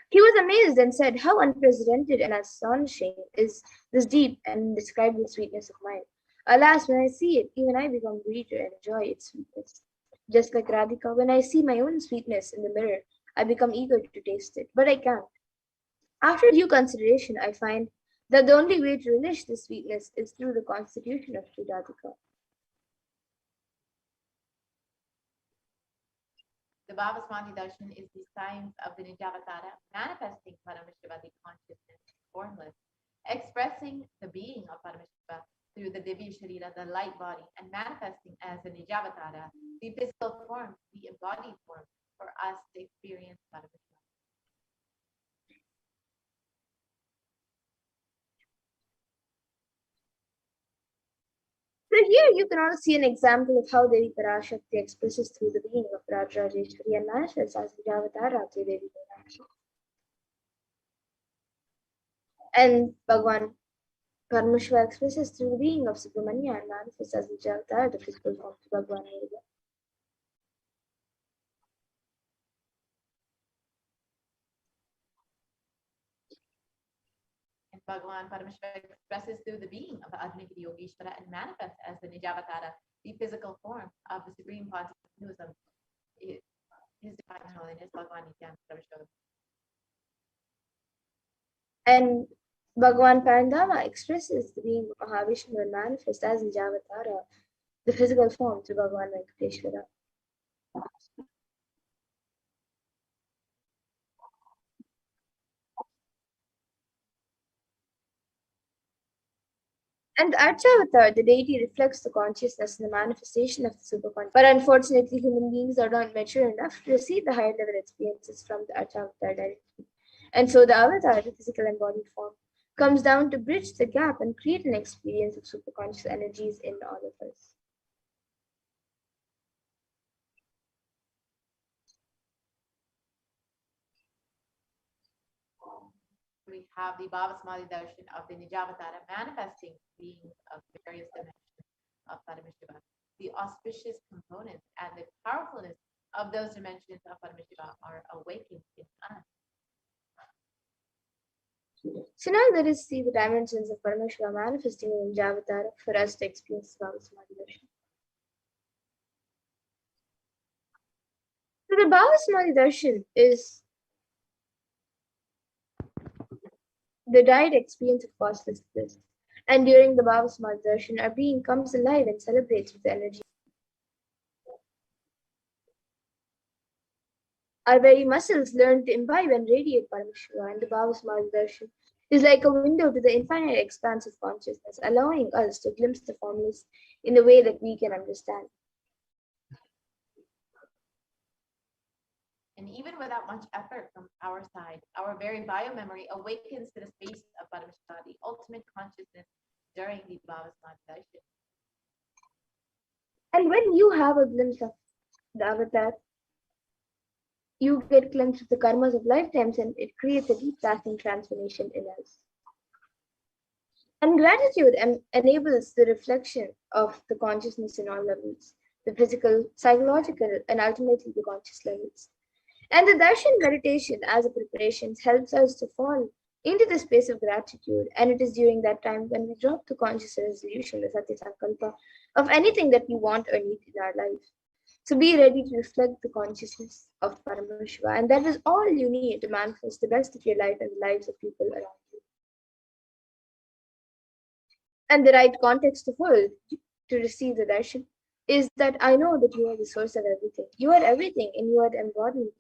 He was amazed and said, "How unprecedented and astonishing is this deep and indescribable sweetness of mine. Alas, when I see it, even I become greedy to enjoy its sweetness. Just like Radhika, when I see my own sweetness in the mirror, I become eager to taste it, but I can't. After due consideration, I find that the only way to relish this sweetness is through the constitution of Sri Radhika." The Bhavasmani Darshan is the science of the Nijavatara, manifesting Paramashiva, the consciousness, formless, expressing the being of Paramashiva through the Divya Sharira, the light body, and manifesting as the Nijavatara, the physical form, the embodied form, for us to experience Paramashiva. So here you can also see an example of how Devi Parashakti expresses through the being of Rajarajeshwari and manifests as Nijavatara to Devi Parashakti. And Bhagwan Paramashiva expresses through the being of Subramanya and manifests as Nijavatara, the physical form to Bhagwan Nirvana. And Bhagavan Paramashiva expresses through the being of the Adnigiri Yogeshwara and manifests as the Nijavatara, the physical form of the Supreme Consciousness, His Divine Holiness, Bhagavan Nithyananda Paramashivam. And Bhagwan Parandama expresses the being of Mahavishnu and manifests as Nijavatara, the physical form to Bhagwan Venkateshwara. And the Archavatar, the deity, reflects the consciousness and the manifestation of the superconscious. But unfortunately, human beings are not mature enough to receive the higher level experiences from the Archavatar directly. And so the avatar, the physical embodied form, comes down to bridge the gap and create an experience of superconscious energies in all of us. We have the Bhavasmali Darshan of the Nijavatara manifesting beings of various dimensions of Paramashiva. The auspicious components and the powerfulness of those dimensions of Paramashiva are awakened in us. So now let us see the dimensions of Paramashiva manifesting in Nijavatara for us to experience Bhavasmali Darshan. So the Bhavasmali Darshan is the direct experience of causeless bliss. And during the Bhavasmali Darshan, our being comes alive and celebrates with the energy. Our very muscles learn to imbibe and radiate Paramashiva, and the Bhavasmali Darshan is like a window to the infinite expanse of consciousness, allowing us to glimpse the formless in a way that we can understand. And even without much effort from our side, our very biomemory awakens to the space of Paramashiva, the ultimate consciousness, during the Bhavasmali Darshan. And when you have a glimpse of the avatar, you get a glimpse of the karmas of lifetimes, and it creates a deep lasting transformation in us. And gratitude enables the reflection of the consciousness in all levels, the physical, psychological, and ultimately the conscious levels. And the darshan meditation as a preparation helps us to fall into the space of gratitude. And it is during that time when we drop the conscious resolution, the Satya Sankalpa, of anything that we want or need in our life. So be ready to reflect the consciousness of Paramashiva, and that is all you need to manifest the best of your life and the lives of people around you. And the right context to hold to receive the darshan is that I know that you are the source of everything. You are everything, and you are embodied.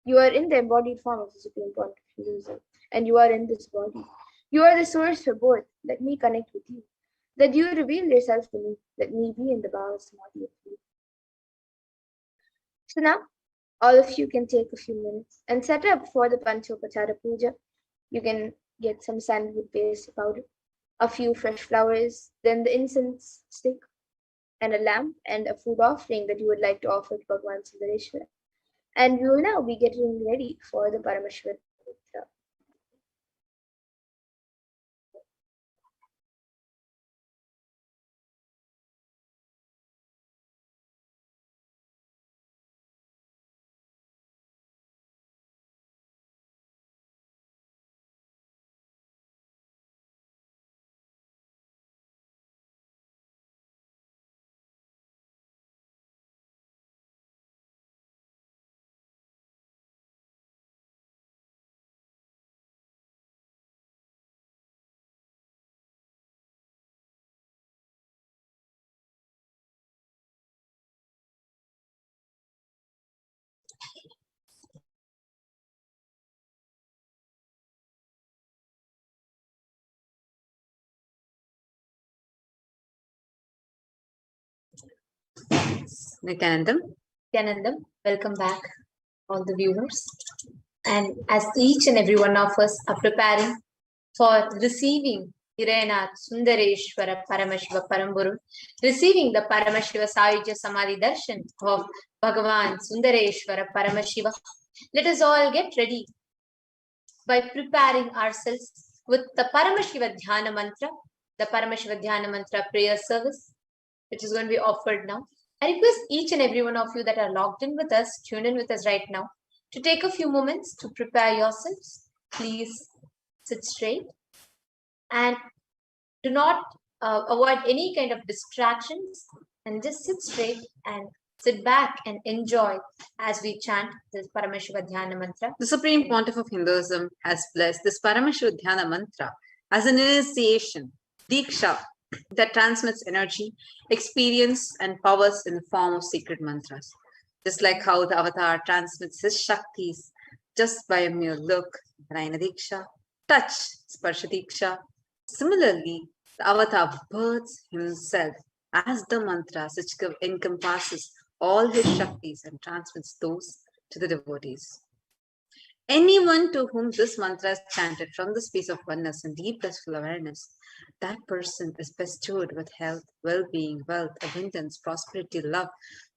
You are in the embodied form of the Supreme Point of Hinduism, and you are in this body. You are the source for both. Let me connect with you. That you reveal yourself to me. Let me be in the Bhava Samadhi of you. So now, all of you can take a few minutes and set up for the Panchopachara Puja. You can get some sandalwood paste powder, a few fresh flowers, then the incense stick, and a lamp, and a food offering that you would like to offer to Bhagavan Sundareshwara. And we will now be getting ready for the Paramashivoham. Nithyanandam, welcome back, all the viewers. And as each and every one of us are preparing for receiving Hirayanath Sundareshwara Paramashiva Paramburu, receiving the Paramashiva Sayuja Samadhi Darshan of Bhagavan Sundareshwara Paramashiva, let us all get ready by preparing ourselves with the Paramashiva Dhyana Mantra, the Paramashiva Dhyana Mantra prayer service, which is going to be offered now. I request each and every one of you that are logged in with us, tuned in with us right now, to take a few moments to prepare yourselves. Please sit straight and do not avoid any kind of distractions, and just sit straight and sit back and enjoy as we chant this Paramashiva Dhyana Mantra. The Supreme Pontiff of Hinduism has blessed this Paramashiva Dhyana Mantra as an initiation, Diksha, that transmits energy, experience, and powers in the form of sacred mantras. Just like how the avatar transmits his Shaktis just by a mere look, Rayana Diksha, touch, Sparsha Diksha. Similarly, the avatar births himself as the mantras which encompasses all his Shaktis and transmits those to the devotees. Anyone to whom this mantra is chanted from the space of oneness and deep blissful awareness, that person is bestowed with health, well-being, wealth, abundance, prosperity, love,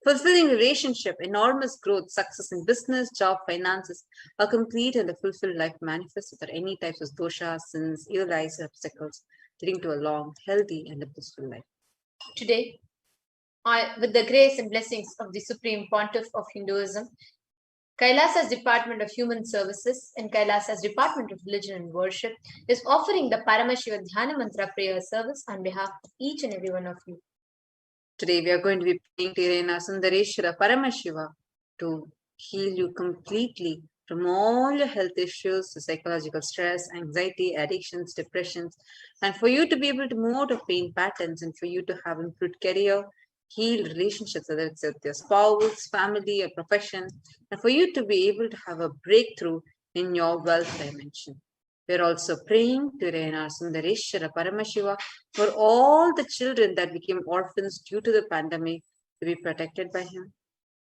fulfilling relationship, enormous growth, success in business, job, finances, a complete and a fulfilled life manifests without any types of doshas, sins, ill eyes, obstacles, leading to a long, healthy, and a blissful life. Today, with the grace and blessings of the Supreme Pontiff of Hinduism, Kailasa's Department of Human Services and Kailasa's Department of Religion and Worship is offering the Paramashiva Dhyana Mantra prayer service on behalf of each and every one of you. Today we are going to be praying to Hirayana Sundareshwara Paramashiva to heal you completely from all your health issues, the psychological stress, anxiety, addictions, depressions, and for you to be able to move out of pain patterns and for you to have improved career, healed relationships, whether it's with your spouse, family, or profession, and for you to be able to have a breakthrough in your wealth dimension. We're also praying to Hirayana Sundareshwara Paramashiva for all the children that became orphans due to the pandemic to be protected by him,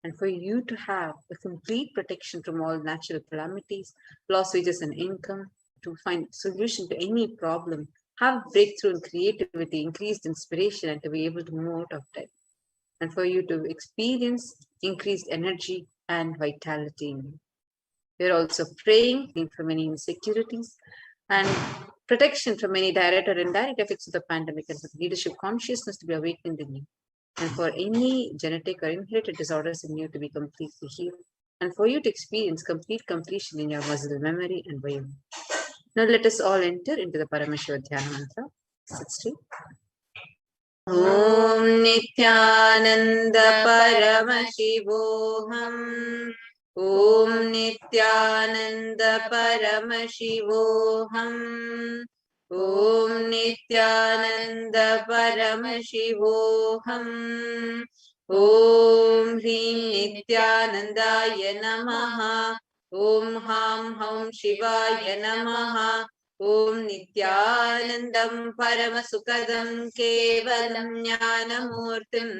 and for you to have a complete protection from all natural calamities, lost wages and income, to find solution to any problem, have breakthrough in creativity, increased inspiration, and to be able to move out of debt, and for you to experience increased energy and vitality. We're also praying from any insecurities and protection from any direct or indirect effects of the pandemic, and for leadership consciousness to be awakened in you, and for any genetic or inherited disorders in you to be completely healed, and for you to experience complete completion in your muscle memory and brain. Now let us all enter into the Paramashiva Dhyana Mantra. 60. Om Nithyananda Paramashivoham. Om Nithyananda Paramashivoham. Om Nithyananda Paramashivoham. Om Hrim Nithyanandaya Namaha. Om Ham Ham Shivaya Namaha. Om Nithyanandam Paramasukadam Kevalam Jnanamurtim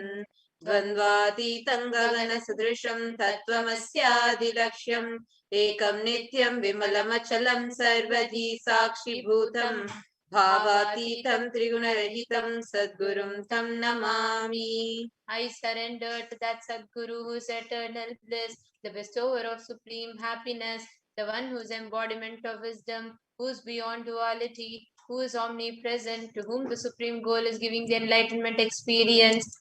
Dvandvatitam Gagana Sadrisham Tattvamasyadilaksham Ekam Nityam Vimalamachalam Sarvadhi Sakshi Bhutam Bhavatitam Trigunarahitam Sadgurum Tam Namami. I surrender to that Sadguru who is eternal bliss, the bestower of supreme happiness, the one whose embodiment of wisdom, who is beyond duality, who is omnipresent, to whom the supreme goal is giving the enlightenment experience,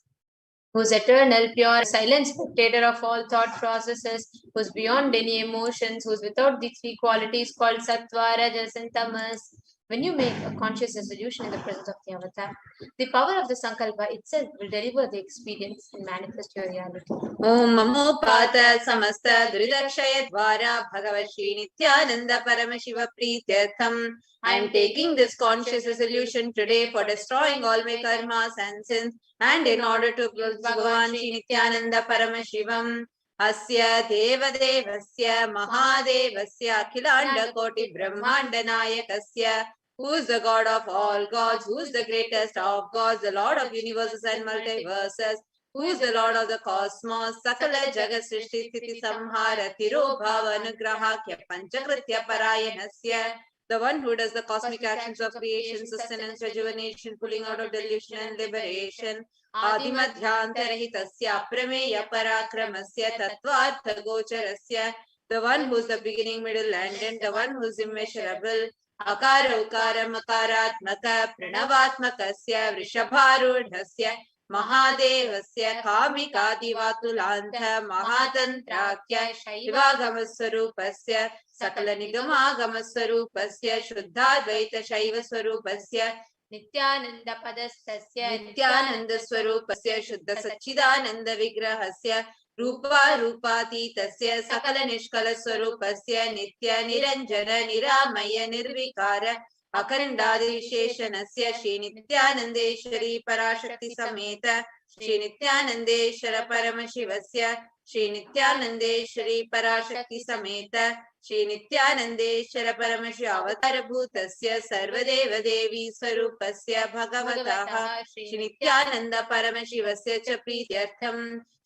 who is eternal, pure, silent spectator of all thought processes, who is beyond any emotions, who is without the three qualities called Sattva, Rajas, and Tamas. When you make a conscious resolution in the presence of the avatar, the power of the Sankalpa itself will deliver the experience and manifest your reality. Om Mamo Pata Samasta Duridakshaya Dvara Bhagavashi Nithyananda Paramashiva Prityartham. I am taking this conscious resolution today for destroying all my karmas and sins, and in order to please Bhagavan Shri Nithyananda Paramashivam. Asya Devadevasya Mahadevasya Akhilanda Koti Brahmanda Nayakasya. Who is the God of all gods? Who is the greatest of gods? The Lord of universes and multiverses. Who is the Lord of the cosmos? Sakala Jagat Srishti Sthiti Samhara Tiro Bhava Anugrahakya Panchakritya Parayanasya. The one who does the cosmic actions of creation, sustenance, rejuvenation, pulling out of delusion and liberation. Adimadhyantarahitasya Prameya Parakramasya Tattvartha Gocharasya. The one who is the beginning, middle, and end. The one who is immeasurable. Akara Ukara Makaratmaka Pranavatmakasya Vrishabharudhasya Mahadevasya Kamikadivatulantha Mahatantrakya Shivagamaswarupasya Sakala Nigamagamaswarupasya Shuddhadvaita Shaiva Swarupasya Nithyananda Padastasya Nithyananda Swarupasya Shuddha Sachidananda Vigrahasya Rupa Rupati Tasya Sakala Nishkala Swarupasya Nitya Niranjana Niramaya Nirvikara Akarandadi Visheshanasya Shri Nithyanandeshwari Parashakti Sameta Shri Nithyanandeshwara Paramashivasya Shri Nithyanandeshwari Parashakti Sameta Shri Nithyanandeshwara Paramashiva Avatara Bhutasya Sarvadeva Devi Swarupasya Bhagavataha Shri Nithyananda Paramashivasya Cha Prityartham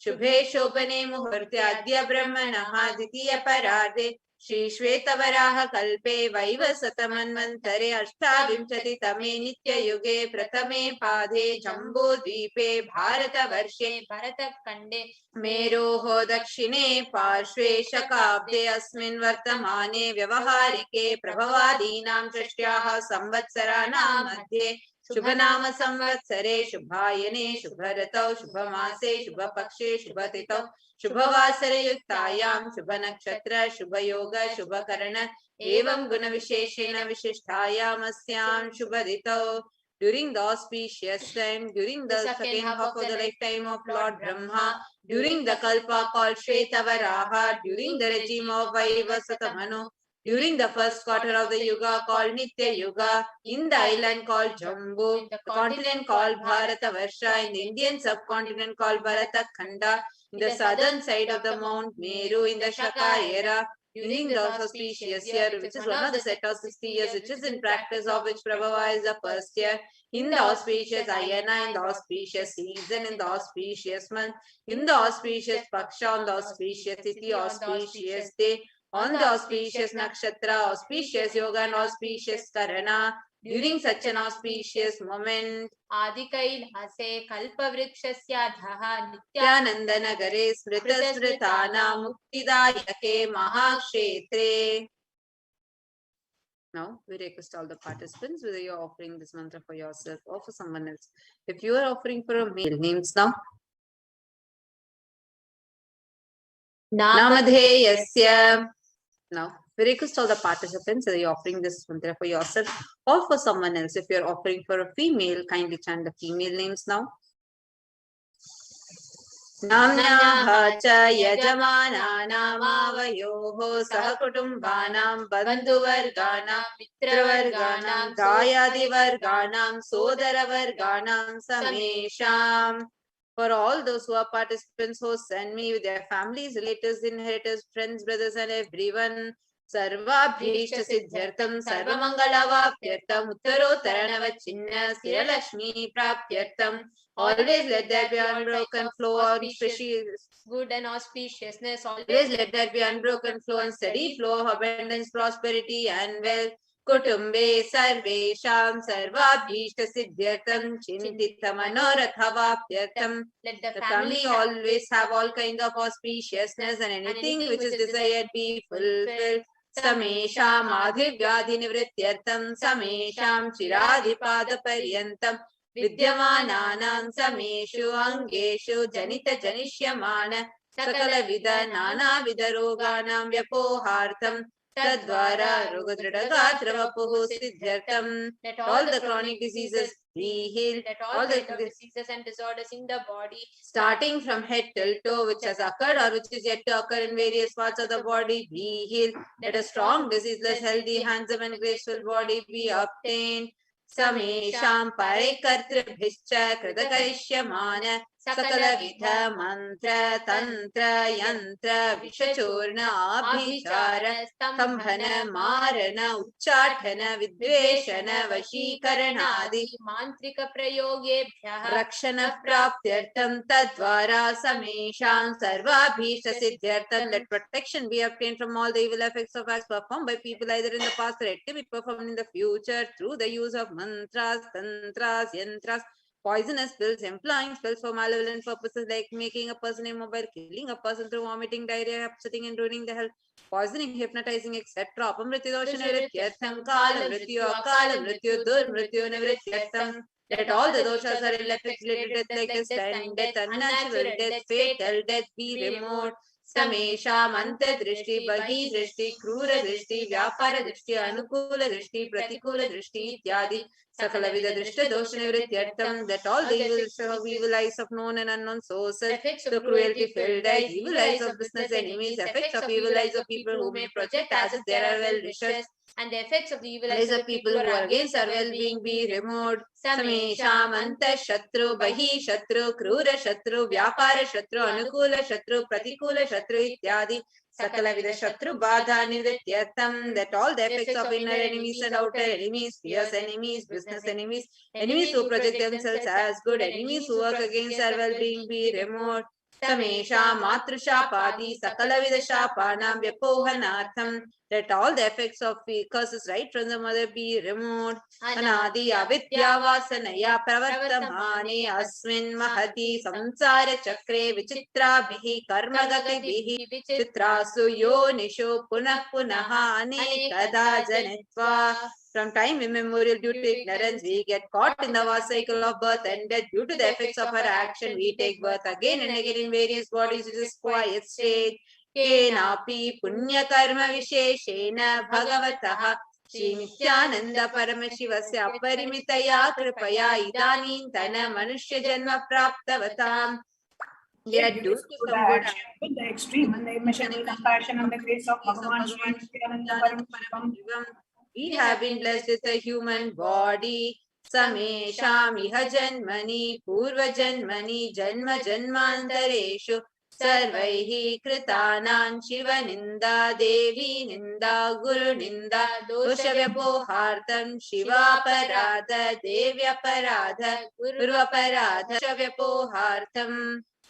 Shubhe Shobhane Muhurte Adya Brahmanaha Ditiya Parade Shri Shvetavaraha Kalpe Vaivasatamanvantare Ashtavimshati Tame Nitya Yuge Pratame Padhe Jambu Dvipe Bharata Varshe Bharata Kande Meroho Dakshine Parshve Shakabde Asmin Vartamane Vyavaharike Prabhavadinam Shrishyaha Samvatsaranam Madhye Shubhanama Samvatsare Shubhayane Shubharatau Shubhamase Shubhapakshe Shubhatitau Shubhavasare Yuktayam Shubhanakshatra Shubhayoga Shubhakarana Evam Guna Visheshena Vishishtayam Asyam Shubhaditau. During the auspicious time, during the second half of the lifetime of Lord Brahma, during the Kalpa called Shvetavaraha, during the regime of Vaivasatamanu, during the first quarter of the Yuga called Nitya Yuga, in the island called Jambu, the continent called Bharatavarsha, in the Indian subcontinent called Bharata Khanda, in the southern side of the Mount Meru, in the Shaka era, during the auspicious year, which is one of the set of 60 years, which is in practice of which Prabhava is the first year, in the auspicious Ayana, in the auspicious season, in the auspicious month, in the auspicious Paksha, on the auspicious Tithi, auspicious day, on the auspicious Nakshatra, auspicious Yoga, and auspicious Karana, during such an auspicious moment, Adikailhase Kalpavrikshasya Dhaha Nithyananda Nagare Smrita Smritana Muktidayake Mahakshetre. Now, we request all the participants, whether you are offering this mantra for yourself or for someone else. If you are offering for a male, names now. Namadheyasya. Now, We request all the participants, whether you're offering this mantra for yourself or for someone else. If you're offering for a female, kindly chant the female names now. Namnah cha yajamananamavayoho sahakutumbanam bandhuvarganam mitravarganam dayadivarganam sodaravarganam samesham. For all those who are participants, hosts, and me with their families, relatives, inheritors, friends, brothers, and everyone. Sarvabhishta siddhyartam sarvamangalavapyartam uttarottaranavachinna sthiralakshmi prapyartam. Always let there be unbroken flow of auspicious, good and auspiciousness. always let there be unbroken flow and steady flow of abundance, prosperity, and wealth. Kutumbe sarvesham sarvabhishta siddhyartam chintita manorathavaapyartam. Let The family always have all kinds of auspiciousness, and anything which is desired be fulfilled. Samesham adhivyadhi nivrityartam samesham chiradhipada paryantam vidyamananam sameshu angeshu janita janishyamana sakala vida nana vida roganam vyapohartam tadvara rogadridagatravapuhu siddhyartam. Let all the chronic diseases be healed. Let all the diseases and disorders in the body, starting from head till toe, which has occurred or which is yet to occur in various parts of the body, be healed. Let a strong, diseaseless, healthy, handsome, and graceful body be obtained. Samesham parekartribhischa kridakarishyamana sakala vidha mantra tantra yantra vishachurna abhichara stambhana marana uchchathana vidveshana vashikaranadi mantrika prayogebhyah rakshana praptyartam tadvara samesham sarvabhishta siddhyartam. Let protection be obtained from all the evil effects of acts performed by people either in the past or yet to be performed in the future through the use of mantras, tantras, yantras, poisonous pills, employing spells for malevolent purposes like making a person immobile, killing a person through vomiting, diarrhea, upsetting and ruining the health, poisoning, hypnotizing, etc. Apamritidosha nivrityartham kala mrityu akala mrityu dur mrityu nivrityartham. Let all the doshas or ill effects related death like sudden death, unnatural death, fatal death be removed. Samesham antadrishti, bahi drishti, krura drishti, vyapara drishti, anukula drishti, pratikula drishti, ityadi. Sakala vida drishta dosha nivrityartham. That all the evil eyes of known and unknown sources, the cruelty filled eyes, evil eyes of business enemies, effects of evil eyes of people who may project as if there are well wishers, and the effects of the evil eyes of people who are against our well-being be removed. Samesham anta shatru, bahi shatru, krura shatru, vyapara shatru, anukula shatru, pratikula shatru, ityadi. Sakala vida shatru badha nivrityartham. That all the effects of inner enemies and outer enemies, fierce enemies, business enemies, enemies who project themselves as good, enemies who work against our well-being be removed. Samesha matrusha sakala vida shapanam vyapohanartham. Let all the effects of curses right from the mother be removed. Anadi avidya vasanaya pravartamane asmin mahati samsara chakre vichitra bihi karmagati bihi chitrasu yonisho punah punaha anekada janitva. From time immemorial, due to ignorance, we get caught in the vast cycle of birth and death. Due to the effects of our action, we take birth again and again in various bodies in this quiet state. Kenapi punya karma visheshena bhagavataha Shri Nithyananda Paramashivasya aparimitaya kripaya idanintana manushya janma praptavatam. Yet due to some good with the extreme and the immeasurable compassion and the grace of Bhagavan Shri Nithyananda Paramashivam, we have been blessed with a human body. Samesham iha janmani purva janmani janma janmantareshu sarvaihi kritanan shiva ninda devi ninda guru ninda dosha vyapohartam shiva parada devya parada guru parada dosha vyapohartam.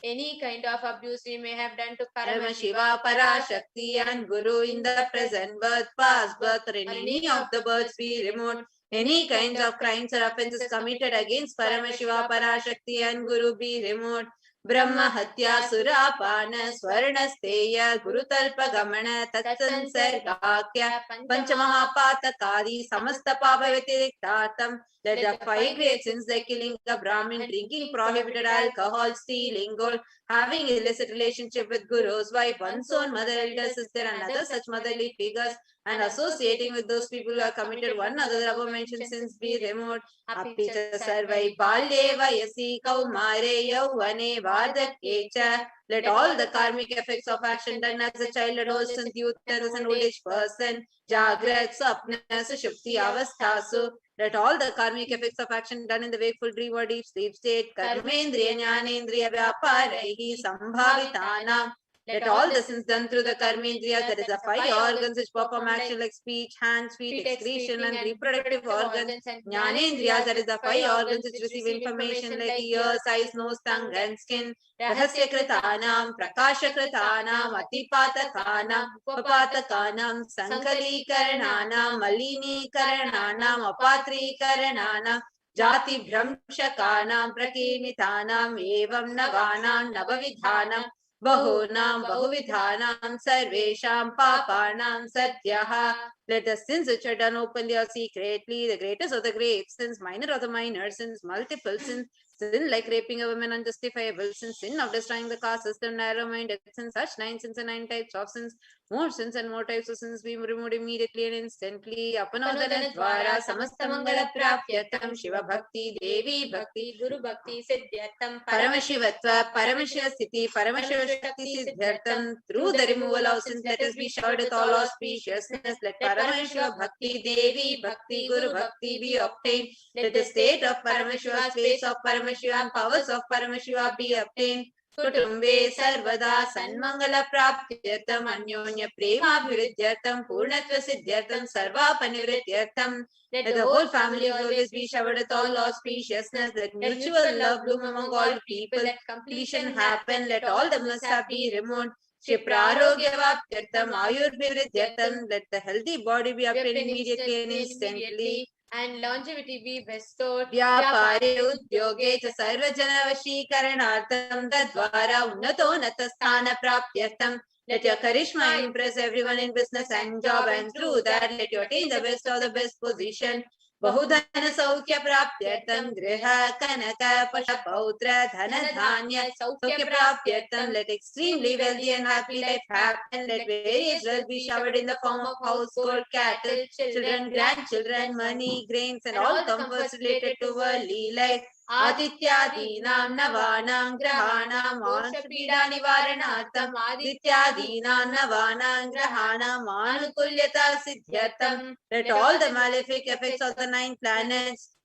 Any kind of abuse we may have done to Paramashiva, Parashakti and Guru in the present birth, past birth, or in any of the births be removed. Any kinds of crimes or offences committed against Paramashiva, Parashakti and Guru be removed. Brahma Hatya Surapana Swarnasteya Gurutalpa Gamana Tatsansargakya Panchamahapatakadi Samasta Papa Vetiriktatam. Let the 5 great sins like killing a Brahmin, drinking prohibited alcohol, stealing gold, having illicit relationship with Guru's wife, one's own mother, elder sister, and other such motherly figures, and associating with those people who have committed one other above mentioned sins be removed. Apicha sarvai balye vayasi kaumare yauvane vardhakyecha. Let all the karmic effects of action done as a child, adolescent, youth, and as an old age person, jagrat, sapna, sushupti, avasthasu. Let all the karmic effects of action done in the wakeful dream or deep sleep state, karmendriya, jnanendriya, vyaparaihi, sambhavitanam. Let all the sins done through the karmendriya, that is the 5 organs which perform action like speech, hands, feet, excretion, and reproductive organs. Jnanendriya, that is the 5 organs which receive information like ears, eyes, nose, tongue, and skin. Rahasyakritanam, Prakashakritanam, Atipatakanam, Upapatakanam, Sankalikarananam, Malinikarananam, Apatrikarananam, Jati Bhramshakanam, Prakinitanam, Evam Navanam, Navavidhanam, Bahunam, Bahuvidhanam, Sarvesham, Papanam, Satyaha. Let the sins which are done openly or secretly, the greatest of the great sins, minor of the minor sins, multiple sins, sin like raping a woman unjustifiable sins, sin of destroying the caste system, narrow-minded sins, such 9 sins and 9 types of sins, more sins and more types of sins be removed immediately and instantly. Apanodana dvara samastamangala prapyatam Shiva Bhakti, Devi Bhakti, Guru Bhakti, Siddhyatam, Paramashivatva, Paramashiva Sthiti, Paramashiva Shakti Siddhyartam. Through the removal of sins, let us be showered with all auspiciousness. Let Paramashiva Bhakti, Devi Bhakti, Guru Bhakti be obtained. Let the state of Paramashiva, space of Paramashiva, and powers of Paramashiva be obtained. Kutumbe Sarvada Sanmangala Praptyartam Anyonya Prema Bhiridyartam Purnatva Siddhyartam Sarva Panivrityartam. Let the whole family always be showered with all auspiciousness. Let mutual love bloom among all people. Let completion happen. Let all the mishap be removed. Shiprarogya-vaptyartam Ayur-bhiridyartam. Let the healthy body be obtained immediately and instantly. And longevity be bestowed. Vyapare udyoge cha sarvajana vashikaranartam tadvara unnato natasthana prapyartam. Let your charisma impress everyone in business and job, and through that let you attain the best of the best position. Bahudhana saukya prapyartam griha kanaka pashapautra dhana dhanya saukya prapyartam. Let extremely wealthy and happy life happen. Let various wealth be showered in the form of household, cattle, children, grandchildren, money, grains, and all comforts related to worldly life. Adityadinam navanam grahanam manshapida nivaranartam. Adityadinam navanam grahanam anukulyata siddhyartam. Let all the malefic effects of the 9 planets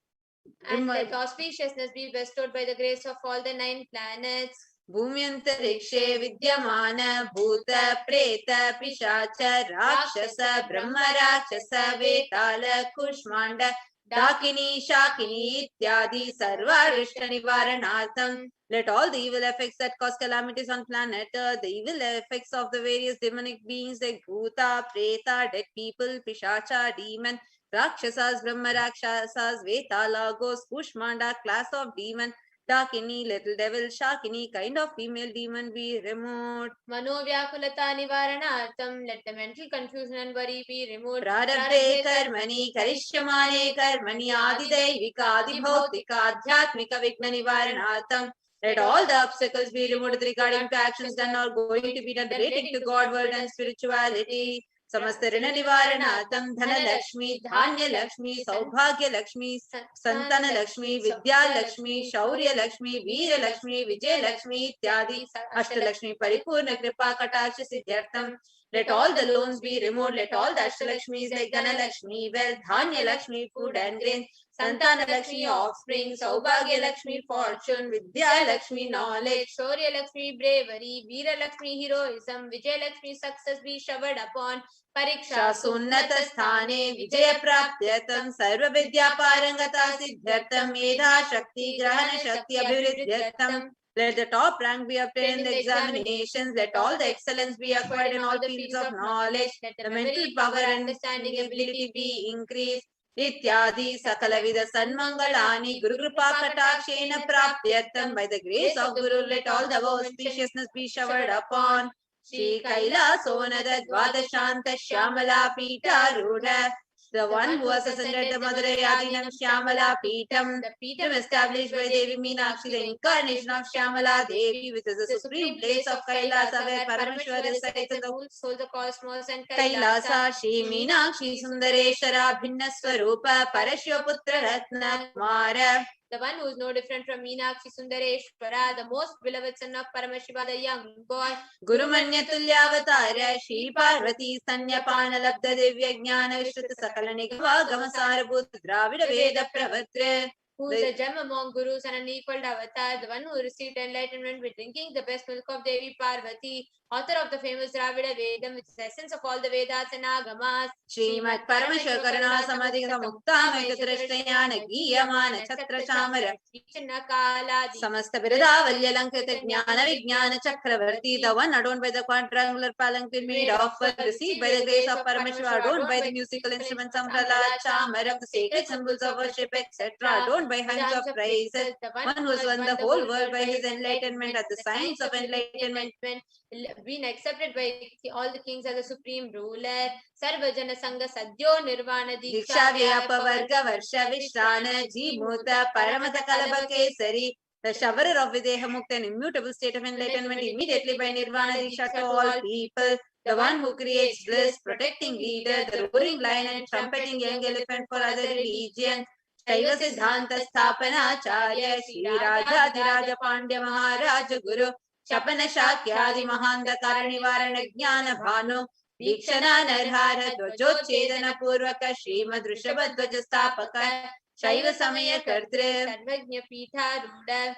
and let auspiciousness be bestowed by the grace of all the 9 planets. Bhumyantarikshe vidyamana bhuta preta pishacha rakshasa brahma rakshasa vetala kushmanda dakini shakini ityadi sarva rishta nivaranartham. Let all the evil effects that cause calamities on planet Earth, the evil effects of the various demonic beings like bhuta, preta, dead people, pishacha, demon, rakshasas, brahma rakshasas, vetala, ghost, kushmanda, class of demon, Dakini, little devil, Shakini, kind of female demon be removed. Mano Vyakulata Nivaranartham, let the mental confusion and worry be removed. Prarabdhe karmani, karishyamane karmani, adidevika, adibhautika, adhyatmika vigna nivaranartham. Let all the obstacles be removed regarding to actions done or going to be done relating to God, world and spirituality. Samasta Rina Nivaranatam, Dhana Lakshmi, Dhanya Lakshmi, Saubhagya Lakshmi, Santana Lakshmi, Vidya Lakshmi, Shaurya Lakshmi, Veera Lakshmi, Vijay Lakshmi, Ityadi, Ashta Lakshmi, Paripurna Kripa Kataksha Siddhyartham. Let all the loans be removed. Let all the Ashtalakshmis like Dhana Lakshmi, wealth, Dhanya Lakshmi, food and grains, Santana Lakshmi, offspring, Saubhagya Lakshmi, fortune, Vidya Lakshmi, knowledge, Shaurya Lakshmi, bravery, Veera Lakshmi, heroism, Vijay Lakshmi, success be showered upon. Pariksha Sunnata Sthane, Vijaya Praptyatam, Sarva Vidya Parangata Siddhyartam, Medha Shakti, Grahana Shakti, Abhivridyartam. Let the top rank be obtained in the examinations. Let all the excellence be acquired in all fields of knowledge. Let the mental power and understanding ability be increased. इत्यादि सकलविध सन्मंगलानि गुरु कृपा कटाक्षेण प्राप्त्यर्थं by the grace of Guru let all the auspiciousness be showered upon Shri Kailasonada Dvadashanta Shyamala Pita Ruda, the one who has ascended the Madurai Adinam Shyamala Pitam, the Pitam established by Devi Meenakshi, the incarnation of Shyamala Devi, which is the supreme place of Kailasa, where Parameshwar resides in the whole soul, the cosmos, and Kailasa. Shri Meenakshi Sundareshwara Bhinna Swarupa Parashyoputra Ratna Kumara, the one who is no different from Meenakshi Sundareshwara, the most beloved son of Paramashiva, the young boy. Guru Manya Tulyavatara, Shri Parvati Sanyapana Labda Devya Jnana Vishrita Sakala Nigava Gamasarabhut Dravida Veda Pravatre, who is a gem among gurus and an equal avatar, the one who received enlightenment by drinking the best milk of Devi Parvati, author of the famous Dravida Vedam, which is the essence of all the Vedas and Agamas. Srimad Parameshwar Karana Samadhika Mukta Maitatrashtayana Giyamana Chatra Chamara Ichana Kala Samasta Birada Valyalankita Jnana Vijnana Chakravarti, the one adorned by the quadrangular palanquin made of received by the grace of Parameshwar, adorned by the musical instruments Samrala Chamara of the sacred symbols of worship, etc., adorned by hands of praises, the one who has won the whole world by his enlightenment at the signs of enlightenment, been accepted by all the kings as the supreme ruler. Sarvajana Sangha Sadhyo Nirvana Diksha Vyapa Varga Varsha Vishrana Jimuta Paramata Kalaba Kesari, the showerer of Videha Mukta, an immutable state of enlightenment immediately by Nirvana Diksha to all people, the one who creates bliss, protecting leader, the roaring lion and trumpeting young elephant for other religions. Shaiva Siddhanta Sthapana Acharya Shri Raja Dhiraja Pandya Maharaja Guru Shapana Shakyadi Mahanda Karanivarana Jnana Bhanu Dikshana Narhara Dvajochedana Purvaka Srimad Rishabhadvaja Sthapaka Shaiva Samaya Kartre Sarvajna Pitha Ruda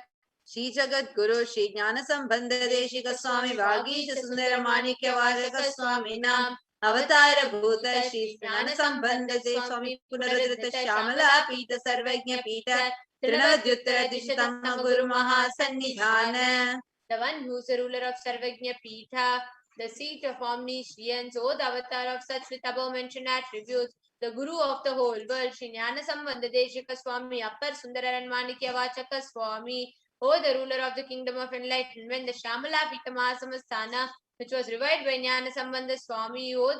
Shri Jagat Guru Shri Jnana Sambandha Deshika Swami Vagisha Sundara Manikya Vajaka Swami Nam Avatara Bhuta Shri Jnana Sambandha Swami Punaradrita Shamala Pita Sarvajna Pita Trinavadyuttara Dishatama Guru Mahasannidhana, the one who is the ruler of Sarvajna Pita, the seat of omniscience, O the avatar of such with above mentioned attributes, the Guru of the whole world, Shri Jnana Sambandha Deshika Swami, Appar Sundara and Manikya Vachaka Swami, O the ruler of the kingdom of enlightenment, the Shamala Pita Mahasamastana, which was revived by Jnana Sambandha Swami, O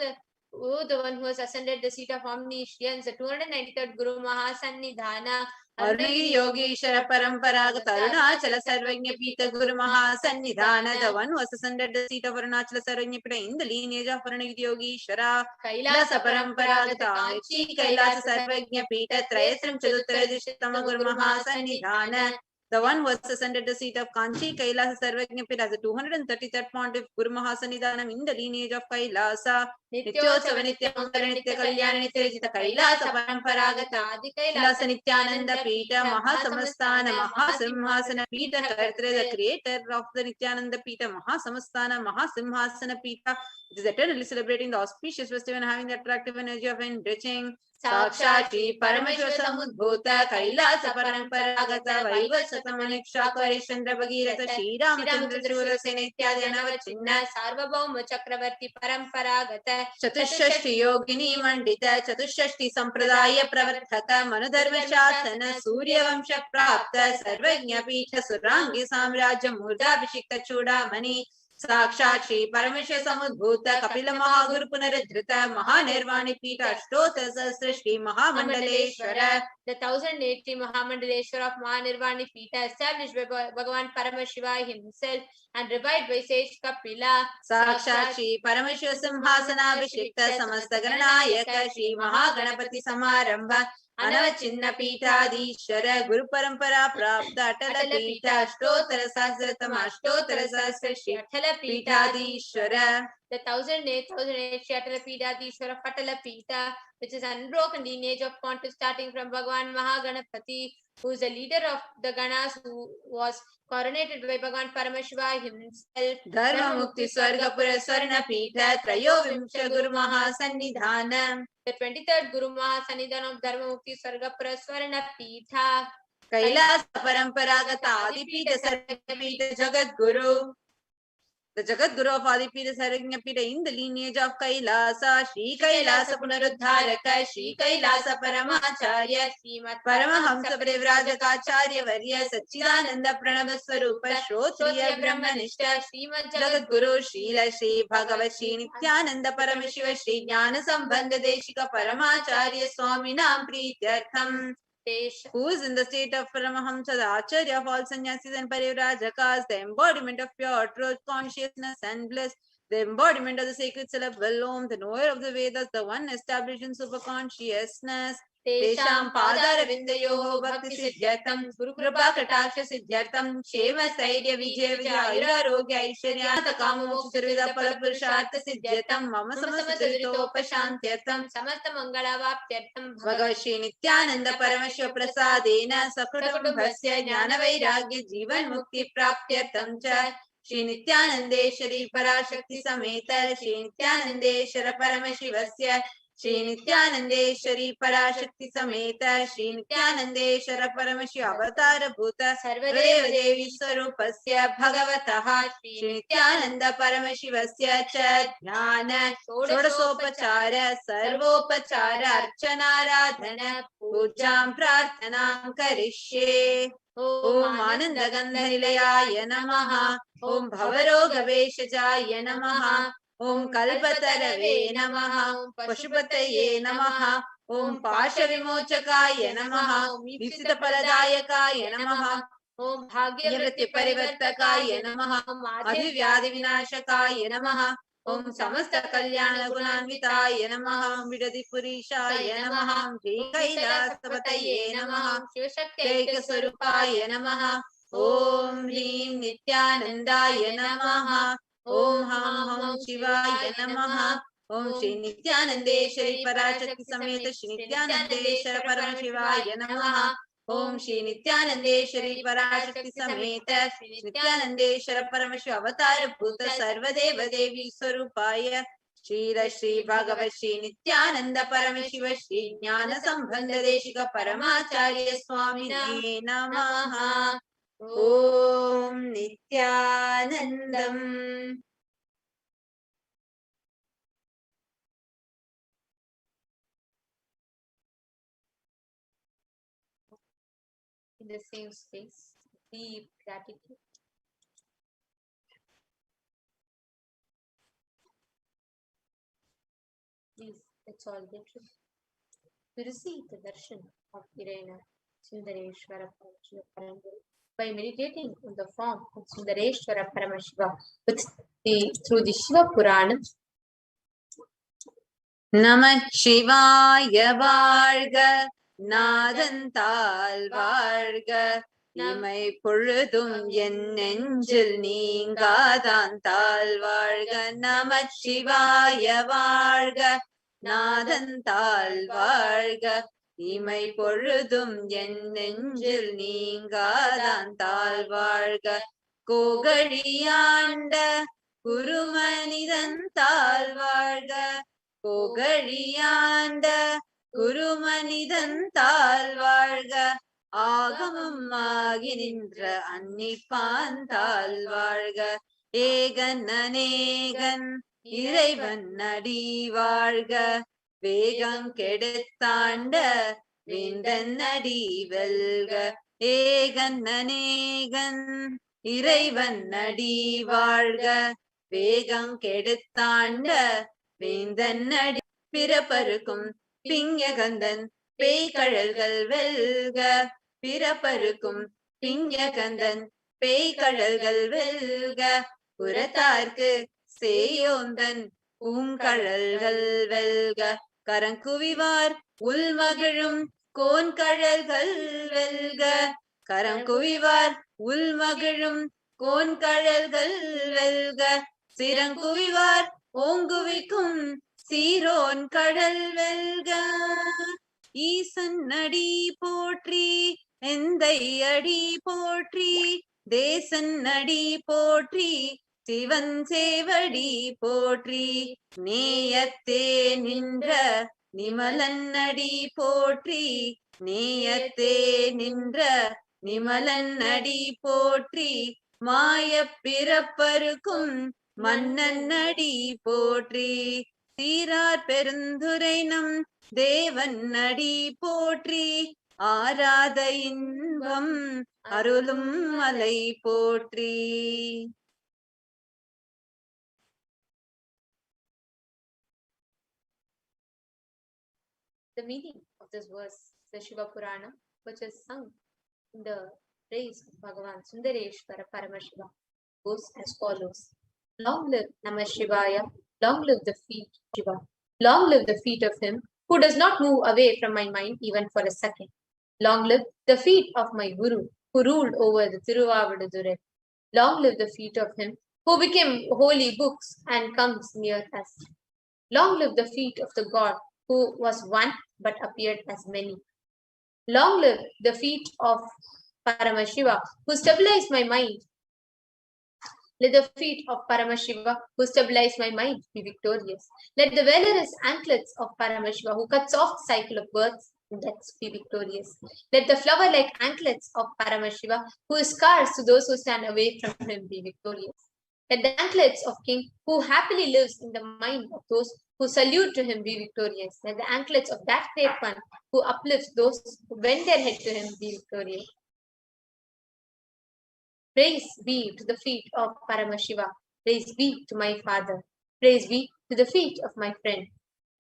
the one who has ascended the seat of omniscience, the 293rd Guru Mahasannidhana, Arunagiri Yogeshwara Paramparaga Arunachala Sarvajna Pita Guru Mahasannidhana, the one who has ascended the seat of Arunachala Sarvajna Pita in the lineage of Arunagiri Yogeshwara, Kailasa Paramparaga Kanchi Kailasa Sarvajna Pita Trayatram Chaduttara Dishatama Guru Mahasannidhana, the one who has ascended the seat of Kanchi Kailasa Sarvajna Pita as the 233rd pontiff Guru Mahasannidhanam in the lineage of Kailasa, Nityotsava Nityamangala Nitya Kalyana Nityajita Kailasa Paramparagata Adi Kailasa Nithyananda Pita Mahasamastana Mahasimhasana Pita Kartre, the creator of the Nithyananda Pita Mahasamastana Mahasimhasana Pita, it is eternally celebrating the auspicious festival and having the attractive energy of enriching. Sakshati Parameshwar Samudbhuta Kailasa Paramparagata Vaivasatamanikshakare Chandra Bhagirata Shri Ramachandra Shurasena Ityadi Anavachinna Sarvabhauma Chakravarti Paramparagata Chatushashti Yogini Mandita Chatushashti Sampradaya Pravartaka Manudharma Shasana Surya Vamsha Prapta Sarvajna Pita Surangi Samraja Murda Abhishikta Chudamani Sakshat Shri Parameshwar Samudbhuta Kapila Mahaguru Punaradhrita Mahanirvani Pita Ashtota Sasra Shri Mahamandaleshwara, the 1080 Mahamandaleshwara of Mahanirvani Pita, established by Bhagavan Paramashiva himself and revived by sage Kapila. Sakshat Shri Parameshwar Simhasana Abhishikta Samasta Ganayaka Shri Mahaganapati Samarambha Anavachinna Pitadishwara Guru Parampara Prapta Atala Pita Ashtotara Sahasratama Ashtotara Sahasra Shri Atala Pitadishwara, the 1008 Shri Atala Pitadishwara of Atala Pita, which is unbroken lineage of pontiff starting from Bhagavan Mahaganapati, who is the leader of the Ganas, who was coronated by Bhagavan Paramashiva himself. Dharma Mukti Swargapura Swarna Pita Trayo Vimsha Guru Mahasannidhanam, the 23rd Guru Mahasannidhanam of Dharma Mukti Swargapura Swarna Pita, Kailasa Paramparagata Adi Pita Sarva Pita Jagat Guru, the Jagat Guru of Adipida Sarajñapida in the lineage of Kailasa, Shri Kailasa Punaruddharaka, Shri Kailasa Paramacharya, Srimat Paramahamsa Parivrajaka Varya, Sachidananda Pranava Swarupa, Shrotriya Brahmanishta, Srimat Jagat Guru, Srila Shri Bhagavad Shri Nithyananda Paramashiva, Shri Jnana Sambandha Deshika Paramacharya Swami Nam Prityartham. Who is in the state of Paramahamsa, the Acharya of all sannyasis and parivrajakas, the embodiment of pure truth, consciousness and bliss, the embodiment of the sacred syllable Om, the knower of the Vedas, the one established in superconsciousness. Tesham Padara Vindayoho Bhakti Siddhyartham, Guru Kripa Kataksha Siddhyartham, Shema Saidya Vijaya Vijaya Rogya Aishwarya Takama Moksha Palapurushartha Siddhyartham, Mama Samasudrito Pashantyartham, Samasta Mangala Vaptyartham, Bhagavad Shri Nithyananda Paramashiva Prasadena Sakutambhasya Jnana Vairagya Jivan Mukti Praptyartham Cha, Shri Nithyanandeshwari Parashakti Sameta, Shri Nithyanandeshwara Paramashivasya, Shri Nithyanandeshwari Parashakti Sameta, Shri Nithyanandeshwara Paramashiva Avatara Bhuta Sarvadeva Devi Swarupasya Bhagavataha, Shri Nithyananda Paramashivasya Cha Jnana Shodasopachara Sarvopachara Archana Radhana Pujam Prarthanam Karishye. Om Ananda Gandharilaya Namaha, Om Bhavaroga Veshajaya Namaha, Om Kalpatarave Namaha, Om Pashupataye Namaha, Om Pasha Vimochakaya Namaha, Om Ipsita Paladayakaya Namaha, Om Bhagyavriti Parivartakaya Namaha, Om Adhivyadi Vinashakaya Namaha, Om Samasta Kalyana Gunanvitaya Namaha, Vidadi Purishaya Namaha, Jai Kailasapataye Namaha, Shivashaktaika Swarupaya Namaha, Om Hrim Nithyanandaya Namaha, Om Ham Shivaya Namaha, Om Shri Nithyanandeshwari Parashakti Sameta Shri Nithyanandeshwara Paramashivaya Namaha, Om Shri Nithyanandeshwari Parashakti Sameta Shri Nithyanandeshwara Paramashiva Avatara Bhuta Sarvadeva Devi Swarupaya, Shri Shri Bhagavad Shri Nithyananda Paramashiva Shri Jnana Sambandha Deshika Paramacharya Swami Namaha. Om Nithyanandam. In the same space, deep gratitude. Please, let's all get ready to receive the darshan of Nithyananda Sundareshwara Paramashiva by meditating on the form of Sundareshwara Paramashiva through the Shiva Purana. Namah Shivaya Varga Nadantal Varga Imai Purudum Yen Nenjil Ningadantal Varga Namah Shivaya Varga Nadantal Varga Imai Purudum Yen Nenjil Ningadantal Varga Kogariyanda Gurumanidantal Varga Kogariyanda Gurumanidantal Varga Agamam Maginindra Annipantal Varga Egan Anegan Ireivan Nadi Varga Vegan Kedathanda Vindan Nadi Velga Egan Anegan Ireivan Nadi Varga Vegan Kedathanda Vindan பிறப்பருக்கும் பிஞகந்தன் பேய்கழல்கள் வெல்க பிறப்பருக்கும் பிஞகந்தன் பேய்கழல்கள் வெல்க புறத்தார்க்கு சேயோந்தன் பூங்கழல்கள் வெல்க கரங்குவிவார் உள்மகிழும் கோன்கழல்கள் வெல்க கரங்குவிவார் உள்மகிழும் கோன்கழல்கள் வெல்க சிறங்குவிவார் ஓங்குவிக்கும் சீரோன் கடல் வெல்க ஈசன் அடி போற்றி எந்தை அடி போற்றி தேசன் அடி போற்றி சிவன் சேவடி போற்றி நேயத்தே நின்ற நிமலன் அடி போற்றி நேயத்தே நின்ற நிமலன் அடி போற்றி மாய பிறப்பருக்கும் மன்னன்னடி போற்றி சீரார் பெருந்துரை நம் தேவன் அடி போற்றி ஆராத இன்பம் அருளும் மலை போற்றி. The meaning of this verse, the Shiva Purana, which is sung in the praise of Bhagavan Sundareshwara Paramashiva, goes as follows. Long live Namah Shivaya, long live the feet of Shiva, long live the feet of him who does not move away from my mind even for a second. Long live the feet of my Guru who ruled over the Tiruvavadurai. Long live the feet of him who became holy books and comes near us. Long live the feet of the God who was one but appeared as many. Long live the feet of Paramashiva who stabilized my mind. Let the feet of Paramashiva who stabilized my mind be victorious. Let the valorous anklets of Paramashiva who cuts off the cycle of births and deaths be victorious. Let the flower-like anklets of Paramashiva who is scars to those who stand away from him be victorious. Let the anklets of King who happily lives in the mind of those who salute to him be victorious. Let the anklets of that great one who uplifts those who bend their head to him be victorious. Praise be to the feet of Paramashiva. Praise be to my father. Praise be to the feet of my friend.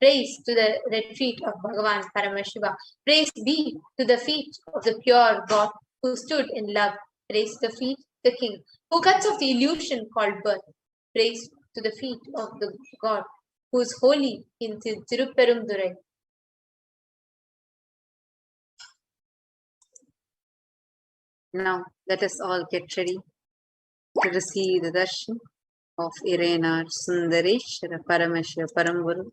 Praise to the red feet of Bhagavan Paramashiva. Praise be to the feet of the pure God who stood in love. Praise the feet of the King who cuts off the illusion called birth. Praise to the feet of the God who is holy in Tirupperumdurai. Now let us all get ready to receive the darshan of Irenar Sundareshwara Paramashiva Paramburu.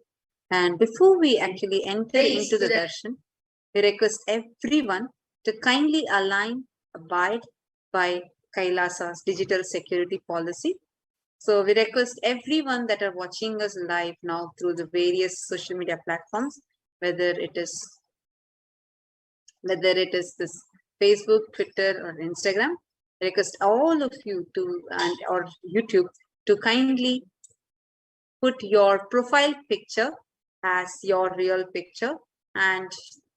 And before we actually enter into the darshan, we request everyone to kindly abide by Kailasa's digital security policy. So we request everyone that are watching us live now through the various social media platforms, whether it is this Facebook, Twitter, or Instagram, request all of you to or YouTube to kindly put your profile picture as your real picture and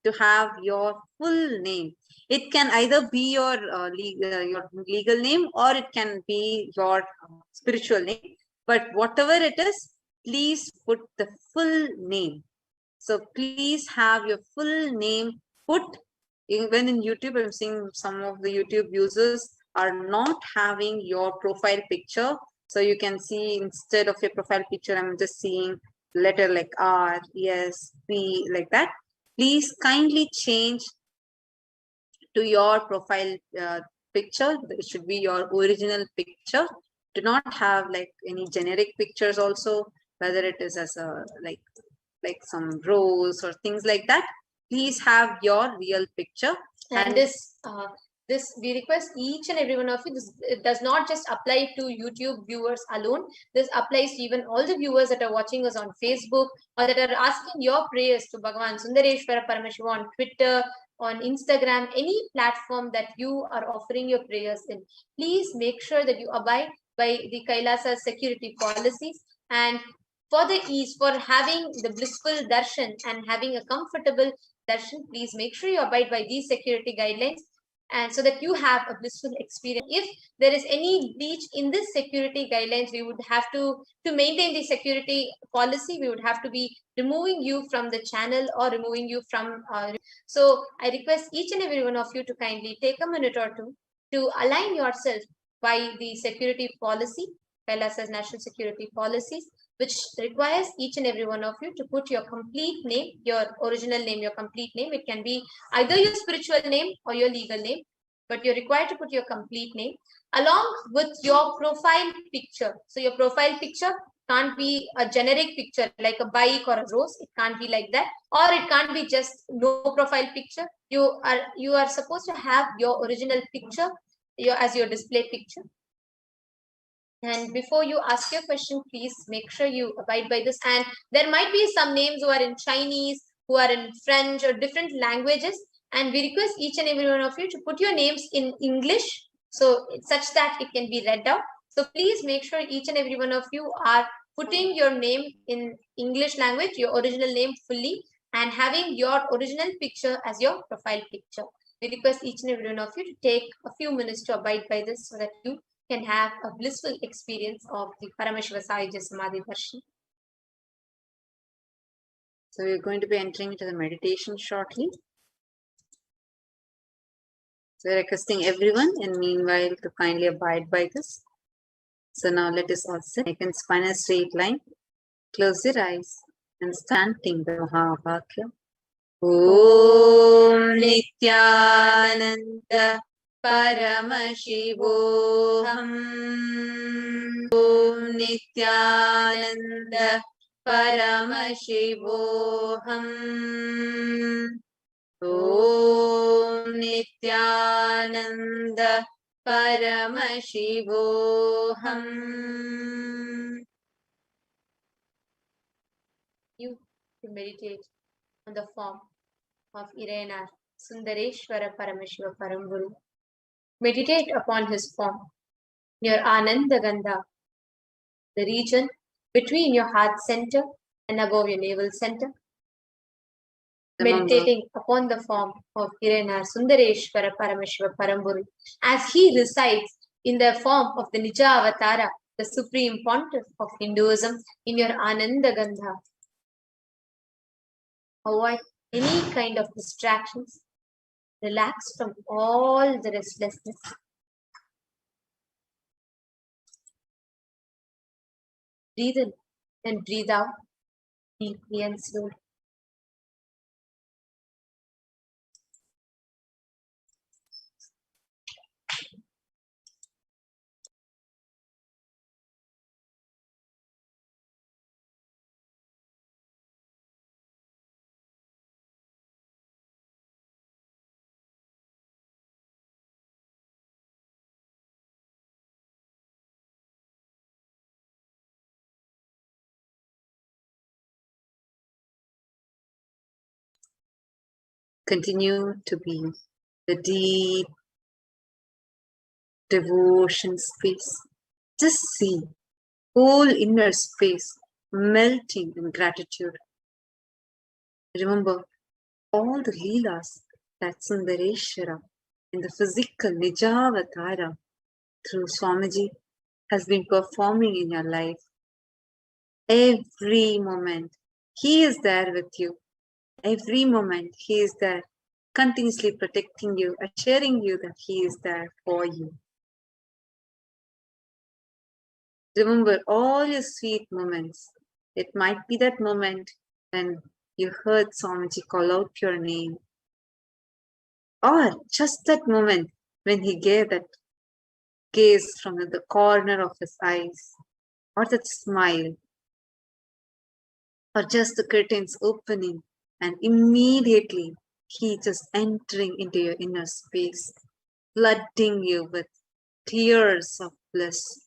to have your full name. It can either be your legal name or it can be your spiritual name, but whatever it is, please put the full name. So please have your full name put. Even in YouTube, I'm seeing some of the YouTube users are not having your profile picture. So you can see instead of your profile picture, I'm just seeing letter like R, S, P, like that. Please kindly change to your profile picture. It should be your original picture. Do not have like any generic pictures also, whether it is as a like some rose or things like that. Please have your real picture. And this we request each and every one of you. This it does not just apply to YouTube viewers alone. This applies to even all the viewers that are watching us on Facebook or that are asking your prayers to Bhagavan Sundareshwara Paramashivam on Twitter, on Instagram, any platform that you are offering your prayers in. Please make sure that you abide by the Kailasa security policies, and for the ease, for having the blissful darshan and having a comfortable darshan, please make sure you abide by these security guidelines, and so that you have a blissful experience. If there is any breach in this security guidelines, we would have to maintain the security policy, we would have to be removing you from the channel or removing you from so I request each and every one of you to kindly take a minute or two to align yourself by the security policy, Kailasa's national security policies, which requires each and every one of you to put your complete name, your original name, your complete name. It can be either your spiritual name or your legal name, but you're required to put your complete name along with your profile picture. So your profile picture can't be a generic picture like a bike or a rose. It can't be like that, or it can't be just no profile picture. You are supposed to have your original picture as your display picture. And before you ask your question, please make sure you abide by this. And there might be some names who are in Chinese, who are in French or different languages. And we request each and every one of you to put your names in English, so such that it can be read out. So please make sure each and every one of you are putting your name in English language, your original name fully, and having your original picture as your profile picture. We request each and every one of you to take a few minutes to abide by this so that you can have a blissful experience of the Paramashiva Sayajya Samadhi Darshan. So we're going to be entering into the meditation shortly. So we're requesting everyone and meanwhile to kindly abide by this. So now let us all sit. You can spine a straight line. Close your eyes and chanting the Mahavakya. Om Nithyananda Paramashivoham. Om Nithyananda Paramashivoham. Om Nithyananda Paramashivoham. You to meditate on the form of Irena Sundareshwara Paramashiva Paramburu. Meditate upon his form, your Ananda Gandha, the region between your heart center and above your navel center. Meditating upon the form of Irena Sundareshwara Paramashiva Paramburu as he resides in the form of the Nija Avatara, the supreme pontiff of Hinduism, in your Ananda Gandha. Avoid any kind of distractions. Relax from all the restlessness. Breathe in and breathe out deeply and slowly. Continue to be the deep devotion space. Just see whole inner space melting in gratitude. Remember all the leelas that Sundareshwara in the physical Nijavatara through Swamiji has been performing in your life. Every moment he is there with you. Every moment he is there, continuously protecting you, assuring you that he is there for you. Remember all your sweet moments. It might be that moment when you heard Swamiji call out your name, or just that moment when he gave that gaze from the corner of his eyes, or that smile, or just the curtains opening and immediately he just entering into your inner space, flooding you with tears of bliss,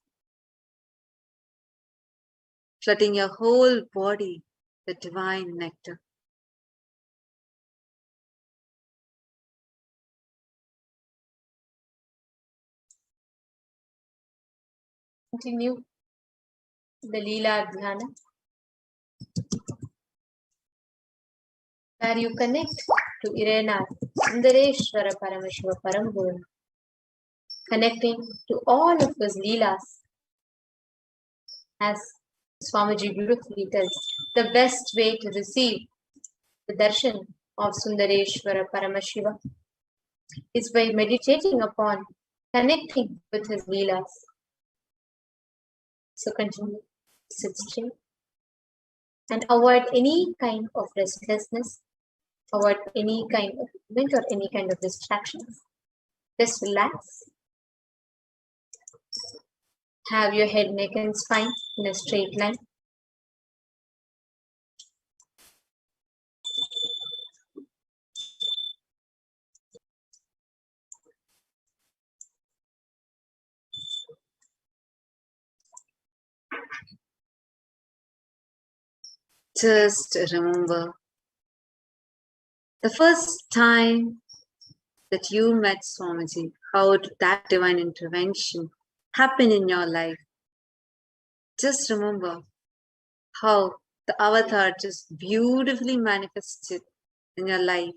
flooding your whole body with divine nectar. Continue the Leela Dhyana, where you connect to Irena Sundareshwara Paramashiva Paramburu, connecting to all of his Leelas. As Swamiji beautifully tells, the best way to receive the darshan of Sundareshwara Paramashiva is by meditating upon connecting with his Leelas. So continue, sit straight and avoid any kind of restlessness, avoid any kind of movement or any kind of distractions. Just relax. Have your head, neck and spine in a straight line. Just remember the first time that you met Swamiji, how that divine intervention happen in your life, just remember how the avatar just beautifully manifested in your life.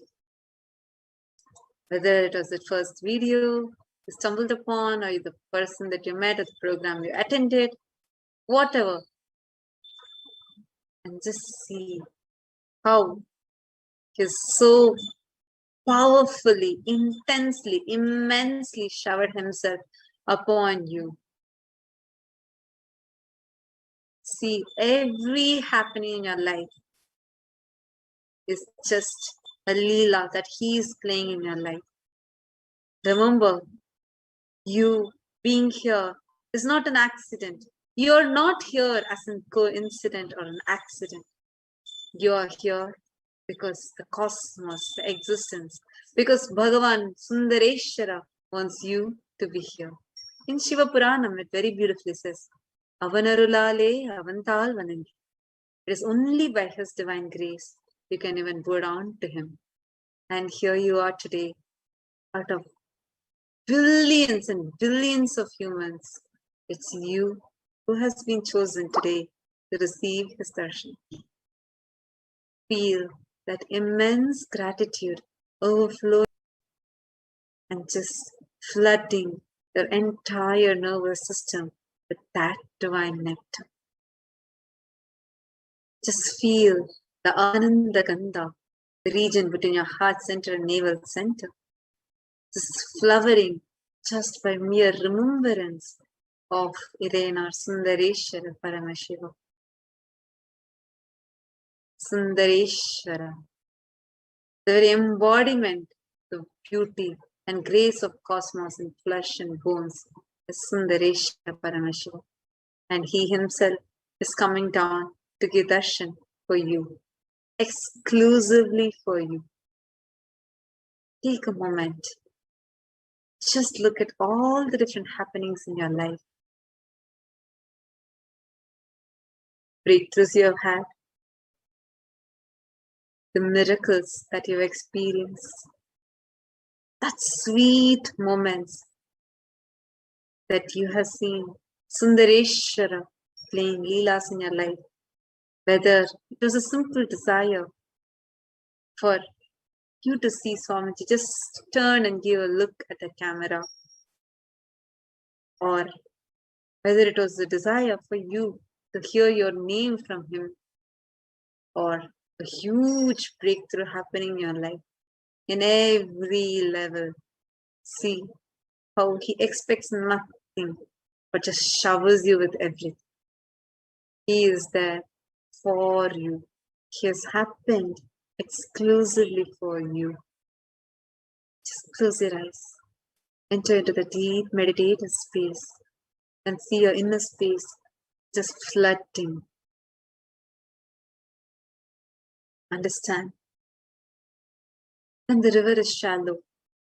Whether it was the first video you stumbled upon, or the person that you met at the program you attended, whatever. And just see how he's so powerfully, intensely, immensely showered himself upon you. See, every happening in your life is just a Leela that he is playing in your life. Remember, you being here is not an accident. You're not here as a coincidence or an accident. You are here because the cosmos, the existence, because Bhagavan Sundareshwara wants you to be here. In Shiva Puranam, it very beautifully says, Avanarulale Avantal Vanangi. It is only by his divine grace you can even go down to him. And here you are today, out of billions and billions of humans. It's you who has been chosen today to receive his darshan. Feel that immense gratitude overflowing and just flooding your entire nervous system with that divine nectar. Just feel the Ananda Gandha, the region between your heart center and navel center, just flowering just by mere remembrance of Irenar Sundareshwara Paramashivam. Sundareshwara, the very embodiment of beauty and grace of cosmos in flesh and bones, is Sundareshwara Paramashivam. And he himself is coming down to give darshan for you, exclusively for you. Take a moment. Just look at all the different happenings in your life. Breakthroughs you have had, the miracles that you've experienced, that sweet moments that you have seen Sundareshwara playing Leelas in your life, whether it was a simple desire for you to see Swamiji, just turn and give a look at the camera, or whether it was a desire for you to hear your name from him, or a huge breakthrough happening in your life, in every level. See how he expects nothing but just showers you with everything. He is there for you. He has happened exclusively for you. Just close your eyes. Enter into the deep meditative space and see your inner space just flooding. Understand? When the river is shallow,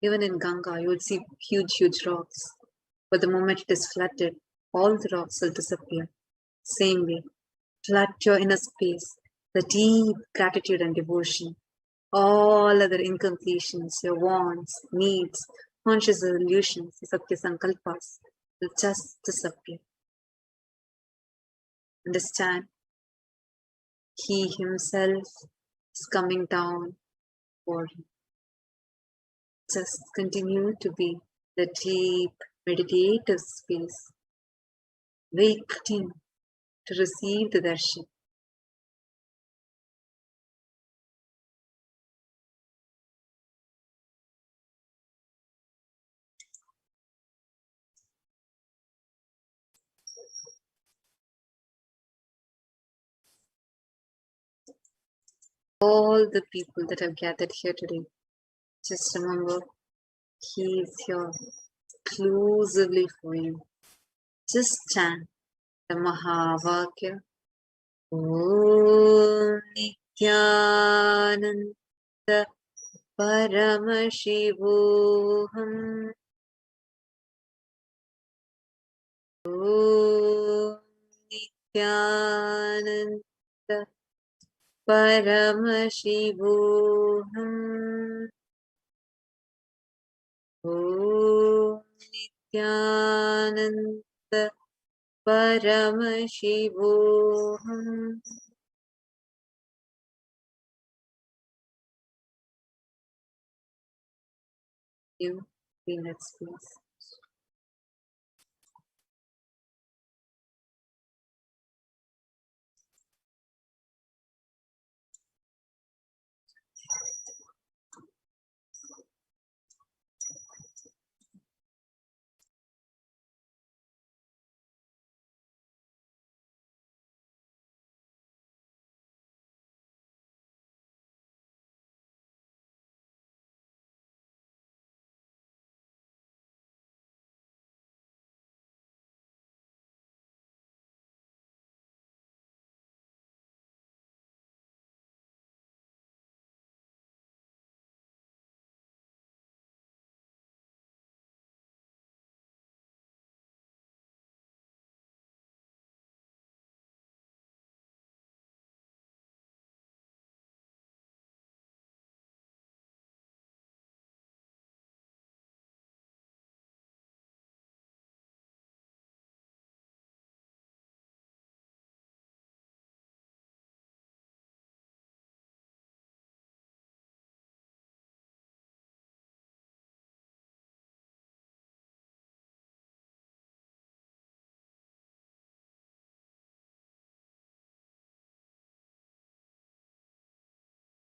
even in Ganga, you will see huge rocks. But the moment it is flooded, all the rocks will disappear. Same way, flood your inner space, the deep gratitude and devotion. All other incompletions, your wants, needs, conscious illusions, Satya Sankalpas will just disappear. Understand? He himself is coming down for you. Just continue to be the deep meditative space, waiting to receive the darshan. All the people that have gathered here today, just remember, he is here exclusively for you. Just chant the Mahavakya. Om Nithyananda Paramashivoham. Om Nithyananda Paramashivoham. Om Nithyananda Paramashivoham. You, peanuts, please.